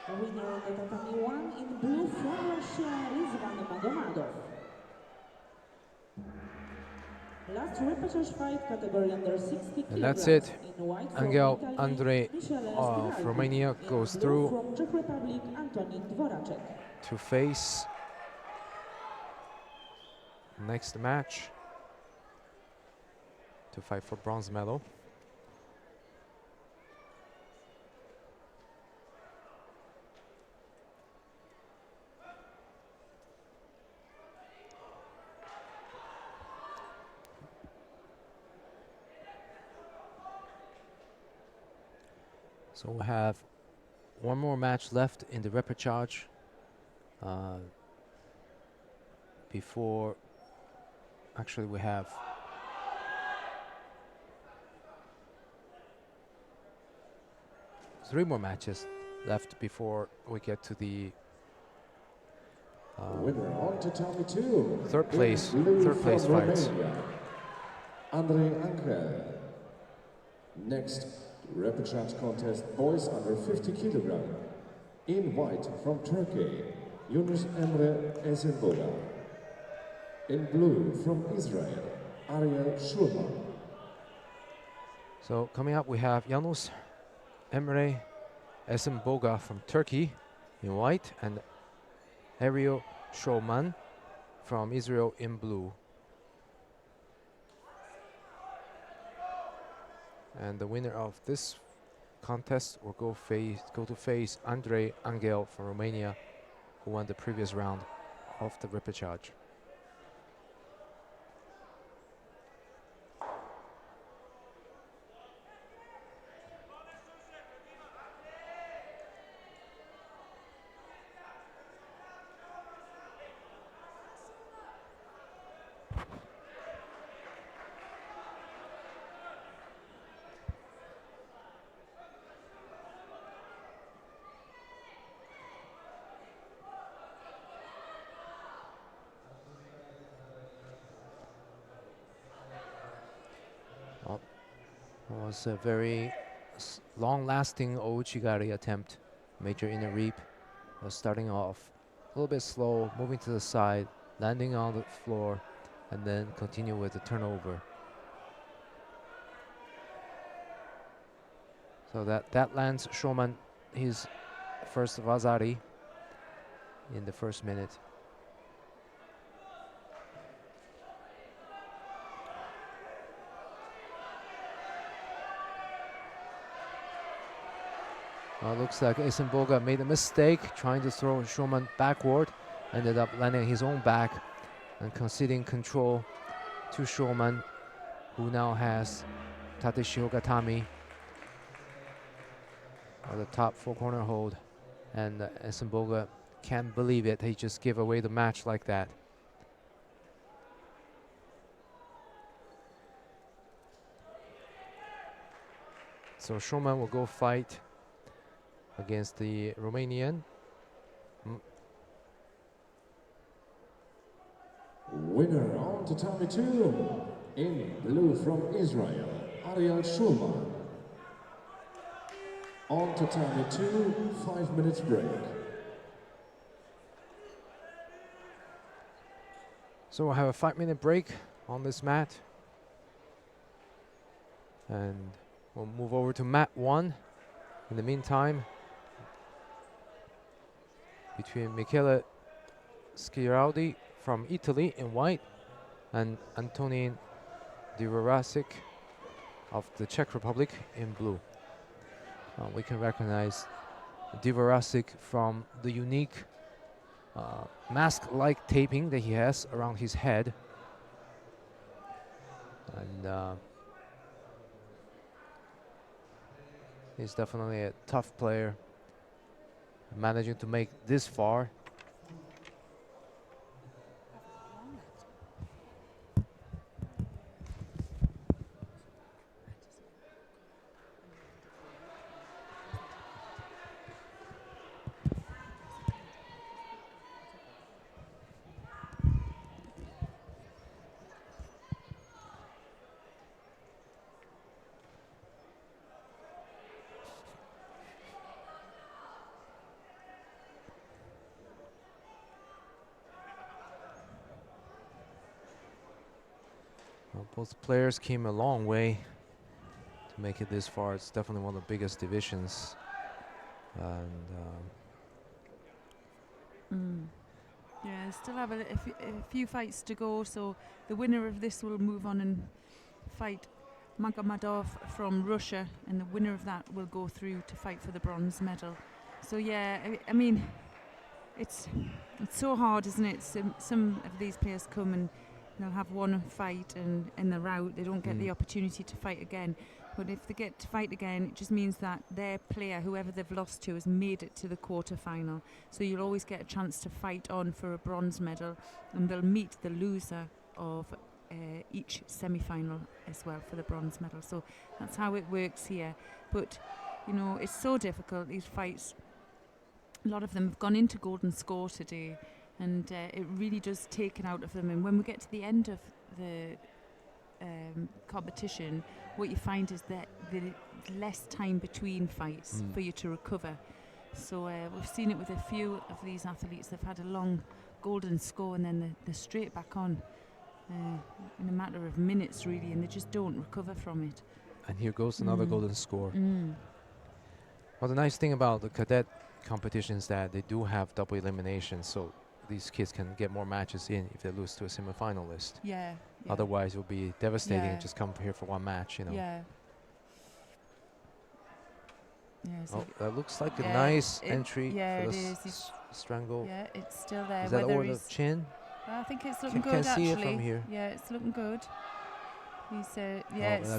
The winner of the tatami 1 in blue from Russia is Ivan Magomedov. Last repechage fight, category under 60 And that's kilograms. it. In white from Angel Italy, Andre Michele of Spiraldi. Romania In goes blue through from Czech Republic, Antonin Dvoracek. to face next match to fight for bronze medal. So we have one more match left in the repechage before, actually we have three more matches left before we get to the Winner on tatami 2. third place from fight. Romania, Andre Angel. Next repechage contest, boys under 50 kilogram. In white from Turkey, Yunus Emre Esenboga. In blue from Israel, Ariel Schulman. So coming up we have Yunus Emre Esenboga from Turkey in white and Ariel Schulman from Israel in blue. And the winner of this contest will go to face Andre Angel from Romania, who won the previous round of the repechage. It was a very long-lasting Ouchigari attempt. Major inner reap. Was starting off a little bit slow, moving to the side, landing on the floor, and then continue with the turnover. So that lands Shoman his first Vazari in the first minute. Looks like Isenboga made a mistake trying to throw Shoman backward. Ended up landing his own back and conceding control to Shoman, who now has Tateshi Ogatami on the top four corner hold. And Isenboga can't believe it. He just gave away the match like that. So Shoman will go fight against the Romanian. Winner on tatami 2, in blue from Israel, Ariel Schulman. On tatami 2, 5 minutes break. So we'll have a 5-minute break on this mat. And we'll move over to mat 1. In the meantime, between Michele Schiraldi from Italy in white and Antonin Divorasic of the Czech Republic in blue. We can recognize Divorasic from the unique mask-like taping that he has around his head. And he's definitely a tough player, managing to make this far. Both players came a long way to make it this far. It's definitely one of the biggest divisions. And Yeah, still have a few fights to go, so the winner of this will move on and fight Magomedov from Russia, and the winner of that will go through to fight for the bronze medal. So yeah, I mean, it's so hard, isn't it? Some of these players come and they'll have one fight and they're out. They don't get the opportunity to fight again. But if they get to fight again, it just means that their player, whoever they've lost to, has made it to the quarterfinal. So you'll always get a chance to fight on for a bronze medal, and they'll meet the loser of each semi-final as well for the bronze medal. So that's how it works here. But you know, it's so difficult, these fights. A lot of them have gone into golden score today, and it really does take it out of them. And when we get to the end of the competition, what you find is that there's less time between fights for you to recover. So we've seen it with a few of these athletes. They've had a long golden score and then they're straight back on in a matter of minutes, really, and they just don't recover from it. And here goes another golden score. Well, the nice thing about the cadet competition is that they do have double elimination, so these kids can get more matches in if they lose to a semi-finalist. Yeah. Otherwise, it will be devastating and just come here for one match, you know. Yeah. Oh, that looks like a nice entry for the strangle. Yeah, it's still there. Is that over the chin? I think it's looking good, can actually. see it from here. Yeah, it's looking good. He's, it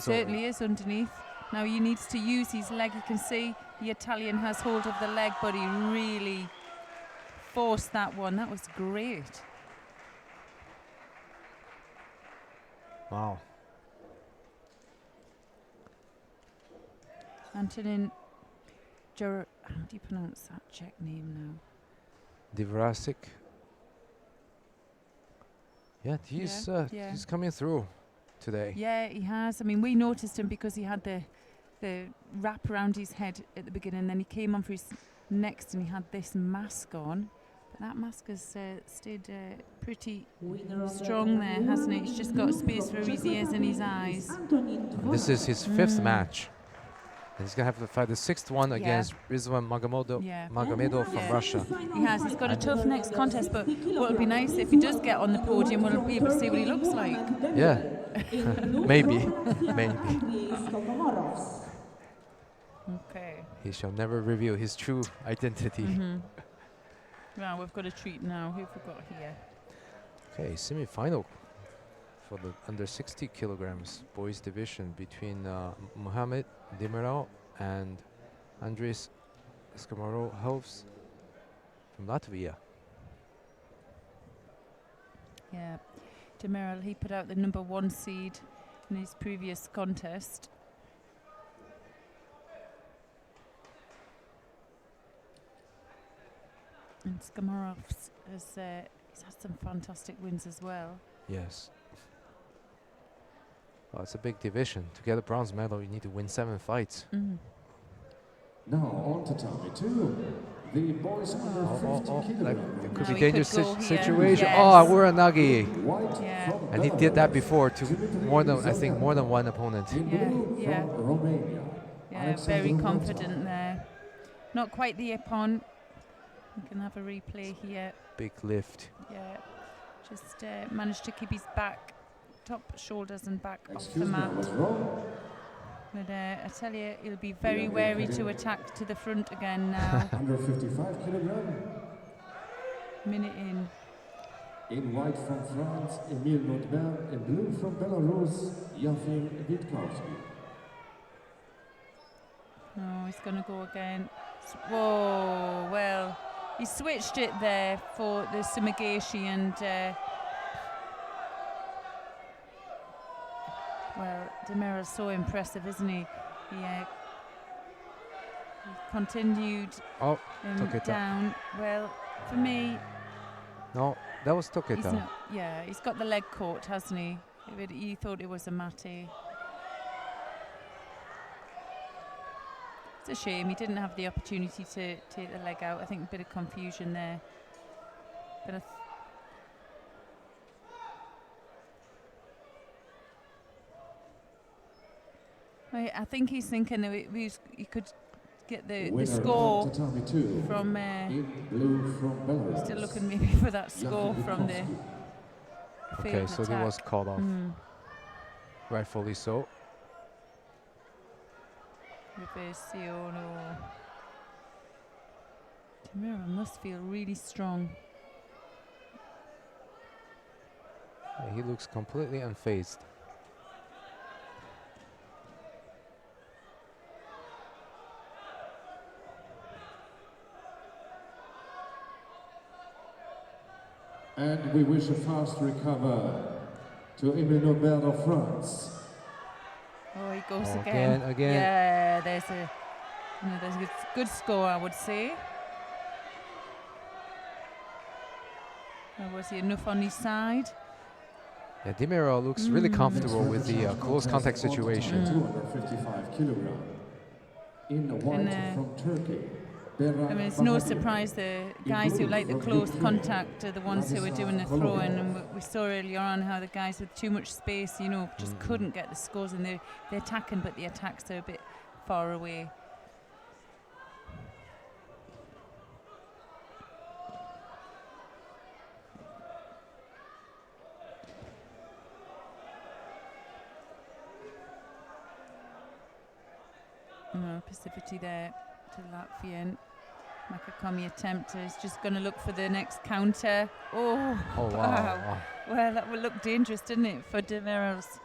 certainly is underneath. Now he needs to use his leg. You can see the Italian has hold of the leg, but he really forced that one. That was great. Wow. Antonin how do you pronounce that Czech name now? Divorasic. Yeah, he's coming through. today. Yeah, he has. I mean, we noticed him because he had the wrap around his head at the beginning, then he came on for his next and he had this mask on. But that mask has stayed pretty strong there, hasn't it? He's just got space for his ears and his eyes. This is his fifth match. And he's going to have to fight the sixth one against Rizwan Magomedov from Russia. He has. He's got a tough next contest, but what would be nice if he does get on the podium, we'll be able to see what he looks like. Yeah, maybe. Okay. He shall never reveal his true identity. Well, we've got a treat now. Who have we got here? Okay, semi-final for the under 60 kilograms boys division between Mohamed Demiral and Andris Skamarov from Latvia. Yeah, Demiral, he put out the #1 seed in his previous contest. And Skamarov he's had some fantastic wins as well. Yes. Well, it's a big division. To get a bronze medal, you need to win 7 fights. Now on to Tommy 2. The boys under 50 kilograms. It could Now be he dangerous could go here. situation. Yes. Oh, Uranagi. Yeah. And he did that before to more than one opponent. Yeah. Romania. Yeah, very confident there. Not quite the Ippon. You can have a replay here. Big lift. Yeah, just managed to keep his back, top shoulders and back off the Excuse me, I mat. was wrong. But I tell you, he'll be very wary to attack to the front again now. Under 55 kilograms. Minute in. In white from France, Emile Notbert. In blue from Belarus, Yafim Witkowski. Oh, he's going to go again. Whoa, well, he switched it there for the Sumigashi and well, Demiral's so impressive, isn't he? He continued took it down. Well, for me, No, that was he's Toketa. not, yeah, he's got the leg caught, hasn't he? He thought it was a mate. It's a shame he didn't have the opportunity to take the leg out. I think a bit of confusion there. But I think he's thinking that he could get the score from. In blue from Belarus. Still looking maybe for that score from the. Okay, so attack. he was called off. Rightfully so. Reversione. Demiral must feel really strong. Yeah, he looks completely unfazed. And we wish a fast recover to Emile Notbert of France. Oh, he goes Oh, again. again. Yeah, there's a good score, I would say. Was he enough on his side? Yeah, Demiral looks really comfortable with the close contact situation. 255 kilograms. In the white from Turkey. I mean, it's no surprise the guys who like the close contact are the ones who are doing the throwing, and we saw earlier on how the guys with too much space, you know, just couldn't get the scores, and they're attacking, but the attacks are a bit far away. Passivity there to Latvian. Makakami attempt is just going to look for the next counter. Oh wow. Well, that would look dangerous, didn't it, for Demiral's?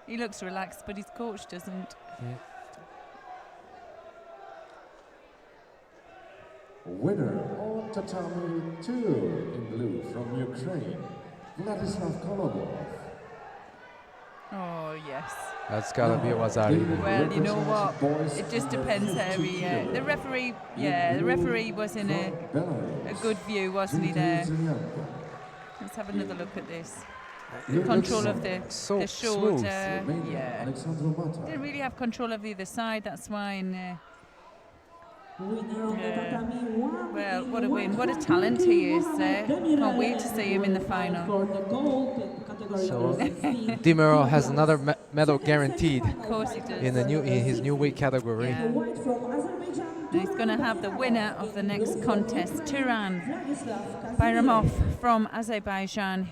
He looks relaxed, but his coach doesn't. Winner on tatami 2 in blue from Ukraine, Vladislav Kolobov. Oh, yes. That's gotta be Wazari. Well, you know what? It just depends how he. The referee was in a good view, wasn't he? There. Let's have another look at this. Control of the so shoulder. smooth. Yeah. Didn't really have control of the other side. That's why. Well, what a win! What a talent he is. Can't wait to see him in the final. So Dimero has another medal guaranteed. Of course he does. In his new weight category. Yeah. And he's going to have the winner of the next contest, Turan Bayramov from Azerbaijan.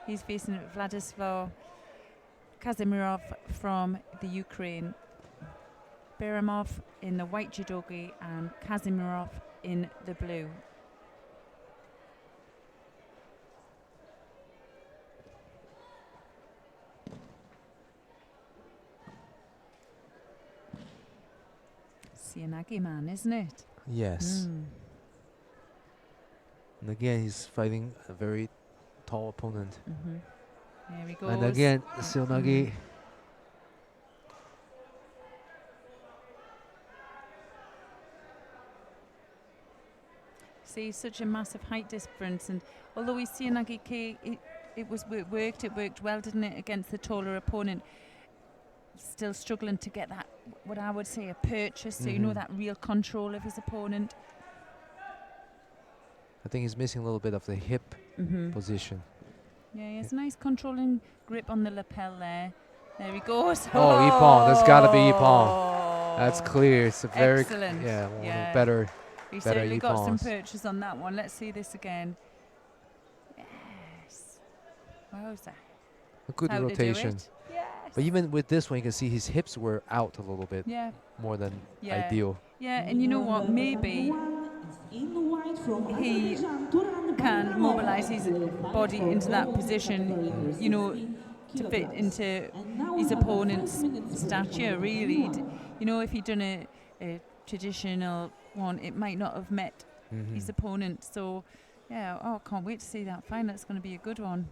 He's facing Vladislav Kazimirov from the Ukraine. Bayramov in the white judogi and Kazimirov in the blue. Cianagi man, isn't it? Yes. And again, he's fighting a very tall opponent. There he goes. And again, Cianagi. See, such a massive height difference, and although he's Cianagi K, it worked well, didn't it, against the taller opponent. Still struggling to get that, what I would say, a purchase, so you know, that real control of his opponent. I think he's missing a little bit of the hip position. Yeah, he has a nice controlling grip on the lapel there. There he goes. Oh, Ippon, that's got to be Ippon. That's clear. It's a very excellent. Better. He certainly got some purchase on that one. Let's see this again. Yes. Wowza. A good rotation. Yes. But even with this one, you can see his hips were out a little bit. Yeah. More than ideal. Yeah, and you know what? Maybe he can mobilize his body into that position, you know, to fit into his opponent's stature, really. You know, if he'd done a traditional one, it might not have met his opponent. So, yeah, can't wait to see that final. It's going to be a good one.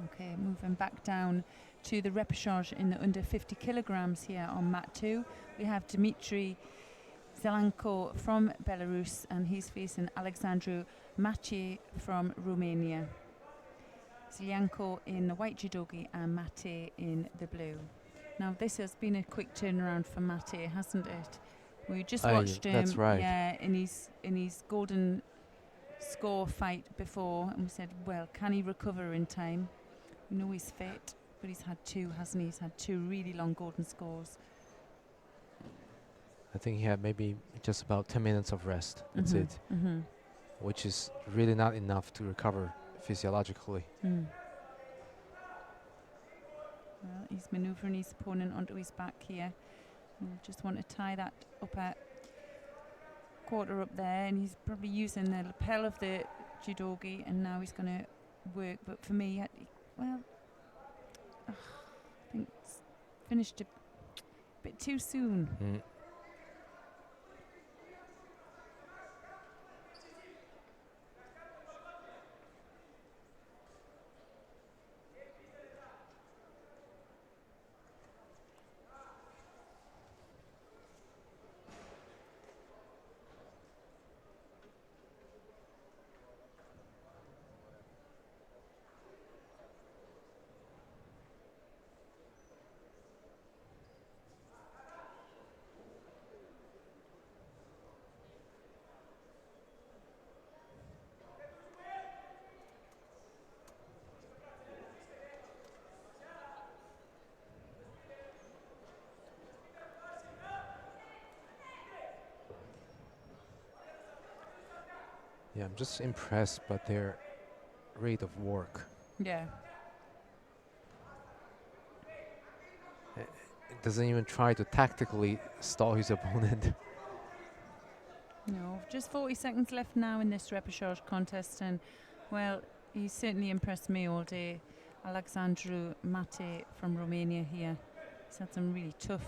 Okay, moving back down to the repechage in the under 50 kilograms here on mat 2. We have Dmitry Zelenko from Belarus, and he's facing Alexandru Maciej from Romania. Zelenko in the white judogi and Maciej in the blue. Now this has been a quick turnaround for Maciej, hasn't it? We just watched him, that's right. in his golden score fight before, and we said, well, can he recover in time? We know he's fit, but he's had two, hasn't he? He's had two really long golden scores. I think he had maybe just about 10 minutes of rest. That's it. Which is really not enough to recover physiologically. Well, he's manoeuvring his opponent onto his back here. Just want to tie that upper quarter up there, and he's probably using the lapel of the judogi, and now he's going to work. But for me, I think it's finished a bit too soon. Yeah, I'm just impressed by their rate of work. Yeah. It doesn't even try to tactically stall his opponent. No, just 40 seconds left now in this repechage contest, and well, he certainly impressed me all day. Alexandru Maciej from Romania here. He's had some really tough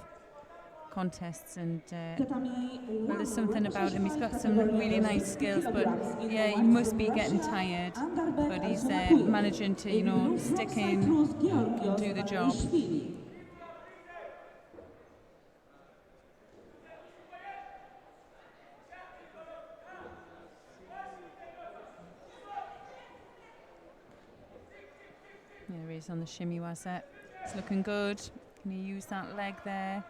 contests, and Tatami well, there's 1 something about him. He's got some category really under nice 60 skills, but kilograms in yeah, the he white must from be getting Russia, tired. Underbek But he's Alsona managing to, in blue stick from in Cyprus, and Georgios do the job. Vanishvili. There he is on the shimmy waza. It's looking good. Can he use that leg there?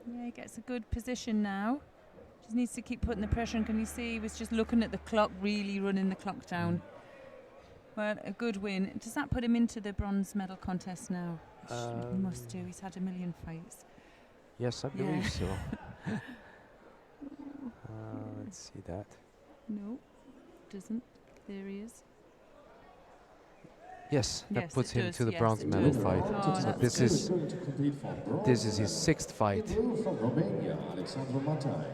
Yeah, he gets a good position now. Just needs to keep putting the pressure on. Can you see he was just looking at the clock, really running the clock down. Well, a good win. Does that put him into the bronze medal contest now? He must do. He's had a million fights. Yes, I Yeah. believe so. Let's see that. No, doesn't. There he is. Yes, that Yes, puts it him does, to the yes, bronze it medal does. fight. Oh, So that's this good. is Going to compete for bronze. this is his 6th fight. In blue from Romania, Alexandru Matai.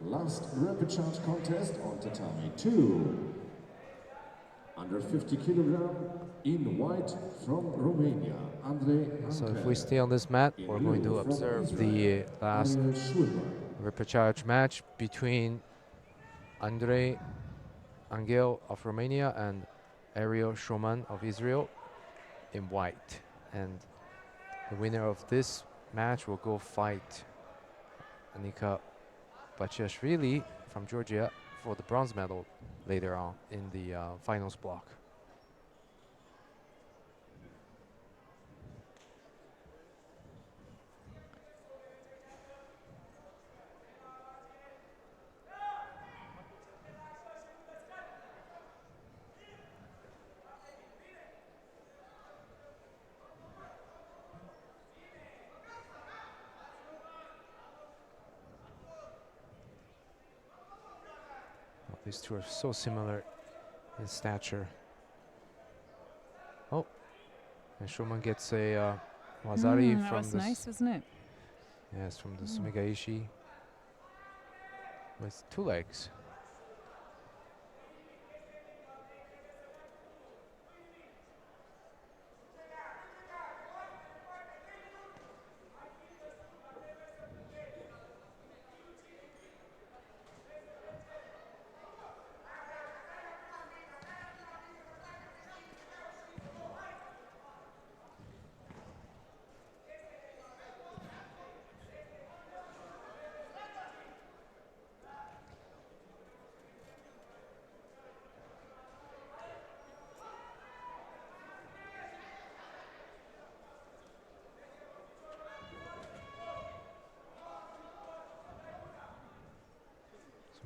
Last Repage contest on tatami 2. Under 50 kilogram in white from Romania, Andrei So Anker. if we stay on this mat, In we're going to blue from observe Israel, the last Ariel Schulman. repechage match between Andrei Angel of Romania and Ariel Shoman of Israel in white. And the winner of this match will go fight Anika Bachashvili from Georgia for the bronze medal later on in the finals block. These two are so similar in stature. Oh, and Shoman gets a Wazari That from was the nice, wasn't it? yes, from the Sumigaishi with 2 legs.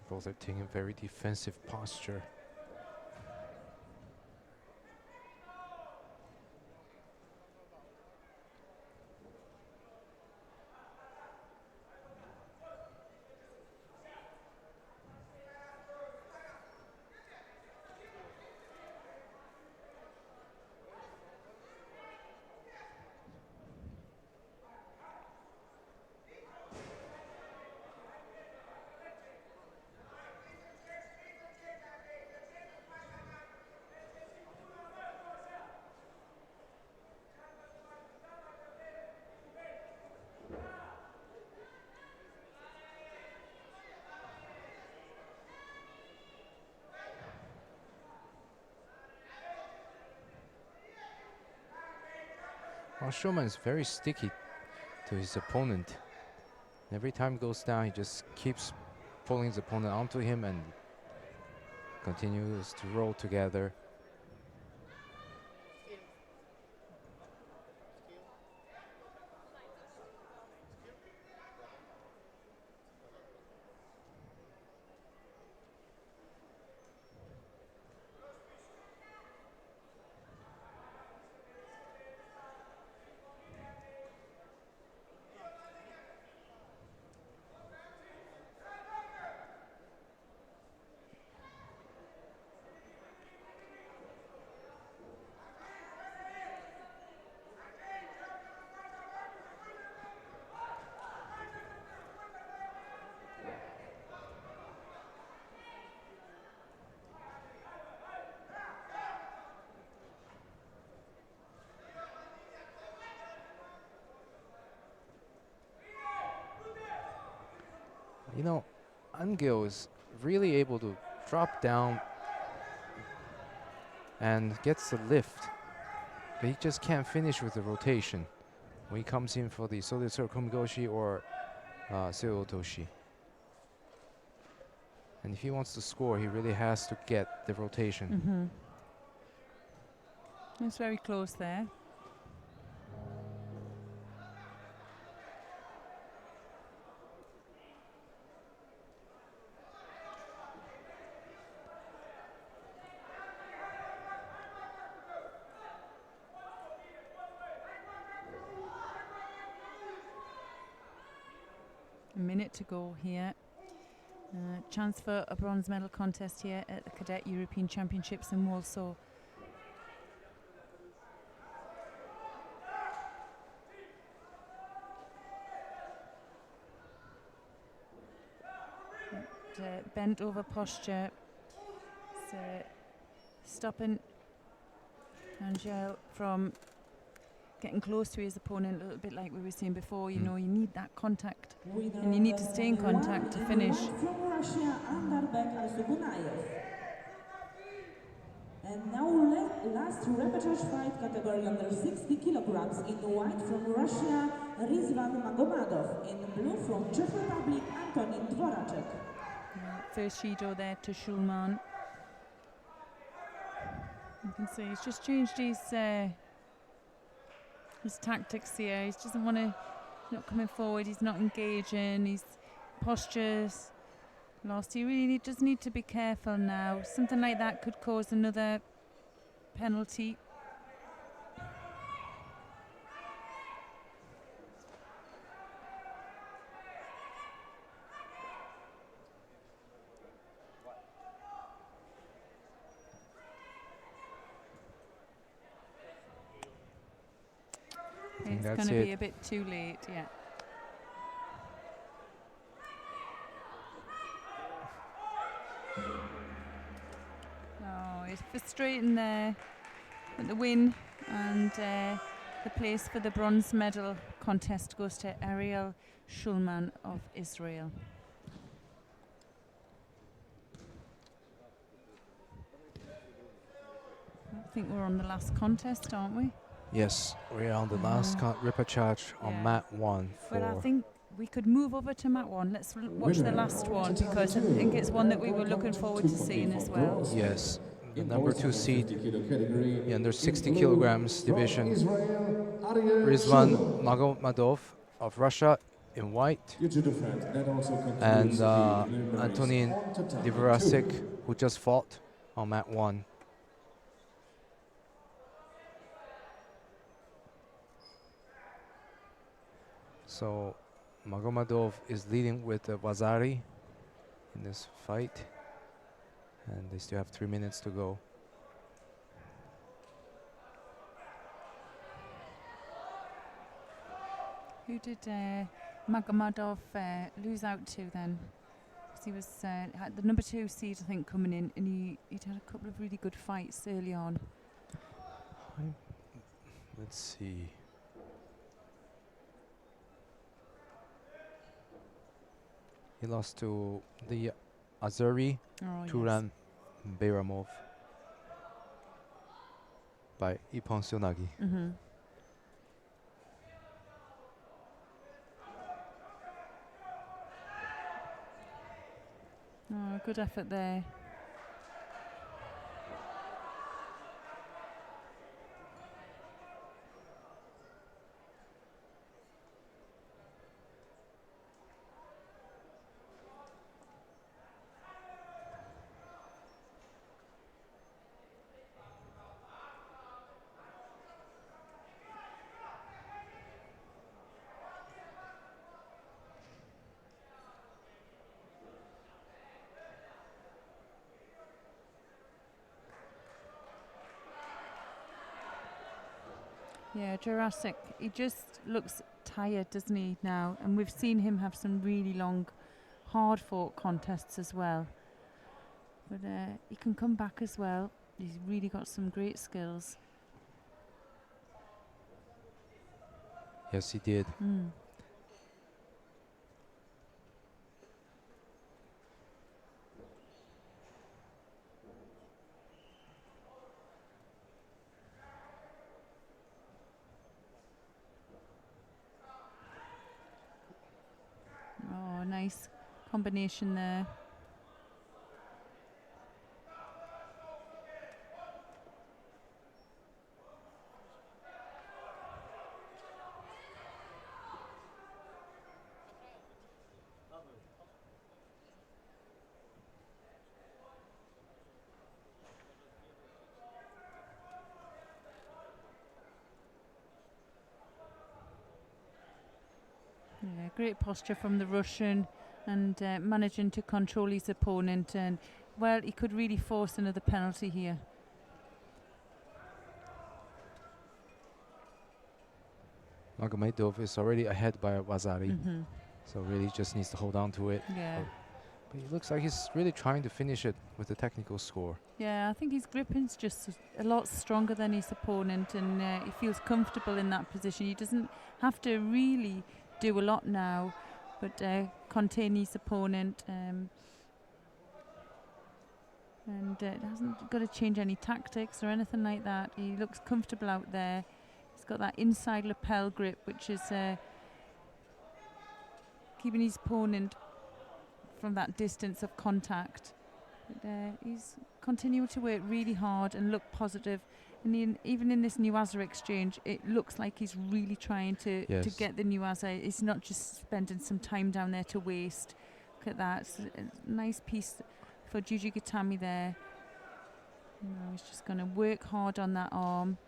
Both are taking a very defensive posture. Well, Shoman is very sticky to his opponent. Every time he goes down, he just keeps pulling his opponent onto him and continues to roll together. You know, Angel is really able to drop down and gets the lift, but he just can't finish with the rotation when he comes in for the Soritsu Komigoshi or Seo Otoshi. And if he wants to score, he really has to get the rotation. It's very close there. A minute to go here. Chance for a bronze medal contest here at the Cadet European Championships in Warsaw. Bent over posture. So stopping Angel from getting close to his opponent, a little bit like we were saying before. You know, you need that contact, and you need to stay in contact to finish. From Russia, Underbek Sugunayev. And now last repechage fight category under 60 kilograms. In white from Russia, Rizvan Magomadov. In blue from Czech Republic, Antonin Dvoracek. First Judo there to Schulman. You can see he's just changed his tactics here. He doesn't want to, not coming forward, he's not engaging, his posture's lost. He really does need to be careful now. Something like that could cause another penalty. It's going to be a bit too late, yeah. Oh, it's frustrating there at the win, and the place for the bronze medal contest goes to Ariel Schulman of Israel. I think we're on the last contest, aren't we? Yes, we're on the last repechage on mat 1. But I think we could move over to mat 1. Let's watch the last one, because I think it's one that we were looking forward to seeing as well. Yes, the number 2 seed, the under 60 kilograms division, Rizvan Magomadov of Russia in white, and Antonin Dvoracek, who just fought on mat 1. So Magomadov is leading with Vazari in this fight, and they still have 3 minutes to go. Who did Magomadov lose out to then? Because he was had the number 2 seed, I think, coming in, and he'd had a couple of really good fights early on. Let's see. He lost to the Azeri, Turan Bayramov by Ippon Sionagi. Oh, good effort there. Yeah, Jurassic, he just looks tired, doesn't he, now? And we've seen him have some really long, hard-fought contests as well. But he can come back as well. He's really got some great skills. Yes, he did. combination there. Yeah, great posture from the Russian, and managing to control his opponent, and well, he could really force another penalty here. Magomedov is already ahead by Vazari, Mhm. so really just needs to hold on to it. Yeah. But it looks like he's really trying to finish it with the technical score. Yeah, I think his gripping's just a lot stronger than his opponent, and he feels comfortable in that position. He doesn't have to really do a lot now, but contain his opponent, and hasn't got to change any tactics or anything like that. He looks comfortable out there. He's got that inside lapel grip, which is keeping his opponent from that distance of contact. But he's continuing to work really hard and look positive. And even in this Nuaza exchange, it looks like he's really trying to get the Nuaza. He's not just spending some time down there to waste. Look at that. It's a nice piece for Juji Gatami there. He's just going to work hard on that arm.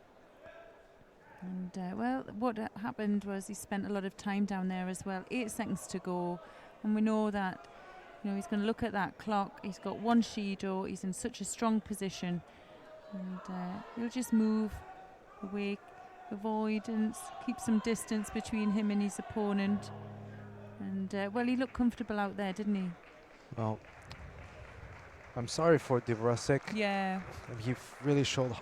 And well, what happened was he spent a lot of time down there as well. 8 seconds to go. And we know that he's going to look at that clock. He's got one Shido. He's in such a strong position. And he'll just move away, avoidance, keep some distance between him and his opponent. And well, he looked comfortable out there, didn't he? Well, I'm sorry for Dvoracek. Yeah. He really showed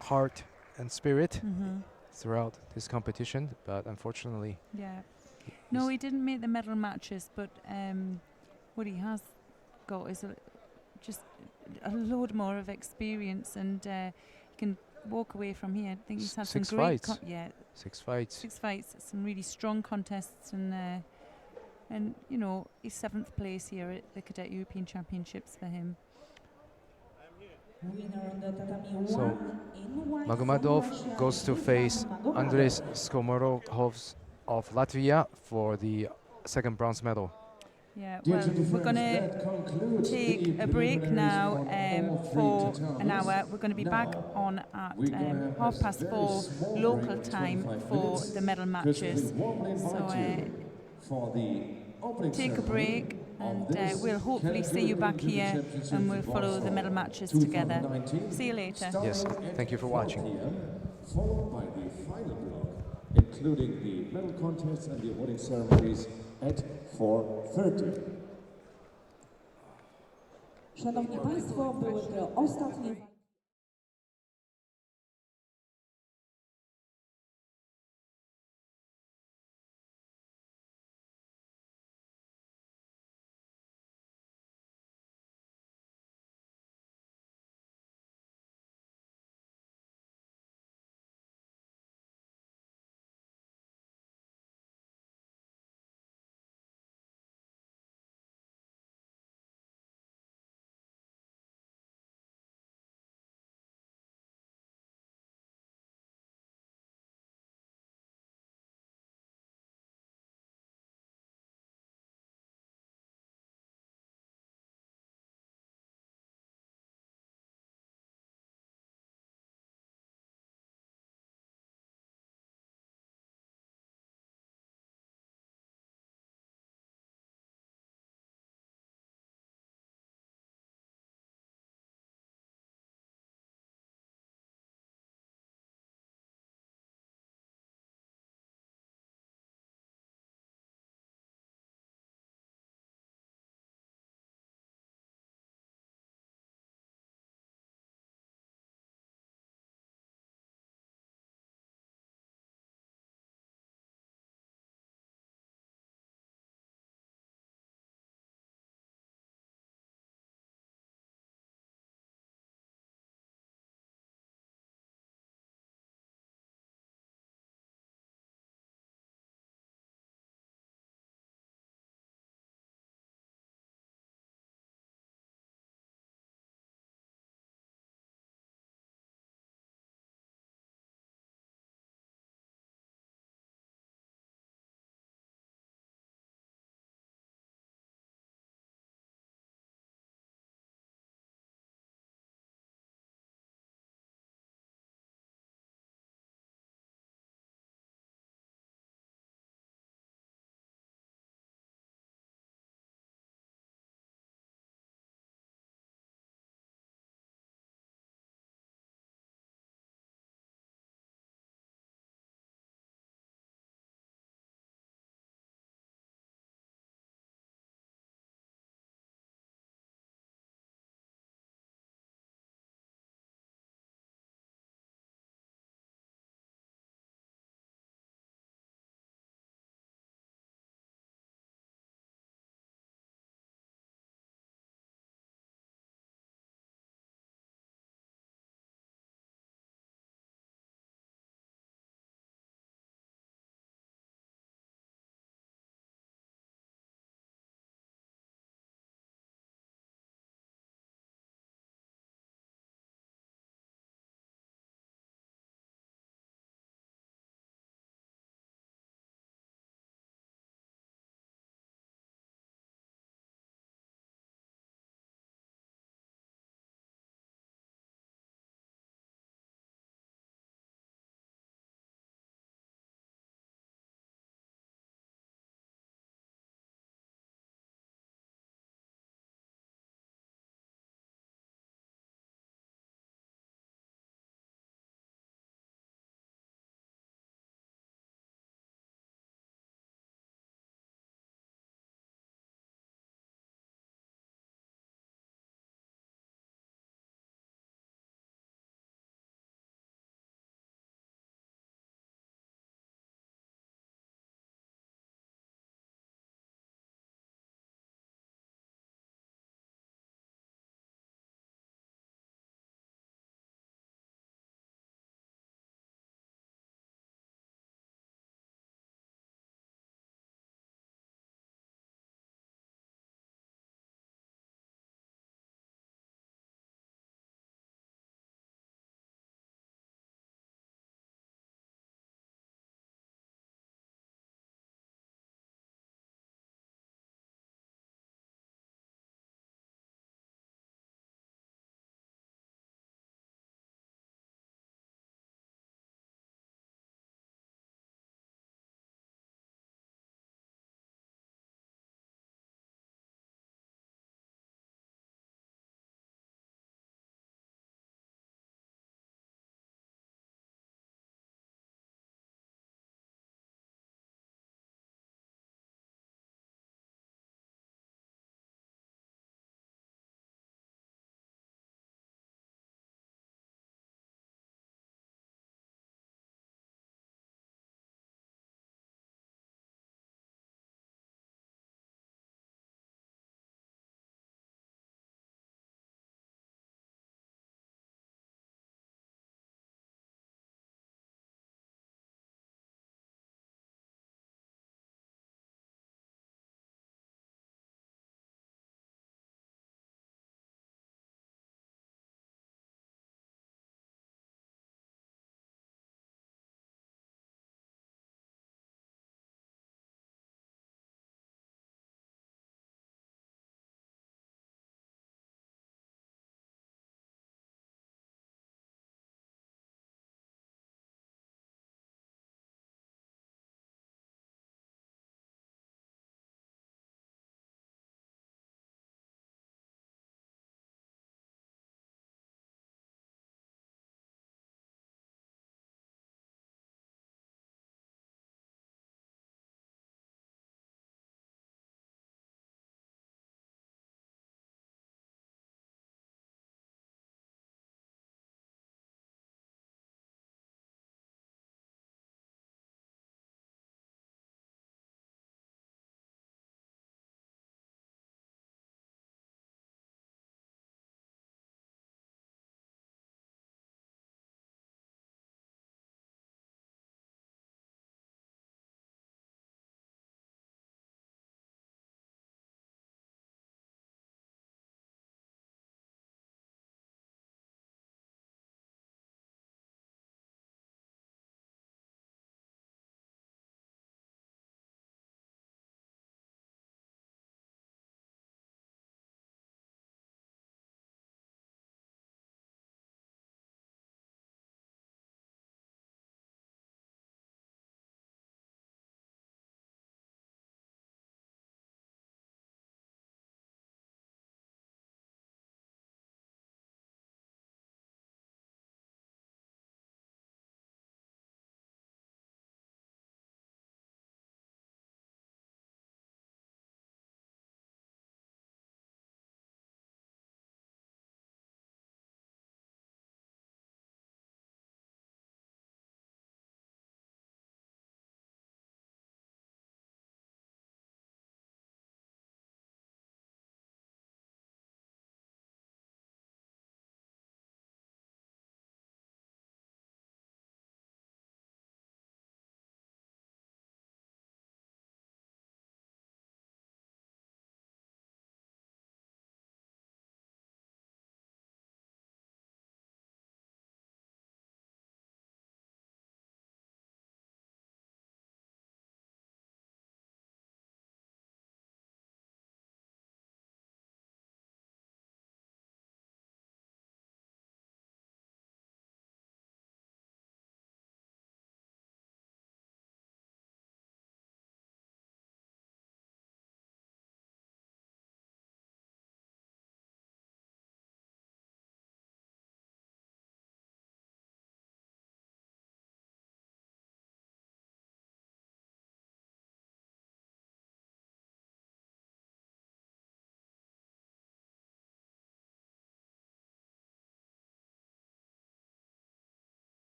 heart and spirit Mm-hmm. throughout this competition, but unfortunately, yeah. No, he didn't make the medal matches, but what he has got is just a load more of experience, and he can walk away from here. I think he's had some great fights. Six fights. 6 fights, some really strong contests, and he's 7th place here at the Cadet European Championships for him. So Magomedov goes to face Andres Skomorokov of Latvia for the 2nd bronze medal. Yeah, well, we're going to take a break now for an hour. We're going to be back on at 4:30 local time for the medal matches. So take a break, and we'll hopefully see you back here, and we'll follow the medal matches together. See you later. Yes, thank you for watching. Followed by the final block, including the medal contests and the awarding ceremonies at 4:30. Szanowni Państwo, były to ostatnie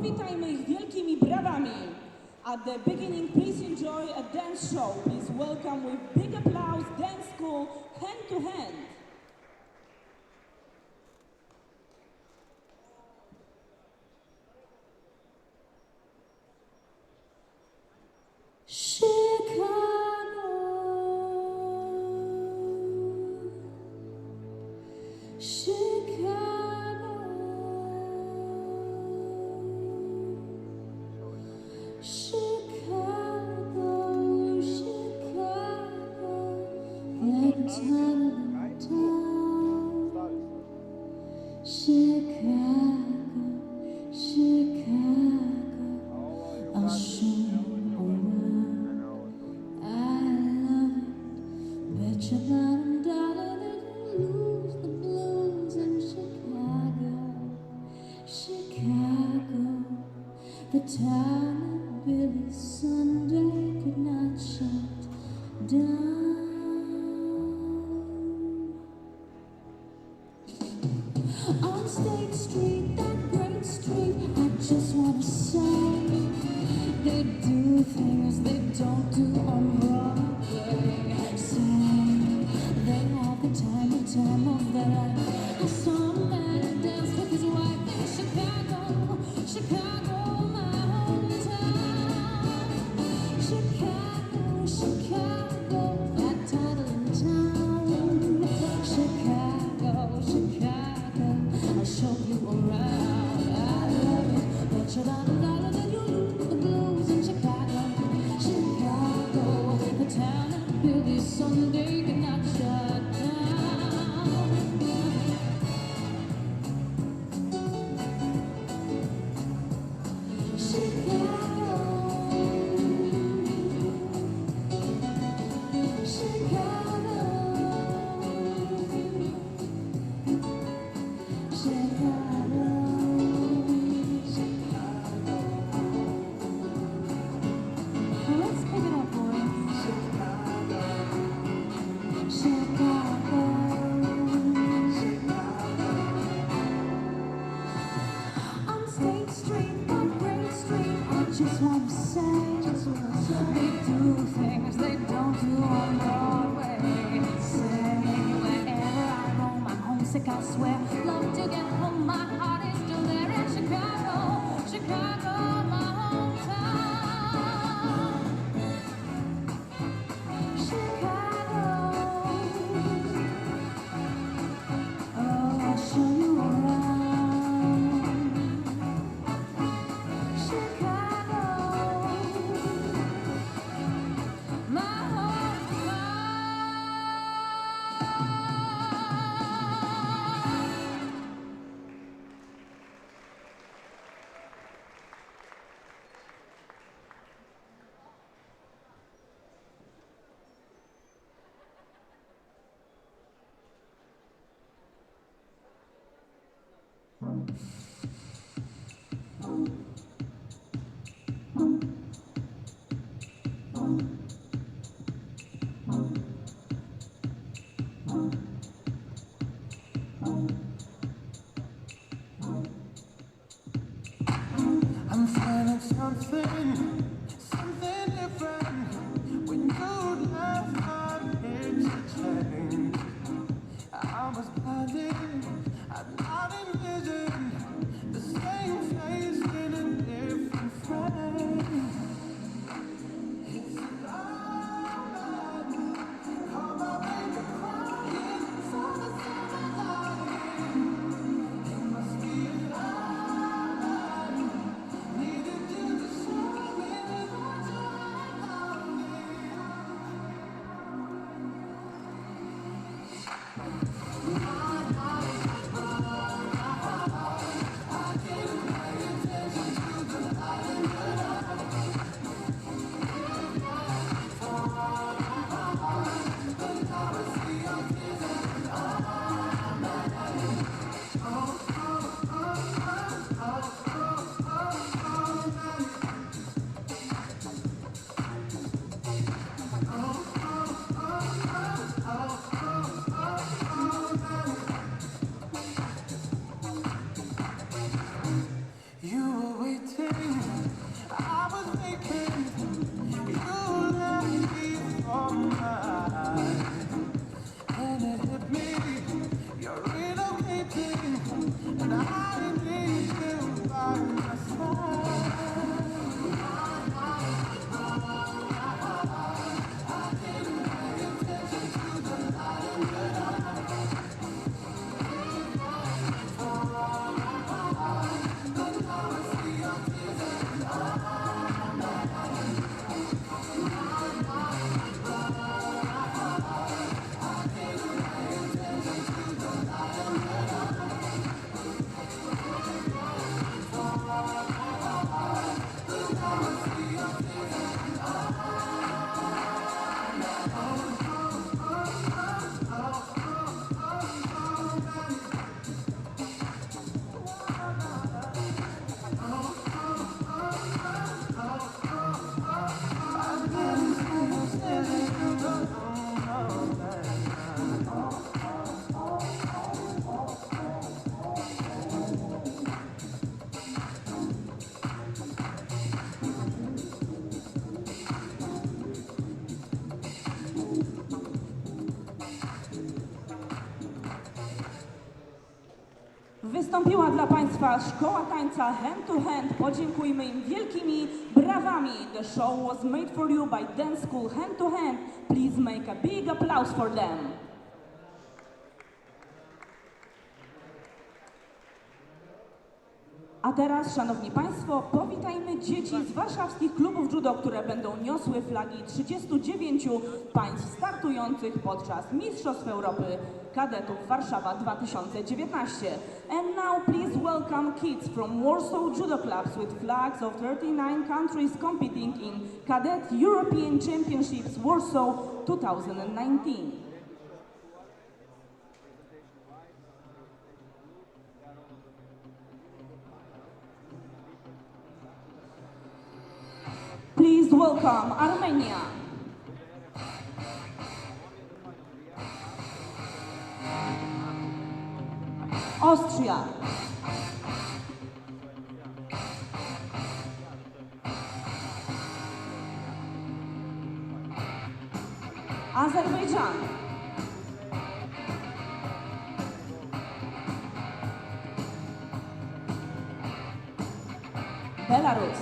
Powitajmy ich wielkimi brawami. At the beginning, please enjoy a dance show. Please welcome with big applause Dance School Hand to Hand. The town that Billy Sunday could not shut down. On State Street, that great street, I just wanna say they do things they don't do on Broadway. Say they have the time of their life. I saw a man dance with his wife in Chicago, Chicago. Chicago, Chicago, that title in town. Chicago, Chicago, I'll show you around. I love it, bet you $1 that you lose the blues in Chicago. Chicago, the town that Billy Sunday could not shut down. Just wanna say, they do things they don't do on Broadway. Say, wherever I roam, I'm homesick, I swear. Love to get home, my heart is still there in Chicago, Chicago, my hometown. Chicago, oh, I'll show you around. I'm finding something different. When you left, my picture changed. I was blinded, I'd not envisioned the same face in a different frame. It's alright, call my baby crying, so the summer light. It must be alright. Needed you to show me and I need you by my side. Wystąpiła dla Państwa Szkoła Tańca Hand to Hand. Podziękujmy im wielkimi brawami. The show was made for you by Dance School Hand to Hand. Please make a big applause for them. A teraz, Szanowni Państwo, powitajmy dzieci z warszawskich klubów judo, które będą niosły flagi 39 państw startujących podczas Mistrzostw Europy Kadetów Warszawa 2019. And now please welcome kids from Warsaw Judo clubs with flags of 39 countries competing in Cadet European Championships Warsaw 2019. Please welcome Armenia, Austria, Azerbaijan, Belarus,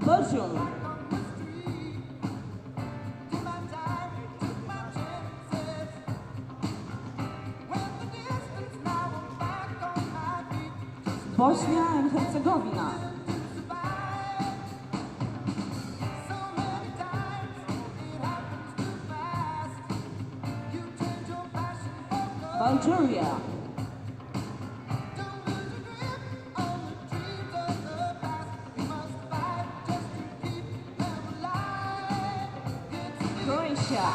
Belgium, Bosnia and Herzegovina, Bulgaria, Croatia,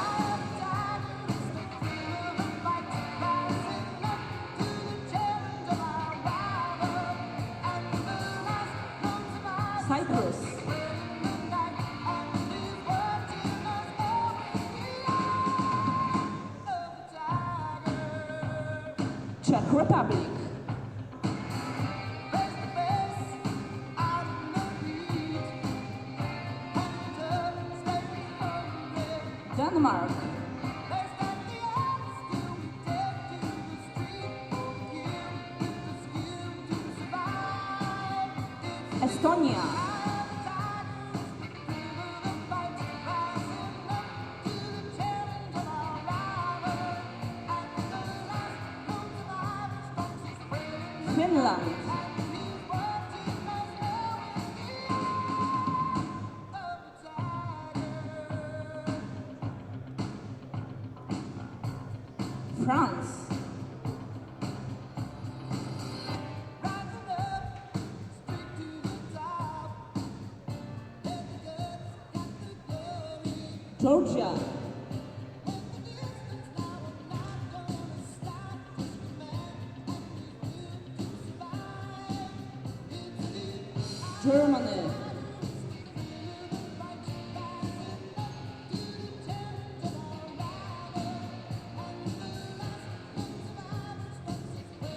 Cyprus, Czech Republic, Denmark, Estonia, Finland, France, Georgia, Germany,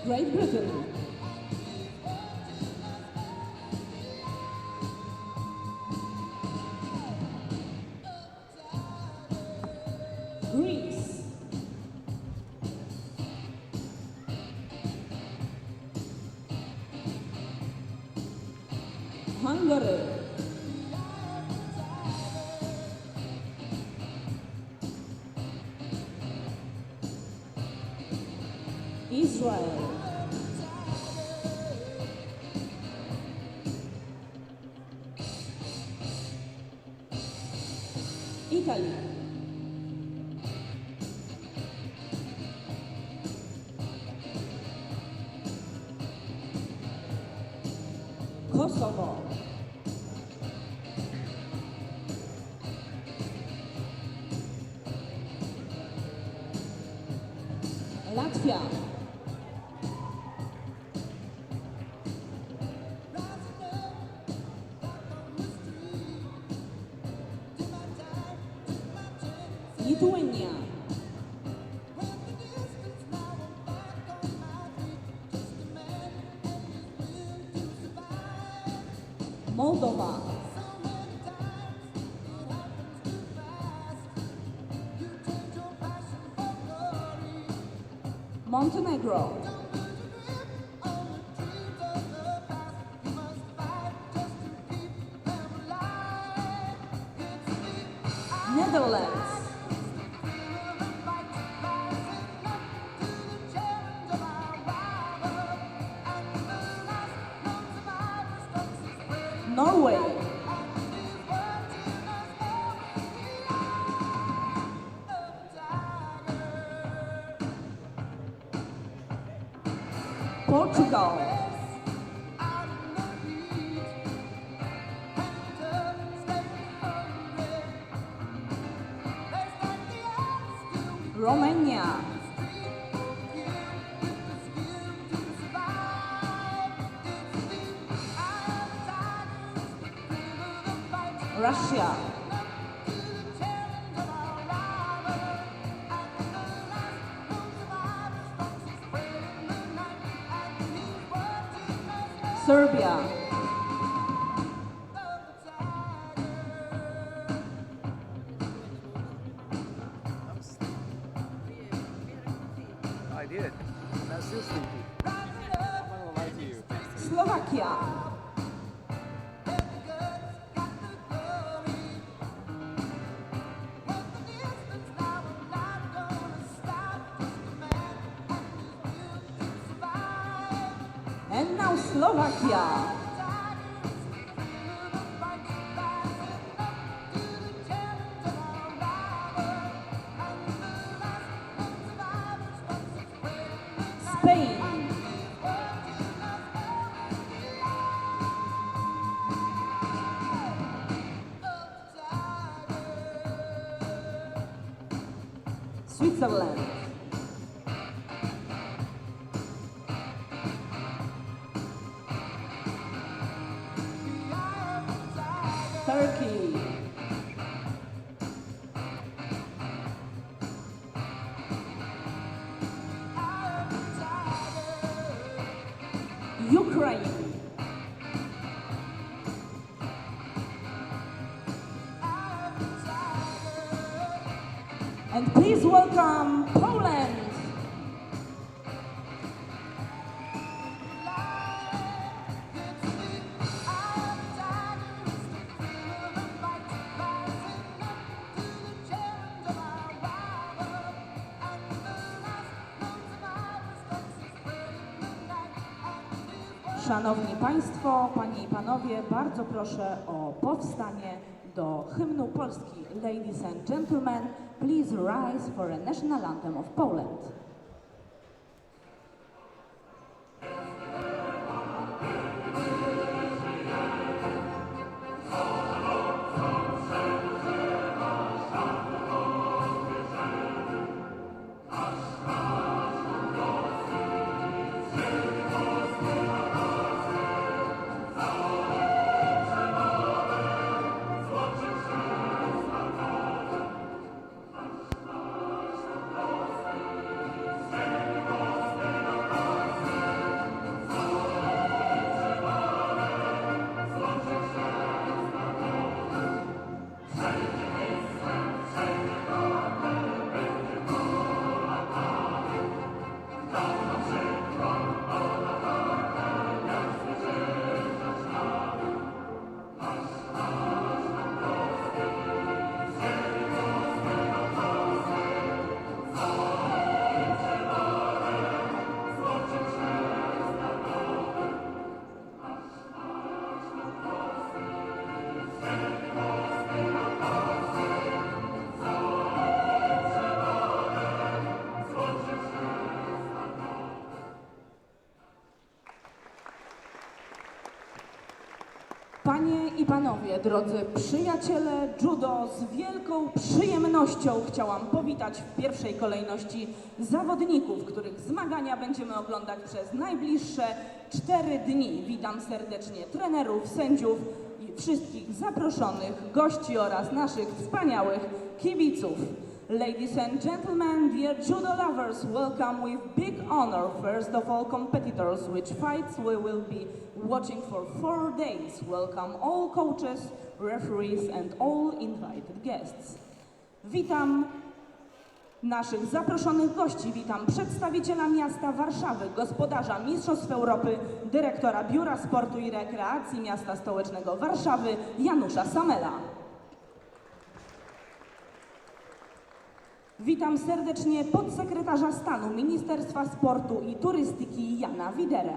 Great Britain, Hungary. Israel. Italy. Kosovo. Latvia. Lithuania. Moldova. Montenegro. Netherlands. Norway. Portugal. Romania. Russia. Serbia. I did. That's still sleepy. I'm not gonna lie to you. Slovakia. And now Slovakia. Spain. Switzerland. Turkey. Ukraine. And please welcome Poland. Szanowni Państwo, Panie i Panowie, bardzo proszę o powstanie do hymnu Polski. Ladies and gentlemen, please rise for a national anthem of Poland. Panie i panowie, drodzy przyjaciele judo, z wielką przyjemnością chciałam powitać w pierwszej kolejności zawodników, których zmagania będziemy oglądać przez najbliższe 4 dni. Witam serdecznie trenerów, sędziów i wszystkich zaproszonych gości oraz naszych wspaniałych kibiców. Ladies and gentlemen, dear judo lovers, welcome with big honor first of all competitors, which fights we will be watching for 4 days. Welcome all coaches, referees and all invited guests. Witam naszych zaproszonych gości, witam przedstawiciela miasta Warszawy, gospodarza Mistrzostw Europy, dyrektora Biura Sportu i Rekreacji Miasta Stołecznego Warszawy, Janusza Samela. Witam serdecznie podsekretarza stanu Ministerstwa Sportu i Turystyki Jana Widerę.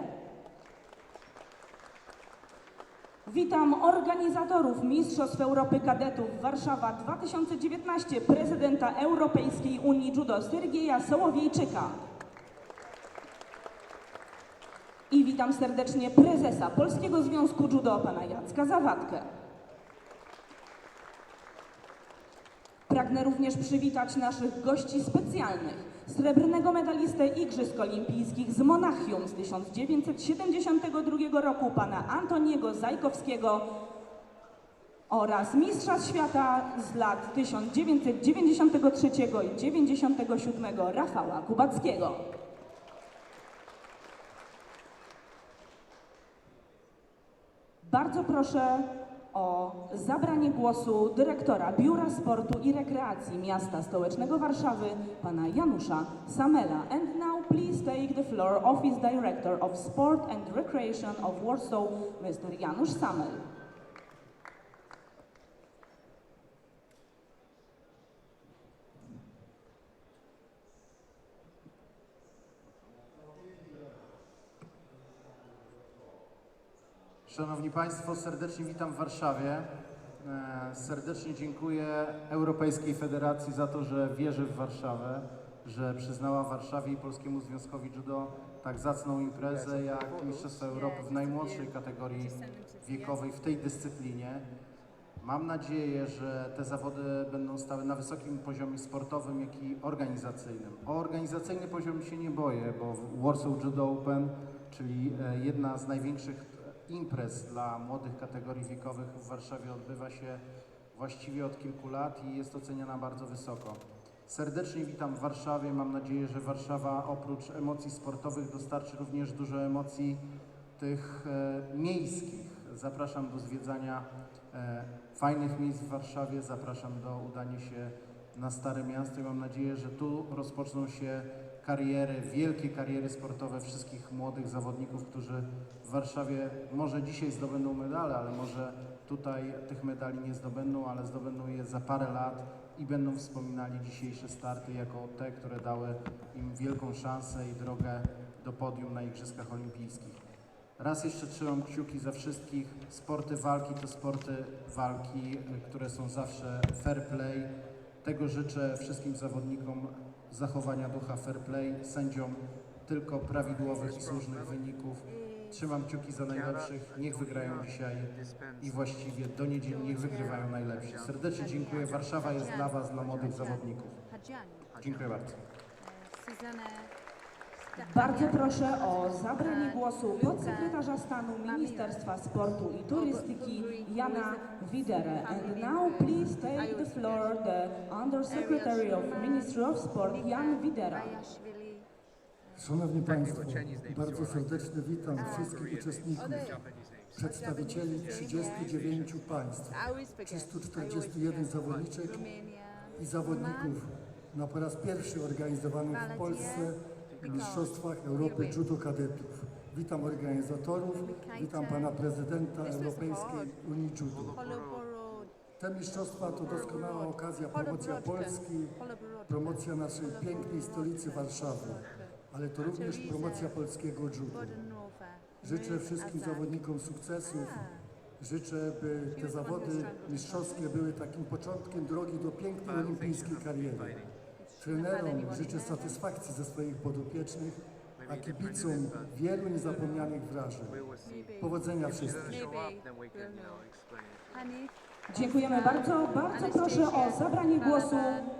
Witam organizatorów Mistrzostw Europy Kadetów Warszawa 2019, prezydenta Europejskiej Unii Judo Sergieja Sołowiejczyka. I witam serdecznie prezesa Polskiego Związku Judo, pana Jacka Zawadkę. Pragnę również przywitać naszych gości specjalnych. Srebrnego medalistę Igrzysk Olimpijskich z Monachium z 1972 roku, pana Antoniego Zajkowskiego oraz mistrza świata z lat 1993 i 1997 Rafała Kubackiego. Bardzo proszę o zabranie głosu dyrektora Biura Sportu i Rekreacji Miasta Stołecznego Warszawy, pana Janusza Samela. And now please take the floor Office Director of Sport and Recreation of Warsaw, Mr. Janusz Samel. Szanowni Państwo, serdecznie witam w Warszawie. Serdecznie dziękuję Europejskiej Federacji za to, że wierzy w Warszawę, że przyznała Warszawie i Polskiemu Związkowi Judo tak zacną imprezę jak Mistrzostwa Europy w najmłodszej kategorii wiekowej w tej dyscyplinie. Mam nadzieję, że te zawody będą stały na wysokim poziomie sportowym, jak i organizacyjnym. O organizacyjny poziom się nie boję, bo Warsaw Judo Open, czyli jedna z największych imprez dla młodych kategorii wiekowych w Warszawie odbywa się właściwie od kilku lat i jest oceniana bardzo wysoko. Serdecznie witam w Warszawie. Mam nadzieję, że Warszawa oprócz emocji sportowych dostarczy również dużo emocji tych miejskich. Zapraszam do zwiedzania fajnych miejsc w Warszawie, zapraszam do udania się na Stare Miasto i mam nadzieję, że tu rozpoczną się kariery, wielkie kariery sportowe wszystkich młodych zawodników, którzy w Warszawie może dzisiaj zdobędą medale, ale może tutaj tych medali nie zdobędą, ale zdobędą je za parę lat i będą wspominali dzisiejsze starty jako te, które dały im wielką szansę i drogę do podium na Igrzyskach Olimpijskich. Raz jeszcze trzymam kciuki za wszystkich. Sporty walki to sporty walki, które są zawsze fair play. Tego życzę wszystkim zawodnikom, zachowania ducha fair play, sędziom tylko prawidłowych i słusznych wyników. Trzymam kciuki za najlepszych, niech wygrają dzisiaj i właściwie do niedzieli niech wygrywają najlepsi. Serdecznie dziękuję. Warszawa jest dla Was, dla młodych zawodników. Dziękuję bardzo. Bardzo proszę o zabranie głosu podsekretarza stanu Ministerstwa Sportu i Turystyki Jana Widerę. And now please take the floor the Undersecretary of Ministry of Sport Jan Widera. Szanowni Państwo, bardzo serdecznie witam wszystkich uczestników, przedstawicieli 39 państw, 341 zawodniczek i zawodników na po raz pierwszy organizowanych w Polsce Mistrzostwach Europy Judo Kadetów. Witam organizatorów, witam pana prezydenta Europejskiej Unii Judo. Te mistrzostwa to doskonała okazja, promocja Polski, promocja naszej pięknej stolicy Warszawy, ale to również promocja polskiego judo. Życzę wszystkim zawodnikom sukcesów, życzę, by te zawody mistrzowskie były takim początkiem drogi do pięknej olimpijskiej kariery. Trenerom życzę satysfakcji ze swoich podopiecznych, a kibicom wielu niezapomnianych wrażeń. Powodzenia wszystkim. Dziękujemy bardzo. Bardzo proszę o zabranie głosu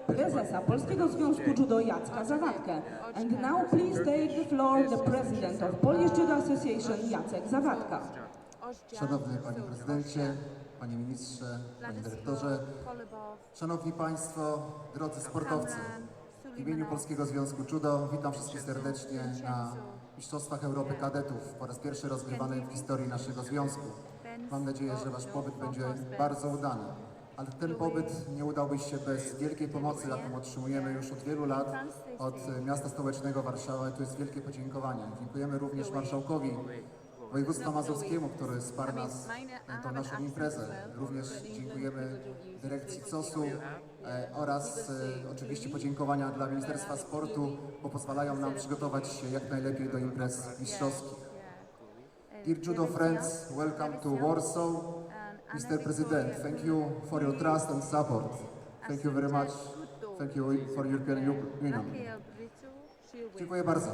prezesa Polskiego Związku Judo Jacka Zawadkę. And now please take the floor the president of Polish Judo Association Jacek Zawadka. Szanowny Panie Prezydencie, Panie Ministrze, Panie Dyrektorze, Szanowni Państwo, drodzy sportowcy, w imieniu Polskiego Związku Judo witam wszystkich serdecznie na Mistrzostwach Europy Kadetów, po raz pierwszy rozgrywanych w historii naszego związku. Mam nadzieję, że Wasz pobyt będzie bardzo udany, ale ten pobyt nie udałby się bez wielkiej pomocy, jaką otrzymujemy już od wielu lat od miasta stołecznego Warszawy. To jest wielkie podziękowanie. Dziękujemy również marszałkowi województwa mazurskiemu, który wsparł nas tą naszą imprezę. Również dziękujemy dyrekcji COS-u oraz oczywiście podziękowania dla Ministerstwa Sportu, bo pozwalają nam przygotować się jak najlepiej do imprez mistrzowskich. Dear judo friends, welcome to Warsaw. Mr. President, thank you for your trust and support. Thank you very much. Thank you for European Union. Dziękuję bardzo.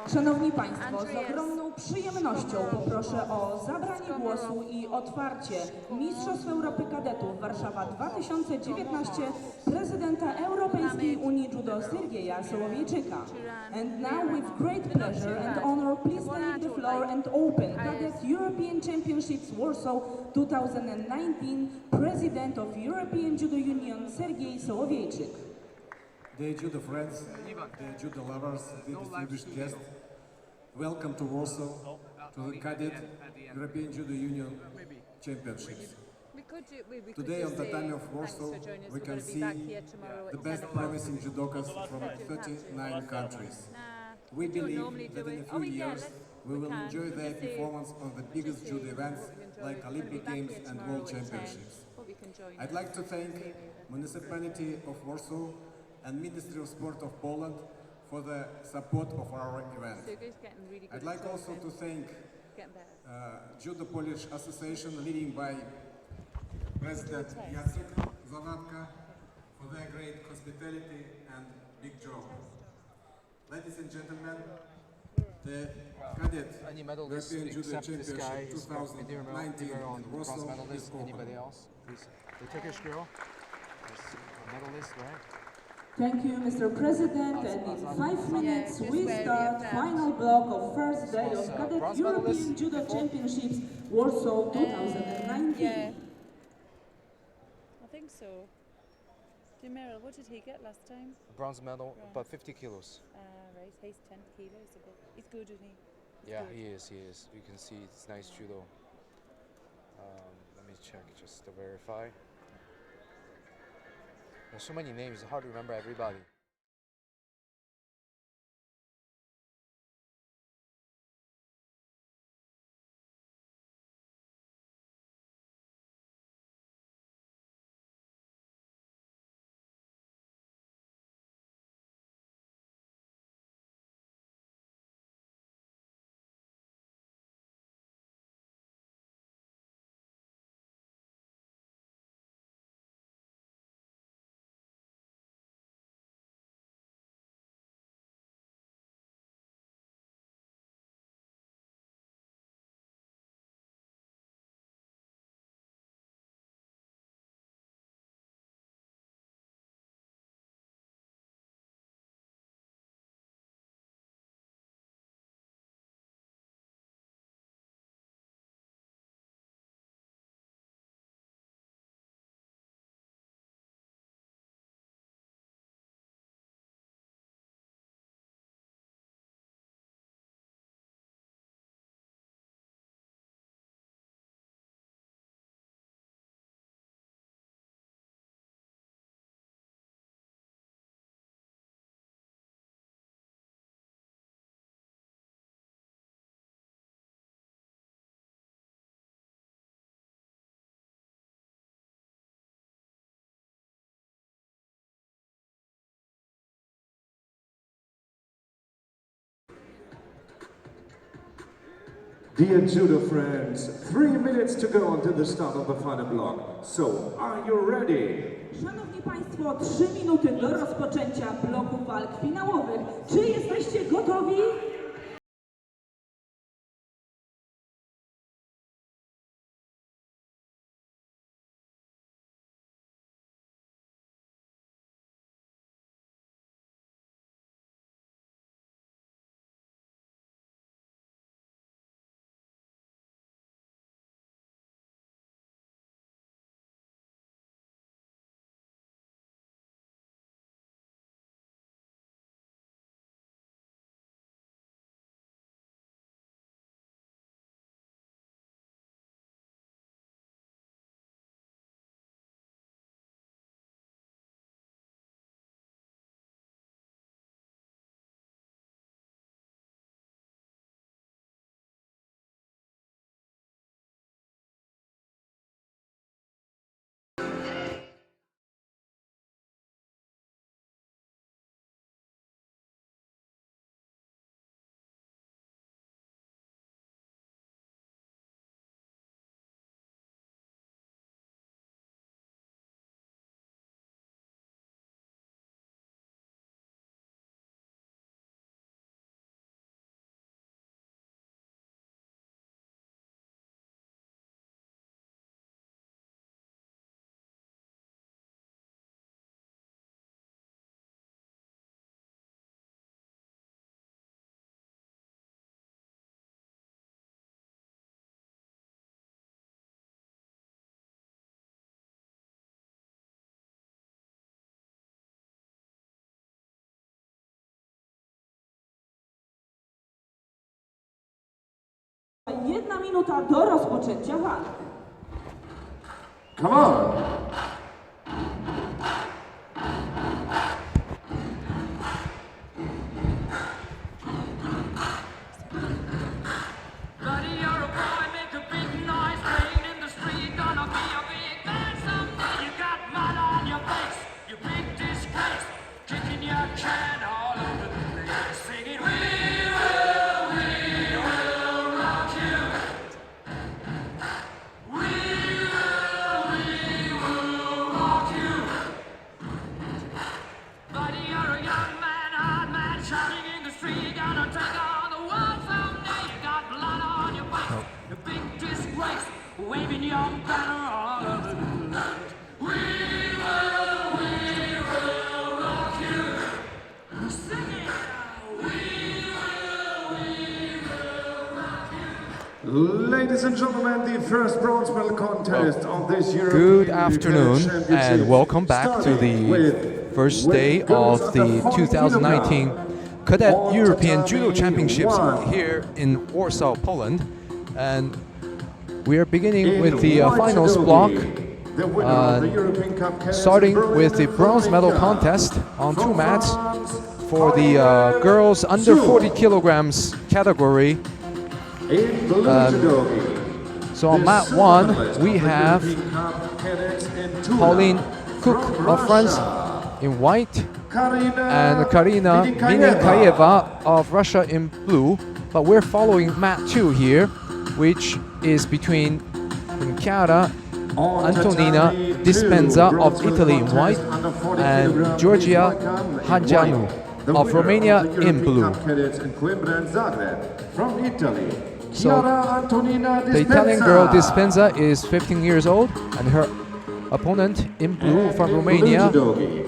Szanowni Państwo, z ogromną przyjemnością poproszę o zabranie głosu i otwarcie Mistrzostw Europy Kadetów Warszawa 2019 prezydenta Europejskiej Unii Judo Sergieja Sołowiejczyka. And now with great pleasure and honor, please take the floor and open Cadet European Championships Warsaw 2019 President of European Judo Union Sergiej Sołowiejczyk. Dear judo friends, dear judo lovers, dear distinguished guests, welcome to Warsaw, to the CADET European Judo Union Championships. Today on the tatami of Warsaw, we can see the best promising judokas from 39 countries. We believe that in a few years, we will enjoy their performance on the biggest judo events like Olympic Games and World Championships. I'd like to thank Municipality of Warsaw and Ministry of Sport of Poland for the support of our event. I'd like also to thank Judo Polish Association, leading by President Jacek Zawadka, for their great hospitality and big job. Ladies and gentlemen, the CADET European Judo Championship 2019 in Warsaw is open. Anybody else? Please. The Turkish girl, medalist, right? Thank you, Mr. President, and in 5 minutes we start final block of first day of Cadet European Judo Championships Warsaw 2019. I think so. Merrill, what did he get last time? Bronze medal, about 50 kilos. Right, he's 10 kilos. He's good, isn't he? Yeah, he is. You can see it's nice judo. Let me check just to verify. There's so many names, it's hard to remember everybody. Dear judo friends, 3 minutes to go until the start of the final block. So, are you ready? Szanowni Państwo, 3 minuty do rozpoczęcia bloku walk finałowych. Czy jesteście gotowi? Jedna minuta do rozpoczęcia walk. Come on! Ladies and gentlemen, the first bronze medal contest on this European Good afternoon and welcome back to the first day of the 2019 Cadet European Judo Championships here in Warsaw, Poland. And we are beginning with the finals block, starting with the bronze medal contest on 2 mats for the girls under 40 kilograms category. So on mat 1 we have Pauline Cook of France in white and Karina Minenkayeva of Russia in blue. But we're following mat 2 here, which is between Chiara Antonina Dispenza of Italy in white and Georgia Hadjanu of Romania in blue. From Italy. So the Italian girl Dispenza is 15 years old, and her opponent in blue from Romania,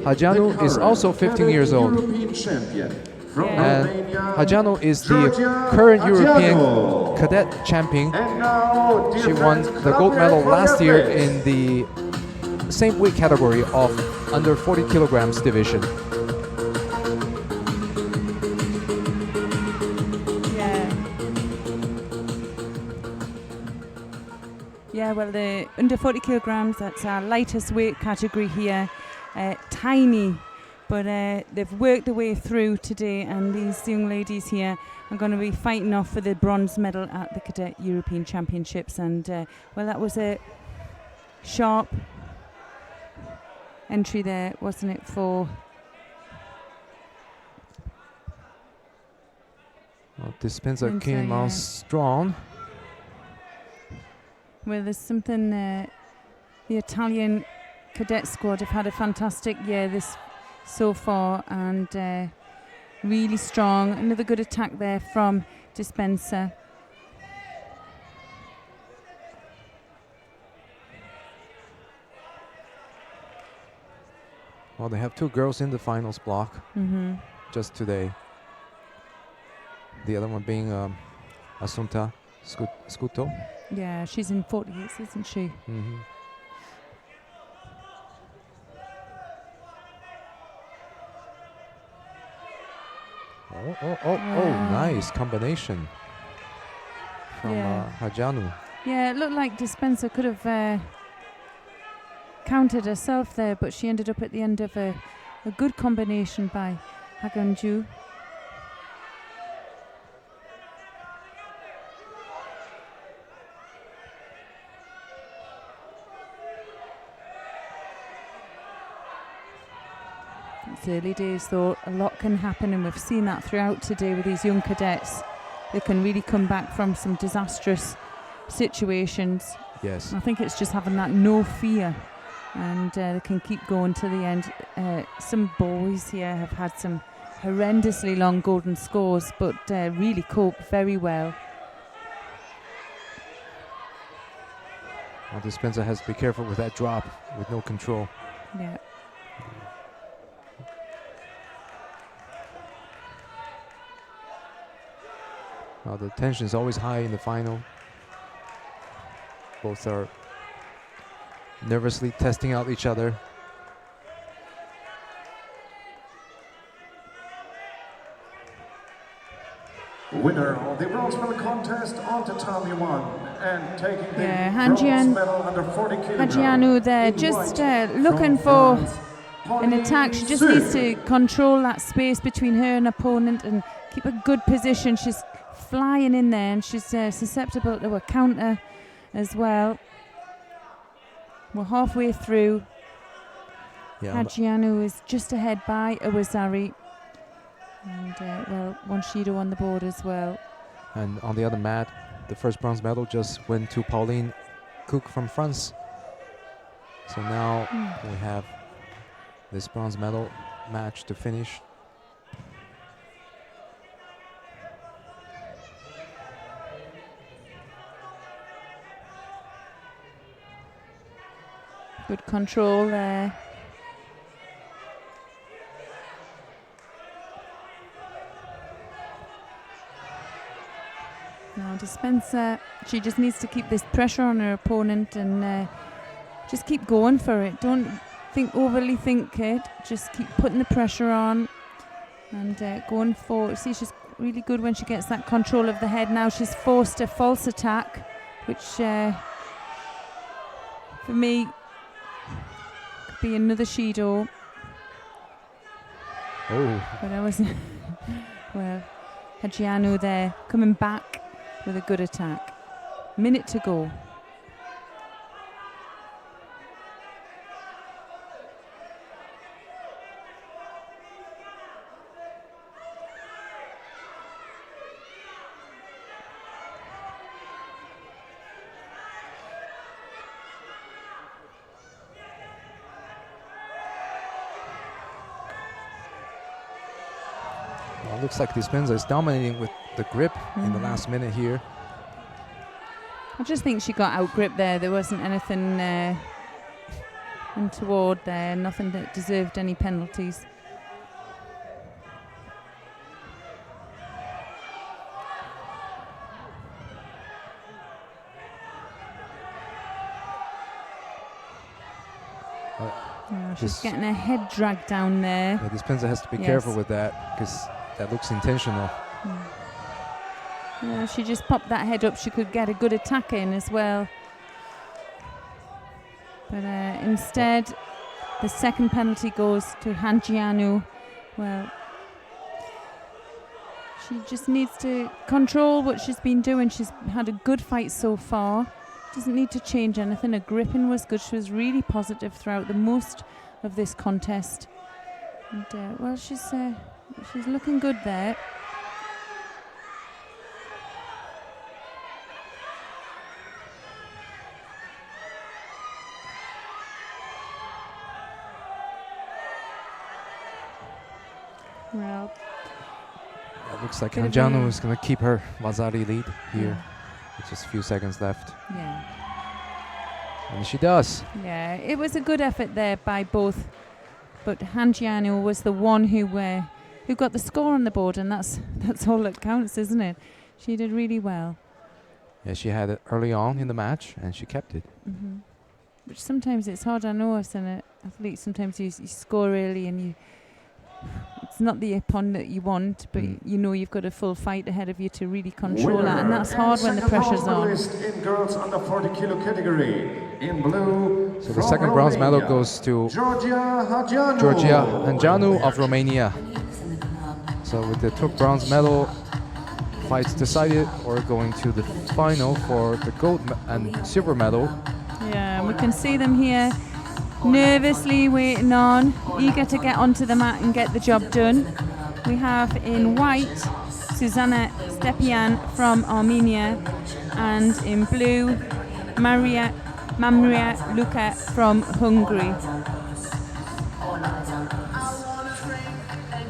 Hadjanu, is also 15 years old. And Hadjanu is the current European cadet champion. She won the gold medal last year in the same weight category of under 40 kilograms division. Yeah, well, the under 40 kilograms, that's our lightest weight category here. Tiny, but they've worked their way through today, and these young ladies here are going to be fighting off for the bronze medal at the Cadet European Championships. And, well, that was a sharp entry there, wasn't it, for... Well, Dispenza came out strong. Well, there's something the Italian cadet squad have had a fantastic year this so far, and really strong. Another good attack there from Dispenser. Well, they have 2 girls in the finals block just today. The other one being Assunta Scuto. Yeah, she's in 48, isn't she? Oh, nice combination from Hajanu. Yeah, it looked like Dispenser could have countered herself there, but she ended up at the end of a good combination by Haganju. It's early days though, a lot can happen, and we've seen that throughout today with these young cadets. They can really come back from some disastrous situations. Yes. I think it's just having that no fear, and they can keep going to the end. Some boys here have had some horrendously long golden scores, but really cope very well. Well, Dispenser has to be careful with that drop with no control. Yeah. Well, the tension is always high in the final. Both are nervously testing out each other. Winner of the bronze medal contest on tatami 1 and taking the Hanjian, bronze medal under 40 kilograms. Hajianu there, just looking for an attack. She just needs to control that space between her and opponent and keep a good position. She's flying in there, and she's susceptible to a counter as well. We're halfway through. Hajianu is just ahead by Awazari. And well, one Shido on the board as well. And on the other mat, the first bronze medal just went to Pauline Cook from France. So now we have this bronze medal match to finish. Good control there. Now Dispenser, she just needs to keep this pressure on her opponent and just keep going for it. Don't overly think it. Just keep putting the pressure on and going for it. See, she's really good when she gets that control of the head. Now she's forced a false attack, which for me could be another Shido. Oh. But I was well, Hajianu there coming back with a good attack. Minute to go. Well, looks like Dispenser is dominating with the grip in the last minute here. I just think she got out grip there. There wasn't anything untoward there, nothing that deserved any penalties. She's getting her head dragged down there. Yeah, Dispenser has to be careful with that because that looks intentional. Yeah, she just popped that head up. She could get a good attack in as well. But instead, the second penalty goes to Hanjianu. Well, she just needs to control what she's been doing. She's had a good fight so far. Doesn't need to change anything. Her gripping was good. She was really positive throughout the most of this contest. And well, she's looking good there. Well, It looks like bit of Hanjanu a- is going to keep her Vazari lead here. With just a few seconds left. Yeah. And she does. Yeah, it was a good effort there by both, but Hanjianu was the one who got the score on the board, and that's all that counts, isn't it? She did really well. Yeah, she had it early on in the match, and she kept it. Which sometimes it's hard. I know as an athlete, sometimes you score early and it's not the opponent that you want, but you know you've got a full fight ahead of you to really control that, and that's hard when the pressure's on. In girls under 40 kilo category, in blue. So the second bronze medal goes to Georgia Hanjanu of Romania. So with the two bronze medal, fights decided, or going to the final for the gold and silver medal. Yeah, and we can see them here nervously waiting on, eager to get onto the mat and get the job done. We have in white Susanna Stepian from Armenia, and in blue Mamria Luka from Hungary. You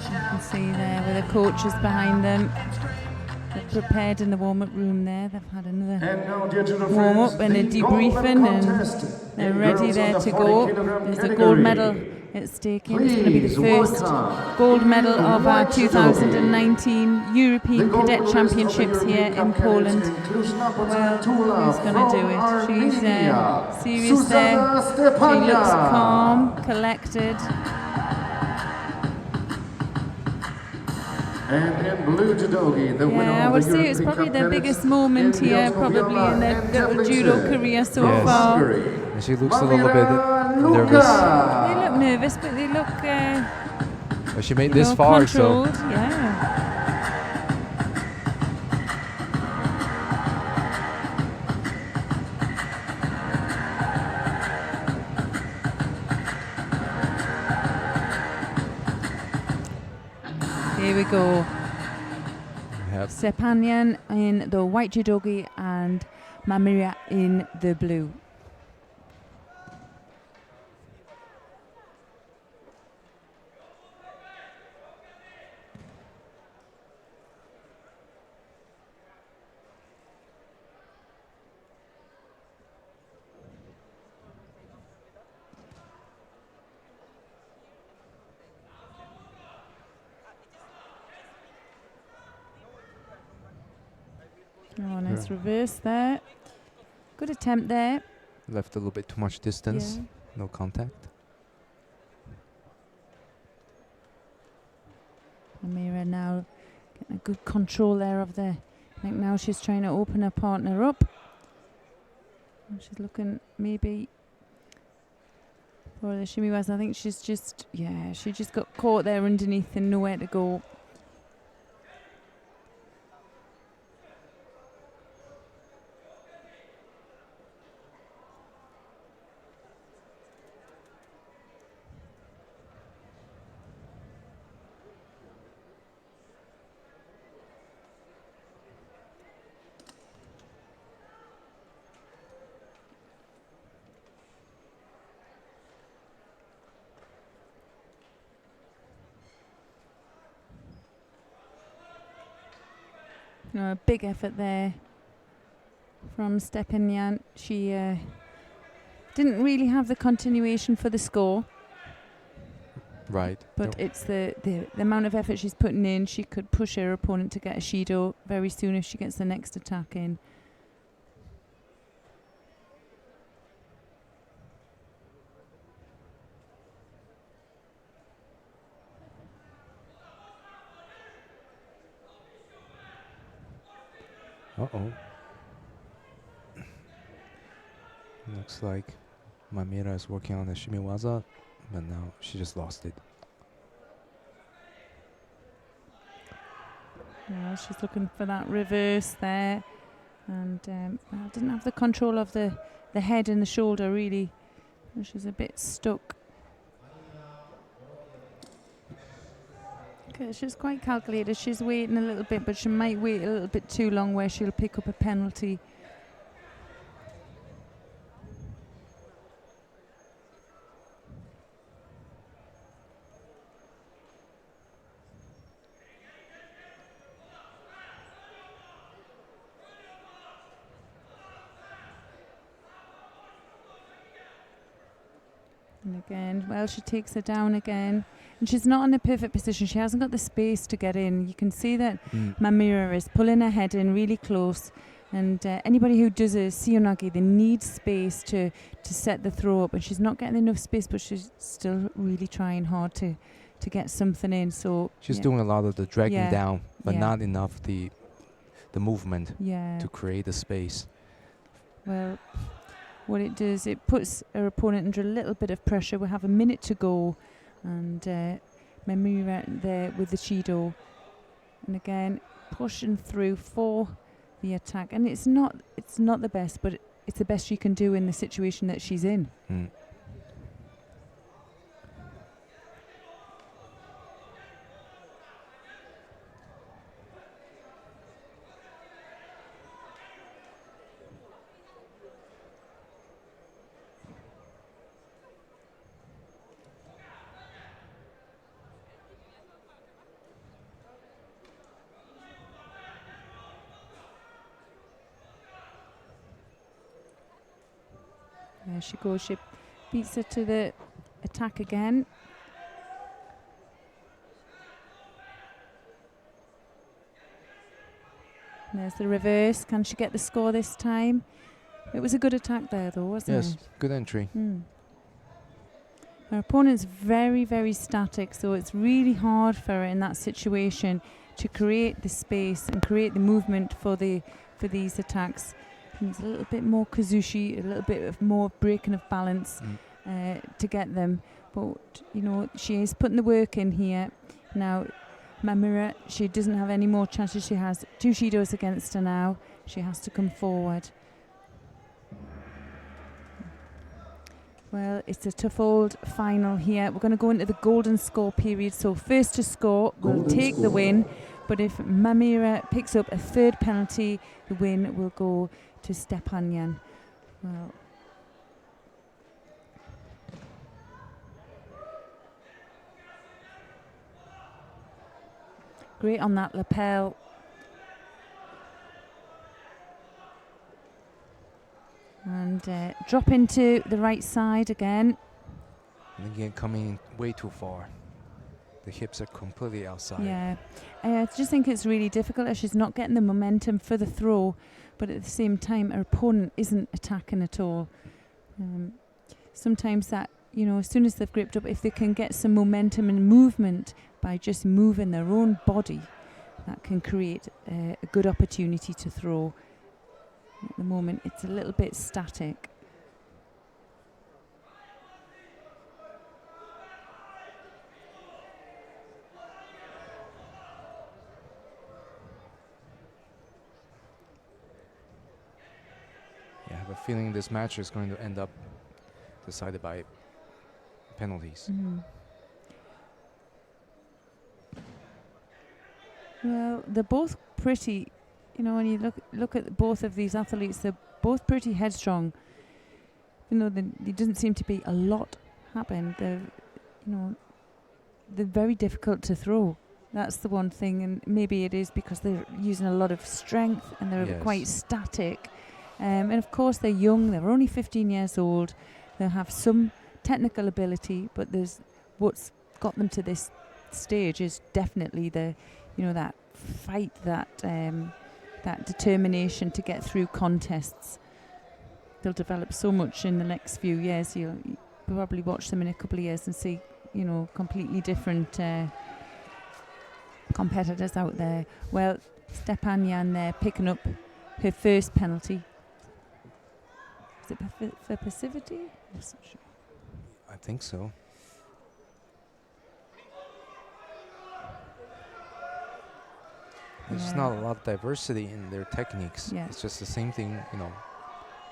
can see there with the coaches behind them. They've prepared in the warm-up room there. They've had another warm-up and a debriefing, and they're ready there to go. There's a gold medal at stake. It's going to be the first gold medal of our 2019 European Cadet Championships here in Poland. Well, who's going to do it? She's serious there. She looks calm, collected. And in blue judogi, the winner I of would the say it's European probably Cup their Cadets biggest moment in here, Warsaw, probably in their and little Japanese judo career so far. And she looks a little bit nervous. They look nervous, but they look But she made this far, so controlled. Yeah. Here we go. Sepanyan in the white judogi and Mamria in the blue. Oh, nice reverse there. Good attempt there. left a little bit too much distance. Yeah. No contact. Amira now getting a good control there of the. I think now she's trying to open her partner up. And she's looking maybe for the shimiwas. I think she's just, yeah, she just got caught there underneath and nowhere to go. A big effort there from Stepanyan. She didn't really have the continuation for the score. Right. But it's the amount of effort she's putting in. She could push her opponent to get a Shido very soon if she gets the next attack in. Uh-oh. Looks like Mamira is working on the shimiwaza, but now she just lost it. Yeah, she's looking for that reverse there, and didn't have the control of the head and the shoulder really. She's a bit stuck. Okay, she's quite calculated. She's waiting a little bit, but she might wait a little bit too long where she'll pick up a penalty. And again, well, she takes her down again. And she's not in a perfect position. She hasn't got the space to get in. You can see that Mamira is pulling her head in really close. And anybody who does a seonagi, they need space to set the throw up. And she's not getting enough space, but she's still really trying hard to get something in. So she's doing a lot of the dragging down, but Yeah. not enough the movement Yeah. to create the space. Well, what it does, it puts her opponent under a little bit of pressure. We have a minute to go, and Mamira there with the Judo, and again pushing through for the attack. And it's not the best, but it's the best she can do in the situation that she's in. There she goes. She beats her to the attack again. There's the reverse. Can she get the score this time? It was a good attack there, though, wasn't it? Yes, good entry. Her opponent's very, very static, so it's really hard for her in that situation to create the space and create the movement for these attacks. It's a little bit more kazushi, a little bit of more breaking of balance to get them. But, you know, she is putting the work in here. Now, Mamira, she doesn't have any more chances. She has 2 Judos against her now. She has to come forward. Well, it's a tough old final here. We're going to go into the golden score period. So first to score will take the win. But if Mamira picks up a 3rd penalty, the win will go to Stepanyan. Well, great on that lapel. And drop into the right side again. And again, coming way too far. The hips are completely outside. Yeah, I just think it's really difficult as she's not getting the momentum for the throw, but at the same time, her opponent isn't attacking at all. Sometimes that, you know, as soon as they've gripped up, if they can get some momentum and movement by just moving their own body, that can create a good opportunity to throw. At the moment, it's a little bit static. Yeah, I have a feeling this match is going to end up decided by penalties. Well, they're both pretty, you know, when you look at both of these athletes, they're both pretty headstrong. Even though there doesn't seem to be a lot happen, they're, you know, they're very difficult to throw. That's the one thing, and maybe it is because they're using a lot of strength and they're quite static. And of course they're young, they're only 15 years old, they have some technical ability, but there's what's got them to this stage is definitely the, you know, that fight, that determination to get through contests. They'll develop so much in the next few years. You'll probably watch them in a couple of years and see, you know, completely different competitors out there. Well, Stepanyan there picking up her first penalty. Is it for passivity? I'm not sure. I think so. There's not a lot of diversity in their techniques. Yeah. It's just the same thing, you know,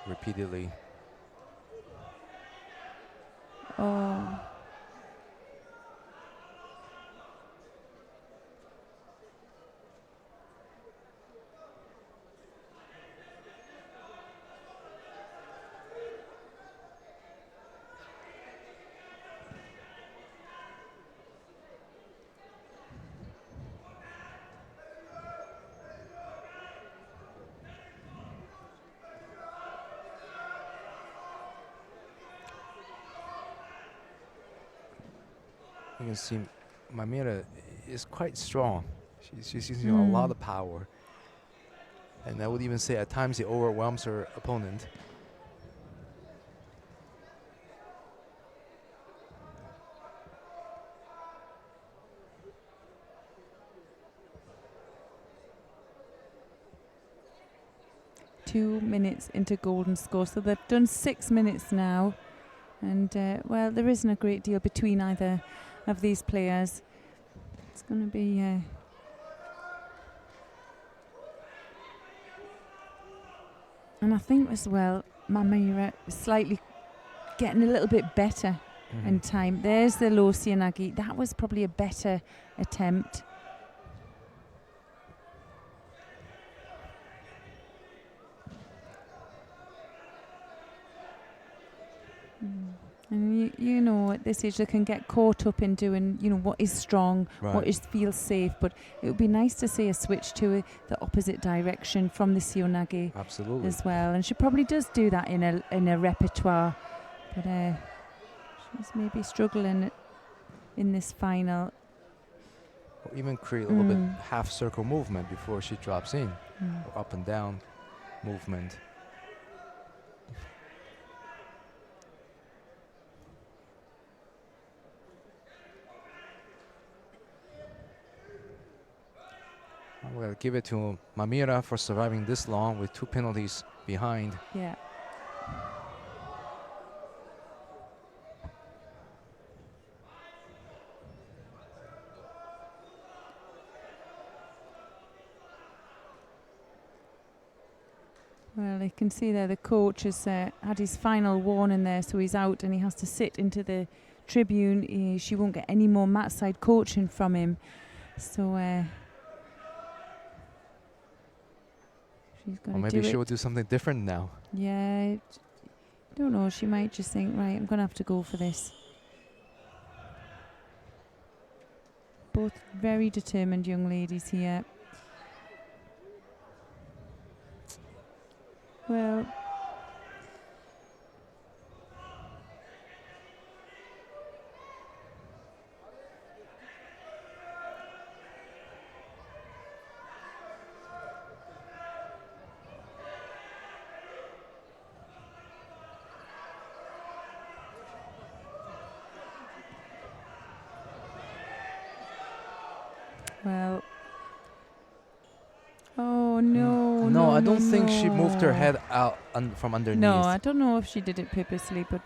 repeatedly. Oh. You can see Mamira is quite strong. She's using a lot of power. And I would even say at times it overwhelms her opponent. Two minutes into golden score, so they've done 6 minutes now, and well, there isn't a great deal between either of these players. It's going to be and I think as well Mamira is slightly getting a little bit better in time. There's the low Sianagi. That was probably a better attempt. And you know, at this age they can get caught up in doing, you know, what is strong, what feels safe. But it would be nice to see a switch to the opposite direction from the Sianagi as well. And she probably does do that in a repertoire, but she's maybe struggling in this final. Or even create a little bit half circle movement before she drops in, or up and down movement. We're going to give it to Mamira for surviving this long with 2 penalties behind. Yeah. Well, you can see there the coach has had his final warning there, so he's out and he has to sit into the tribune. She won't get any more mat side coaching from him. So she's going to maybe she will do something different now. Yeah, I don't know. She might just think, right, I'm going to have to go for this. Both very determined young ladies here. Well, oh no. No, I don't think she moved her head out from underneath. No, I don't know if she did it purposely, but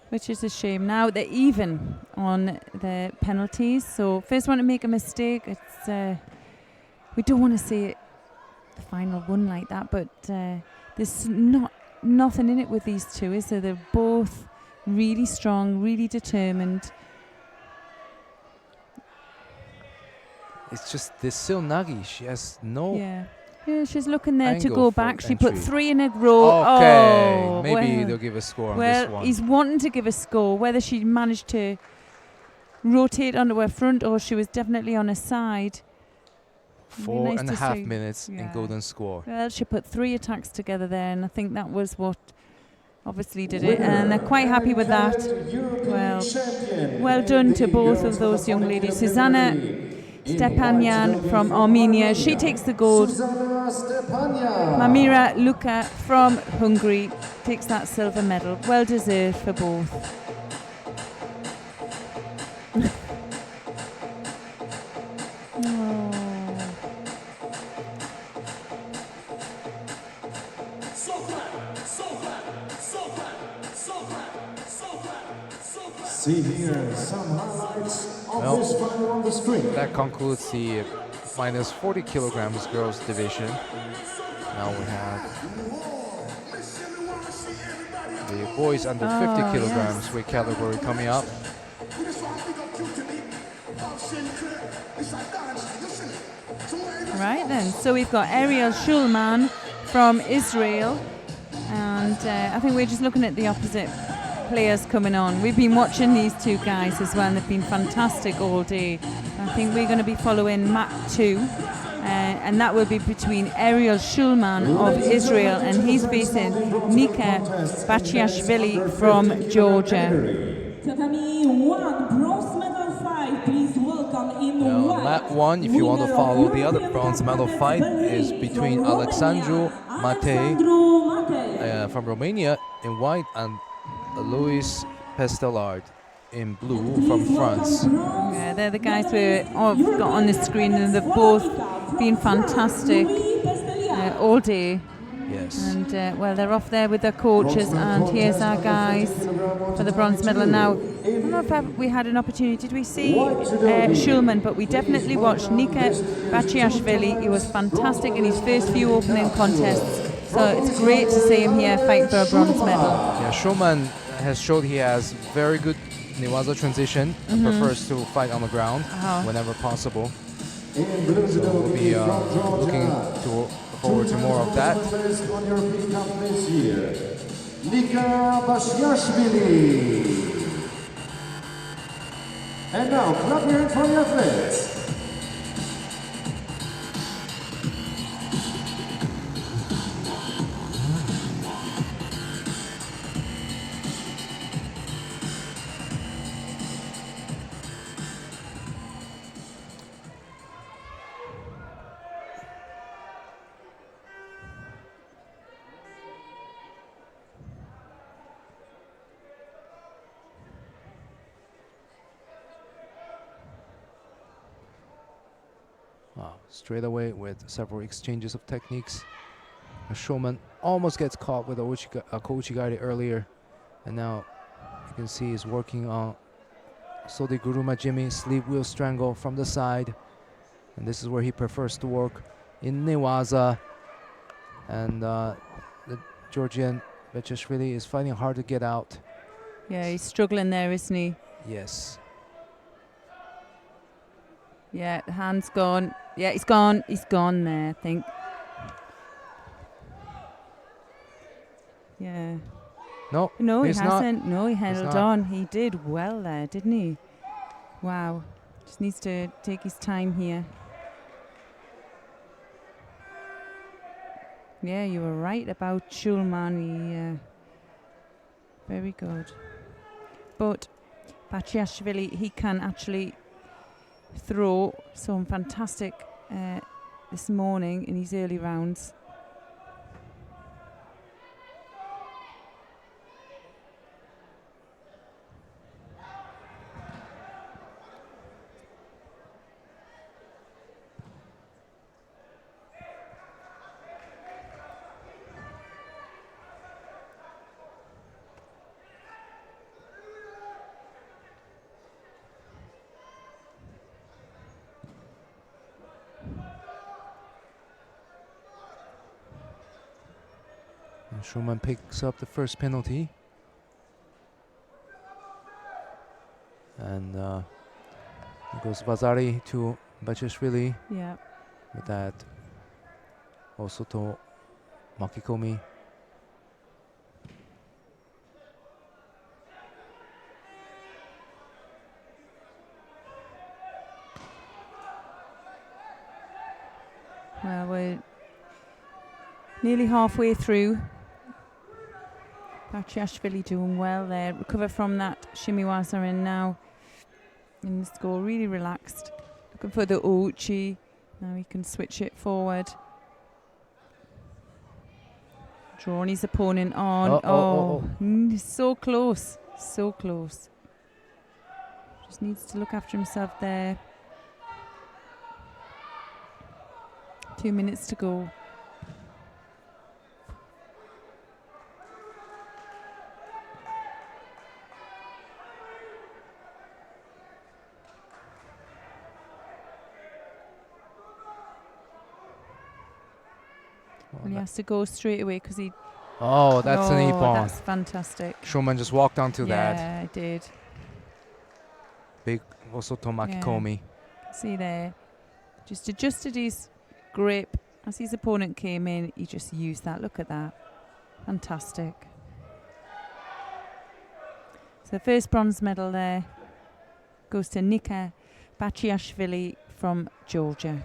which is a shame. Now they're even on the penalties. So first one to make a mistake, it's we don't want to see it the final one like that, but there's nothing in it with these two, is there? They're both really strong, really determined. It's just this Sianagi. She has no. Yeah, she's looking there to go back. She put 3 in a row. Okay, oh, maybe well, they'll give a score on well, this one. he's wanting to give a score. Whether she managed to rotate onto her front or she was definitely on her side. 4.5 minutes in golden score. Well, she put 3 attacks together there, and I think that was what obviously did it, and they're quite happy with that. Well done to both of those young ladies. Susanna Stepanyan from Armenia, she takes the gold. Mamira Luka from Hungary takes that silver medal. Well deserved for both. See here some highlights of this final on the screen. That concludes the minus 40 kilograms girls division. Now we have the boys under 50 kilograms weight category coming up. Right then, so we've got Ariel Schulman from Israel, and I think we're just looking at the opposite players coming on. We've been watching these two guys as well, and they've been fantastic all day. I think we're going to be following Mat 2, and that will be between Ariel Schulman of Israel, and he's facing Nika Bachiashvili from Georgia. Tatami 1 bronze medal fight. Please welcome in white. Mat 1, if you want to winner follow of the other European bronze Cup medal Cadets fight, Berlin is between from Alexandru Romania, Matei Alexandru Matei. from Romania in white and Luis Pestelard in blue Please from welcome France. bronze Yeah, they're the guys we medalist, have got on the European screen, and they've Cadets both Florida from been France, fantastic Louis Pestelard. all day. Yes. And well, they're off there with their coaches, and here's our guys for the bronze medal. And now, I don't know if we had an opportunity, did we see Schulman, but we definitely watched Nika Bachiashvili. He was fantastic in his first few opening contests, so it's great to see him here fighting for a bronze medal. Yeah, Schulman has showed he has very good Newaza transition and prefers to fight on the ground whenever possible. So we'll be looking forward to more of that. On European Cup this year, Nika Bachiashvili. And now, clap your hands for the athletes. Wow, straight away with several exchanges of techniques. Schulman almost gets caught with a Kouchigari earlier, and now you can see he's working on Sodi Guruma Jimmy, sleep wheel strangle from the side, and this is where he prefers to work in Newaza. And the Georgian Bachiashvili is fighting hard to get out. Yeah, he's struggling there, isn't he? Yes. Yeah, the hand's gone. Yeah, he's gone. He's gone there, I think. Yeah. No, No, he he's hasn't. not. No, he held not. on. He did well there, didn't he? Wow. Just needs to take his time here. Yeah, you were right about Schulman. He, very good. But Bachiashvili, he can actually throw some fantastic this morning in his early rounds. And Schulman picks up the first penalty. And it goes Vazari to Bachiashvili. Yeah. With that Osoto Makikomi. Well, we're nearly halfway through. Bachiashvili doing well there. Recover from that shimiwaza and now in the score, really relaxed. Looking for the uchi. Now he can switch it forward. Drawing his opponent on. So close. So close. Just needs to look after himself there. 2 minutes to go. Well, he has to go straight away because he... Oh, that's an ippon. That's fantastic. Schulman just walked onto that. Yeah, I did. Big Osoto Makikomi. See there. Just adjusted his grip as his opponent came in. He just used that. Look at that. Fantastic. So the first bronze medal there goes to Nika Bachiashvili from Georgia.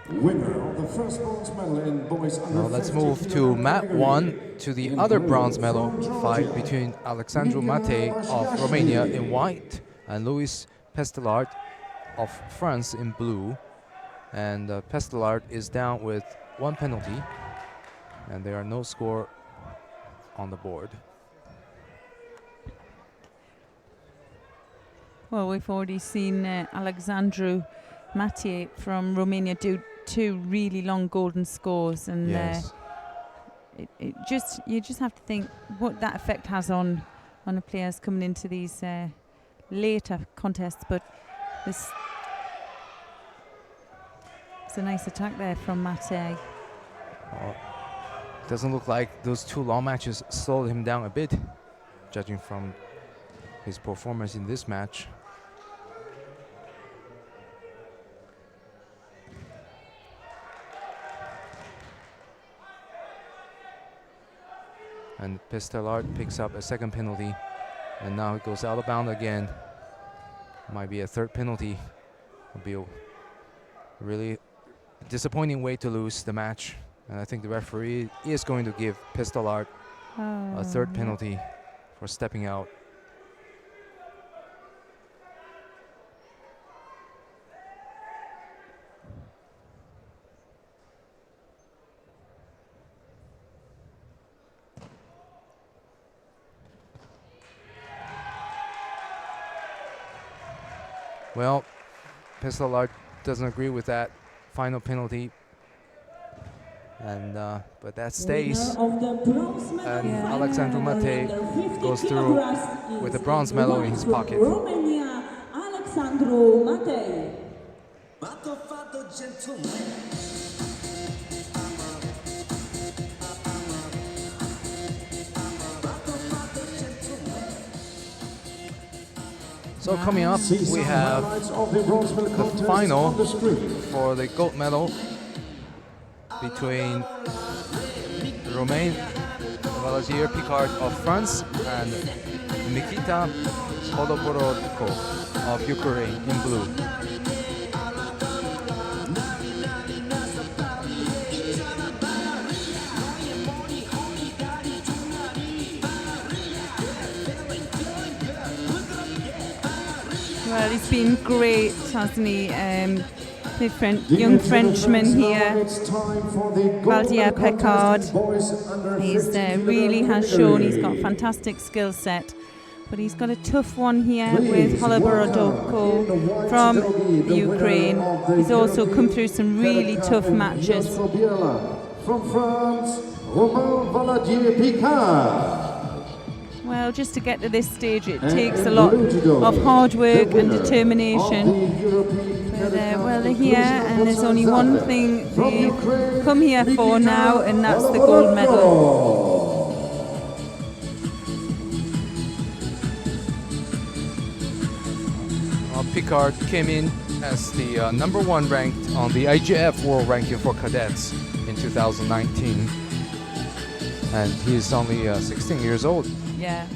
Winner of the first bronze medal in boys under Now let's 50 move to kilogram mat category. 1, to the In other blue bronze medal from fight Georgia, between Alexandru Mika Mate of Romania Bashashvili. in white and Louis Pestelart of France in blue. And Pestelart is down with 1 penalty, and there are no score on the board. Well, we've already seen Alexandru Mate from Romania do 2 really long golden scores, and Yes. you just have to think what that effect has on the players coming into these later contests. But it's a nice attack there from Mate. Doesn't look like those 2 long matches slowed him down a bit, judging from his performance in this match. And Pestelart picks up a 2nd penalty, and now it goes out of bounds again. Might be a 3rd penalty. It'll be a really disappointing way to lose the match. And I think the referee is going to give Pestelart a 3rd penalty for stepping out. Well, Pestelart doesn't agree with that final penalty, and but that stays. And Alexandru Mate goes through with a bronze medal in his pocket. Romania, Alexandru Mate. So coming up, we have the final for the gold medal between Romain Valadier Picard of France and Nikita Holoborodko of Ukraine in blue. Well, he's been great, hasn't he? The young Frenchman here, Valdier Picard. He's really has shown he's got fantastic skill set, but he's got a tough one here with Holoborodko from the Ukraine. He's also come through some really tough matches. From France, Romain Valadier Picard. Well, just to get to this stage, it takes a lot of hard work and determination. But, well, they're here, and there's only one thing they come here for now, and that's the gold medal. Picard came in as the #1 ranked on the IGF World Ranking for cadets in 2019. And he's only 16 years old. Yeah.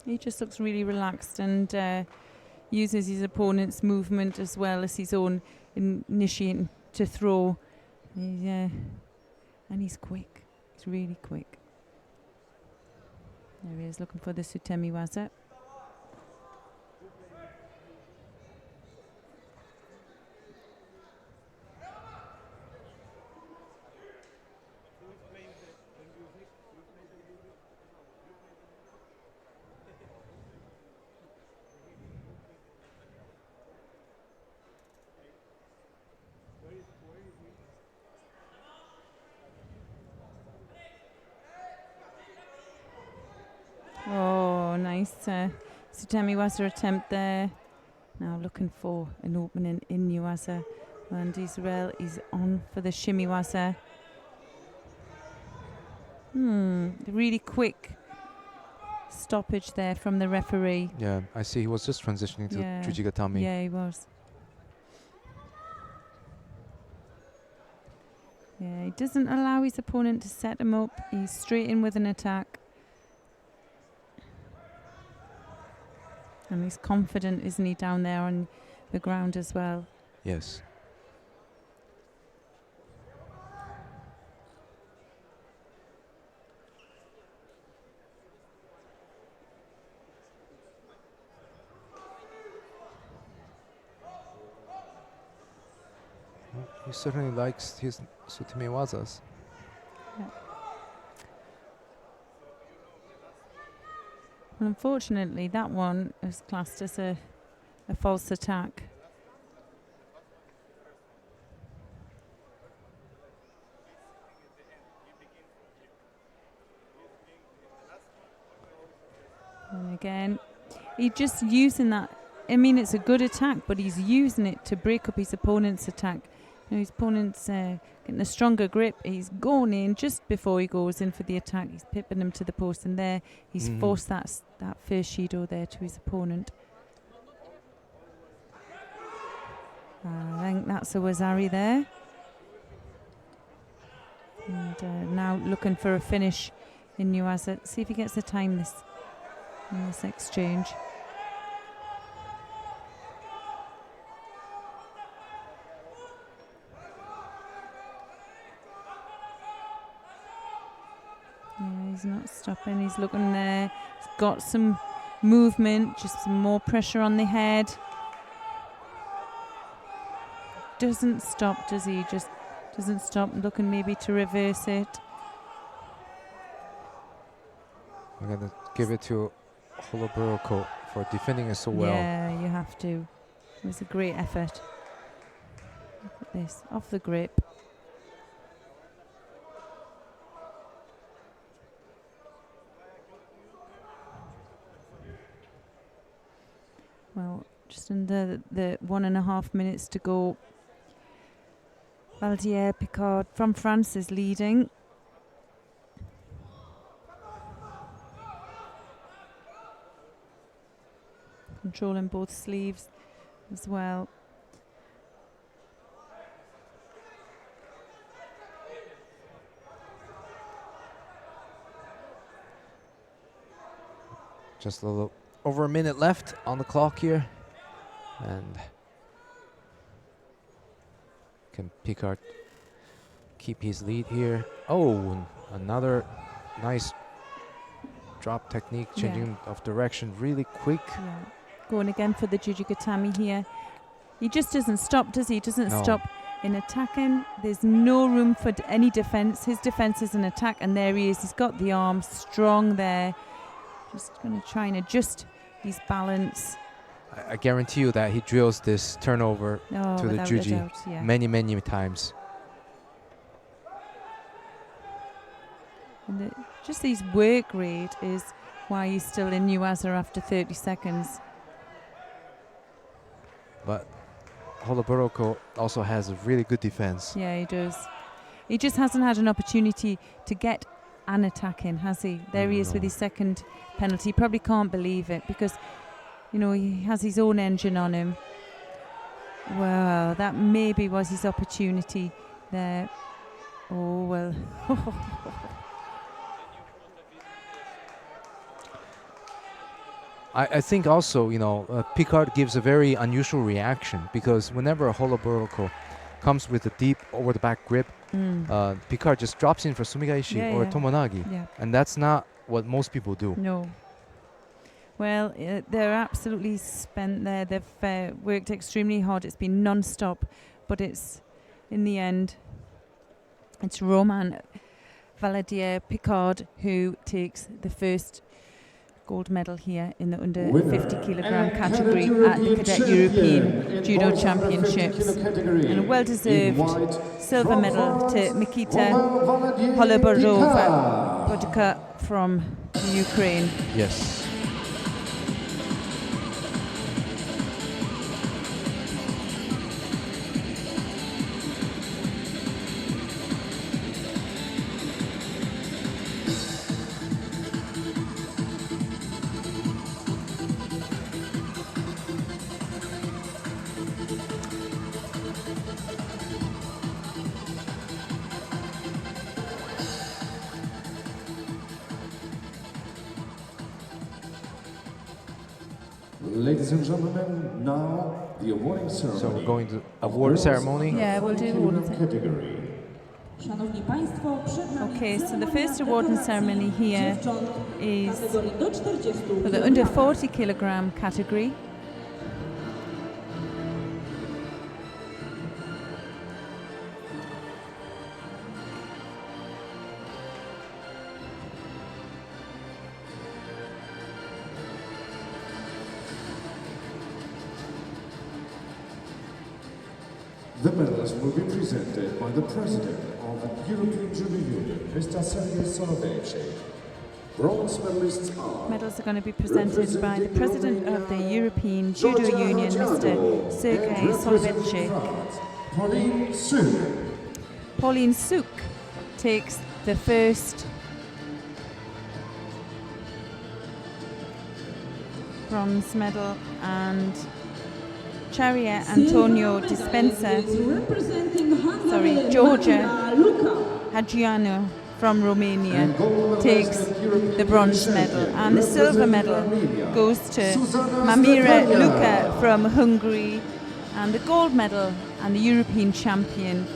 He just looks really relaxed and uses his opponent's movement as well as his own initiating to throw. And he's quick. He's really quick. There he is, looking for the Sutemi Waza. Oh, nice Sutemi Waza attempt there. Now looking for an opening in Waza. And Israel is on for the shimmy Waza. Really quick stoppage there from the referee. Yeah, I see he was just transitioning to Jujigatami. Yeah, he was. Yeah, he doesn't allow his opponent to set him up. He's straight in with an attack. And he's confident, isn't he, down there on the ground as well. Yes. He certainly likes his Sutemi wazas. Yeah. Well, unfortunately, that one is classed as a false attack. And again, he's just using that. I mean, it's a good attack, but he's using it to break up his opponent's attack. You know, his opponent's getting a stronger grip. He's going in just before he goes in for the attack. He's pipping him to the post, and there he's forced that first Shido there to his opponent. I think that's a Wazari there. And now looking for a finish in Nuasa. See if he gets the time in this exchange. Yeah, he's not stopping. He's looking there. He's got some movement, just some more pressure on the head. Doesn't stop, does he? Just doesn't stop, looking maybe to reverse it. I'm going to give it to Holoburoko for defending it so well. Yeah, you have to. It was a great effort. Look at this, off the grip. Well, just under the 1.5 minutes to go. Valdier Picard from France is leading. Controlling both sleeves as well. Just a little over a minute left on the clock here. And can Picard keep his lead here? Oh, another nice drop technique, changing of direction really quick. Yeah. Going again for the Jujigatami here. He just doesn't stop, does he? He doesn't stop in attacking. There's no room for any defense. His defense is an attack, and there he is. He's got the arm strong there. Just going to try and adjust his balance. I guarantee you that he drills this turnover to the Juji many times. And just his work rate is why he's still in Nuasa after 30 seconds. But Holoburoko also has a really good defense. Yeah, he does. He just hasn't had an opportunity to get an attack in, has he? There he is with his second penalty. He probably can't believe it because, you know, he has his own engine on him. Well, that maybe was his opportunity there. Oh, well. I think also, you know, Picard gives a very unusual reaction because whenever Holoburoko comes with a deep over the back grip, Picard just drops in for Sumigaishi or Tomonagi. Yeah. And that's not what most people do. No. Well, they're absolutely spent there. They've worked extremely hard. It's been non-stop. But it's, in the end, it's Roman Valadier Picard who takes the first gold medal here in the under 50 kilogram category at the Cadet European Judo Championships. And a well-deserved silver medal to Mikita Holoborova from Ukraine. Yes. Ladies and gentlemen, now the awarding ceremony. So we're going to award ceremony. Yeah, we'll do the awarding category. Szanowni Państwo, przed nami Okay, so the ceremonia first awarding dekoracji ceremony here dziewcząt is kategorii do 40 for the under 40 kilogram category. The medals will be presented by the President of the European Judo Union, Mr. Sergei. Bronze medalists are Medals are going to be presented by the President of the European Judo Union, Mr. Sergei Soloveichik. Pauline Suk. Pauline Suk takes the first bronze medal, and Charia Antonio Dispensa, Georgia Hadjianu from Romania takes the bronze medal, and the silver medal goes to Mamira Luka from Hungary, and the gold medal and the European champion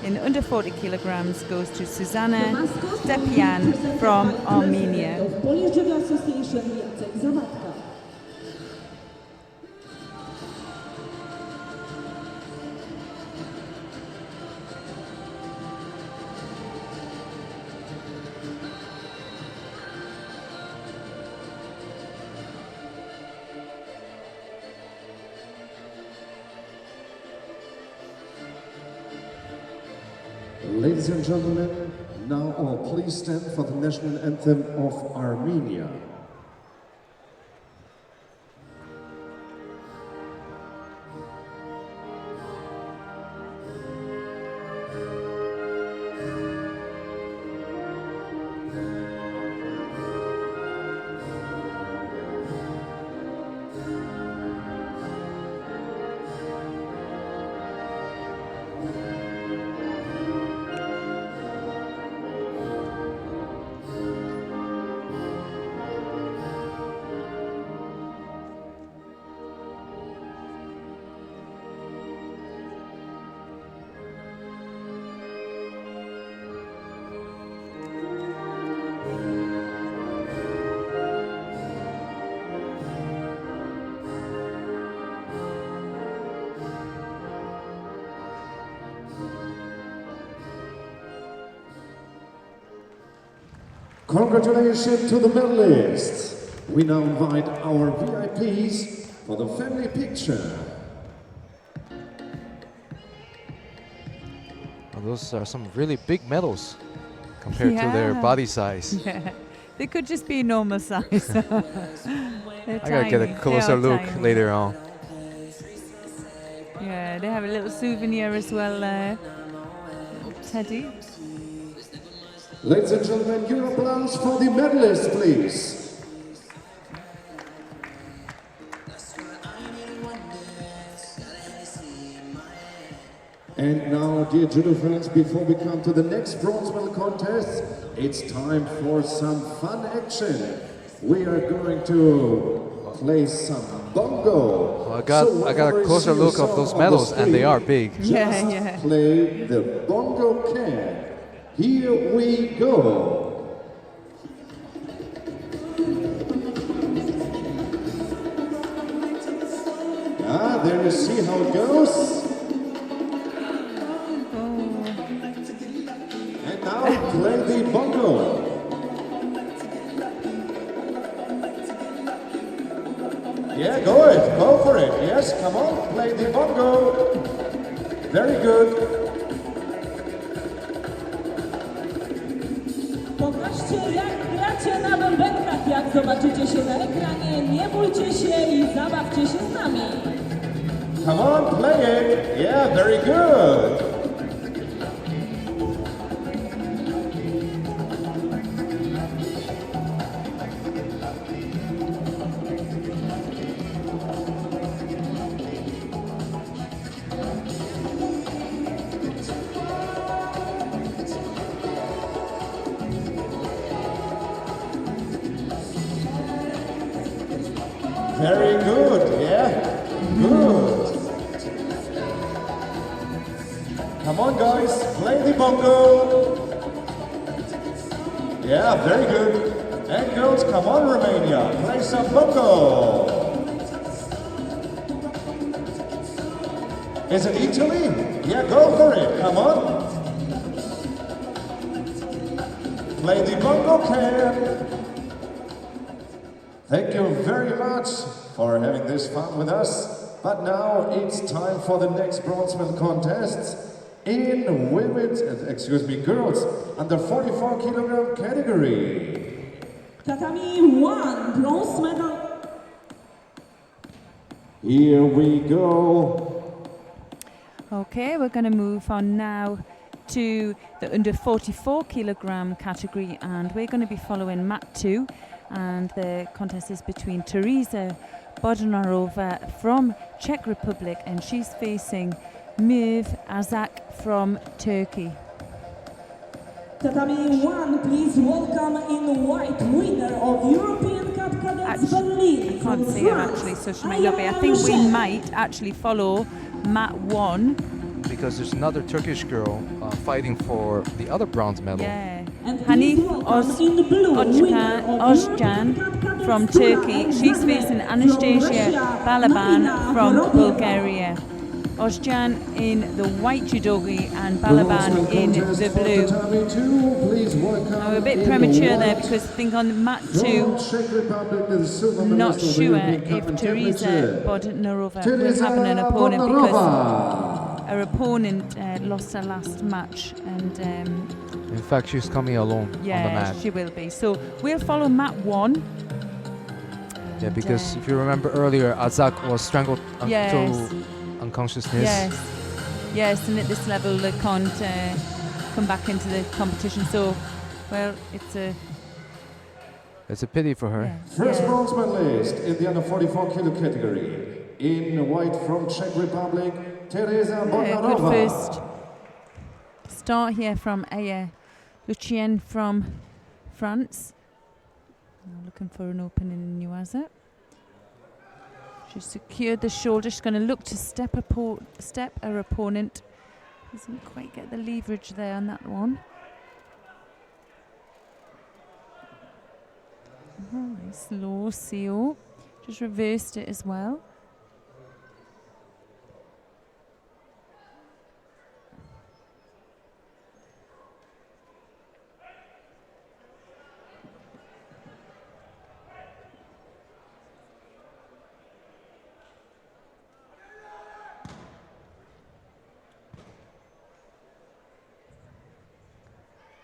in under 40 kilograms goes to Susanna Stepian from Armenia. Polish Judo Association Jacek Zawadka. Ladies and gentlemen, now all please stand for the national anthem of Armenia. Congratulations to the medalists. We now invite our VIPs for the family picture. Well, those are some really big medals compared to their body size. Yeah. They could just be normal size. I gotta get a closer look later on. Yeah, they have a little souvenir as well, Teddy. Ladies and gentlemen, your applause for the medalists, please. And now, dear judo friends, before we come to the next bronze medal contest, it's time for some fun action. We are going to play some bongo. Well, I got a closer look of those medals, and they are big. Just play the bongo can. Here we go. There you see how it goes. And now play the bongo. Yeah, go for it. Yes, come on, play the bongo. Very good. Pokażcie, jak gracie na bębenkach, jak zobaczycie się na ekranie. Nie bójcie się i zabawcie się z nami. Come on, play it. Yeah, very good. Very good, yeah? Good. Come on, guys, play the bongo. Yeah, very good. And girls, come on, Romania, play some bongo. Is it Italy? Yeah, go for it, come on. Play the bongo can. Thank you very much for having this fun with us. But now it's time for the next bronze medal contest in girls under 44 kilogram category. Tatami 1, bronze medal. Here we go. Okay, we're going to move on now to the under 44 kilogram category, and we're going to be following mat 2, and the contest is between Teresa Bodnarova from Czech Republic, and she's facing Merve Azak from Turkey. Tatami 1, please welcome in white winner of European Cup Cadets Berlin. I can't see her actually, so she might not be. I think we might actually follow mat 1. Because there's another Turkish girl fighting for the other bronze medal. Yeah. Hanif Ozcan from Turkey. She's facing Anastasia Balaban from Bulgaria. Ozcan in the white judogi and Balaban in the blue. Now we're a bit premature there because I think on mat 2, not sure if Teresa Bodnarova will have an opponent because her opponent lost her last match, and in fact she's coming alone on the mat. She will be. So we'll follow mat 1. Yeah, because if you remember earlier, Azak was strangled to unconsciousness. Yes, and at this level they can't come back into the competition. So, well, it's a pity for her. First bronze medalist in the under 44 kilo category. In white from Czech Republic, Teresa Bodnarova. Good first start here from Lucien from France. Now looking for an opening in Nuaza. She's secured the shoulder. She's going to look to step her opponent. Doesn't quite get the leverage there on that one. Nice low CO. Just reversed it as well.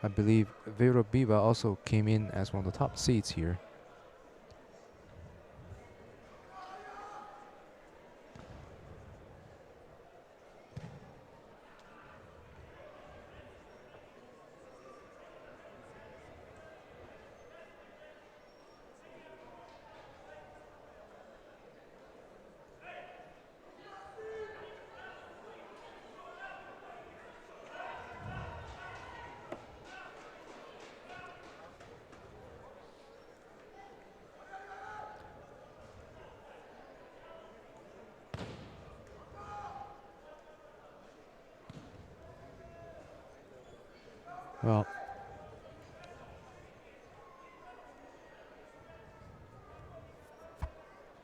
I believe Vera Biba also came in as one of the top seeds here. Well,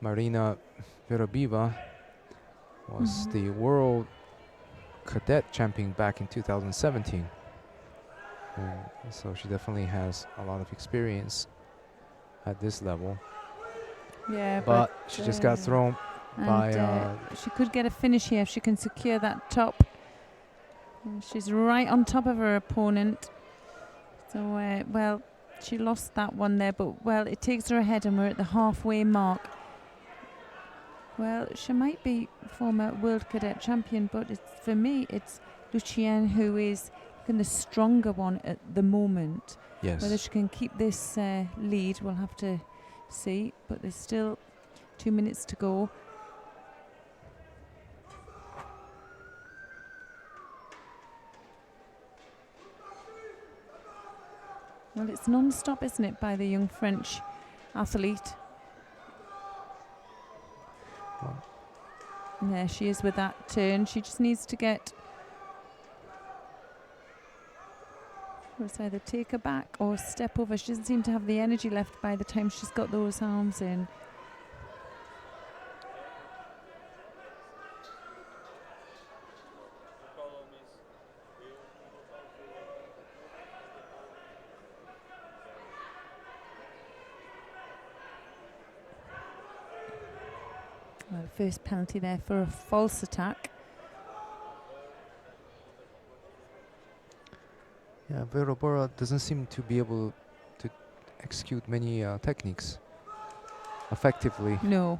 Marina Verabiva was the world cadet champion back in 2017. So she definitely has a lot of experience at this level. Yeah, but she just got thrown by... she could get a finish here if she can secure that top. And she's right on top of her opponent. So, well, she lost that one there, but, well, it takes her ahead and we're at the halfway mark. Well, she might be former world cadet champion, but for me, it's Lucien who is the stronger one at the moment. Yes. Whether she can keep this lead, we'll have to see, but there's still 2 minutes to go. Well, it's non-stop, isn't it, by the young French athlete? There she is with that turn. She just needs to get, let's either take her back or step over. She doesn't seem to have the energy left by the time she's got those arms in. Well, first penalty there for a false attack. Yeah, Vera doesn't seem to be able to execute many techniques effectively. No.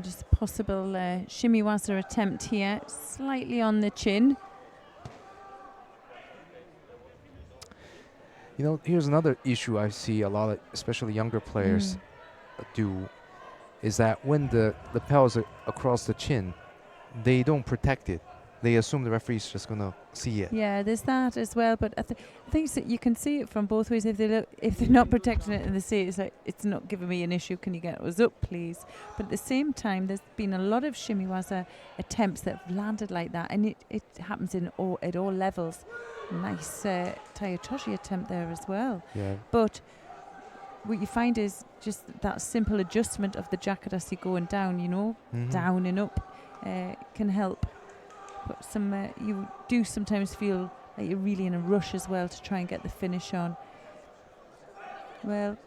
Just a possible shimiwaza attempt here, slightly on the chin. You know, here's another issue I see a lot of, especially younger players do, is that when the lapel is across the chin, they don't protect it. They assume the referee's just gonna see it. Yeah, there's that as well. But I think that you can see it from both ways. If they're not protecting it and they say it's like, it's not giving me an issue, can you get us up, please? But at the same time, there's been a lot of shimiwaza attempts that have landed like that, and it happens at all levels. Nice Tayotoshi attempt there as well. Yeah. But what you find is just that simple adjustment of the jakadasi going down, you know, down and up, can help. But you do sometimes feel like you're really in a rush as well to try and get the finish on. Well,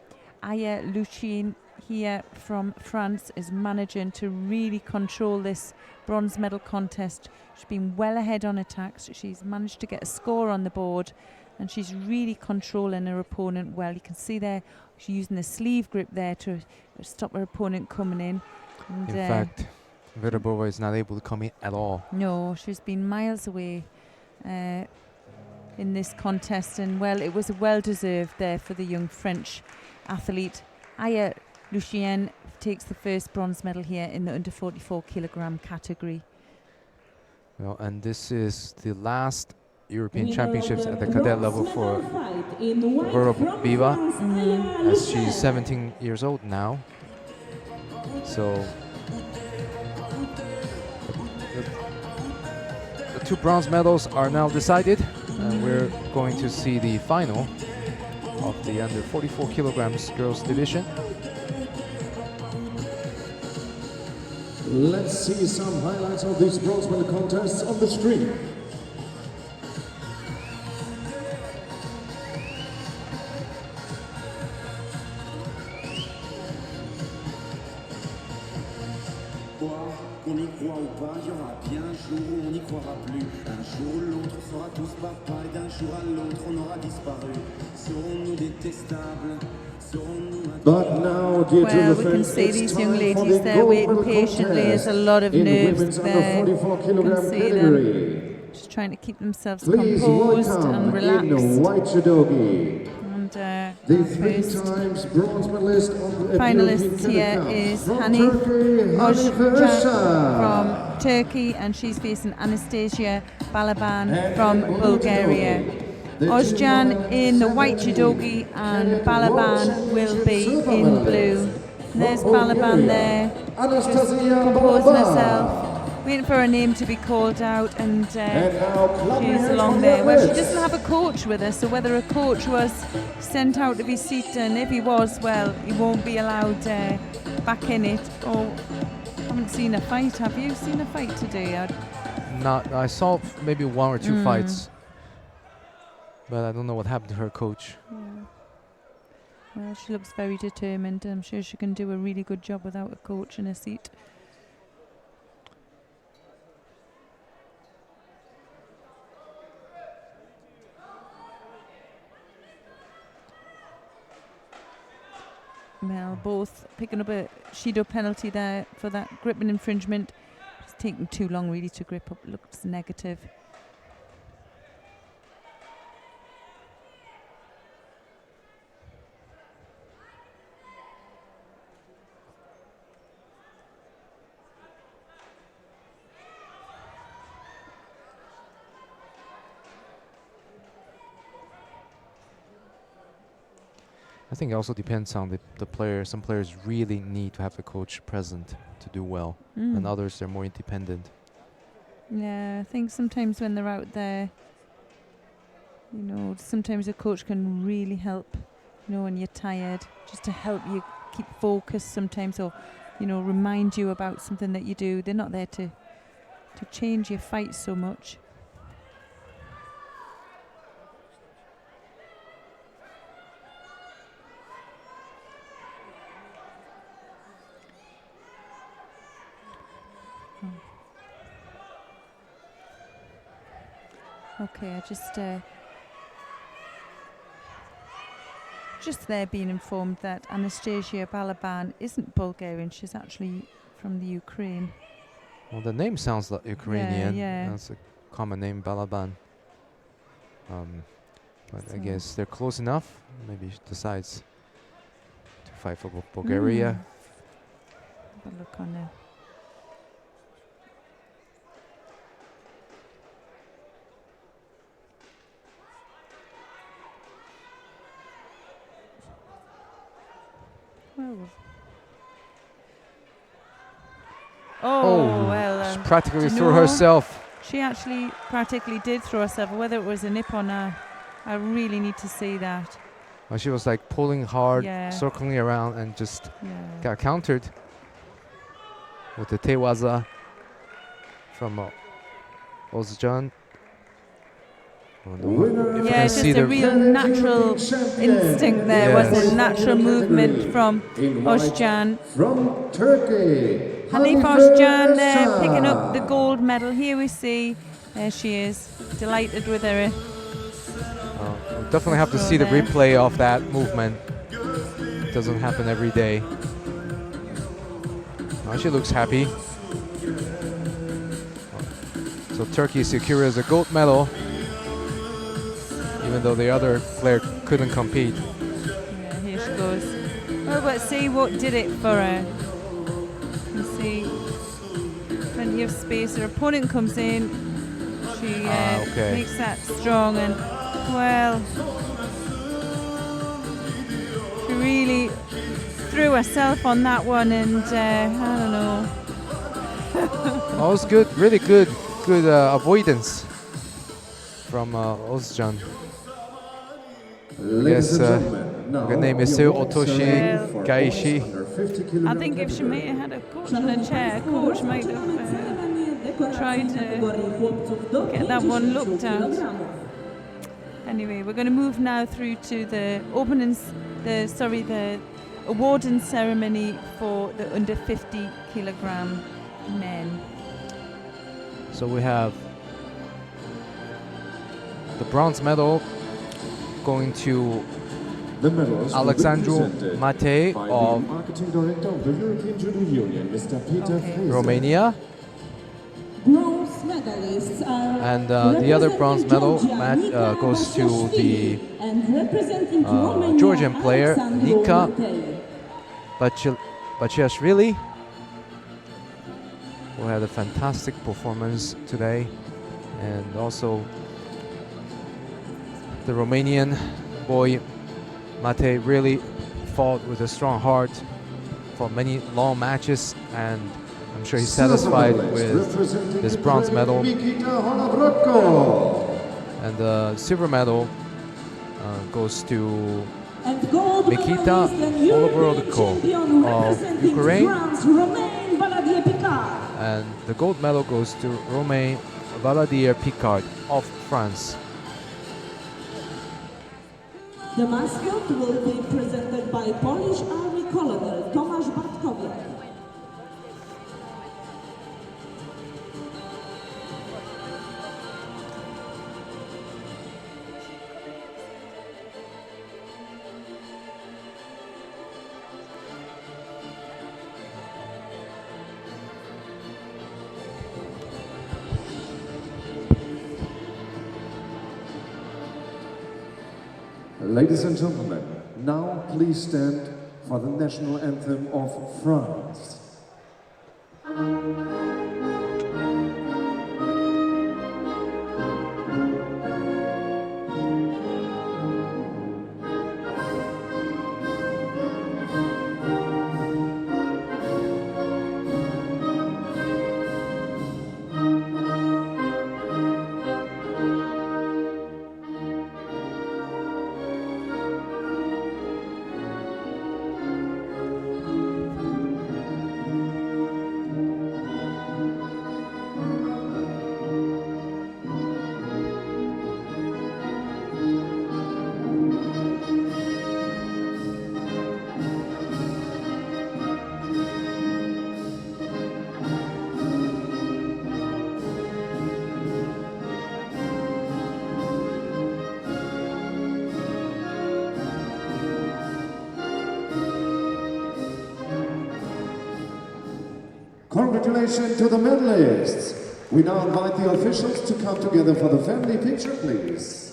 Aya Lucien here from France is managing to really control this bronze medal contest. She's been well ahead on attacks. She's managed to get a score on the board, and she's really controlling her opponent well. You can see there she's using the sleeve grip there to stop her opponent coming in. And in fact, Vera Bova is not able to come in at all. No, she's been miles away in this contest, and well, it was well deserved there for the young French athlete. Aya Lucien takes the first bronze medal here in the under 44 kilogram category. Well, and this is the last European Championships at the cadet level for Vera Bova, as she's 17 years old now. So the two bronze medals are now decided, and we're going to see the final of the under 44 kilograms girls division. Let's see some highlights of these bronze medal contests on the screen. Qu'on y croit ou pas, il y aura bien un jour où on n'y croira plus. Un jour ou l'autre, on sera tous papa, et d'un jour à l'autre, on aura disparu. Serons-nous détestables? But now, dear well, we can see these young ladies there waiting patiently. There's a lot of nerves there. You can see them just trying to keep themselves composed and relaxed. In white judogi. And the three-times bronze medalist on the finalists here is Hani Ozcan from Turkey, and she's facing Anastasia Balaban from Bulgaria. Ozcan in the white judogi, and Balaban will be in blue. There's Balaban there, just composing herself, waiting for her name to be called out, and she's along there. Well, she doesn't have a coach with her, so whether a coach was sent out to be seated, and if he was, well, he won't be allowed back in it. Or haven't seen a fight. Have you seen a fight today? Not. I saw maybe one or two fights, but I don't know what happened to her coach. Yeah. Well, she looks very determined. I'm sure she can do a really good job without a coach in a seat. Well, both picking up a Shido penalty there for that gripping infringement. It's taking too long really to grip up. Looks negative. I think it also depends on the player. Some players really need to have the coach present to do well, and others they're more independent. Yeah, I think sometimes when they're out there, you know, sometimes a coach can really help, you know, when you're tired, just to help you keep focused sometimes, or, you know, remind you about something that you do. They're not there to change your fight so much. Okay, I just there being informed that Anastasia Balaban isn't Bulgarian, she's actually from the Ukraine. Well, the name sounds like Ukrainian. Yeah. That's a common name, Balaban. But I guess they're close enough. Maybe she decides to fight for Bulgaria. Have a look on there. Well. She practically threw herself. She actually practically did throw herself. Whether it was a nip or not, I really need to see that. Well, she was like pulling hard, Yeah. circling around, and just got countered with the tewaza from Ozjan. Yeah, it's just a real natural instinct there, was a natural movement from Ozjan. From Turkey, Hanif Ozjan there picking up the gold medal. Here we see, there she is, delighted with her. We'll definitely have to see the replay of that movement. It doesn't happen every day. Oh, she looks happy. So Turkey secures a gold medal, even though the other player couldn't compete. Yeah, here she goes. Oh, but see what did it for her. You see, plenty of space. Her opponent comes in. She makes that strong, and well, she really threw herself on that one, and I don't know. Oh, it was good, really good avoidance from Ozjan. Yes, her name is Otoshi Gaishi. I think if she may have had a coach in a chair, coach might have tried to get that one looked at. Anyway, we're going to move now through to the the awarding ceremony for the under 50 kilogram men. So we have the bronze medal going to Alexandru Matei of Marketing Director of the European Judo Union, Mr. Peter Fraser. Romania. Bronze medalists are And the other bronze medal goes to the Georgian player Nika Bachiashvili, who had a fantastic performance today, and also the Romanian boy Matei really fought with a strong heart for many long matches, and I'm sure he's satisfied with this bronze medal. And the silver medal goes to Mikita Holoborodko of Ukraine, and the gold medal goes to Romain Valadier-Picard of France. The mascot will be presented by Polish Army Colonel Tomasz Bartkowiak. Ladies and gentlemen, now please stand for the national anthem of France. Congratulations to the medalists. We now invite the officials to come together for the family picture, please.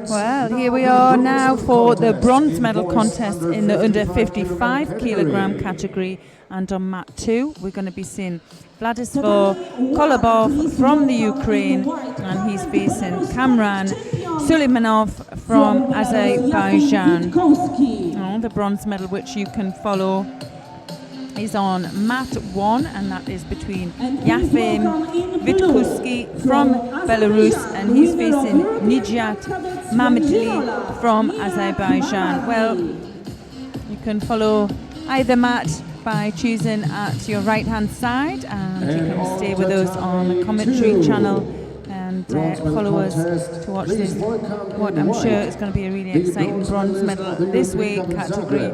Well, here we are now for the bronze medal contest in the under 55 kilogram category, and on mat 2 we're going to be seeing Vladislav Kolobov from the Ukraine, and he's facing Kamran Suleimanov from Azerbaijan. Oh, the bronze medal, which you can follow, is on mat 1, and that is between Yafim Vitkuski from Belarus, and he's facing Nijat Mamedli from Azerbaijan. Well, you can follow either mat by choosing at your right hand side, and you can stay with us on the commentary channel and follow us to watch this, what I'm sure is going to be a really exciting bronze medal this weight category.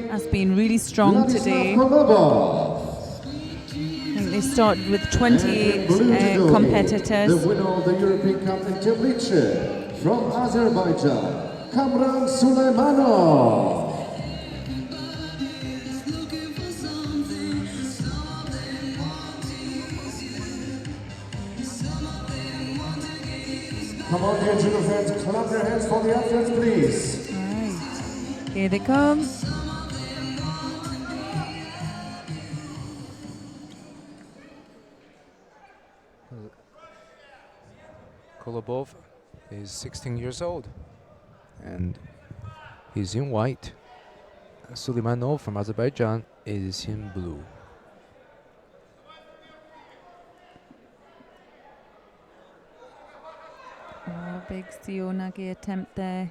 Has been really strong today. I think they started with 28 competitors. The winner of the European Cup in Teplice from Azerbaijan, Kamran Suleimanov. Come on, dear judo fans, clap your hands for the athletes, please. All right, here they come. Kolobov is 16 years old, and he's in white. Suleimanov from Azerbaijan is in blue. Oh, big Sionagi attempt there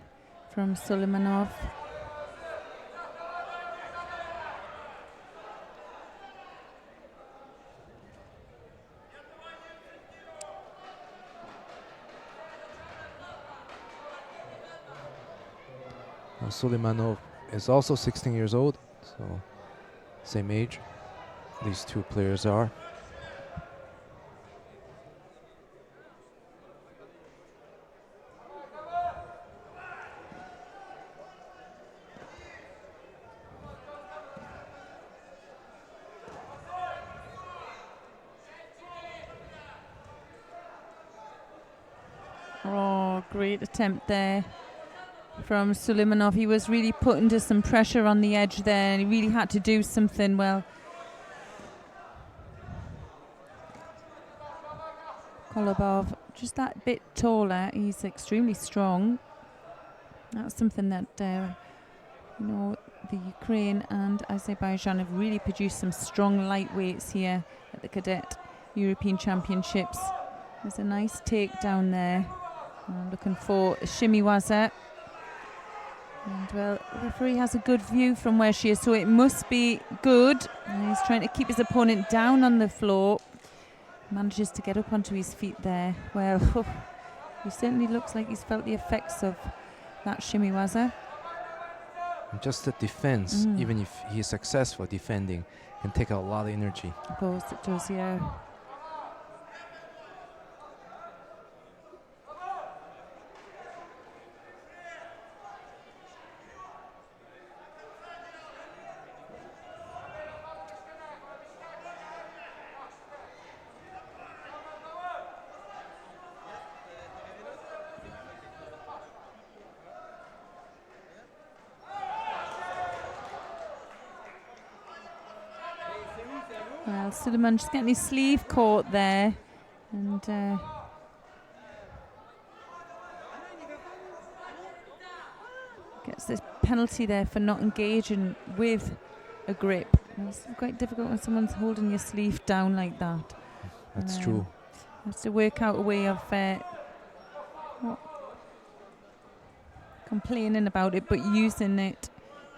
from Suleimanov. Suleimanov is also 16 years old, so same age these two players are. Oh, great attempt there from Suleimanov. He was really put under some pressure on the edge there, and he really had to do something well. Kolobov, just that bit taller. He's extremely strong. That's something that, you know, the Ukraine and Azerbaijan have really produced some strong lightweights here at the Cadet European Championships. There's a nice takedown there. I'm looking for Shimiwaza. And well, the referee has a good view from where she is, so it must be good. And he's trying to keep his opponent down on the floor. Manages to get up onto his feet there. Well, he certainly looks like he's felt the effects of that Shimiwaza. Just the defense, even if he's successful defending, can take a lot of energy. Of course it does, yeah. Well, Suleiman just getting his sleeve caught there, and penalty there for not engaging with a grip. It's quite difficult when someone's holding your sleeve down like that. That's true. Has to work out a way of not complaining about it, but using it,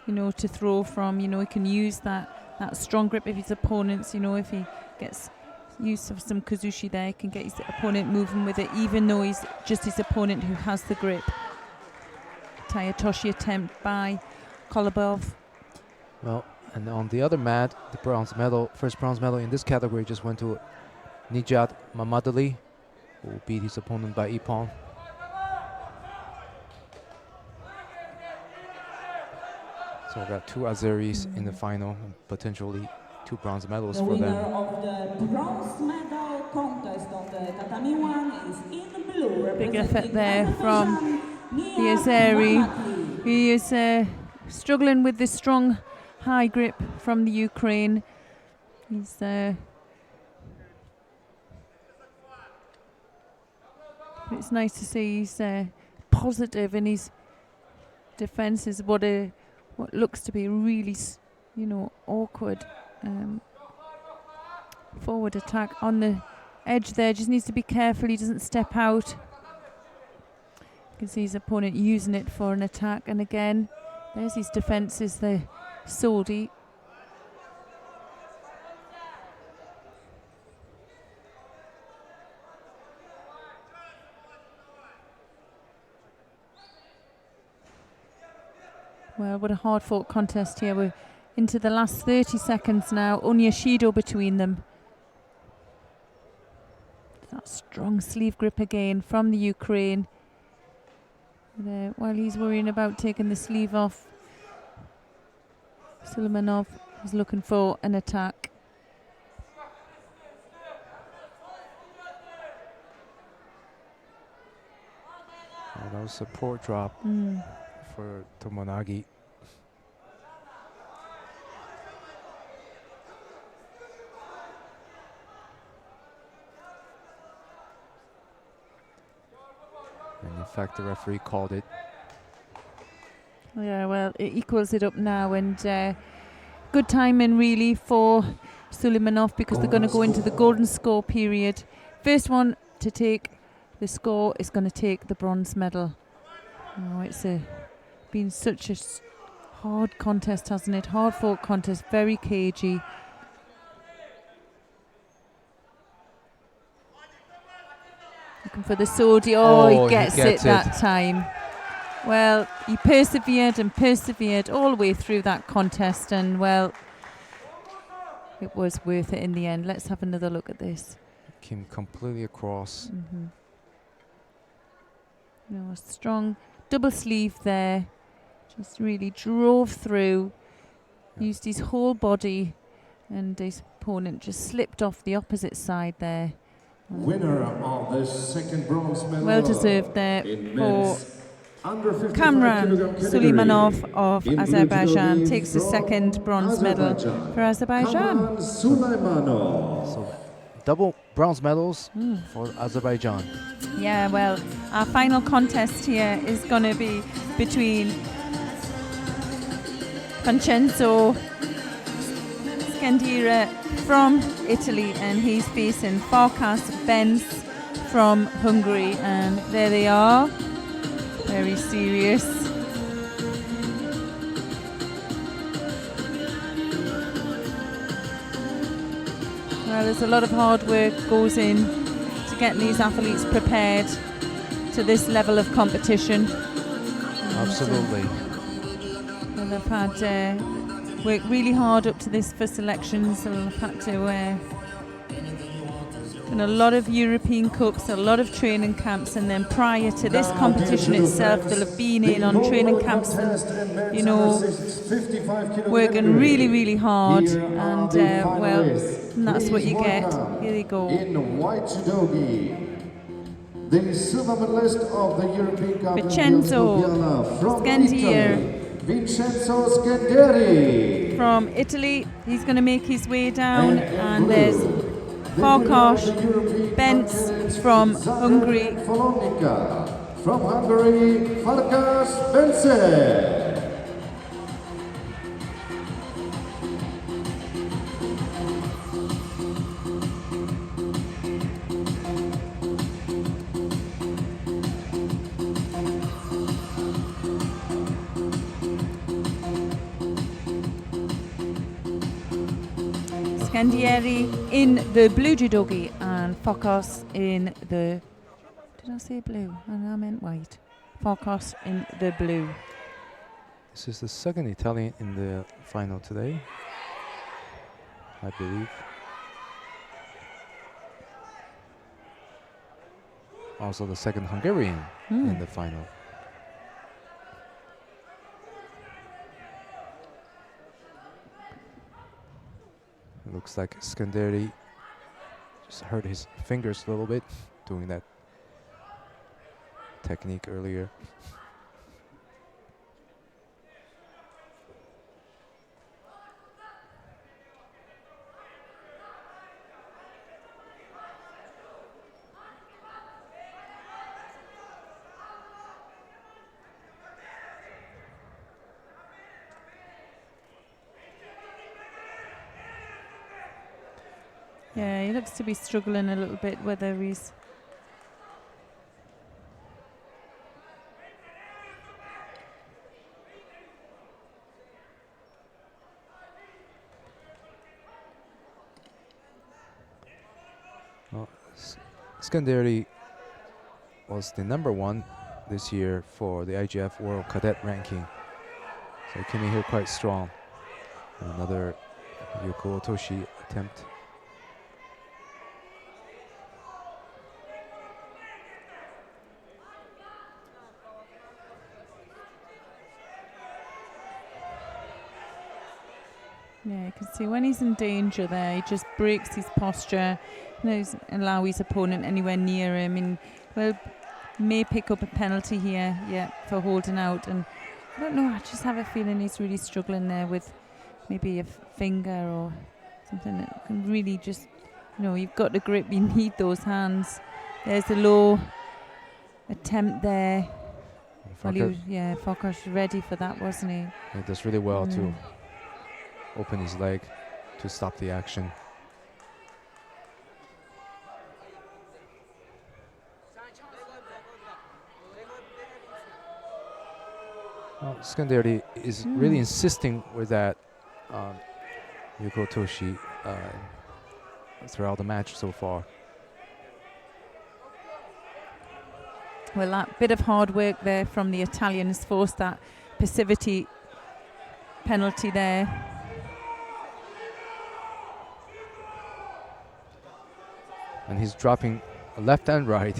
to throw from. He can use that strong grip of his opponents. If he gets use of some kazushi there, he can get his opponent moving with it, even though he's just his opponent who has the grip. Tayatoshi attempt by Kolobov. Well, and on the other mat, the first bronze medal in this category just went to Nijat Mamadali, who beat his opponent by Ippon. So we got 2 Azeris in the final, and potentially 2 bronze medals for them. The winner of the bronze medal contest on the tatami one is in blue. Big effort there from the Azeri. He is struggling with the strong high grip from the Ukraine. He's it's nice to see he's positive in his defenses. What looks to be a really, awkward forward attack on the edge there. Just needs to be careful he doesn't step out. You can see his opponent using it for an attack, and again, there's his defenses, the Soldi. Well, what a hard-fought contest here. We're into the last 30 seconds now. Only a Shido between them. That strong sleeve grip again from the Ukraine. While he's worrying about taking the sleeve off, Suleimanov is looking for an attack. Oh, that was a poor drop for Tomonagi. And in fact, the referee called it. Yeah, well, it equals it up now, and good timing really for Suleimanov, because they're going to go into the golden score period. First one to take the score is going to take the bronze medal. Oh, it's been such a hard contest, hasn't it? Hard fought contest, very cagey. Looking for the Sodi. Oh, he gets it that time. Well, he persevered and persevered all the way through that contest, and well, it was worth it in the end. Let's have another look at this. Came completely across. A strong double sleeve there. Just really drove through, used his whole body, and his opponent just slipped off the opposite side there. Winner of the second bronze medal. Well deserved there for Kamran Suleimanov of Azerbaijan. Takes the second bronze medal for Azerbaijan. So double bronze medals for Azerbaijan. Yeah, well, our final contest here is going to be between Vincenzo Scandira from Italy, and he's facing Farkas Benz from Hungary, and there they are, very serious. Well, there's a lot of hard work goes in to getting these athletes prepared to this level of competition. Absolutely. And they've had worked really hard up to this for selections, and they've had to in a lot of European Cups, a lot of training camps, and then prior to this competition itself, they'll have been in on training camps and, working really, really hard, and well, and that's what you get. Here they go. In white judogi, the silver medalist of the European Cup Vincenzo Scandiri. Vincenzo Scandiri from Italy. He's going to make his way down, and there's Farkas Benz from Hungary. From Hungary, Farkas Benz. Scandieri in the blue judogi and Fokos in the... Did I say blue? And I meant white. Fokos in the blue. This is the second Italian in the final today, I believe. Also the second Hungarian in the final. It looks like Scandieri just hurt his fingers a little bit doing that technique earlier. Yeah, he looks to be struggling a little bit, whether he's... Well, Scandieri was the #1 this year for the IGF World Cadet ranking. So he came in here quite strong. Another Yuko Otoshi attempt. Yeah, you can see when he's in danger there, he just breaks his posture. He doesn't allow his opponent anywhere near him, and well, may pick up a penalty here, yeah, for holding out. And I don't know, I just have a feeling he's really struggling there with maybe a finger or something that can really just, you know, you've got the grip, you need those hands. There's a low attempt there. Well, he was, yeah, Fokos ready for that, wasn't he? He does really well to open his leg to stop the action. Well, Scandieri is really insisting with that Yuko Otoshi throughout the match so far. Well, that bit of hard work there from the Italians forced that passivity penalty there. And he's dropping left and right.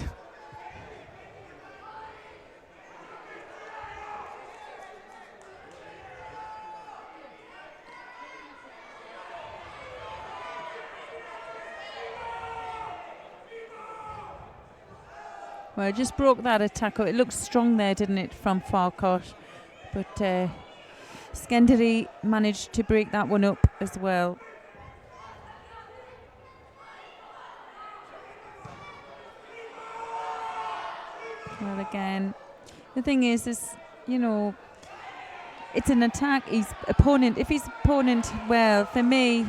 Well, it just broke that attack. It looked strong there, didn't it, from Fokos? But Scandieri managed to break that one up as well. Well, again, the thing is, you know, it's an attack. His opponent, well, for me,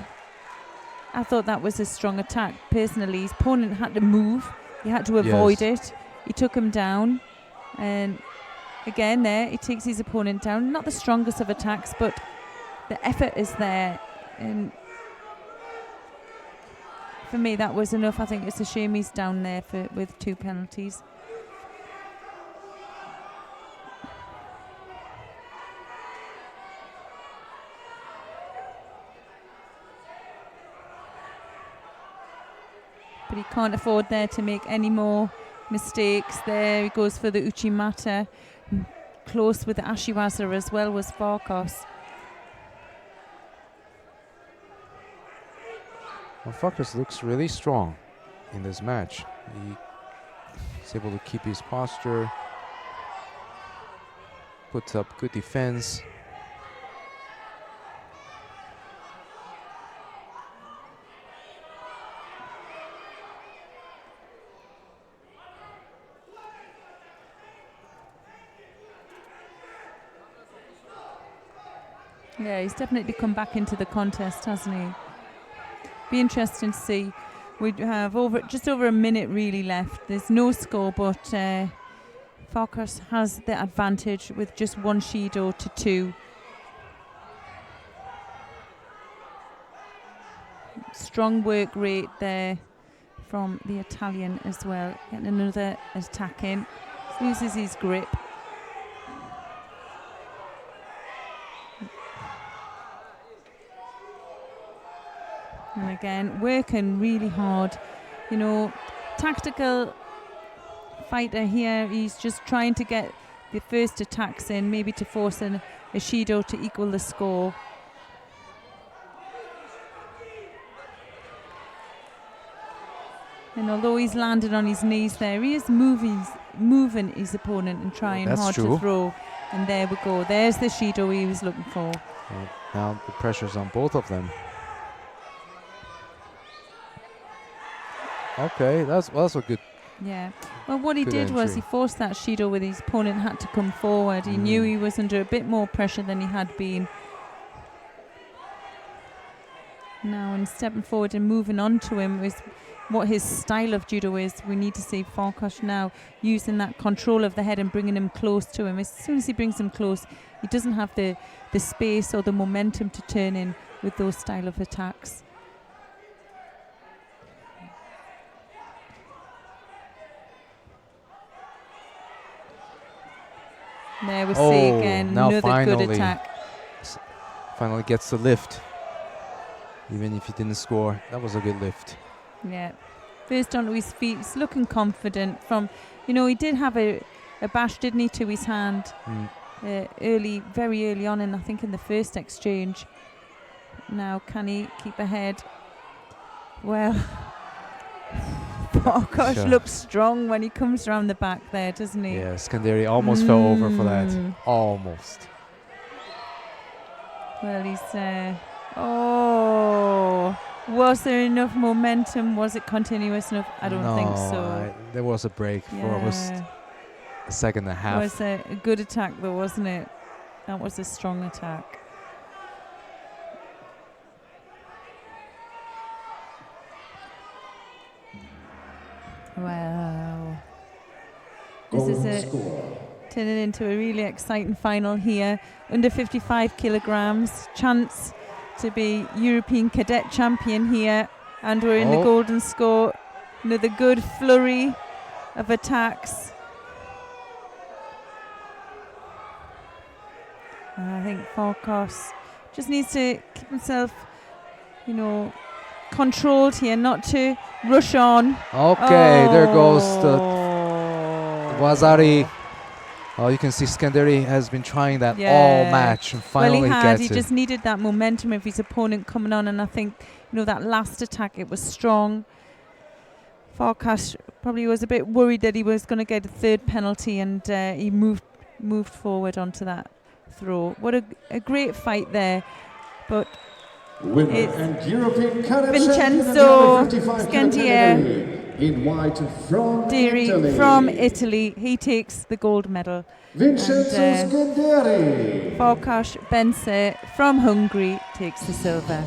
I thought that was a strong attack. Personally, his opponent had to move. He had to avoid it. He took him down. And again, there, he takes his opponent down. Not the strongest of attacks, but the effort is there. And for me, that was enough. I think it's a shame he's down there with 2 penalties. But he can't afford there to make any more mistakes. There he goes for the Uchimata. Close with the Ashiwaza as well was Fokos. Well, Fokos looks really strong in this match. He's able to keep his posture, puts up good defense. Yeah, he's definitely come back into the contest, hasn't he? Be interesting to see. We have just over a minute really left. There's no score, but Fokos has the advantage with just 1 Shido to 2. Strong work rate there from the Italian as well. Getting another attack in. Loses his grip. And again, working really hard. You know, tactical fighter here. He's just trying to get the first attacks in, maybe to force a Shido to equal the score. And although he's landed on his knees there, he is moving his opponent and trying hard to throw. And there we go. There's the Shido he was looking for. Well, now the pressure's on both of them. Okay, that's a good. Yeah. Well, what he did was he forced that Shido with his opponent had to come forward. He knew he was under a bit more pressure than he had been. Now, and stepping forward and moving on to him is what his style of judo is. We need to see Farkas now using that control of the head and bringing him close to him. As soon as he brings him close, he doesn't have the space or the momentum to turn in with those style of attacks. There we see again another good attack. Finally gets the lift. Even if he didn't score, that was a good lift. Yeah. First onto his feet, he's looking confident. From, you know, he did have a bash, didn't he, to his hand very early on, I think in the first exchange. Now, can he keep ahead? Well, Farkas looks strong when he comes around the back there, doesn't he? Yeah, Skanderi almost fell over for that. Almost. Well, he's... was there enough momentum? Was it continuous enough? I don't think so. There was a break for almost a second and a half. It was a good attack though, wasn't it? That was a strong attack. Wow. This is turning into a really exciting final here. Under 55 kilograms. Chance to be European cadet champion here. And we're in the golden score. Another good flurry of attacks. I think Farkas just needs to keep himself, you know, controlled here, not to rush on. Okay, there goes the Wazari. Oh, you can see Skanderi has been trying that all match and finally gets it. He just needed that momentum of his opponent coming on, and I think, you know, that last attack, it was strong. Farkas probably was a bit worried that he was going to get a third penalty, and he moved forward onto that throw. What a great fight there. But winner and European cadet Vincenzo Scandier in white from Italy. He takes the gold medal. Vincenzo Scandieri. Farkas Bence from Hungary takes the silver.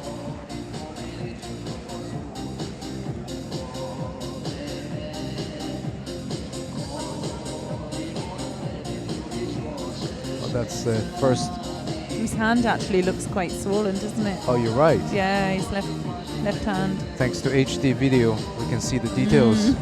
Well, that's the first. His hand actually looks quite swollen, doesn't it? Oh, you're right. Yeah, his left hand. Thanks to HD video, we can see the details.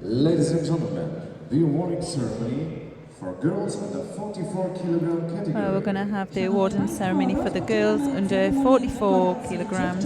Ladies and gentlemen, the awarding ceremony for girls under 44 kilogram category. We're going to have the awarding ceremony for the girls under 44 kilograms.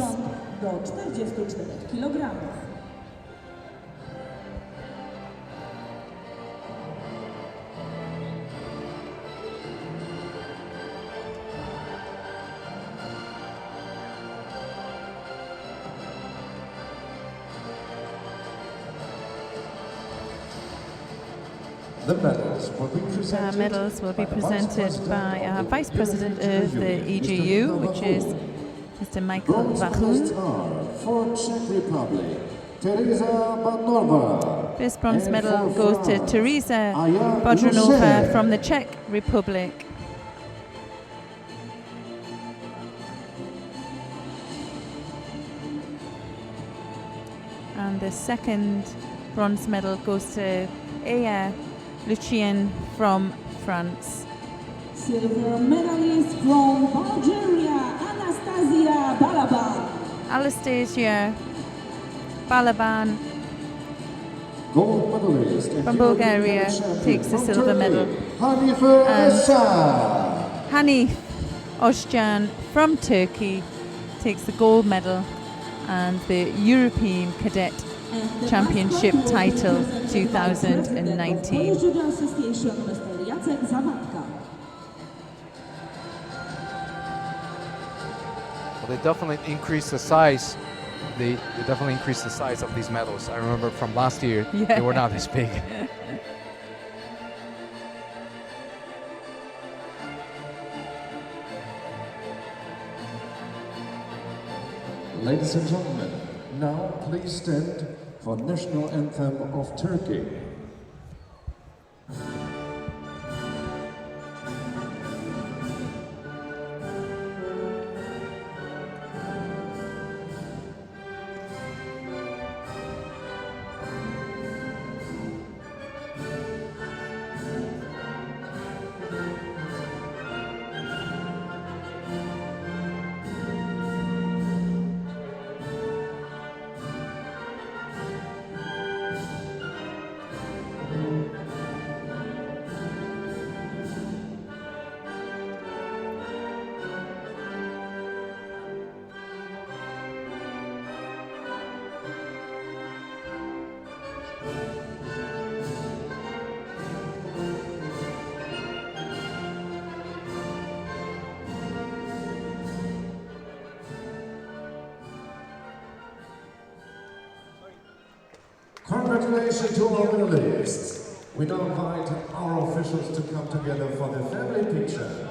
The medals will be presented by our Vice President of the EGU, which is Mr. Michael Vachun. For Czech Republic, Teresa Badnova. First bronze And medal for goes to France, Teresa Aya Bodranova Luce. from the Czech Republic. And the second bronze medal goes to Aya Lucien from France. Silver medalist from Bulgaria, Anastasia Balaban. Anastasia Balaban Gold medalist from Bulgaria takes the silver medal. Hanif And Özcan. Hanif Özcan from Turkey takes the gold medal and the European Cadet Championship title 2019. Judo Association, Mr. Jacek Zawadka. Well, they definitely increased the size. They definitely increased the size of these medals. I remember from last year, they were not this big. Ladies and gentlemen, now please stand for national anthem of Turkey. Congratulations to our medalists. We now invite our officials to come together for the family picture.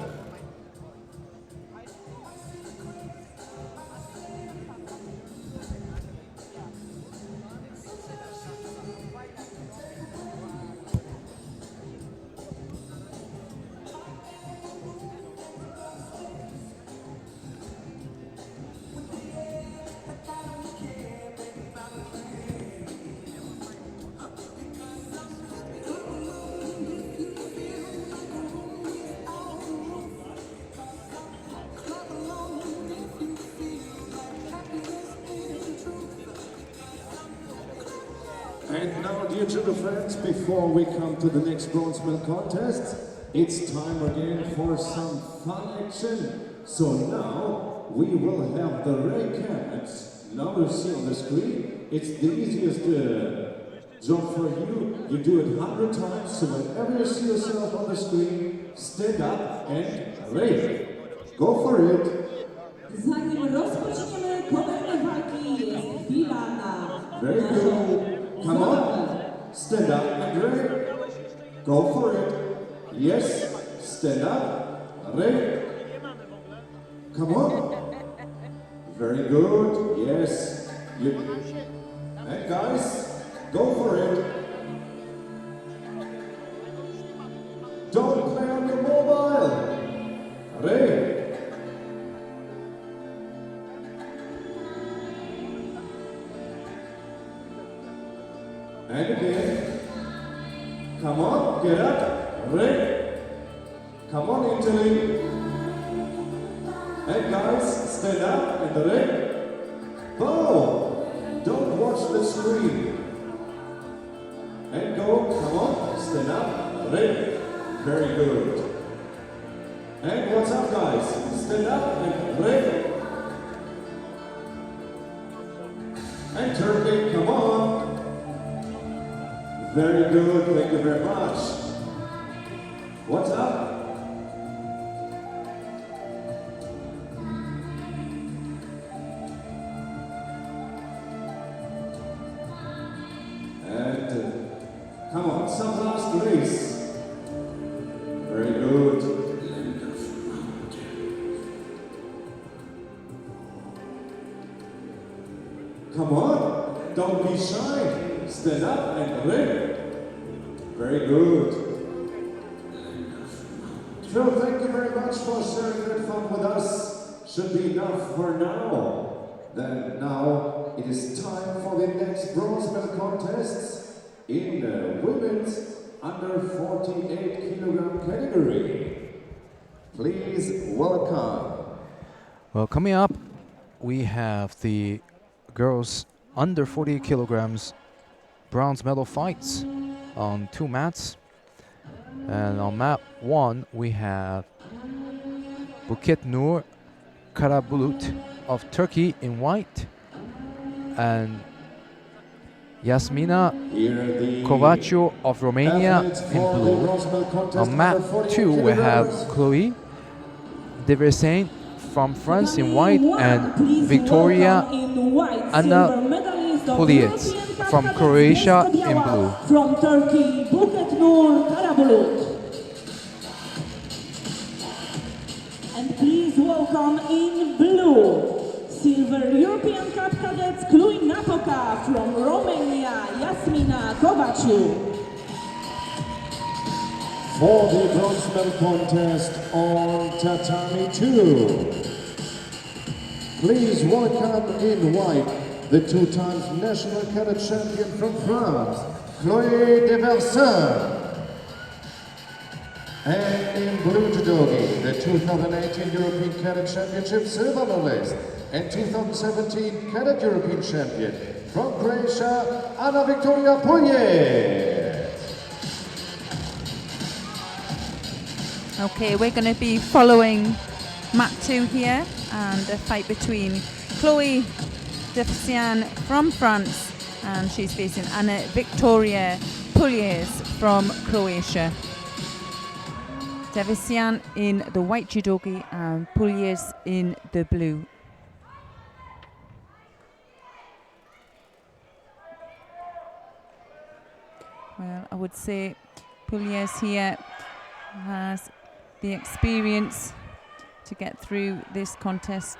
And now, dear judo friends, before we come to the next bronze medal contest, it's time again for some fun action. So now, we will have the ray cabinets. Now you see on the screen, it's the easiest job for you. You do it 100 times, so whenever you see yourself on the screen, stand up and ray. Go for it. Zanim rozpoczniemy kolejne walki, jest chwila na... Very good. Come on, stand up and ray. Go for it. Yes, stand up, ray. Come on. Very good. Yes. And guys, go for it. Don't play on your mobile. Ray. And again. Come on, get up, ray. Come on, Italy. And guys, stand up and ray. Bow. Don't watch the screen. And go, come on, stand up, ray. Very good. And what's up, guys? Stand up and ray. And Turkey, come on. Very good, thank you very much. What's up? And come on, some last race. Very good. Come on, don't be shy. shine. Stand up and ring. Very good. So thank you very much for sharing that fun with us. Should be enough for now. Then now it is time for the next bronze medal contests in the women's under 48 kilogram category. Please welcome. Well, coming up, we have the girls under 48 kilograms bronze medal fights on 2 mats. And on mat 1, we have Buket Nur Karabulut of Turkey in white and Yasmina Kovaciu of Romania in blue. On mat 2, we have Chloe Deversain from France in white and Victoria Anna Puliec from Croatia in blue. From Turkey, Buket Nur Karabulut. And please welcome in blue, Silver European Cup cadets Chloe Napoca from Romania, Yasmina Kovaciu. For the bronze medal contest on tatami 2, please welcome in white the 2-time national cadet champion from France, Chloé Deversain. And in blue judogi, the 2018 European Cadet Championship silver medalist and 2017 Cadet European Champion from Croatia, Anna Victoria Puliec. Okay, we're going to be following mat 2 here and a fight between Chloe Deversain from France and she's facing Anna Victoria Puliec from Croatia. Deversain in the white judogi and Puliec in the blue. Well, I would say Puliec here has the experience to get through this contest.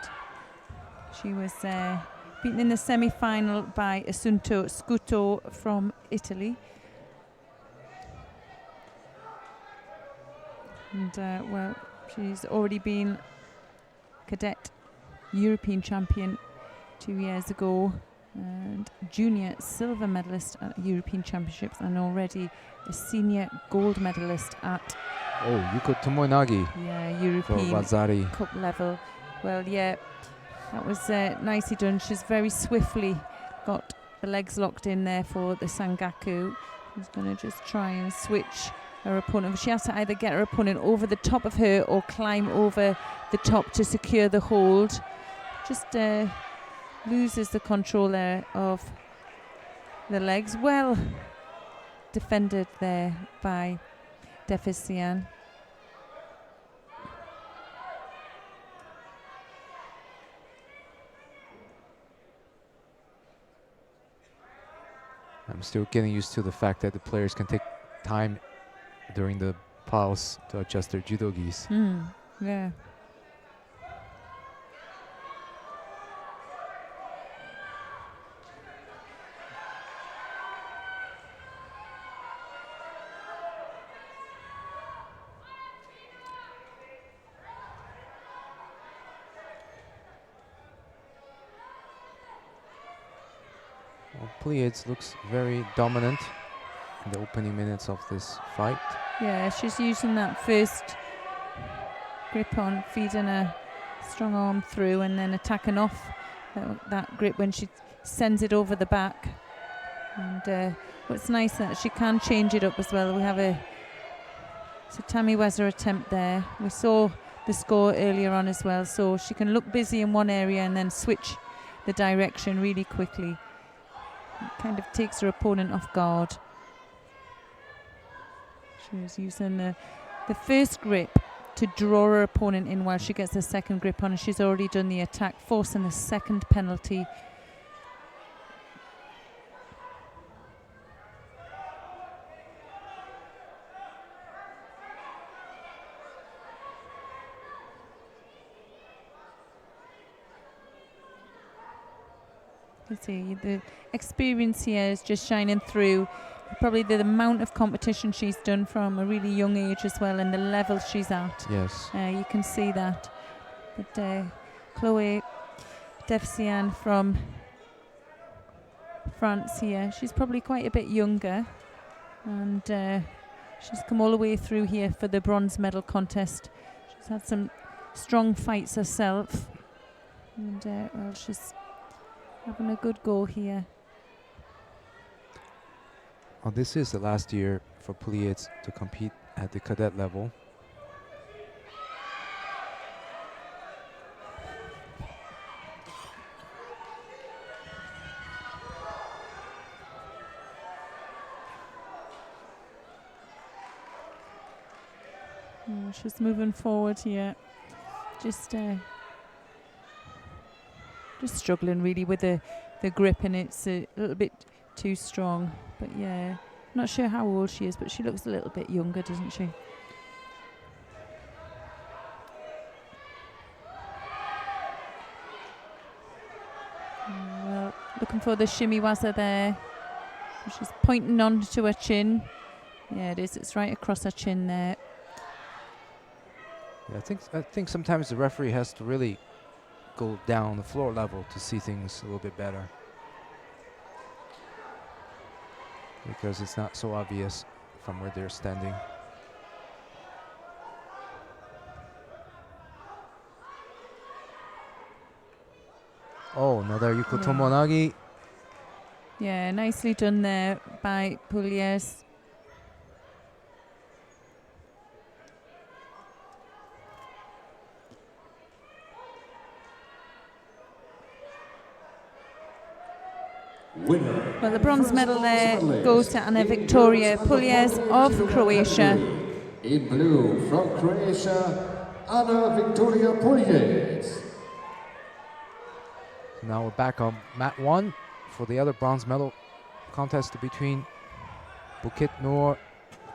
She was beaten in the semi-final by Assunto Scuto from Italy. And well, she's already been cadet European champion 2 years ago and junior silver medalist at European Championships and already a senior gold medalist at Yuko Tomoinagi European Cup level. Well, yeah, that was nicely done. She's very swiftly got the legs locked in there for the Sangaku. She's going to just try and switch her opponent. She has to either get her opponent over the top of her or climb over the top to secure the hold. Just loses the control there of the legs. Well defended there by Deversain. I'm still getting used to the fact that the players can take time during the pause to adjust their judogis. Yeah. Well, Puliec looks very dominant in the opening minutes of this fight. Yeah, she's using that first grip on, feeding a strong arm through and then attacking off that grip when she sends it over the back. And what's nice that she can change it up as well. We have a Tammy Weser attempt there. We saw the score earlier on as well, so she can look busy in one area and then switch the direction really quickly. It kind of takes her opponent off guard. She's using the first grip to draw her opponent in while she gets the second grip on, and she's already done the attack, forcing the second penalty. can see the experience here is just shining through. Probably the amount of competition she's done from a really young age as well, and the level she's at. Yes. You can see that. But Chloé Defcian from France here, she's probably quite a bit younger, and she's come all the way through here for the bronze medal contest. She's had some strong fights herself, and well, she's having a good go here. Well, this is the last year for Pouliot to compete at the cadet level. She's moving forward here, just struggling really with the grip, and it's a little bit too strong. But yeah, not sure how old she is, but she looks a little bit younger, doesn't she? Well, looking for the shimmy waza there. She's pointing on to her chin. Yeah, it is. It's right across her chin there. Yeah, I think sometimes the referee has to really go down the floor level to see things a little bit better, because it's not so obvious from where they're standing. Oh, another Yuko Tomonagi. Yeah, nicely done there by Pouliot. Winner. Well, the bronze medal there goes to Anna Victoria Pouliot of Croatia. In blue from Croatia, Anna Victoria Pouliot. Now we're back on mat 1 for the other bronze medal contest between Bukit Nur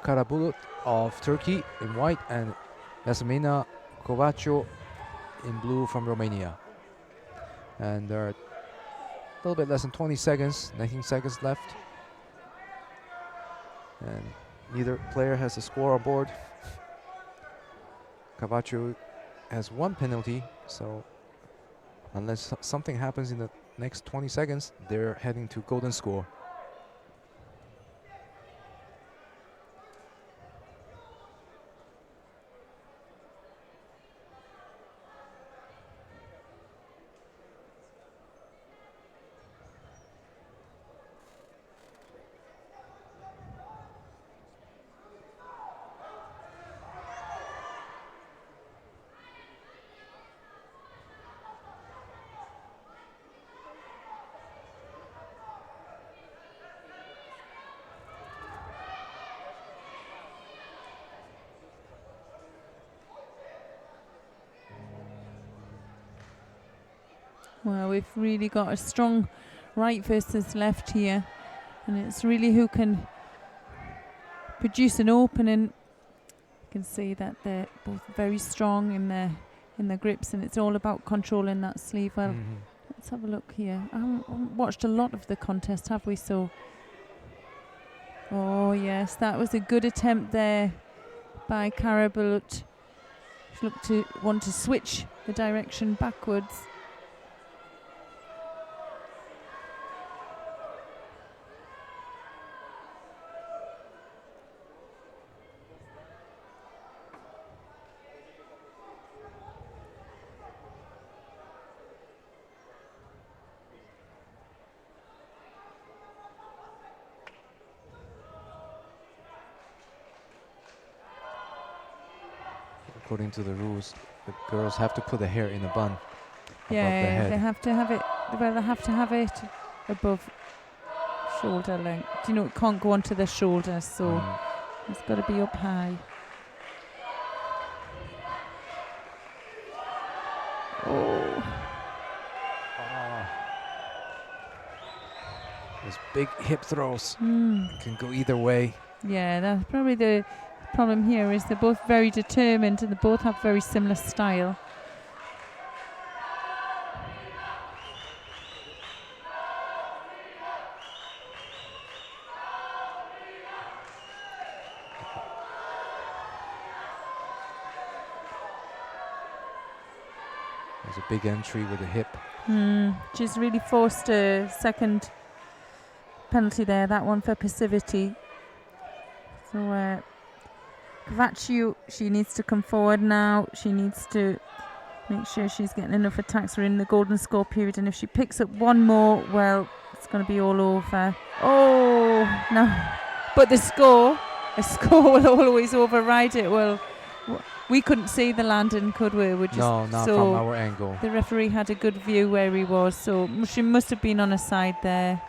Karabulut of Turkey in white and Yasmina Kovacho in blue from Romania. And there are a little bit less than 20 seconds, 19 seconds left. And neither player has a score on board. Kovacho has 1 penalty, so unless something happens in the next 20 seconds, they're heading to golden score. Well, we've really got a strong right versus left here, and it's really who can produce an opening. You can see that they're both very strong in their grips, and it's all about controlling that sleeve. Well, let's have a look here. I haven't watched a lot of the contest, have we? So, oh yes, that was a good attempt there by Karabulut. She looked to want to switch the direction backwards. According to the rules, the girls have to put the hair in a bun above the Yeah, head. they have to have it. Well, they have to have it above shoulder length. You know, it can't go onto the shoulders, so it's got to be up high. Oh. Those big hip throws can go either way. Yeah, that's probably the problem here, is they're both very determined and they both have very similar style. was a big entry with a hip. She's really forced a second penalty there, that one for passivity. So Cavaccio, she needs to come forward now. She needs to make sure she's getting enough attacks. We're in the golden score period, and if she picks up one more, well, it's going to be all over. Oh, no. But a score will always override it. Well, we couldn't see the landing, could we? No, not from our angle. The referee had a good view where he was, so she must have been on a side there.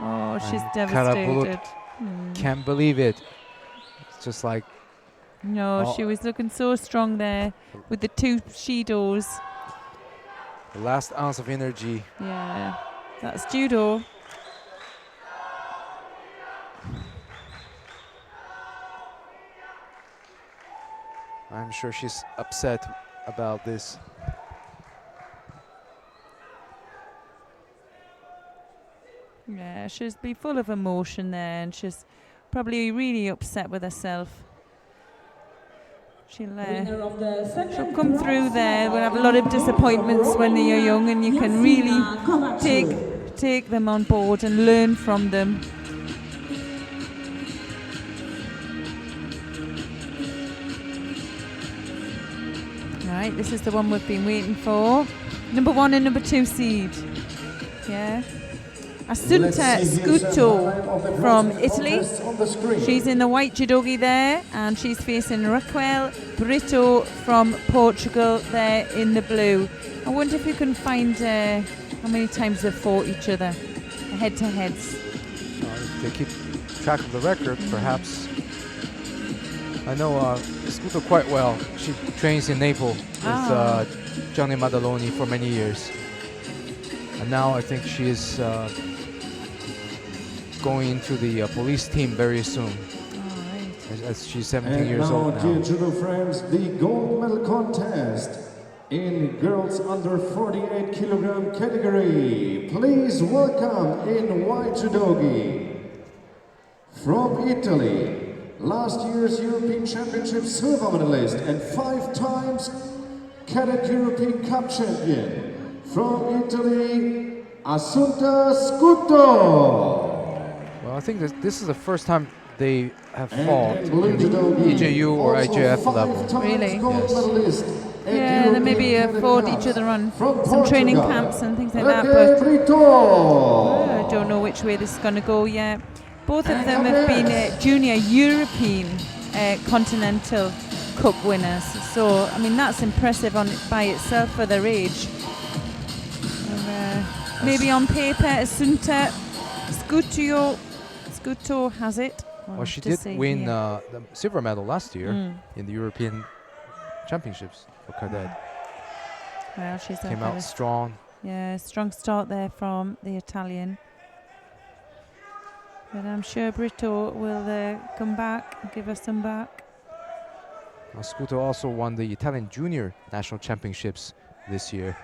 Oh, she's devastated. Can't believe it. It's just like... No, she was looking so strong there with the two Shidos. The last ounce of energy. Yeah, that's Judo. I'm sure she's upset about this. Yeah, she's be full of emotion there, and she's probably really upset with herself. She'll come through there. We'll have a lot of disappointments when they are young, and you can really take them on board and learn from them. Right, this is the one we've been waiting for. Number 1 and number 2 seed. Yeah. Assunta Scuto from Italy. She's in the white judogi there, and she's facing Raquel Brito from Portugal there in the blue. I wonder if you can find how many times they've fought each other, head-to-heads. If they keep track of the record, perhaps. I know Scuto quite well. She trains in Naples with Gianni Maddaloni for many years. And now I think she is going into the police team very soon. As she's 17 years old now. Dear judo friends, the gold medal contest in girls under 48 kilogram category. Please welcome in white judogi from Italy, last year's European Championship silver medalist and 5 times Cadet European Cup champion. From Italy, Assunta Scuto. Well, I think this is the first time they have fought in the EJU or IJF level. Really? Yes. Yeah, they maybe fought each other on some training camps and things like that, but I don't know which way this is going to go yet. Both of them have been junior European Continental Cup winners, so I mean that's impressive by itself for their age. Maybe on paper, Assunta Scuto has it. Well, she did win the silver medal last year in the European Championships for Cadet. Well, she's came out strong. Yeah, strong start there from the Italian. But I'm sure Brito will come back and give us some back. Scuto also won the Italian Junior National Championships this year.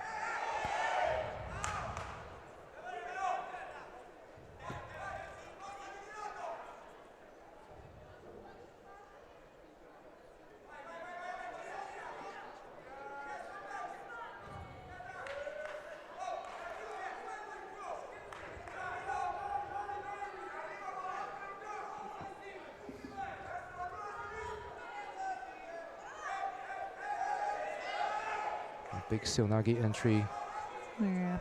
Big Silnagi entry. Yeah.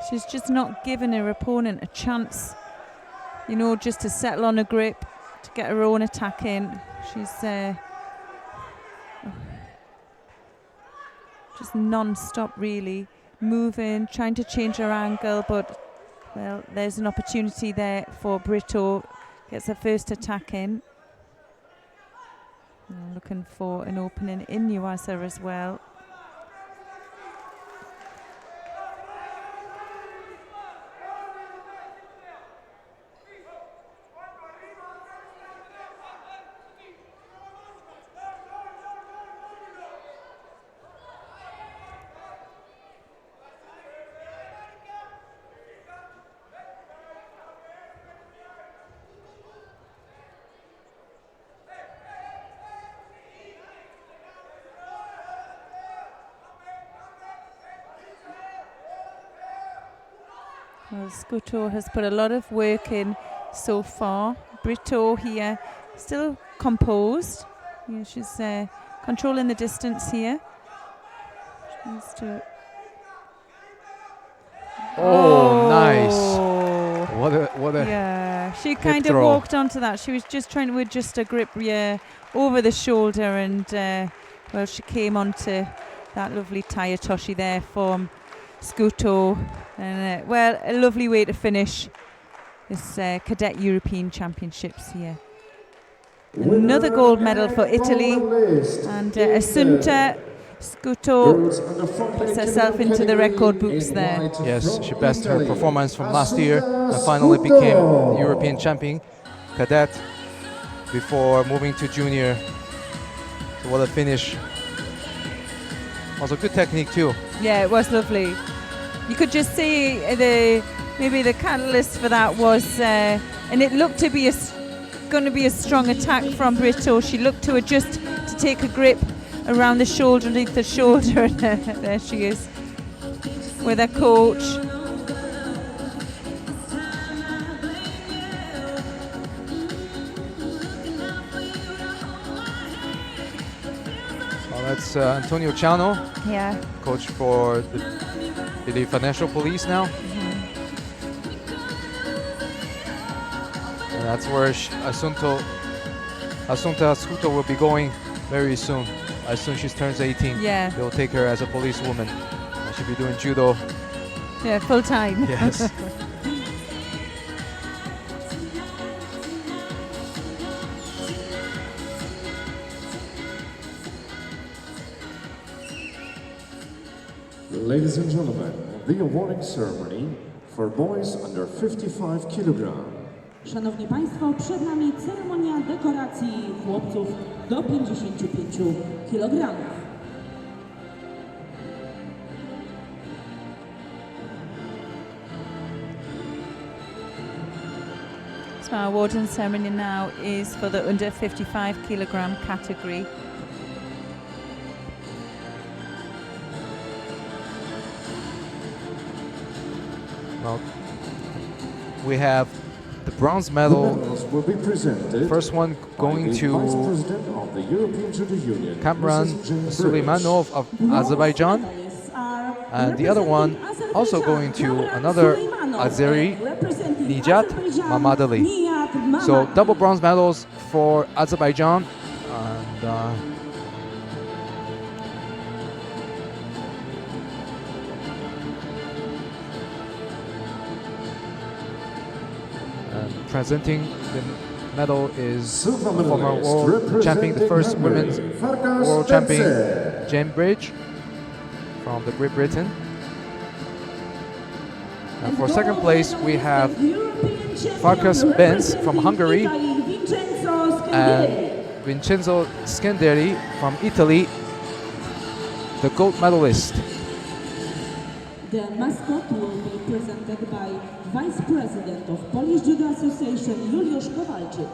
She's just not giving her opponent a chance, you know, just to settle on a grip, to get her own attack in. She's just non-stop really, moving, trying to change her angle, but, well, there's an opportunity there for Brito. Gets her first attack in. Looking for an opening in Yuasa as well. Well, Scuto has put a lot of work in so far. Brito here, still composed. Yeah, she's controlling the distance here. Nice. What a yeah. She hip kind of throw. walked onto that. She was just trying to adjust her grip, over the shoulder, and well, she came onto that lovely Tayatoshi there from Scuto, and well, a lovely way to finish this Cadet European Championships here. Another gold medal for Italy, and Assunta Scuto puts herself into the record books there. Yes, she best her performance from last year and finally became the European champion cadet before moving to junior. So what a finish. Also good technique too. Yeah, it was lovely. You could just see maybe the catalyst for that was, and it looked to be going to be a strong attack from Brito. She looked to adjust to take a grip around the shoulder, underneath the shoulder. There she is with her coach. Well, that's Antonio Ciano, Yeah. coach for the Financial Police now. And that's where Assunta Scuto will be going very soon. As soon as she turns 18, Yeah. they'll take her as a policewoman. She'll be doing judo. Yeah, full time. Yes. Ladies and gentlemen, the awarding ceremony for boys under 55 kilogram. Szanowni Państwo, przed nami ceremonia dekoracji chłopców do 55 kg. So our awarding ceremony now is for the under 55 kilogram category. Well, we have the bronze medal. Will be presented. First one going by the to Vice President of the European Judo Union, Kamran Mrs. Jane Suleimanov of Azerbaijan, and the other one also going to another Azeri, Nijat Mamadali. So double bronze medals for Azerbaijan, and presenting the medal is former world champion, the first women's world champion, Jane Bridge from the Great Britain. And for second place, we have Farkas Benz from Hungary and Vincenzo Scanderi from Italy, the gold medalist. The mascot will be presented by Vice President of Polish Judo Association, Juliusz Kowalczyk.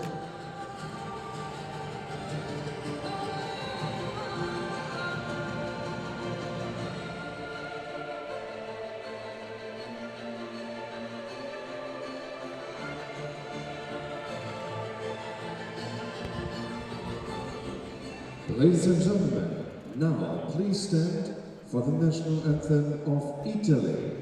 Ladies and gentlemen, now please stand for the national anthem of Italy.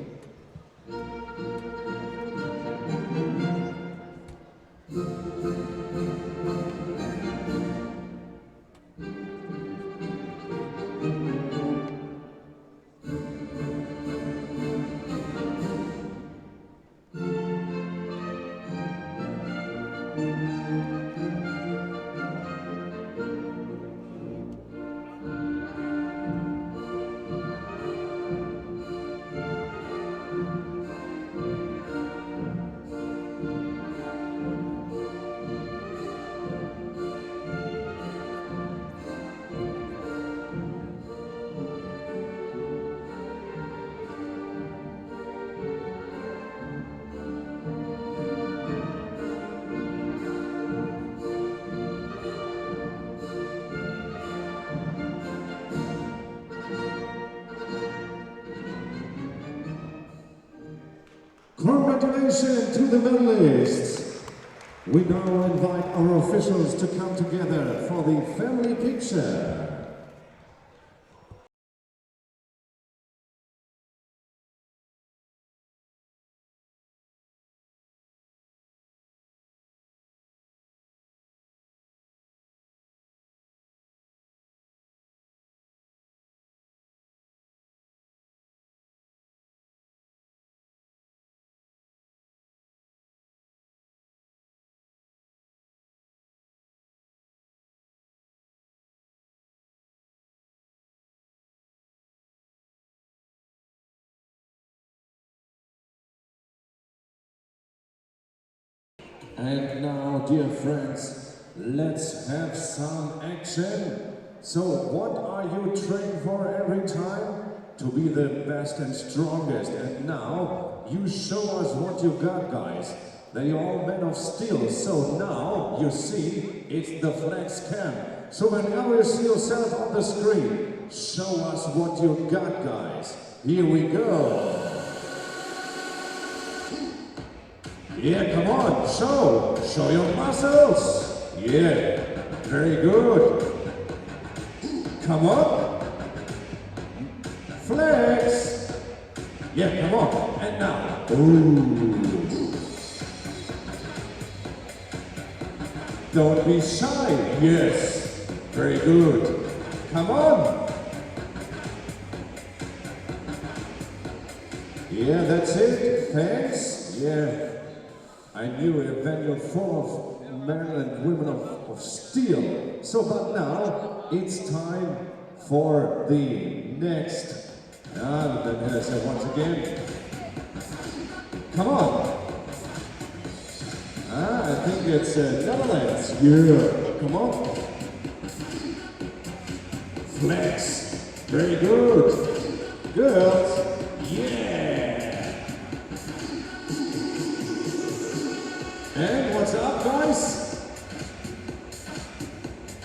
Congratulations to the medalists. We now invite our officials to come together for the family picture. And now, dear friends, let's have some action. So, what are you training for every time? To be the best and strongest. And now, you show us what you got, guys. They're all men of steel. So now, you see, it's the flex cam. So whenever you see yourself on the screen, show us what you got, guys. Here we go. Yeah, come on, show your muscles. Yeah, very good. Come on. Flex. Yeah, come on. And now. Ooh. Don't be shy. Yes, very good. Come on. Yeah, that's it. Thanks. Yeah. I knew a venue full of men and women of steel. So, but now it's time for the next. Then here's it once again. Come on. I think it's Netherlands. Yeah. Come on. Flex. Very good. Girls. Yeah. And what's up, guys?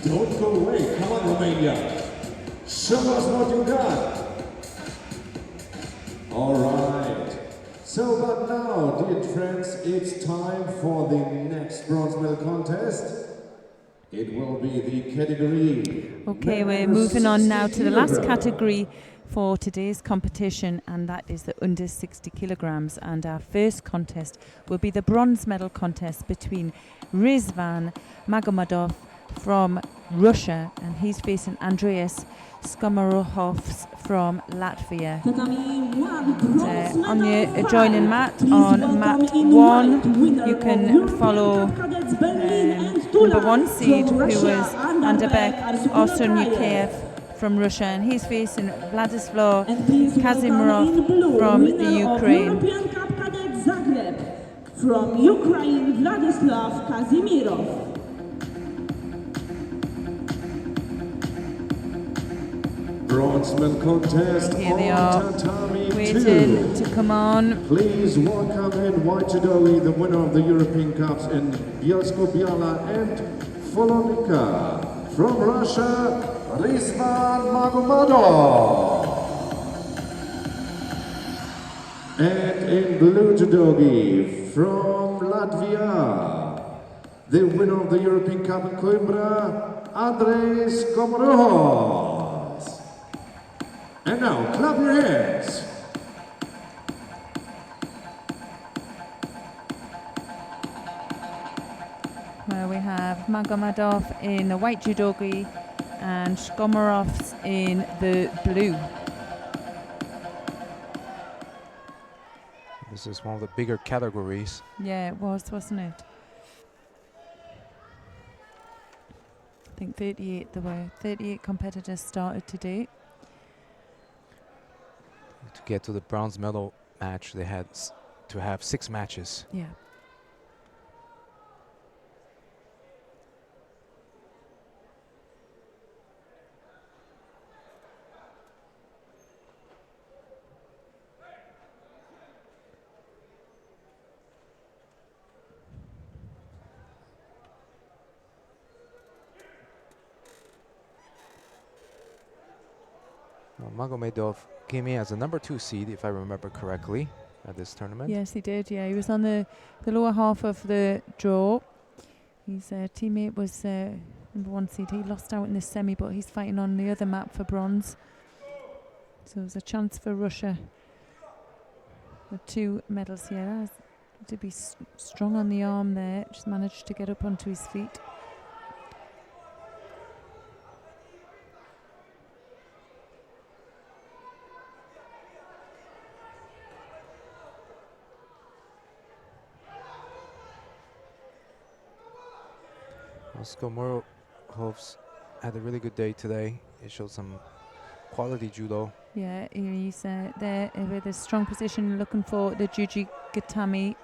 Don't go away. Come on, Romania. Show us what you got. All right. So, but now, dear friends, it's time for the next bronze medal contest. It will be the category. Okay, we're moving on now to the last category for today's competition, and that is the under 60 kilograms. And our first contest will be the bronze medal contest between Rizvan Magomedov from Russia, and he's facing Andreas Skomarohovs from Latvia. And, on the adjoining mat, on mat 1, you can follow number 1 seed, who is Anderbek Osunyukev from Russia, and he's facing Vladislav Kazimierov from the Ukraine. European Cup Cadet Zagreb. From Ukraine, Vladislav Kazimierov. Bronze medal contest. Here they are, waiting to come on. Please welcome in white judo, the winner of the European Cups in Bielsko-Biala and Folonika. From Russia, Rizvan Magomedov. And in blue judogi from Latvia, the winner of the European Cup in Coimbra, Andres Komarovs. And now, clap your hands. Where we have Magomedov in the white judogi and Skomarovs in the blue. This is one of the bigger categories. Yeah, it was, wasn't it? I think 38 there were. 38 competitors started today. To get to the bronze medal match, they had to have 6 matches. Yeah. Magomedov came in as a number 2 seed, if I remember correctly. at this tournament. Yes, he did. Yeah, he was on the lower half of the draw. His teammate was number 1 seed. He lost out in the semi, but he's fighting on the other map for bronze. So there's a chance for Russia with 2 medals here. Has to be strong on the arm there. Just managed to get up onto his feet. Skomorov's had a really good day today. He showed some quality judo. Yeah, he's there with a strong position, looking for the Juji Gatami.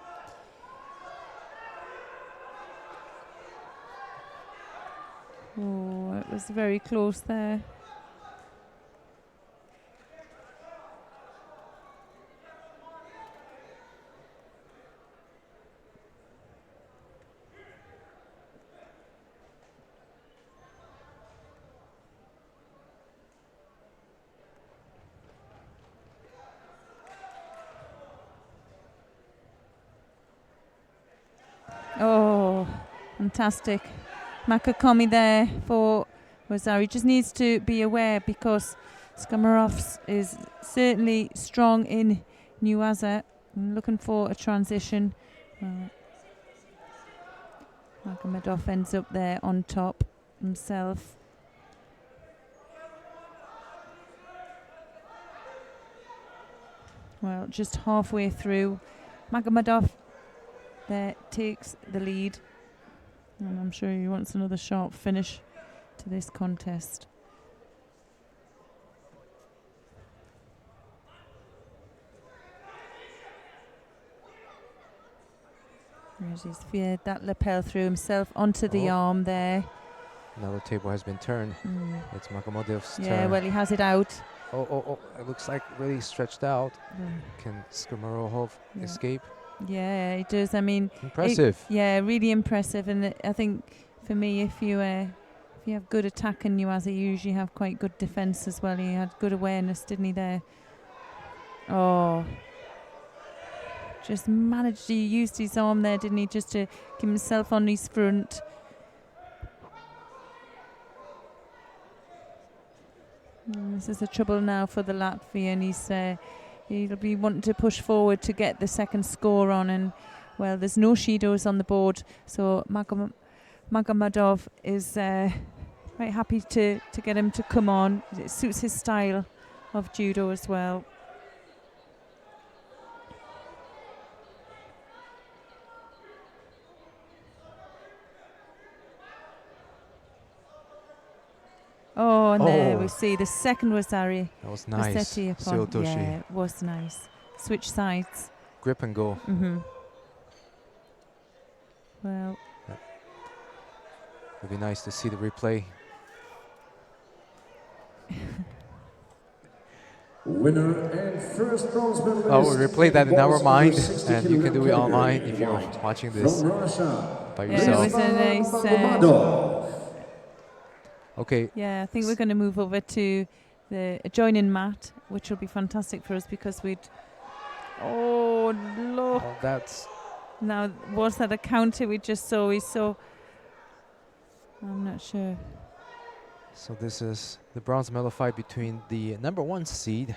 Oh, it was very close there. Oh, fantastic. Makakomi there for Rosari. Just needs to be aware because Skomorovs is certainly strong in Nuaza. Looking for a transition. Magomedov ends up there on top himself. Well, just halfway through. Magomedov there takes the lead, and I'm sure he wants another sharp finish to this contest. He's feared that lapel threw himself onto the arm there. Now the table has been turned. It's Magomedov's turn. Yeah, well, he has it out. Oh, it looks like really stretched out. Can Skomorov escape? Yeah, he does. I mean, impressive. Yeah, really impressive. And I think for me, if you have good attack in Nuaza, you usually have quite good defense as well. He had good awareness, didn't he? There. Oh, just managed. He used his arm there, didn't he? Just to keep himself on his front. This is the trouble now for the Latvian. He'll be wanting to push forward to get the second score on, and well, there's no Shidos on the board, so Magomedov is quite happy to get him to come on. It suits his style of judo as well. Oh, and there we see the second Wasari. That was nice. Yeah, it was nice. Switch sides. Grip and go. Well, it'd be nice to see the replay. Winner and first bronze medalist. Oh, we replay that in our mind, and you can do it online if you're watching this by yourself. Yeah, it was a nice. Okay. Yeah, I think we're going to move over to the adjoining mat, which will be fantastic for us because we'd. Oh, look. Oh, that's. Now, was that a counter we just saw? We saw. I'm not sure. So this is the bronze medal fight between the number 1 seed,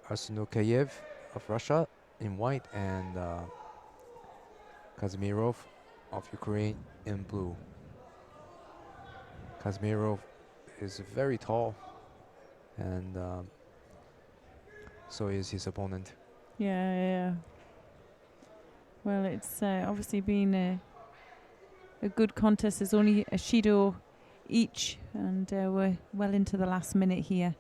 Arsenukayev of Russia in white, and Kazmirov of Ukraine in blue. Kazmirov is very tall, and so is his opponent. Yeah. Well, it's obviously been a good contest. There's only a Shido each, and we're well into the last minute here.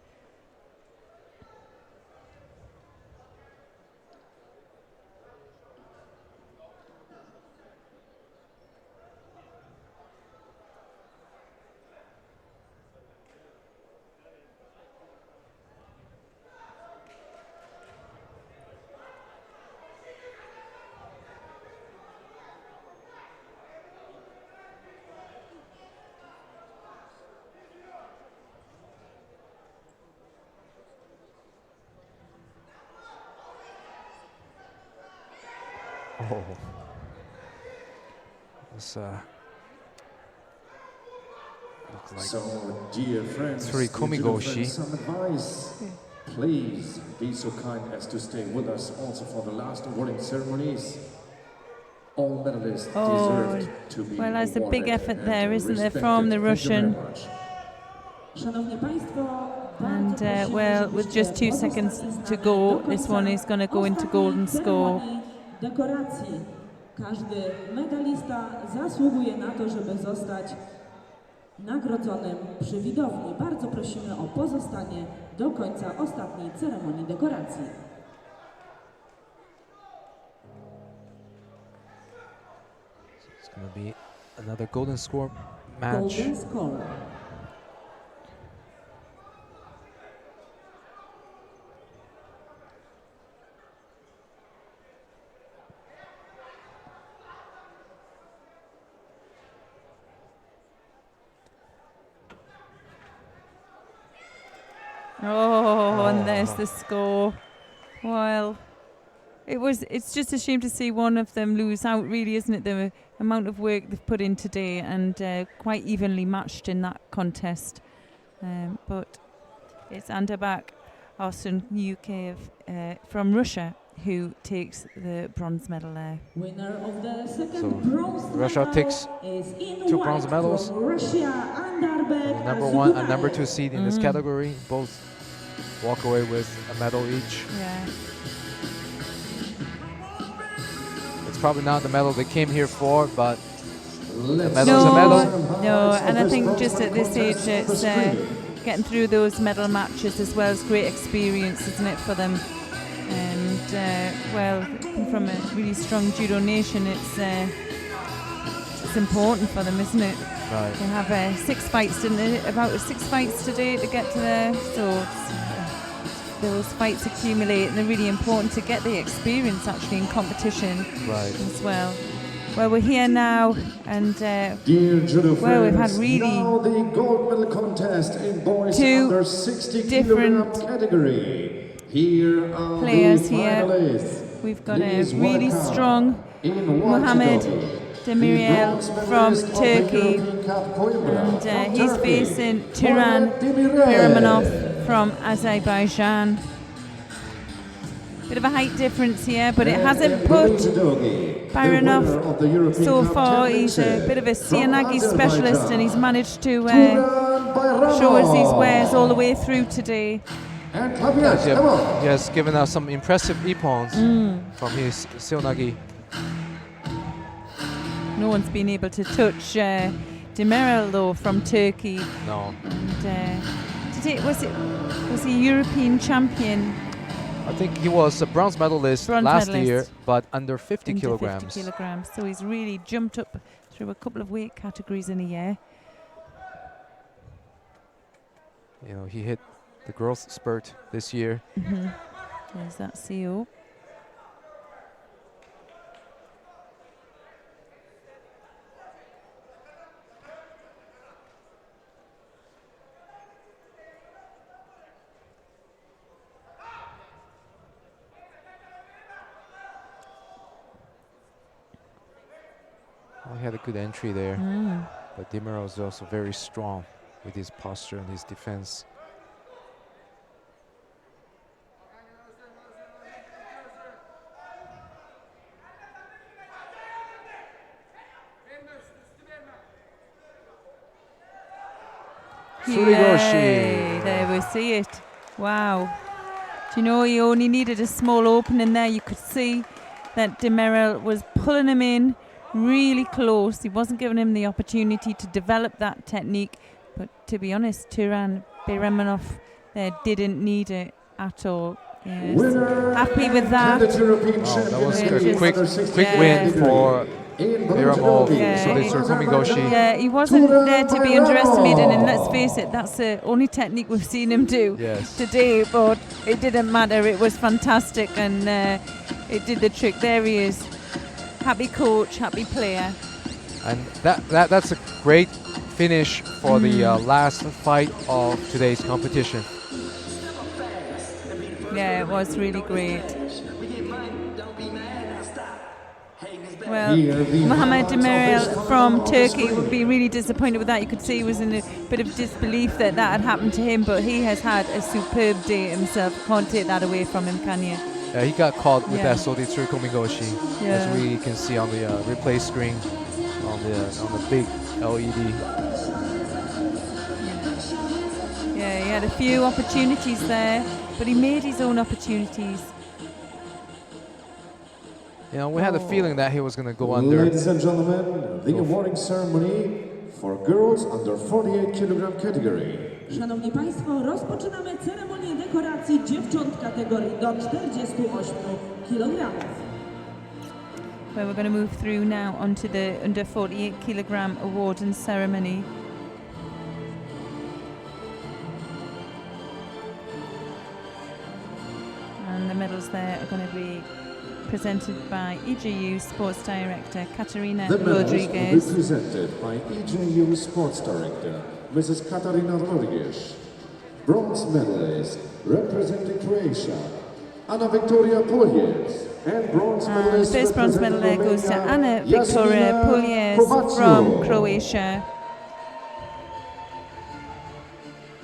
Oh. It's, looks like So, dear friends, three dear judo komigoshi. friends, some advice. Please be so kind as to stay with us also for the last awarding ceremonies. All medalists deserve to be well, there's a big awarded effort and there, isn't there, respected. from the Thank you very Russian. much. Szanowni Państwo, And well, with just 2 seconds to go, this one is going to go into golden score. Dekoracji. Każdy medalista zasługuje na to, żeby zostać nagrodzonym przy widowni. Bardzo prosimy o pozostanie do końca ostatniej ceremonii dekoracji. It's going to be another golden score match. Golden score. Oh, and there's the score. Well, it's just a shame to see one of them lose out, really, isn't it? The amount of work they've put in today, and quite evenly matched in that contest. But it's Anderbak Arsen UK from Russia who takes the bronze medal there. Winner of the second So bronze Russia medal takes is in 2 white bronze medals. from Russia, Anderbek Number 1 and number 2 seed in this category. Both walk away with a medal each. Yeah. It's probably not the medal they came here for, but the medal's no, a medal. No, and I think just at this age, it's getting through those medal matches as well as great experience, isn't it, for them? And well, from a really strong judo nation, it's important for them, isn't it? Right. They have 6 fights, didn't they? About 6 fights today to get to there. So those fights accumulate, and they're really important to get the experience actually in competition as well. Well, we're here now, and well, we've had really now the gold medal contest in boys 2 under 60 different category. Here are players the here. finalists. We've got Please a really welcome strong Mohamed Demirel from Turkey, and he's facing Turan Biramanov from Azerbaijan. Bit of a height difference here, but it hasn't put Biramanov so far. He's a bit of a Sianagi specialist, and he's managed to show us his wares all the way through today. Yes, he has given us some impressive ippons from his Seonagi. No one's been able to touch Demirel though from Turkey. No. And was he European champion? I think he was a bronze medalist last year, but under 50 under kilograms. 50 kilograms. So he's really jumped up through a couple of weight categories in a year. You know, he hit the growth spurt this year. There's that CO. He had a good entry there, but Demirel was also very strong with his posture and his defense. Yay, there we see it. Wow. Do you know, he only needed a small opening there. You could see that Demirel was pulling him in really close. He wasn't giving him the opportunity to develop that technique. But to be honest, Turan Biramanov there didn't need it at all. Yes. Happy with that. That was a quick win for Biramanov. Yeah, he wasn't there to be underestimated, and let's face it, that's the only technique we've seen him do today, but it didn't matter. It was fantastic, and it did the trick. There he is. Happy coach, happy player. And that's a great finish for the last fight of today's competition. Yeah, it was really great. well. Here the Mohamed highlights of Demirel this from final Turkey screen. would be really disappointed with that. You could see he was in a bit of disbelief that that had happened to him, but he has had a superb day himself. Can't take that away from him, can you? Yeah, he got caught with Yeah. that Sodi Turko Migoshi, Yeah. as we can see on the replay screen on the big LED. Yeah, he had a few opportunities there, but he made his own opportunities. You know, we had a feeling that he was going to go under. Ladies and gentlemen, the awarding ceremony for girls under 48 kilogram category. Szanowni Państwo, rozpoczynamy ceremonię dekoracji dziewcząt kategorii do 48 kg. Where we're going to move through now onto the under 48 kilogram award and ceremony. And the medals there are going to be presented by EJU Sports Director Katarina The medals will be Rodriguez. presented by EJU Sports Director, Mrs. Katarina Rodriguez. Bronze medalist representing Croatia, Anna Victoria Puliec. And bronze And the medalist first bronze medal there goes to Anna Victoria Puliec from Croatia.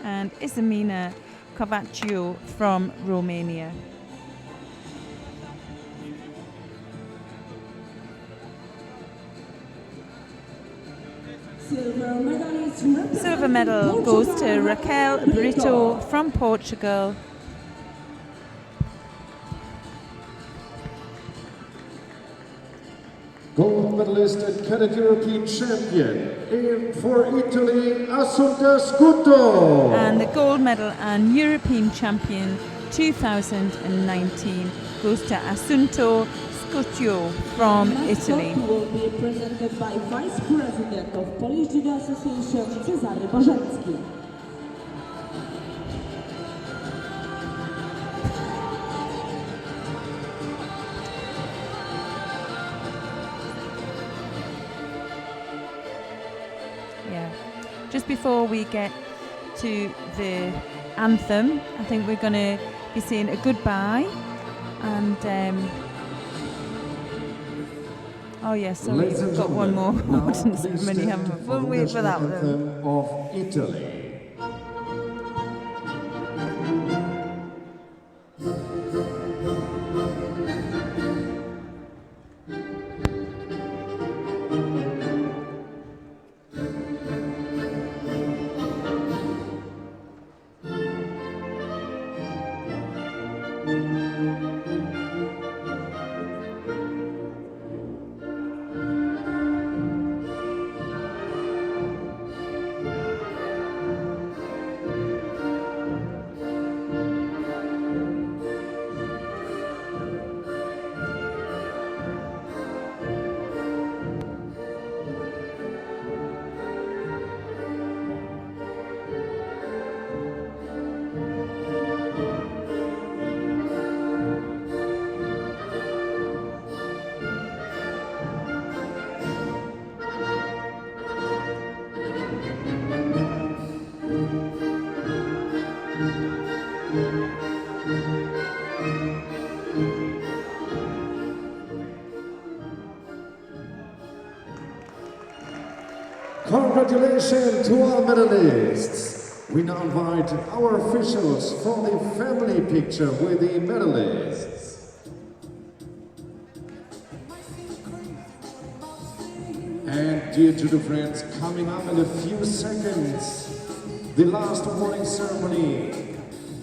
And Isamina Covaccio from Romania. Silver medal goes to Raquel Brito from Portugal. Gold medalist and CADET European champion for Italy, Assunta Scuto. And the gold medal and European champion 2019 goes to Assunto Scuccio from Italy. Will be presented by Vice President of Polish Judo Association, Cezary Bożecki. Yeah. Just before we get to the anthem, I think we're going to be saying a goodbye. And oh yes, sorry, Ladies and we've got one more gentlemen, now award and please ceremony, stand haven't we? for We'll wait for that the one. anthem of Italy. Congratulations to our medalists. We now invite our officials for the family picture with the medalists. And dear judo friends, coming up in a few seconds, the last awarding ceremony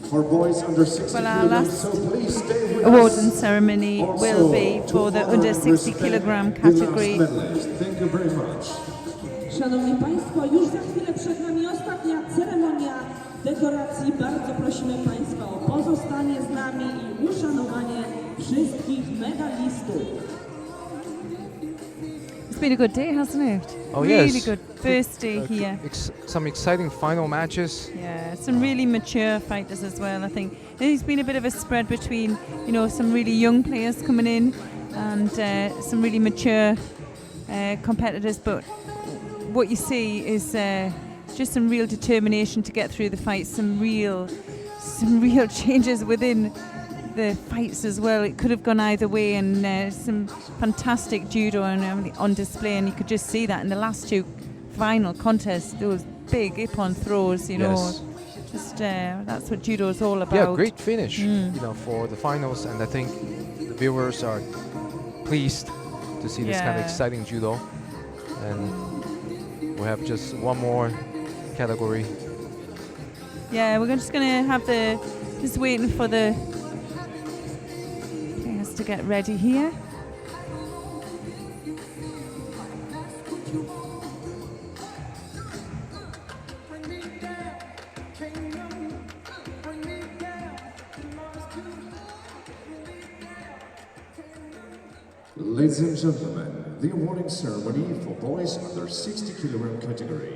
for boys under 60 Well, our kilograms, last so please stay with award us. and ceremony will be for the under 60 kilogram category. Thank you very much. Szanowni Państwo, już za chwilę przed nami ostatnia ceremonia dekoracji. Bardzo prosimy Państwa o pozostanie z nami i uszanowanie wszystkich medalistów. It's been a good day, hasn't it? Oh really yes. good first day here. Some exciting final matches. Yeah, some really mature fighters as well. I think there's been a bit of a spread between, you know, some really young players coming in and some really mature competitors. But what you see is just some real determination to get through the fight. Some real changes within the fights as well. It could have gone either way, and some fantastic judo on display, and you could just see that in the last two final contests, those big ippon throws, you know. Just that's what judo is all about. Yeah, great finish, you know, for the finals, and I think the viewers are pleased to see this kind of exciting judo. And we have just one more category. Yeah, we're just going to have just waiting for the players to get ready here. Ladies and gentlemen, the awarding ceremony for boys under 60 kg category.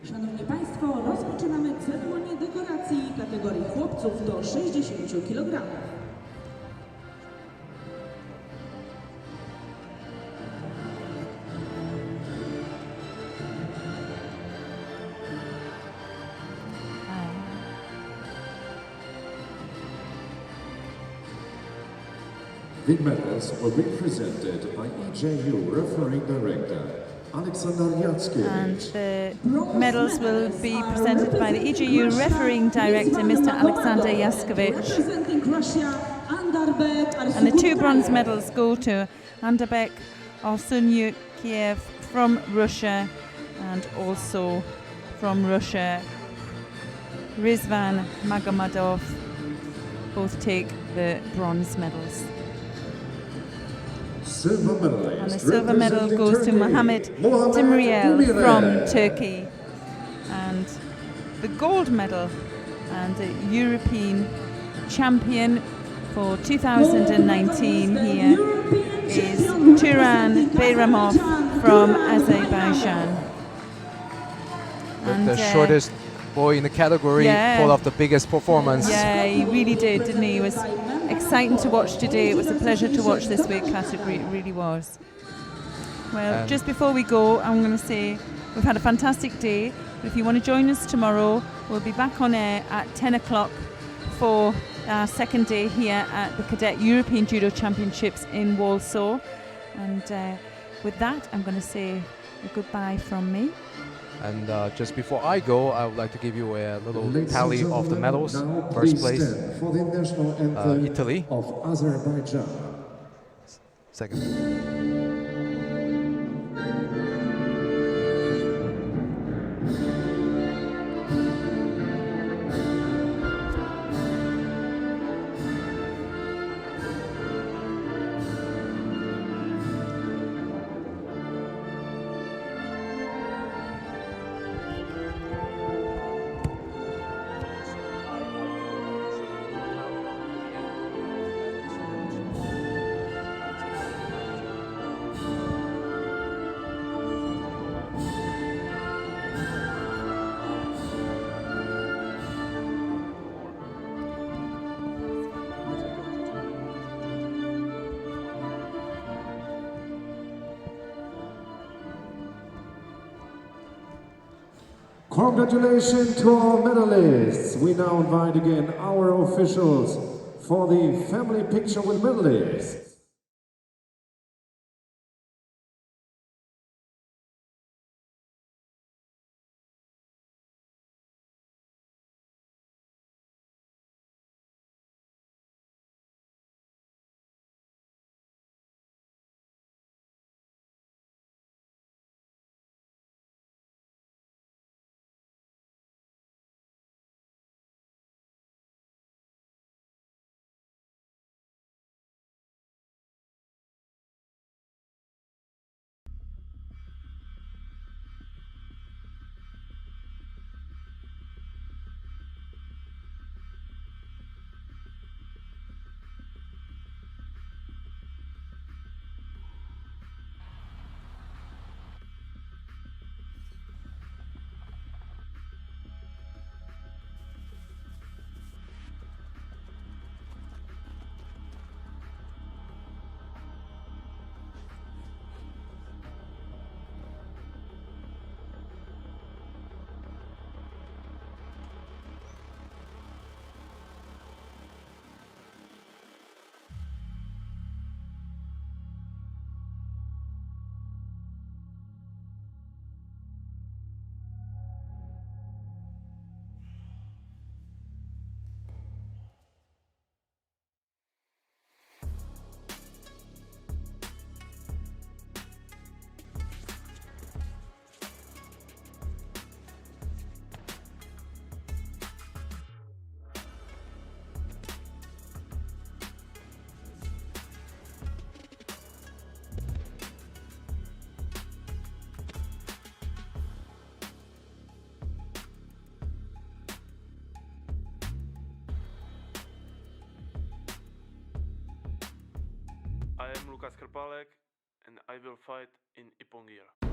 Szanowni Państwo, rozpoczynamy ceremonię dekoracji kategorii chłopców do 60 kg. The medals will be presented by EJU referring director Alexander And Jackiewicz. the medals will be presented by the EJU refereing director, Mr. Alexander Yaskevich. Representing Russia, Anderbek, And the two bronze medals go to Anderbek Arsunyukiev from Russia, and also from Russia, Rizvan Magomadov. Both take the bronze medals. Silver medalist. And the silver medal goes to Mohammed Timriel from Turkey. And the gold medal and the European champion for 2019 here is Turan Bayramov from Azerbaijan. With the shortest boy in the category, pulled off the biggest performance. Yeah, he really did, didn't he? It was exciting to watch today. It was a pleasure to watch this weight category. It really was. Well, just before we go, I'm going to say we've had a fantastic day. But if you want to join us tomorrow, we'll be back on air at 10 o'clock for our second day here at the Cadet European Judo Championships in Warsaw. And with that, I'm going to say a goodbye from me. And just before I go, I would like to give you a little Ladies tally and of the gentlemen, medals. now First please place, stand for the national anthem Italy. of Azerbaijan. Second. Congratulations to our medalists. We now invite again our officials for the family picture with medalists. am Lukas Krpalek and I will fight in Ippon gear.